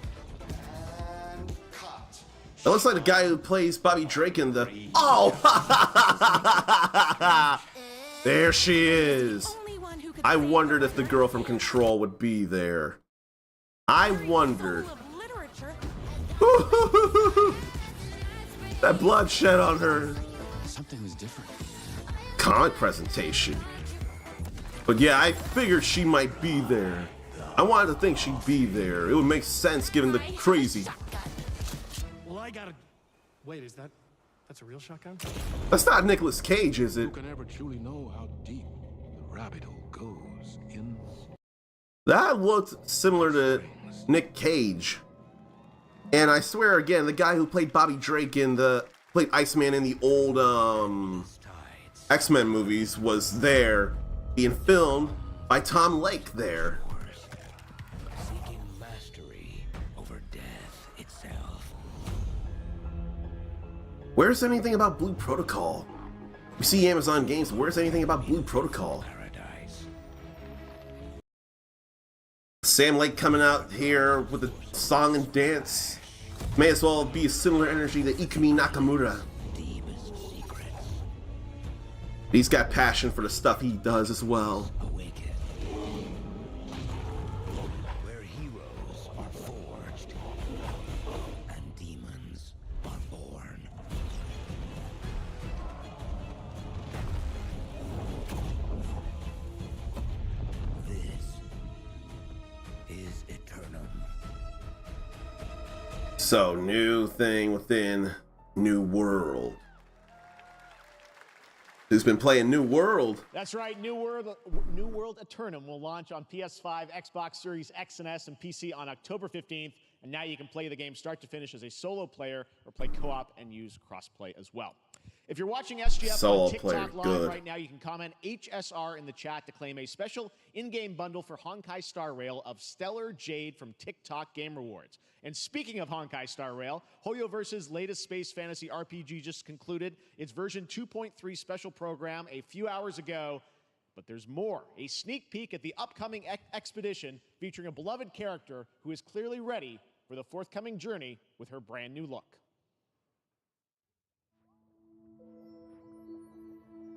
It looks like the guy who plays Bobby Drake in the... Oh! There she is. I wondered if the girl from Control would be there. I wondered. That blood shed on her. Something was different. Comic presentation. But yeah, I figured she might be there. I wanted to think she'd be there. It would make sense given the crazy I gotta... Wait, that's a real shotgun? That's not Nicolas Cage, is it? Who can ever truly know how deep the rabbit hole goes in? That looked similar to Nick Cage. And I swear again, the guy who played Bobby Drake played Iceman in the old X-Men movies was there, being filmed by Tom Lake there. Seeking mastery over death itself. Where's anything about Blue Protocol? We see Amazon games, where's anything about Blue Protocol? Sam Lake coming out here with a song and dance. May as well be a similar energy to Ikumi Nakamura. He's got passion for the stuff he does as well. Where heroes are forged and demons are born. This is Eternum. So, new thing within New World. Who's been playing New World? That's right, New World Eternum will launch on PS5, Xbox Series X and S, and PC on October 15th. And now you can play the game start to finish as a solo player or play co-op and use crossplay as well. If you're watching SGF Solo on TikTok player, Live good. right now, you can comment HSR in the chat to claim a special in-game bundle for Honkai Star Rail of Stellar Jade from TikTok Game Rewards. And speaking of Honkai Star Rail, HoYoverse's latest space fantasy RPG just concluded its version 2.3 special program a few hours ago. But there's more. A sneak peek at the upcoming expedition featuring a beloved character who is clearly ready for the forthcoming journey with her brand new look.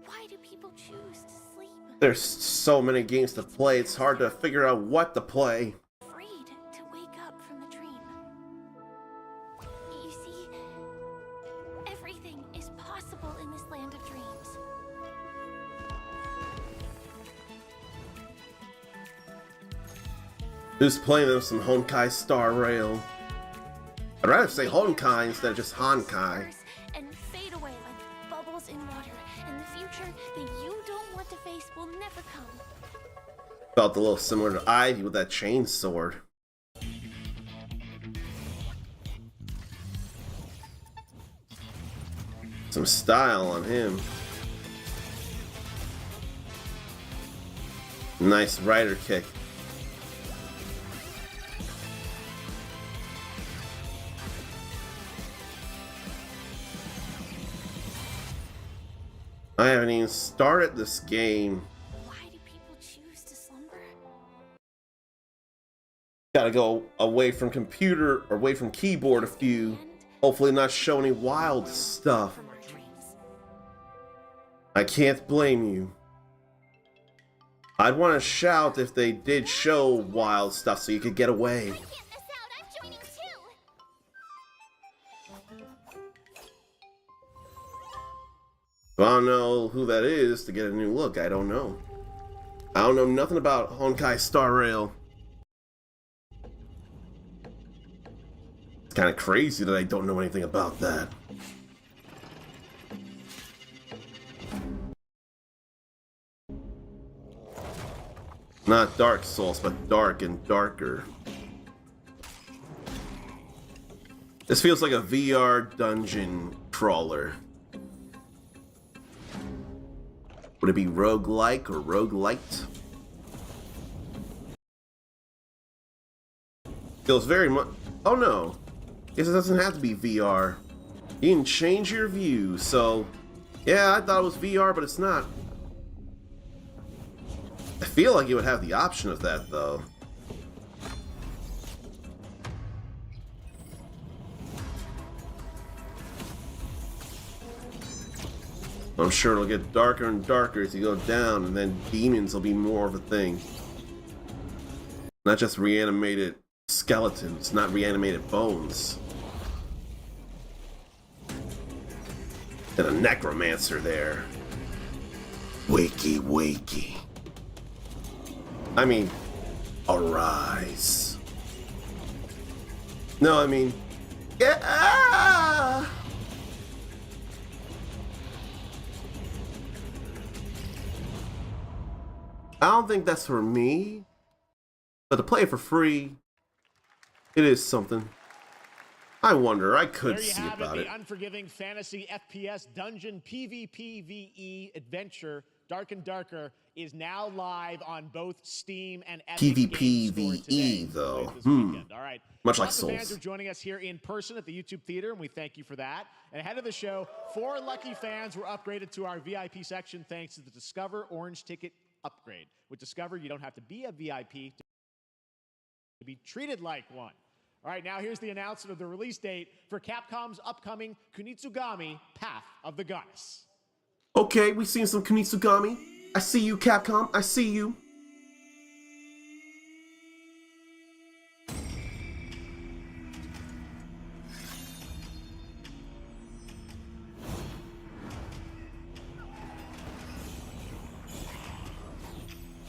Why do people choose to sleep? There's so many games to play, it's hard to figure out what to play. Afraid to wake up from the dream. You see, everything is possible in this land of dreams. Who's playing them some Honkai Star Rail? I'd rather say Honkai instead of just Honkai. And fade away like bubbles in water, and the future that you don't want to face will never come. Felt a little similar to Ivy with that chain sword. Some style on him. Nice rider kick. I haven't even started this game. Why do people choose to slumber? Gotta go away from computer or away from keyboard a few. Hopefully not show any wild stuff. I can't blame you. I'd want to shout if they did show wild stuff so you could get away. I don't know who that is to get a new look. I don't know. I don't know nothing about Honkai Star Rail. It's kind of crazy that I don't know anything about that. Not Dark Souls, but dark and darker. This feels like a VR dungeon crawler. Would it be roguelike or roguelite? Feels very much... Oh no. Guess it doesn't have to be VR. You can change your view, so... Yeah, I thought it was VR, but it's not. I feel like you would have the option of that, though. I'm sure it'll get darker and darker as you go down, and then demons will be more of a thing. Not just reanimated skeletons, not reanimated bones. And a necromancer there. Wakey, wakey. I mean, arise. No, I mean, Yeah. I don't think that's for me, but to play it for free, it is something. I wonder. I could see about it. The unforgiving fantasy FPS dungeon PvPvE adventure Dark and Darker is now live on both Steam and Epic Games Store today. PvPvE though. All right. Much like Lots of Souls. fans are joining us here in person at the YouTube Theater, and we thank you for that. And ahead of the show, 4 lucky fans were upgraded to our VIP section thanks to the Discover Orange Ticket upgrade. With Discover, you don't have to be a VIP to be treated like one. All right, now here's the announcement of the release date for Capcom's upcoming Kunitsugami Path of the Goddess. Okay, we've seen some Kunitsugami. I see you, Capcom. I see you.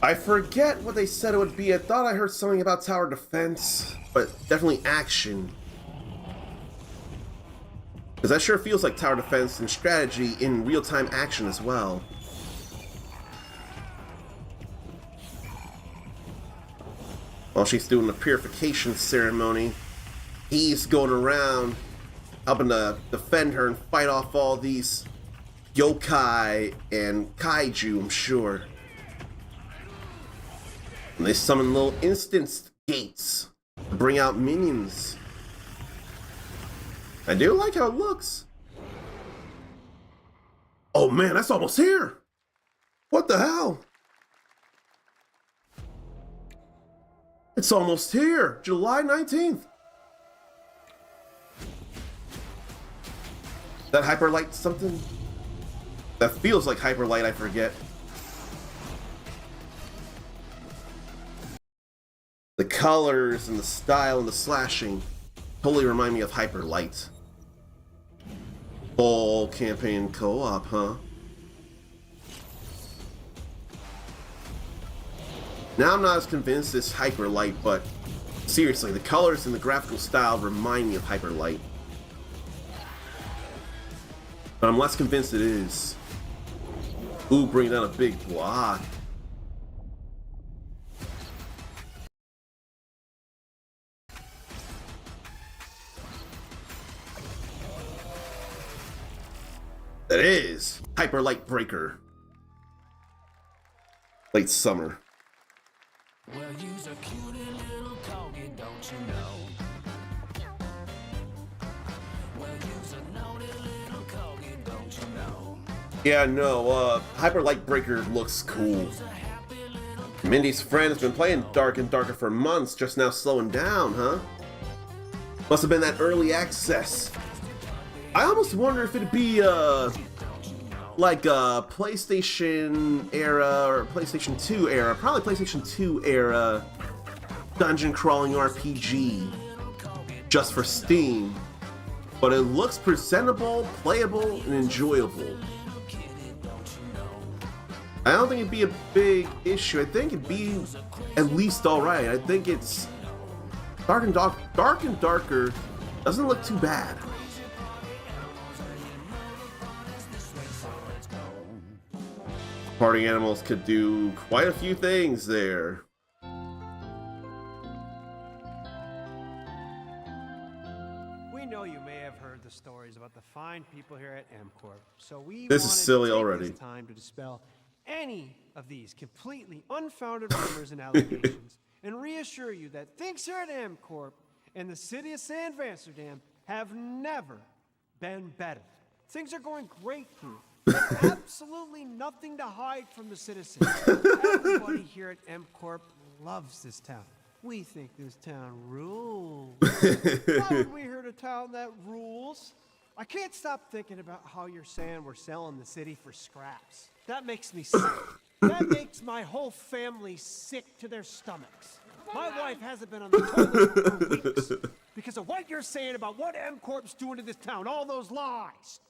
I forget what they said it would be. I thought I heard something about tower defense, but definitely action. Because that sure feels like tower defense and strategy in real-time action as well. While she's doing the purification ceremony, he's going around helping to defend her and fight off all these yokai and kaiju, I'm sure. And they summon little instance gates to bring out minions. I do like how it looks. Oh man, that's almost here. What the hell? It's almost here, July 19th. That Hyperlight something? That feels like Hyperlight, I forget. The colors and the style and the slashing totally remind me of Hyperlight. Full campaign co-op, huh? Now I'm not as convinced it's Hyperlight, but seriously, the colors and the graphical style remind me of Hyperlight. But I'm less convinced it is. Ooh, bring down a big block. That is Hyperlight Breaker. Late summer. Well, you's a cutie little corgi, don't you know? Well, you's a naughty little corgi, don't you know? Yeah, no, Hyperlight Breaker looks cool. Mindy's friend has been playing Dark and Darker for months, just now slowing down, huh? Must have been that early access. I almost wonder if it'd be, like a PlayStation era or PlayStation 2 era, probably PlayStation 2 era dungeon crawling RPG just for Steam. But it looks presentable, playable, and enjoyable. I don't think it'd be a big issue. I think it'd be at least alright. I think it's Dark and Darker doesn't look too bad. Party animals could do quite a few things there. We know you may have heard the stories about the fine people here at MCorp, so we This is wanted silly to take already. this time to dispel any of these completely unfounded rumors and allegations, and reassure you that things here at MCorp and the city of San Amsterdam have never been better. Things are going great here. There's absolutely nothing to hide from the citizens. Everybody here at MCorp loves this town. We think this town rules. Why would we hear a town that rules? I can't stop thinking about how you're saying we're selling the city for scraps. That makes me sick. That makes my whole family sick to their stomachs. My wife hasn't been on the toilet for weeks because of what you're saying about what MCorp's doing to this town, all those lies.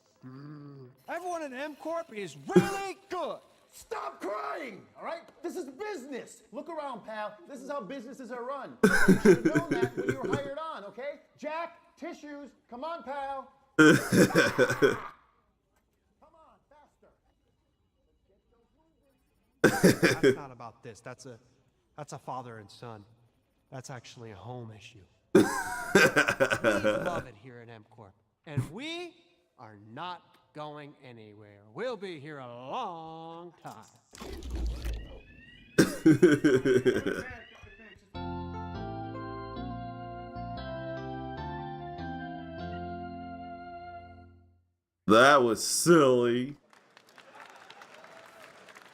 Everyone at MCorp is really good. Stop crying, all right? This is business. Look around, pal. This is how businesses are run. You should have known that when you were hired on, okay? Jack, tissues. Come on, pal. That's not about this. That's a father and son. That's actually a home issue. We love it here at M-Corp. And we are not going anywhere. We'll be here a long time. That was silly.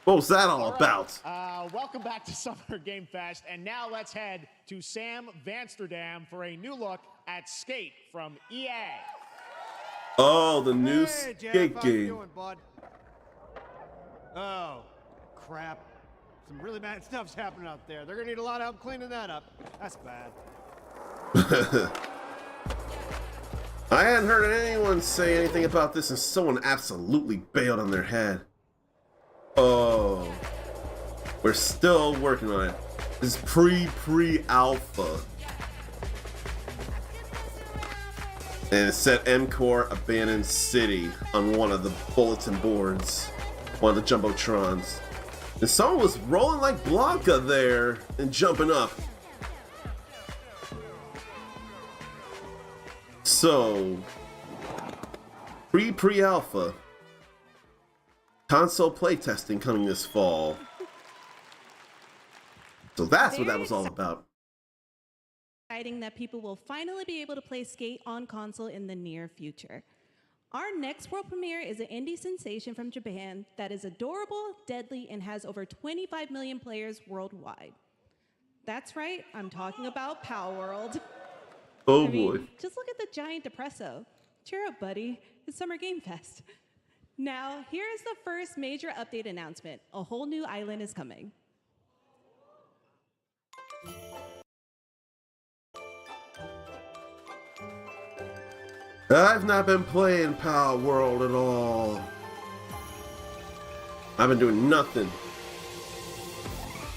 What was that all about? Welcome back to Summer Game Fest, and now let's head to Sam Vansterdam for a new look at Skate from EA. Oh, the new Hey, Jeff, skate how you game. doing, bud? Oh, crap. Some really bad stuff's happening out there. They're gonna need a lot of help cleaning that up. That's bad. I hadn't heard anyone say anything about this, and someone absolutely bailed on their head. Oh, we're still working on it. This is pre-alpha. And it said M-Corp Abandoned City on one of the bulletin boards, one of the Jumbotrons. And someone was rolling like Blanca there and jumping up. So, pre-alpha. Console playtesting coming this fall. So that's what that was all about. Exciting that people will finally be able to play Skate on console in the near future. Our next world premiere is an indie sensation from Japan that is adorable, deadly, and has over 25 million players worldwide. That's right, I'm talking about Palworld. Oh I mean, boy. just look at the giant Depresso. Cheer up, buddy. It's Summer Game Fest. Now, here is the first major update announcement. A whole new island is coming. I've not been playing Palworld at all. I've been doing nothing.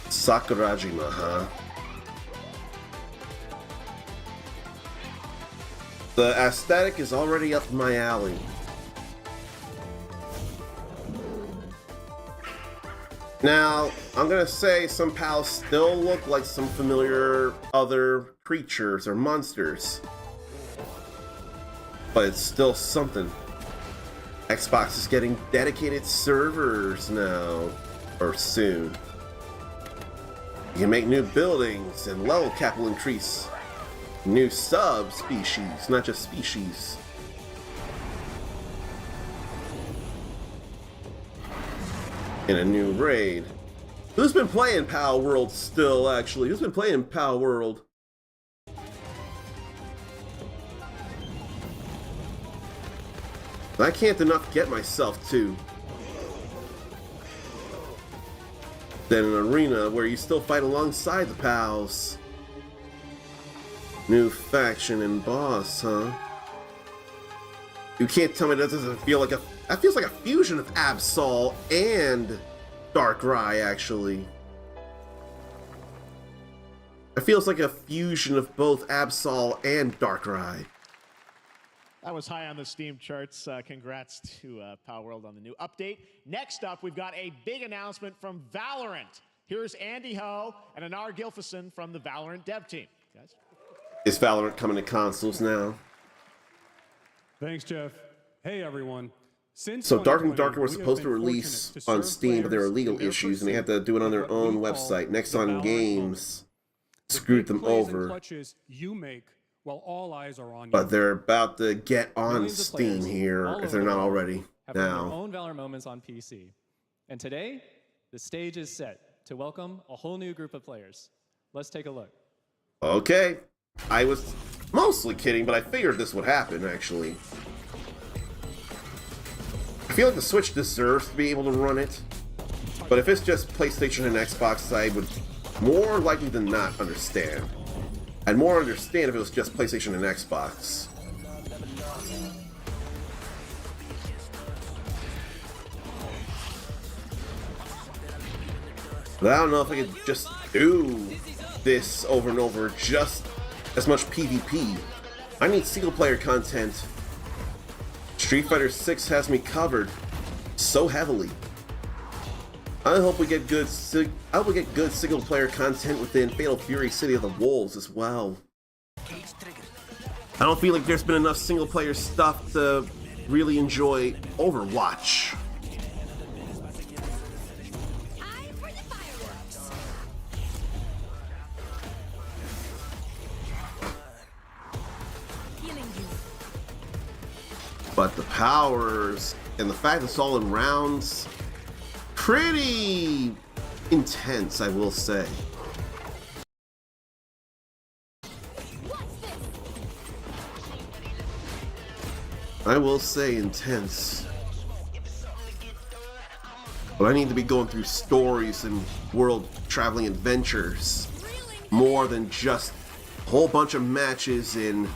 Sakurajima, huh? The aesthetic is already up my alley. Now, I'm gonna say some pals still look like some familiar other creatures or monsters. But it's still something. Xbox is getting dedicated servers now, or soon. You can make new buildings and level cap will increase. New subspecies, not just species. In a new raid. Who's been playing Palworld still, actually? Who's been playing Palworld? I can't enough get myself to. Then an arena where you still fight alongside the pals. New faction and boss, huh? You can't tell me that doesn't feel like that feels like a fusion of Absol and Darkrai, actually. It feels like a fusion of both Absol and Darkrai. That was high on the Steam charts. Congrats to Palworld on the new update. Next up, we've got a big announcement from Valorant. Here's Andy Ho and Anar Gilfison from the Valorant dev team. Guys. Is Valorant coming to consoles now? Thanks, Jeff. Hey, everyone. So Dark and Darker was supposed to release on Steam, but there were legal issues, and they had to do it on their own website. Nexon Games screwed them over. Clutches you make while all eyes are on you. But they're about to get on Steam here, if they're not already have their now. own Valor moments on PC. And today, the stage is set to welcome a whole new group of players. Let's take a look. Okay. I was mostly kidding, but I figured this would happen, actually. I feel like the Switch deserves to be able to run it. But if it's just PlayStation and Xbox, I would more likely than not understand. I'd more understand if it was just PlayStation and Xbox. But I don't know if I could just do this over and over, just as much PvP. I need single-player content. Street Fighter 6 has me covered so heavily. I hope we get good single-player content within Fatal Fury City of the Wolves as well. I don't feel like there's been enough single-player stuff to really enjoy Overwatch. But the powers and the fact it's all in rounds, pretty intense, I will say. I will say intense. But I need to be going through stories and world traveling adventures more than just a whole bunch of matches in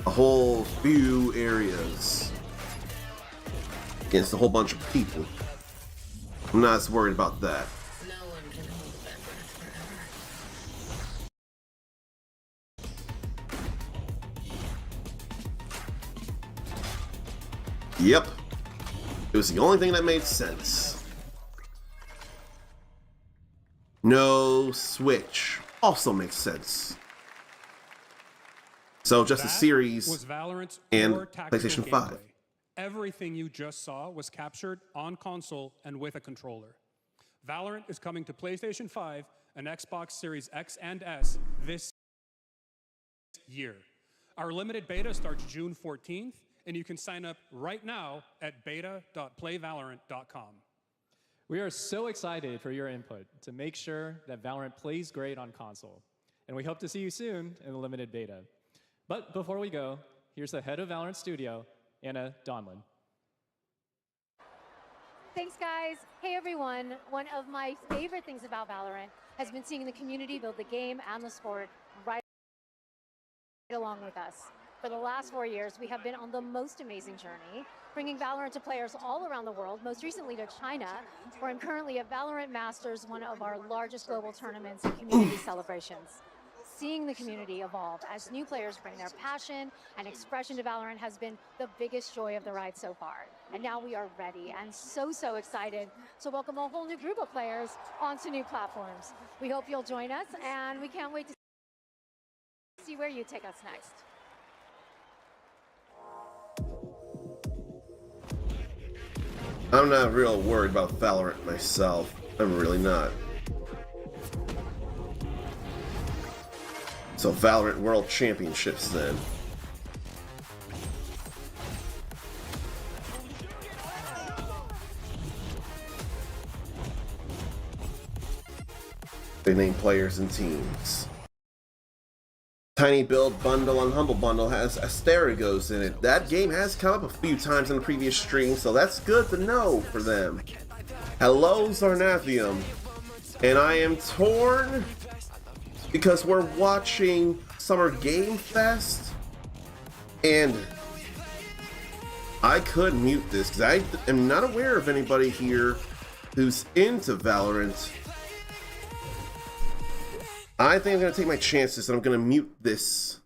a whole few areas against a whole bunch of people. I'm not as worried about that. Yep. It was the only thing that made sense. No Switch. Also makes sense. So just a series was Valorant's and core tactical PlayStation gameplay. 5. Everything you just saw was captured on console and with a controller. Valorant is coming to PlayStation 5 and Xbox Series X and S this year. Our limited beta starts June 14th, and you can sign up right now at beta.playvalorant.com. We are so excited for your input to make sure that Valorant plays great on console. And we hope to see you soon in the limited beta. But before we go, here's the head of Valorant Studio, Anna Donlin. Thanks, guys. Hey, everyone. One of my favorite things about Valorant has been seeing the community build the game and the sport right along with us. For the last 4 years, we have been on the most amazing journey, bringing Valorant to players all around the world, most recently to China, where I'm currently at Valorant Masters, one of our largest global tournaments and community celebrations. Seeing the community evolve as new players bring their passion and expression to Valorant has been the biggest joy of the ride so far. And now we are ready and so excited to welcome a whole new group of players onto new platforms. We hope you'll join us, and we can't wait to see where you take us next. I'm not real worried about Valorant myself. I'm really not. So Valorant World Championships then. They name players and teams. Tiny Build Bundle and Humble Bundle has Asterigos in it. That game has come up a few times in the previous stream, so that's good to know for them. Hello, Zarnathium. And I am torn because we're watching Summer Game Fest, and I could mute this because I am not aware of anybody here who's into Valorant. I think I'm going to take my chances and I'm going to mute this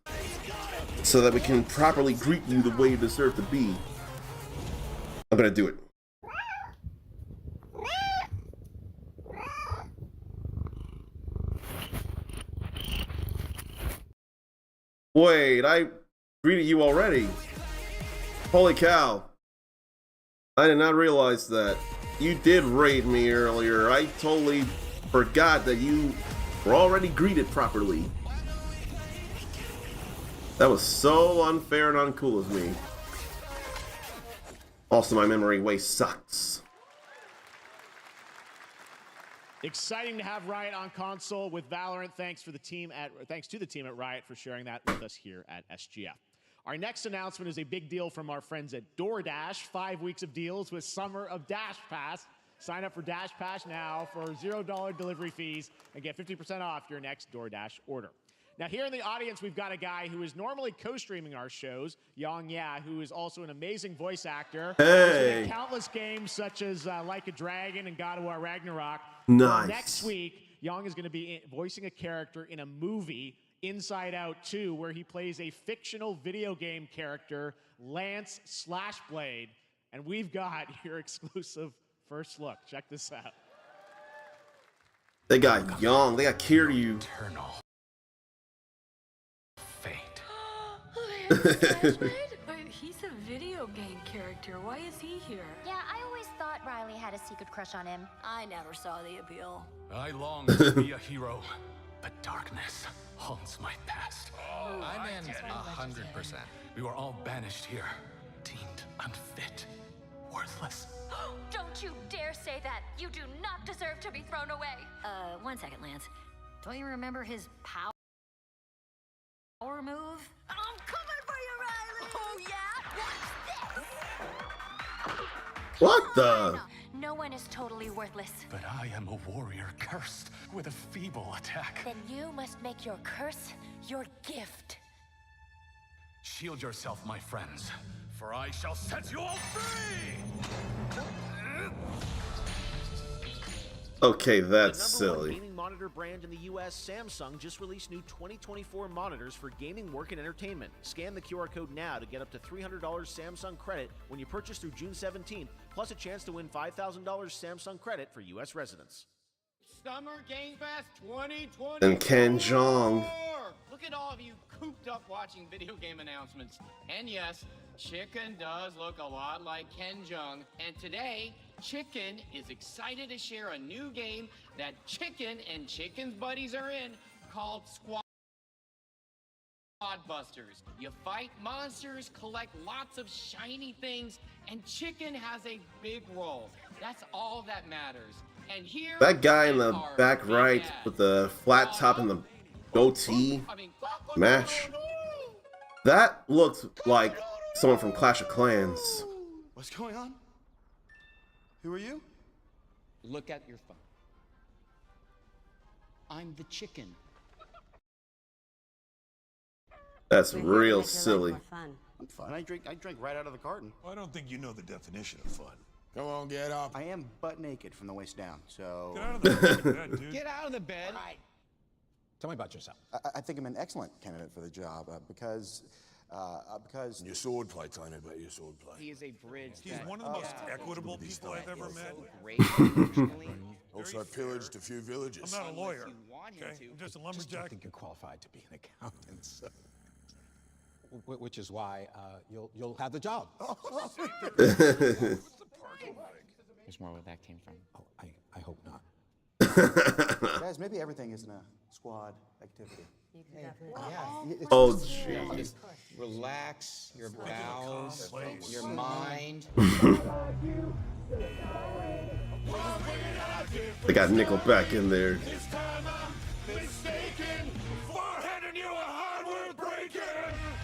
so that we can properly greet you the way you deserve to be. I'm going to do it. Wait, I greeted you already. Holy cow. I did not realize that. You did raid me earlier. I totally forgot that you were already greeted properly. That was so unfair and uncool of me. Also, my memory way sucks. Exciting to have Riot on console with Valorant. Thanks to the team at Riot for sharing that with us here at SGF. Our next announcement is a big deal from our friends at DoorDash. 5 weeks of deals with Summer of Dash Pass. Sign up for Dash Pass now for $0 delivery fees and get 50% off your next DoorDash order. Now, here in the audience, we've got a guy who is normally co-streaming our shows, Yang Ya, who is also an amazing voice actor. Hey! He's in countless games such as Like a Dragon and God of War Ragnarok. Nice. Well, next week, Yang is going to be voicing a character in a movie Inside Out 2, where he plays a fictional video game character, Lance Slashblade. And we've got your exclusive first look. Check this out. They got Young. They got Kiryu. Eternal fate. But he's a video game character. Why is he here? Yeah, I always thought Riley had a secret crush on him. I never saw the appeal. I long to be a hero, but darkness haunts my past. I'm in 100%. We were all banished here, deemed unfit, worthless. Don't you dare say that! You do not deserve to be thrown away! 1 second, Lance. Don't you remember his power move? I'm coming for you, Riley! Oh, yeah? What's this? What the? No one is totally worthless. But I am a warrior cursed with a feeble attack. Then you must make your curse your gift. Shield yourself, my friends, for I shall set you all free! Okay, that's The #1 silly. gaming monitor brand in the US, Samsung, just released new 2024 monitors for gaming, work, and entertainment. Scan the QR code now to get up to $300 Samsung credit when you purchase through June 17th, plus a chance to win $5,000 Samsung credit for US residents. Summer Game Fest 2020. And Ken Jeong. Look at all of you cooped up watching video game announcements. And yes, Chicken does look a lot like Ken Jeong. And today, Chicken is excited to share a new game that Chicken and Chicken's buddies are in called Squad Busters. You fight monsters, collect lots of shiny things, and Chicken has a big role. That's all that matters. And here That guy in the is our back big right ad. with the flat top and the goatee match. That looked like someone from Clash of Clans. What's going on? Who are you? Look at your phone. I'm the chicken. That's real silly. I'm fun. I drink right out of the carton. I don't think you know the definition of fun. Come on, get up. I am butt naked from the waist down, so. Get out of the bed, dude. Get out of the bed. Tell me about yourself. I think I'm an excellent candidate for the job because. Your swordplay, tell me about your swordplay. He is a bridge. He's that- one of the most equitable people I've ever met. Great emotionally. Also, I pillaged a few villages. I'm not a lawyer. You want him Okay, to. I'm just a lumberjack. I think you're qualified to be an accountant, so. Which is why you'll have the job. There's more where that came from. Oh, I hope not. Guys, maybe everything isn't a squad activity. Oh, jeez. Relax your bowels, your mind. They got Nickelback in there. This time I'm mistaken. Forehead you a hardware breaking.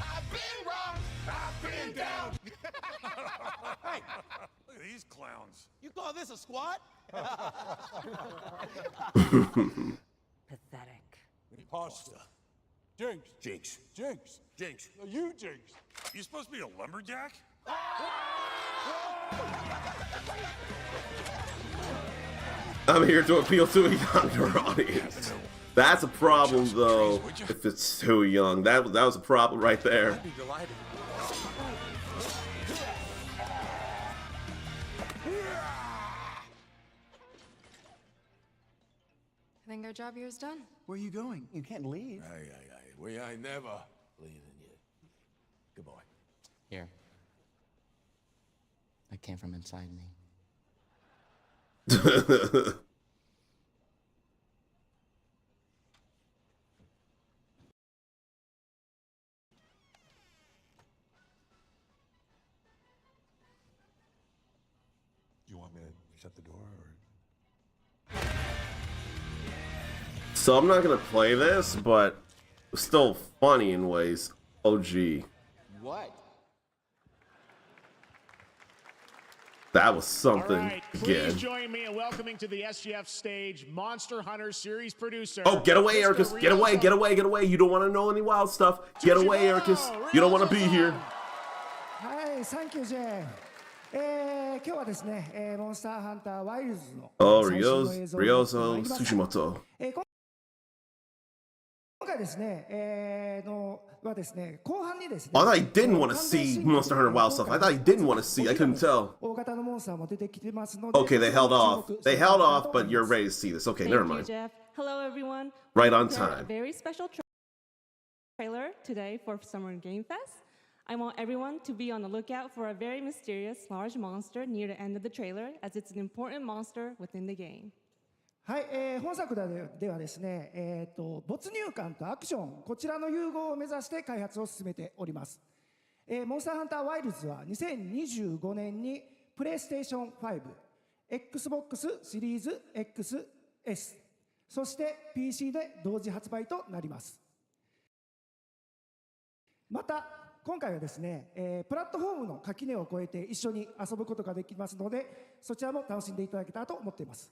I've been wrong. I've been down. Hey, look at these clowns. You call this a squad? Pathetic. Imposter. Jinx. Jinx. Jinx. Jinx. No, you Jinx. You supposed to be a lumberjack? I'm here to appeal to a younger audience. That's a problem, though, if it's too young. That was a problem right there. I'd be delighted. I think our job here is done. Where are you going? You can't leave. Aye. We ain't never leaving you. Good boy. Here. That came from inside me. You want me to shut the door or? So I'm not gonna play this, but it's still funny in ways. OG. What? That was something All right, again. please join me in welcoming to the SGF stage Monster Hunter series producer. Oh, get away, Mr. Ericus. Get away, get away, get away. You don't want to know any wild stuff. Get away, Ericus. You don't want to be here. はい、サンキュージェイ。今日はですね、モンスターハンターワイルズの Oh, 最新の映像に Ryozo 参ります。 Tsushimoto. 今回ですね、はですね、後半にですね。 I thought he didn't want to see Monster Hunter Wild stuff. I thought he didn't want to see. I couldn't tell. 大型のモンスターも出てきてますので。 Okay, they held off. They held off, but you're ready to see this. Okay, never mind. Jeff. Hello, everyone. Right on We have time. A very special trailer today for Summer Game Fest. I want everyone to be on the lookout for a very mysterious large monster near the end of the trailer, as it's an important monster within the game. はい、本作ではですね、没入感とアクション、こちらの融合を目指して開発を進めております。モンスターハンターワイルズは2025年にプレイステーション5、Xbox シリーズ XS、そして PC で同時発売となります。また、今回はですね、プラットフォームの垣根を越えて一緒に遊ぶことができますので、そちらも楽しんでいただけたらと思っています。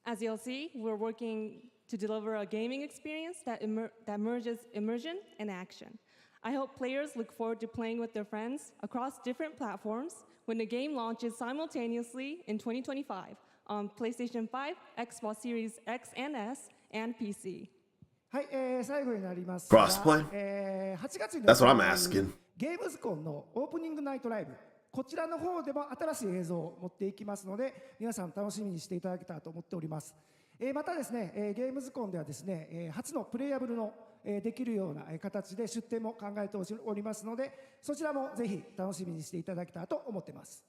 As you'll see, we're working to deliver a gaming experience that merges immersion and action. I hope players look forward to playing with their friends across different platforms when the game launches simultaneously in 2025 on PlayStation 5, Xbox Series X and S, and PC. はい、最後になりますが、 Crossplay? 8月に That's what I'm asking. ゲームズコンのオープニングナイトライブ、こちらの方でも新しい映像を持っていきますので、皆さん楽しみにしていただけたらと思っております。またですね、ゲームズコンではですね、初のプレイヤブルのできるような形で出展も考えておりますので、そちらもぜひ楽しみにしていただけたらと思っています。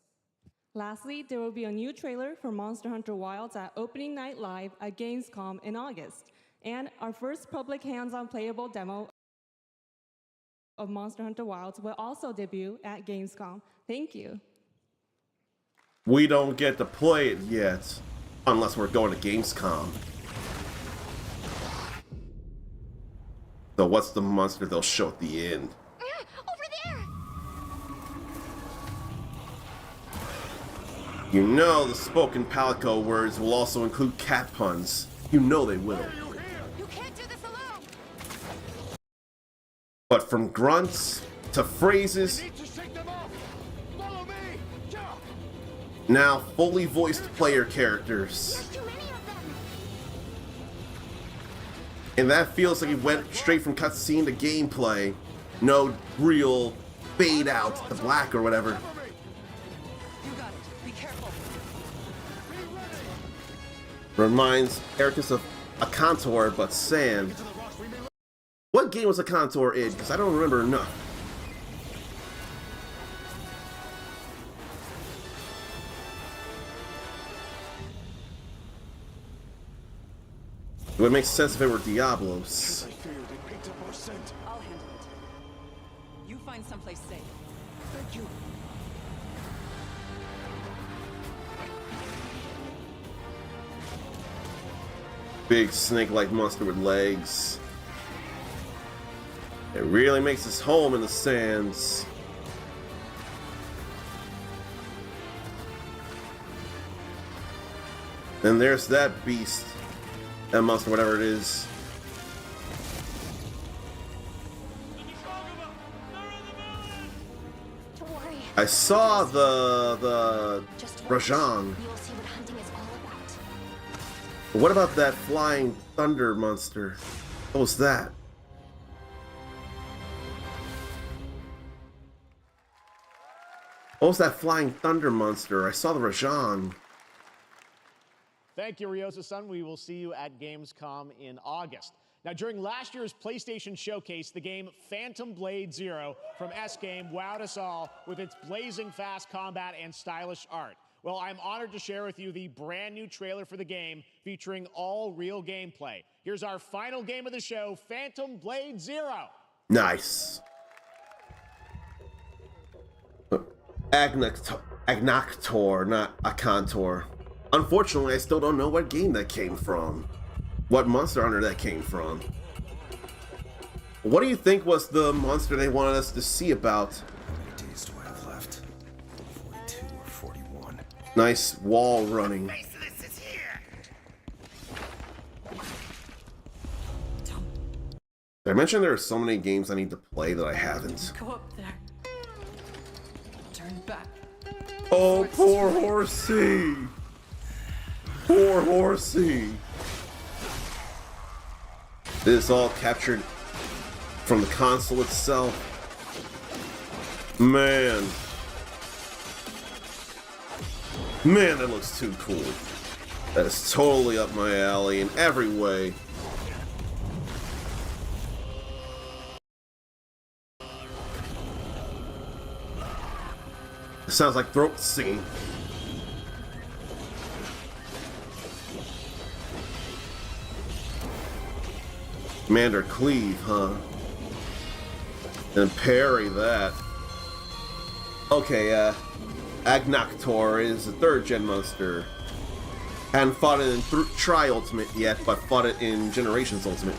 Lastly, there will be a new trailer for Monster Hunter Wilds at Opening Night Live at Gamescom in August, and our first public hands-on playable demo of Monster Hunter Wilds will also debut at Gamescom. Thank you. We don't get to play it yet, unless we're going to Gamescom. So what's the monster they'll show at the end? Over there! You know the spoken Palico words will also include cat puns. You know they will. You can't do this alone! But from grunts to phrases, now fully voiced player characters. And that feels like it went straight from cutscene to gameplay. No real fade out to black or whatever. Reminds Ericus of a Contour, but Sand. What game was a Contour in? Because I don't remember enough. It would make sense if it were Diablos. I'll handle it. You find someplace safe. Thank you. Big snake-like monster with legs. It really makes its home in the sands. And there's that beast. That monster, whatever it is. I saw the Rajang. What about that flying thunder monster? What was that? What was that flying thunder monster? I saw the Rajang. Thank you, Ryosa-san. We will see you at Gamescom in August. Now, during last year's PlayStation Showcase, the game Phantom Blade Zero from S-Game wowed us all with its blazing fast combat and stylish art. Well, I'm honored to share with you the brand new trailer for the game featuring all real gameplay. Here's our final game of the show, Phantom Blade Zero. Nice. Agnaktor, not a Contour. Unfortunately, I still don't know what game that came from. What Monster Hunter that came from. What do you think was the monster they wanted us to see about? How many days do I have left? 42 or 41. Nice wall running. Did I mention there are so many games I need to play that I haven't? Go up there. Turn back. Oh, poor Horsey! Poor Horsey! This is all captured from the console itself. Man. Man, that looks too cool. That is totally up my alley in every way. It sounds like throat singing. Commander Cleave, huh? And parry that. Okay, Agnaktor is a 3rd gen monster. Hadn't fought it in Tri-Ultimate yet, but fought it in Generations Ultimate.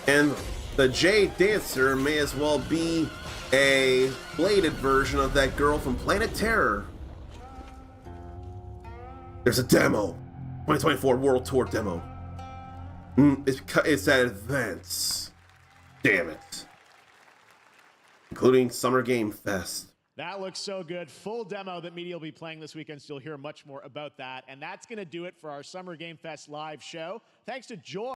And the Jade Dancer may as well be a bladed version of that girl from Planet Terror. There's a demo. 2024 World Tour demo. It's at Advance. Damn it. Including Summer Game Fest. That looks so good. Full demo that media will be playing this weekend, so you'll hear much more about that. And that's going to do it for our Summer Game Fest live show. Thanks to Joy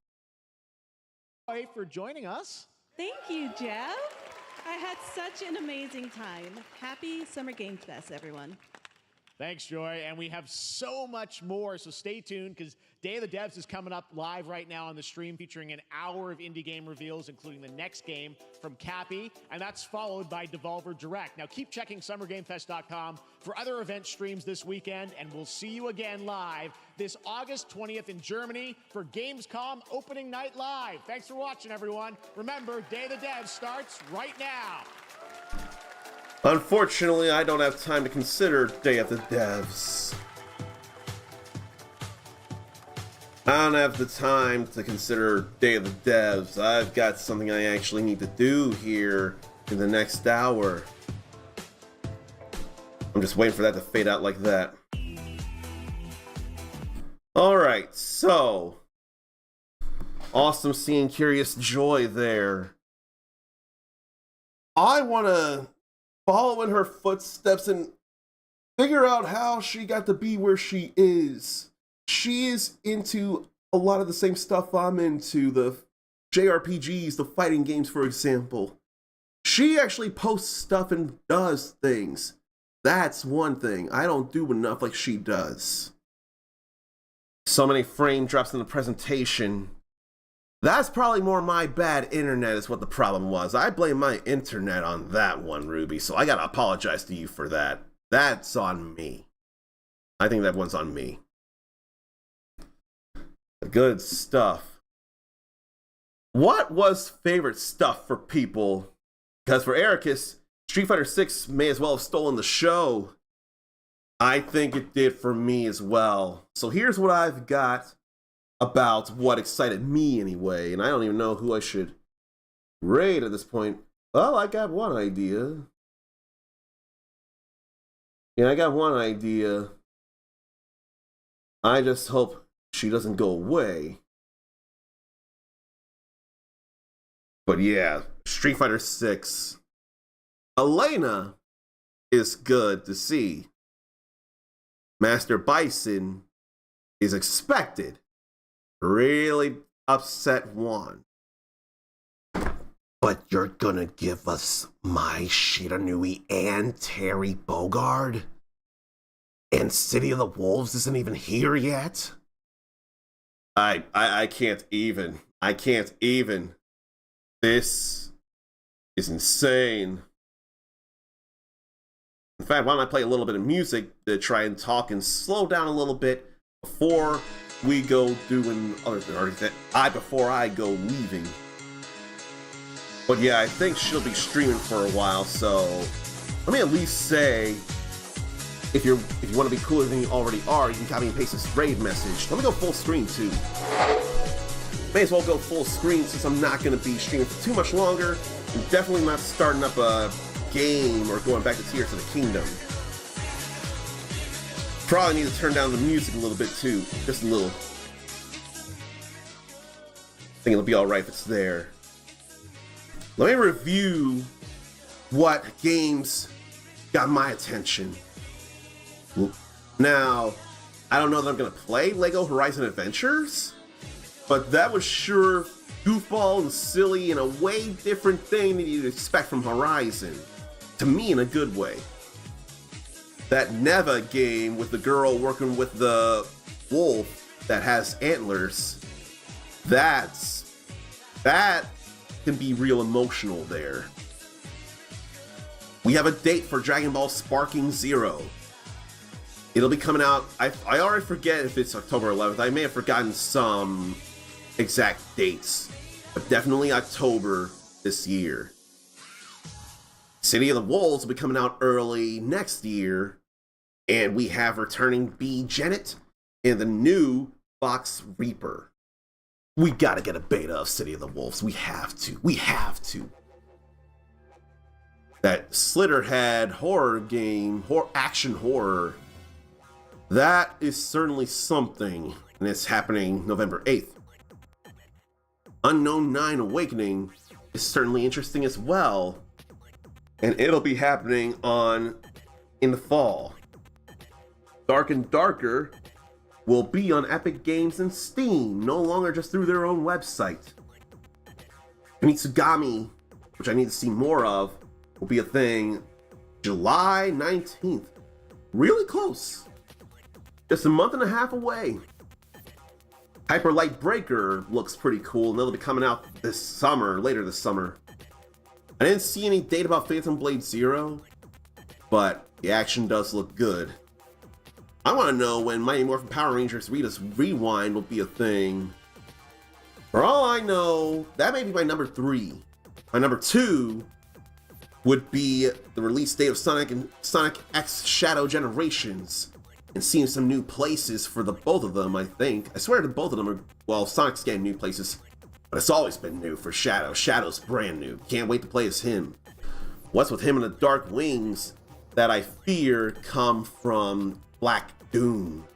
for joining us. Thank you, Jeff. I had such an amazing time. Happy Summer Game Fest, everyone. Thanks, Joy. And we have so much more, so stay tuned because Day of the Devs is coming up live right now on the stream, featuring an hour of indie game reveals, including the next game from Cappy, and that's followed by Devolver Direct. Now keep checking SummerGameFest.com for other event streams this weekend, and we'll see you again live this August 20th in Germany for Gamescom Opening Night Live. Thanks for watching, everyone. Remember, Day of the Devs starts right now. Unfortunately, I don't have time to consider Day of the Devs. I don't have the time to consider Day of the Devs. I've got something I actually need to do here in the next hour. I'm just waiting for that to fade out like that. Alright, so awesome seeing Curious Joy there. I want to follow in her footsteps and figure out how she got to be where she is. She is into a lot of the same stuff I'm into, the JRPGs, the fighting games, for example. She actually posts stuff and does things. That's one thing. I don't do enough like she does. So many frame drops in the presentation. That's probably more my bad internet is what the problem was. I blame my internet on that one, Ruby, so I gotta apologize to you for that. That's on me. I think that one's on me. Good stuff. What was favorite stuff for people? Because for Ericus, Street Fighter 6 may as well have stolen the show. I think it did for me as well. So here's what I've got about what excited me anyway, and I don't even know who I should rate at this point. Well, I got one idea. Yeah, I got one idea. I just hope she doesn't go away. But yeah, Street Fighter 6. Elena is good to see. Master Bison is expected. Really upset Juan. But you're gonna give us Mai Shiranui and Terry Bogard? And City of the Wolves isn't even here yet? I can't even. I can't even. This is insane. In fact, why don't I play a little bit of music to try and talk and slow down a little bit before we go doing other things, before I go leaving. But yeah, I think she'll be streaming for a while, so let me at least say, if you want to be cooler than you already are, you can copy and paste this raid message. Let me go full screen too. May as well go full screen since I'm not going to be streaming for too much longer. I'm definitely not starting up a game or going back to Tears of the Kingdom. Probably need to turn down the music a little bit too, just a little. I think it'll be alright if it's there. Let me review what games got my attention. Now, I don't know that I'm gonna play Lego Horizon Adventures, but that was sure goofball and silly and a way different thing than you'd expect from Horizon. To me, in a good way. That Neva game with the girl working with the wolf that has antlers, that can be real emotional there. We have a date for Dragon Ball Sparking Zero. It'll be coming out, I already forget if it's October 11th. I may have forgotten some exact dates, but definitely October this year. City of the Wolves will be coming out early next year, and we have returning B. Janet and the new Fox Reaper. We gotta get a beta of City of the Wolves. We have to. We have to. That Slitterhead horror game, action horror, that is certainly something, and it's happening November 8th. Unknown 9 Awakening is certainly interesting as well, and it'll be happening in the fall. Dark and Darker will be on Epic Games and Steam, no longer just through their own website. Mitsugami, which I need to see more of, will be a thing July 19th. Really close. Just a month and a half away. Hyper Light Breaker looks pretty cool, and it'll be coming out this summer, later this summer. I didn't see any date about Phantom Blade Zero, but the action does look good. I want to know when Mighty Morphin Power Rangers Rita's Rewind will be a thing. For all I know, that may be my number 3. My number 2 would be the release date of Sonic and Sonic X Shadow Generations, and seeing some new places for the both of them, I think. I swear that both of them are, well, Sonic's getting new places, but it's always been new for Shadow. Shadow's brand new. Can't wait to play as him. What's with him and the Dark Wings that I fear come from Black Doom?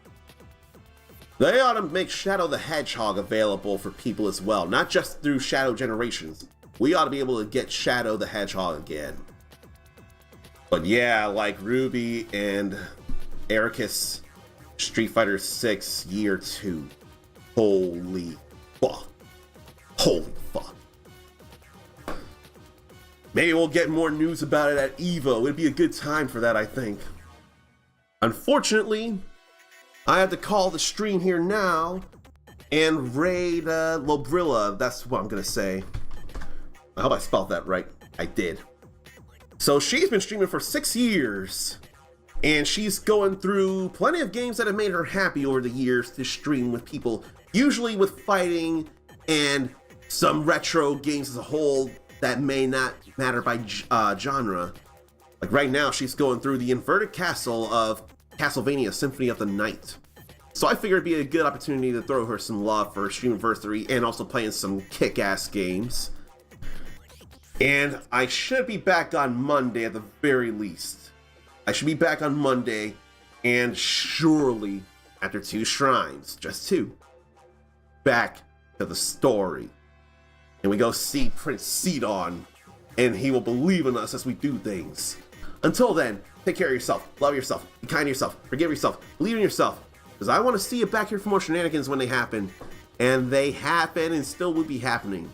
They ought to make Shadow the Hedgehog available for people as well, not just through Shadow Generations. We ought to be able to get Shadow the Hedgehog again. But yeah, like Ruby and Ericus, Street Fighter 6 Year 2. Holy fuck. Holy fuck. Maybe we'll get more news about it at EVO. It'd be a good time for that, I think. Unfortunately, I have to call the stream here now and raid Lobrilla. That's what I'm gonna say. I hope I spelled that right. I did. So she's been streaming for 6 years, and she's going through plenty of games that have made her happy over the years to stream with people, usually with fighting and some retro games as a whole that may not matter by genre. Like right now, she's going through the Inverted Castle of Castlevania Symphony of the Night. So I figured it'd be a good opportunity to throw her some love for her stream anniversary and also playing some kick-ass games. And I should be back on Monday at the very least. I should be back on Monday, and surely after 2 shrines, just 2, back to the story. And we go see Prince Sidon, and he will believe in us as we do things. Until then, take care of yourself, love yourself, be kind to yourself, forgive yourself, believe in yourself, because I want to see you back here for more shenanigans when they happen. And they happen and still will be happening.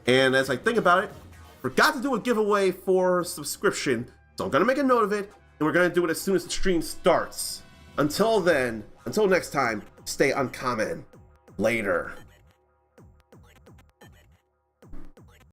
And as I think about it, forgot to do a giveaway for subscription, so I'm going to make a note of it, and we're going to do it as soon as the stream starts. Until then, until next time, stay uncommon. Later.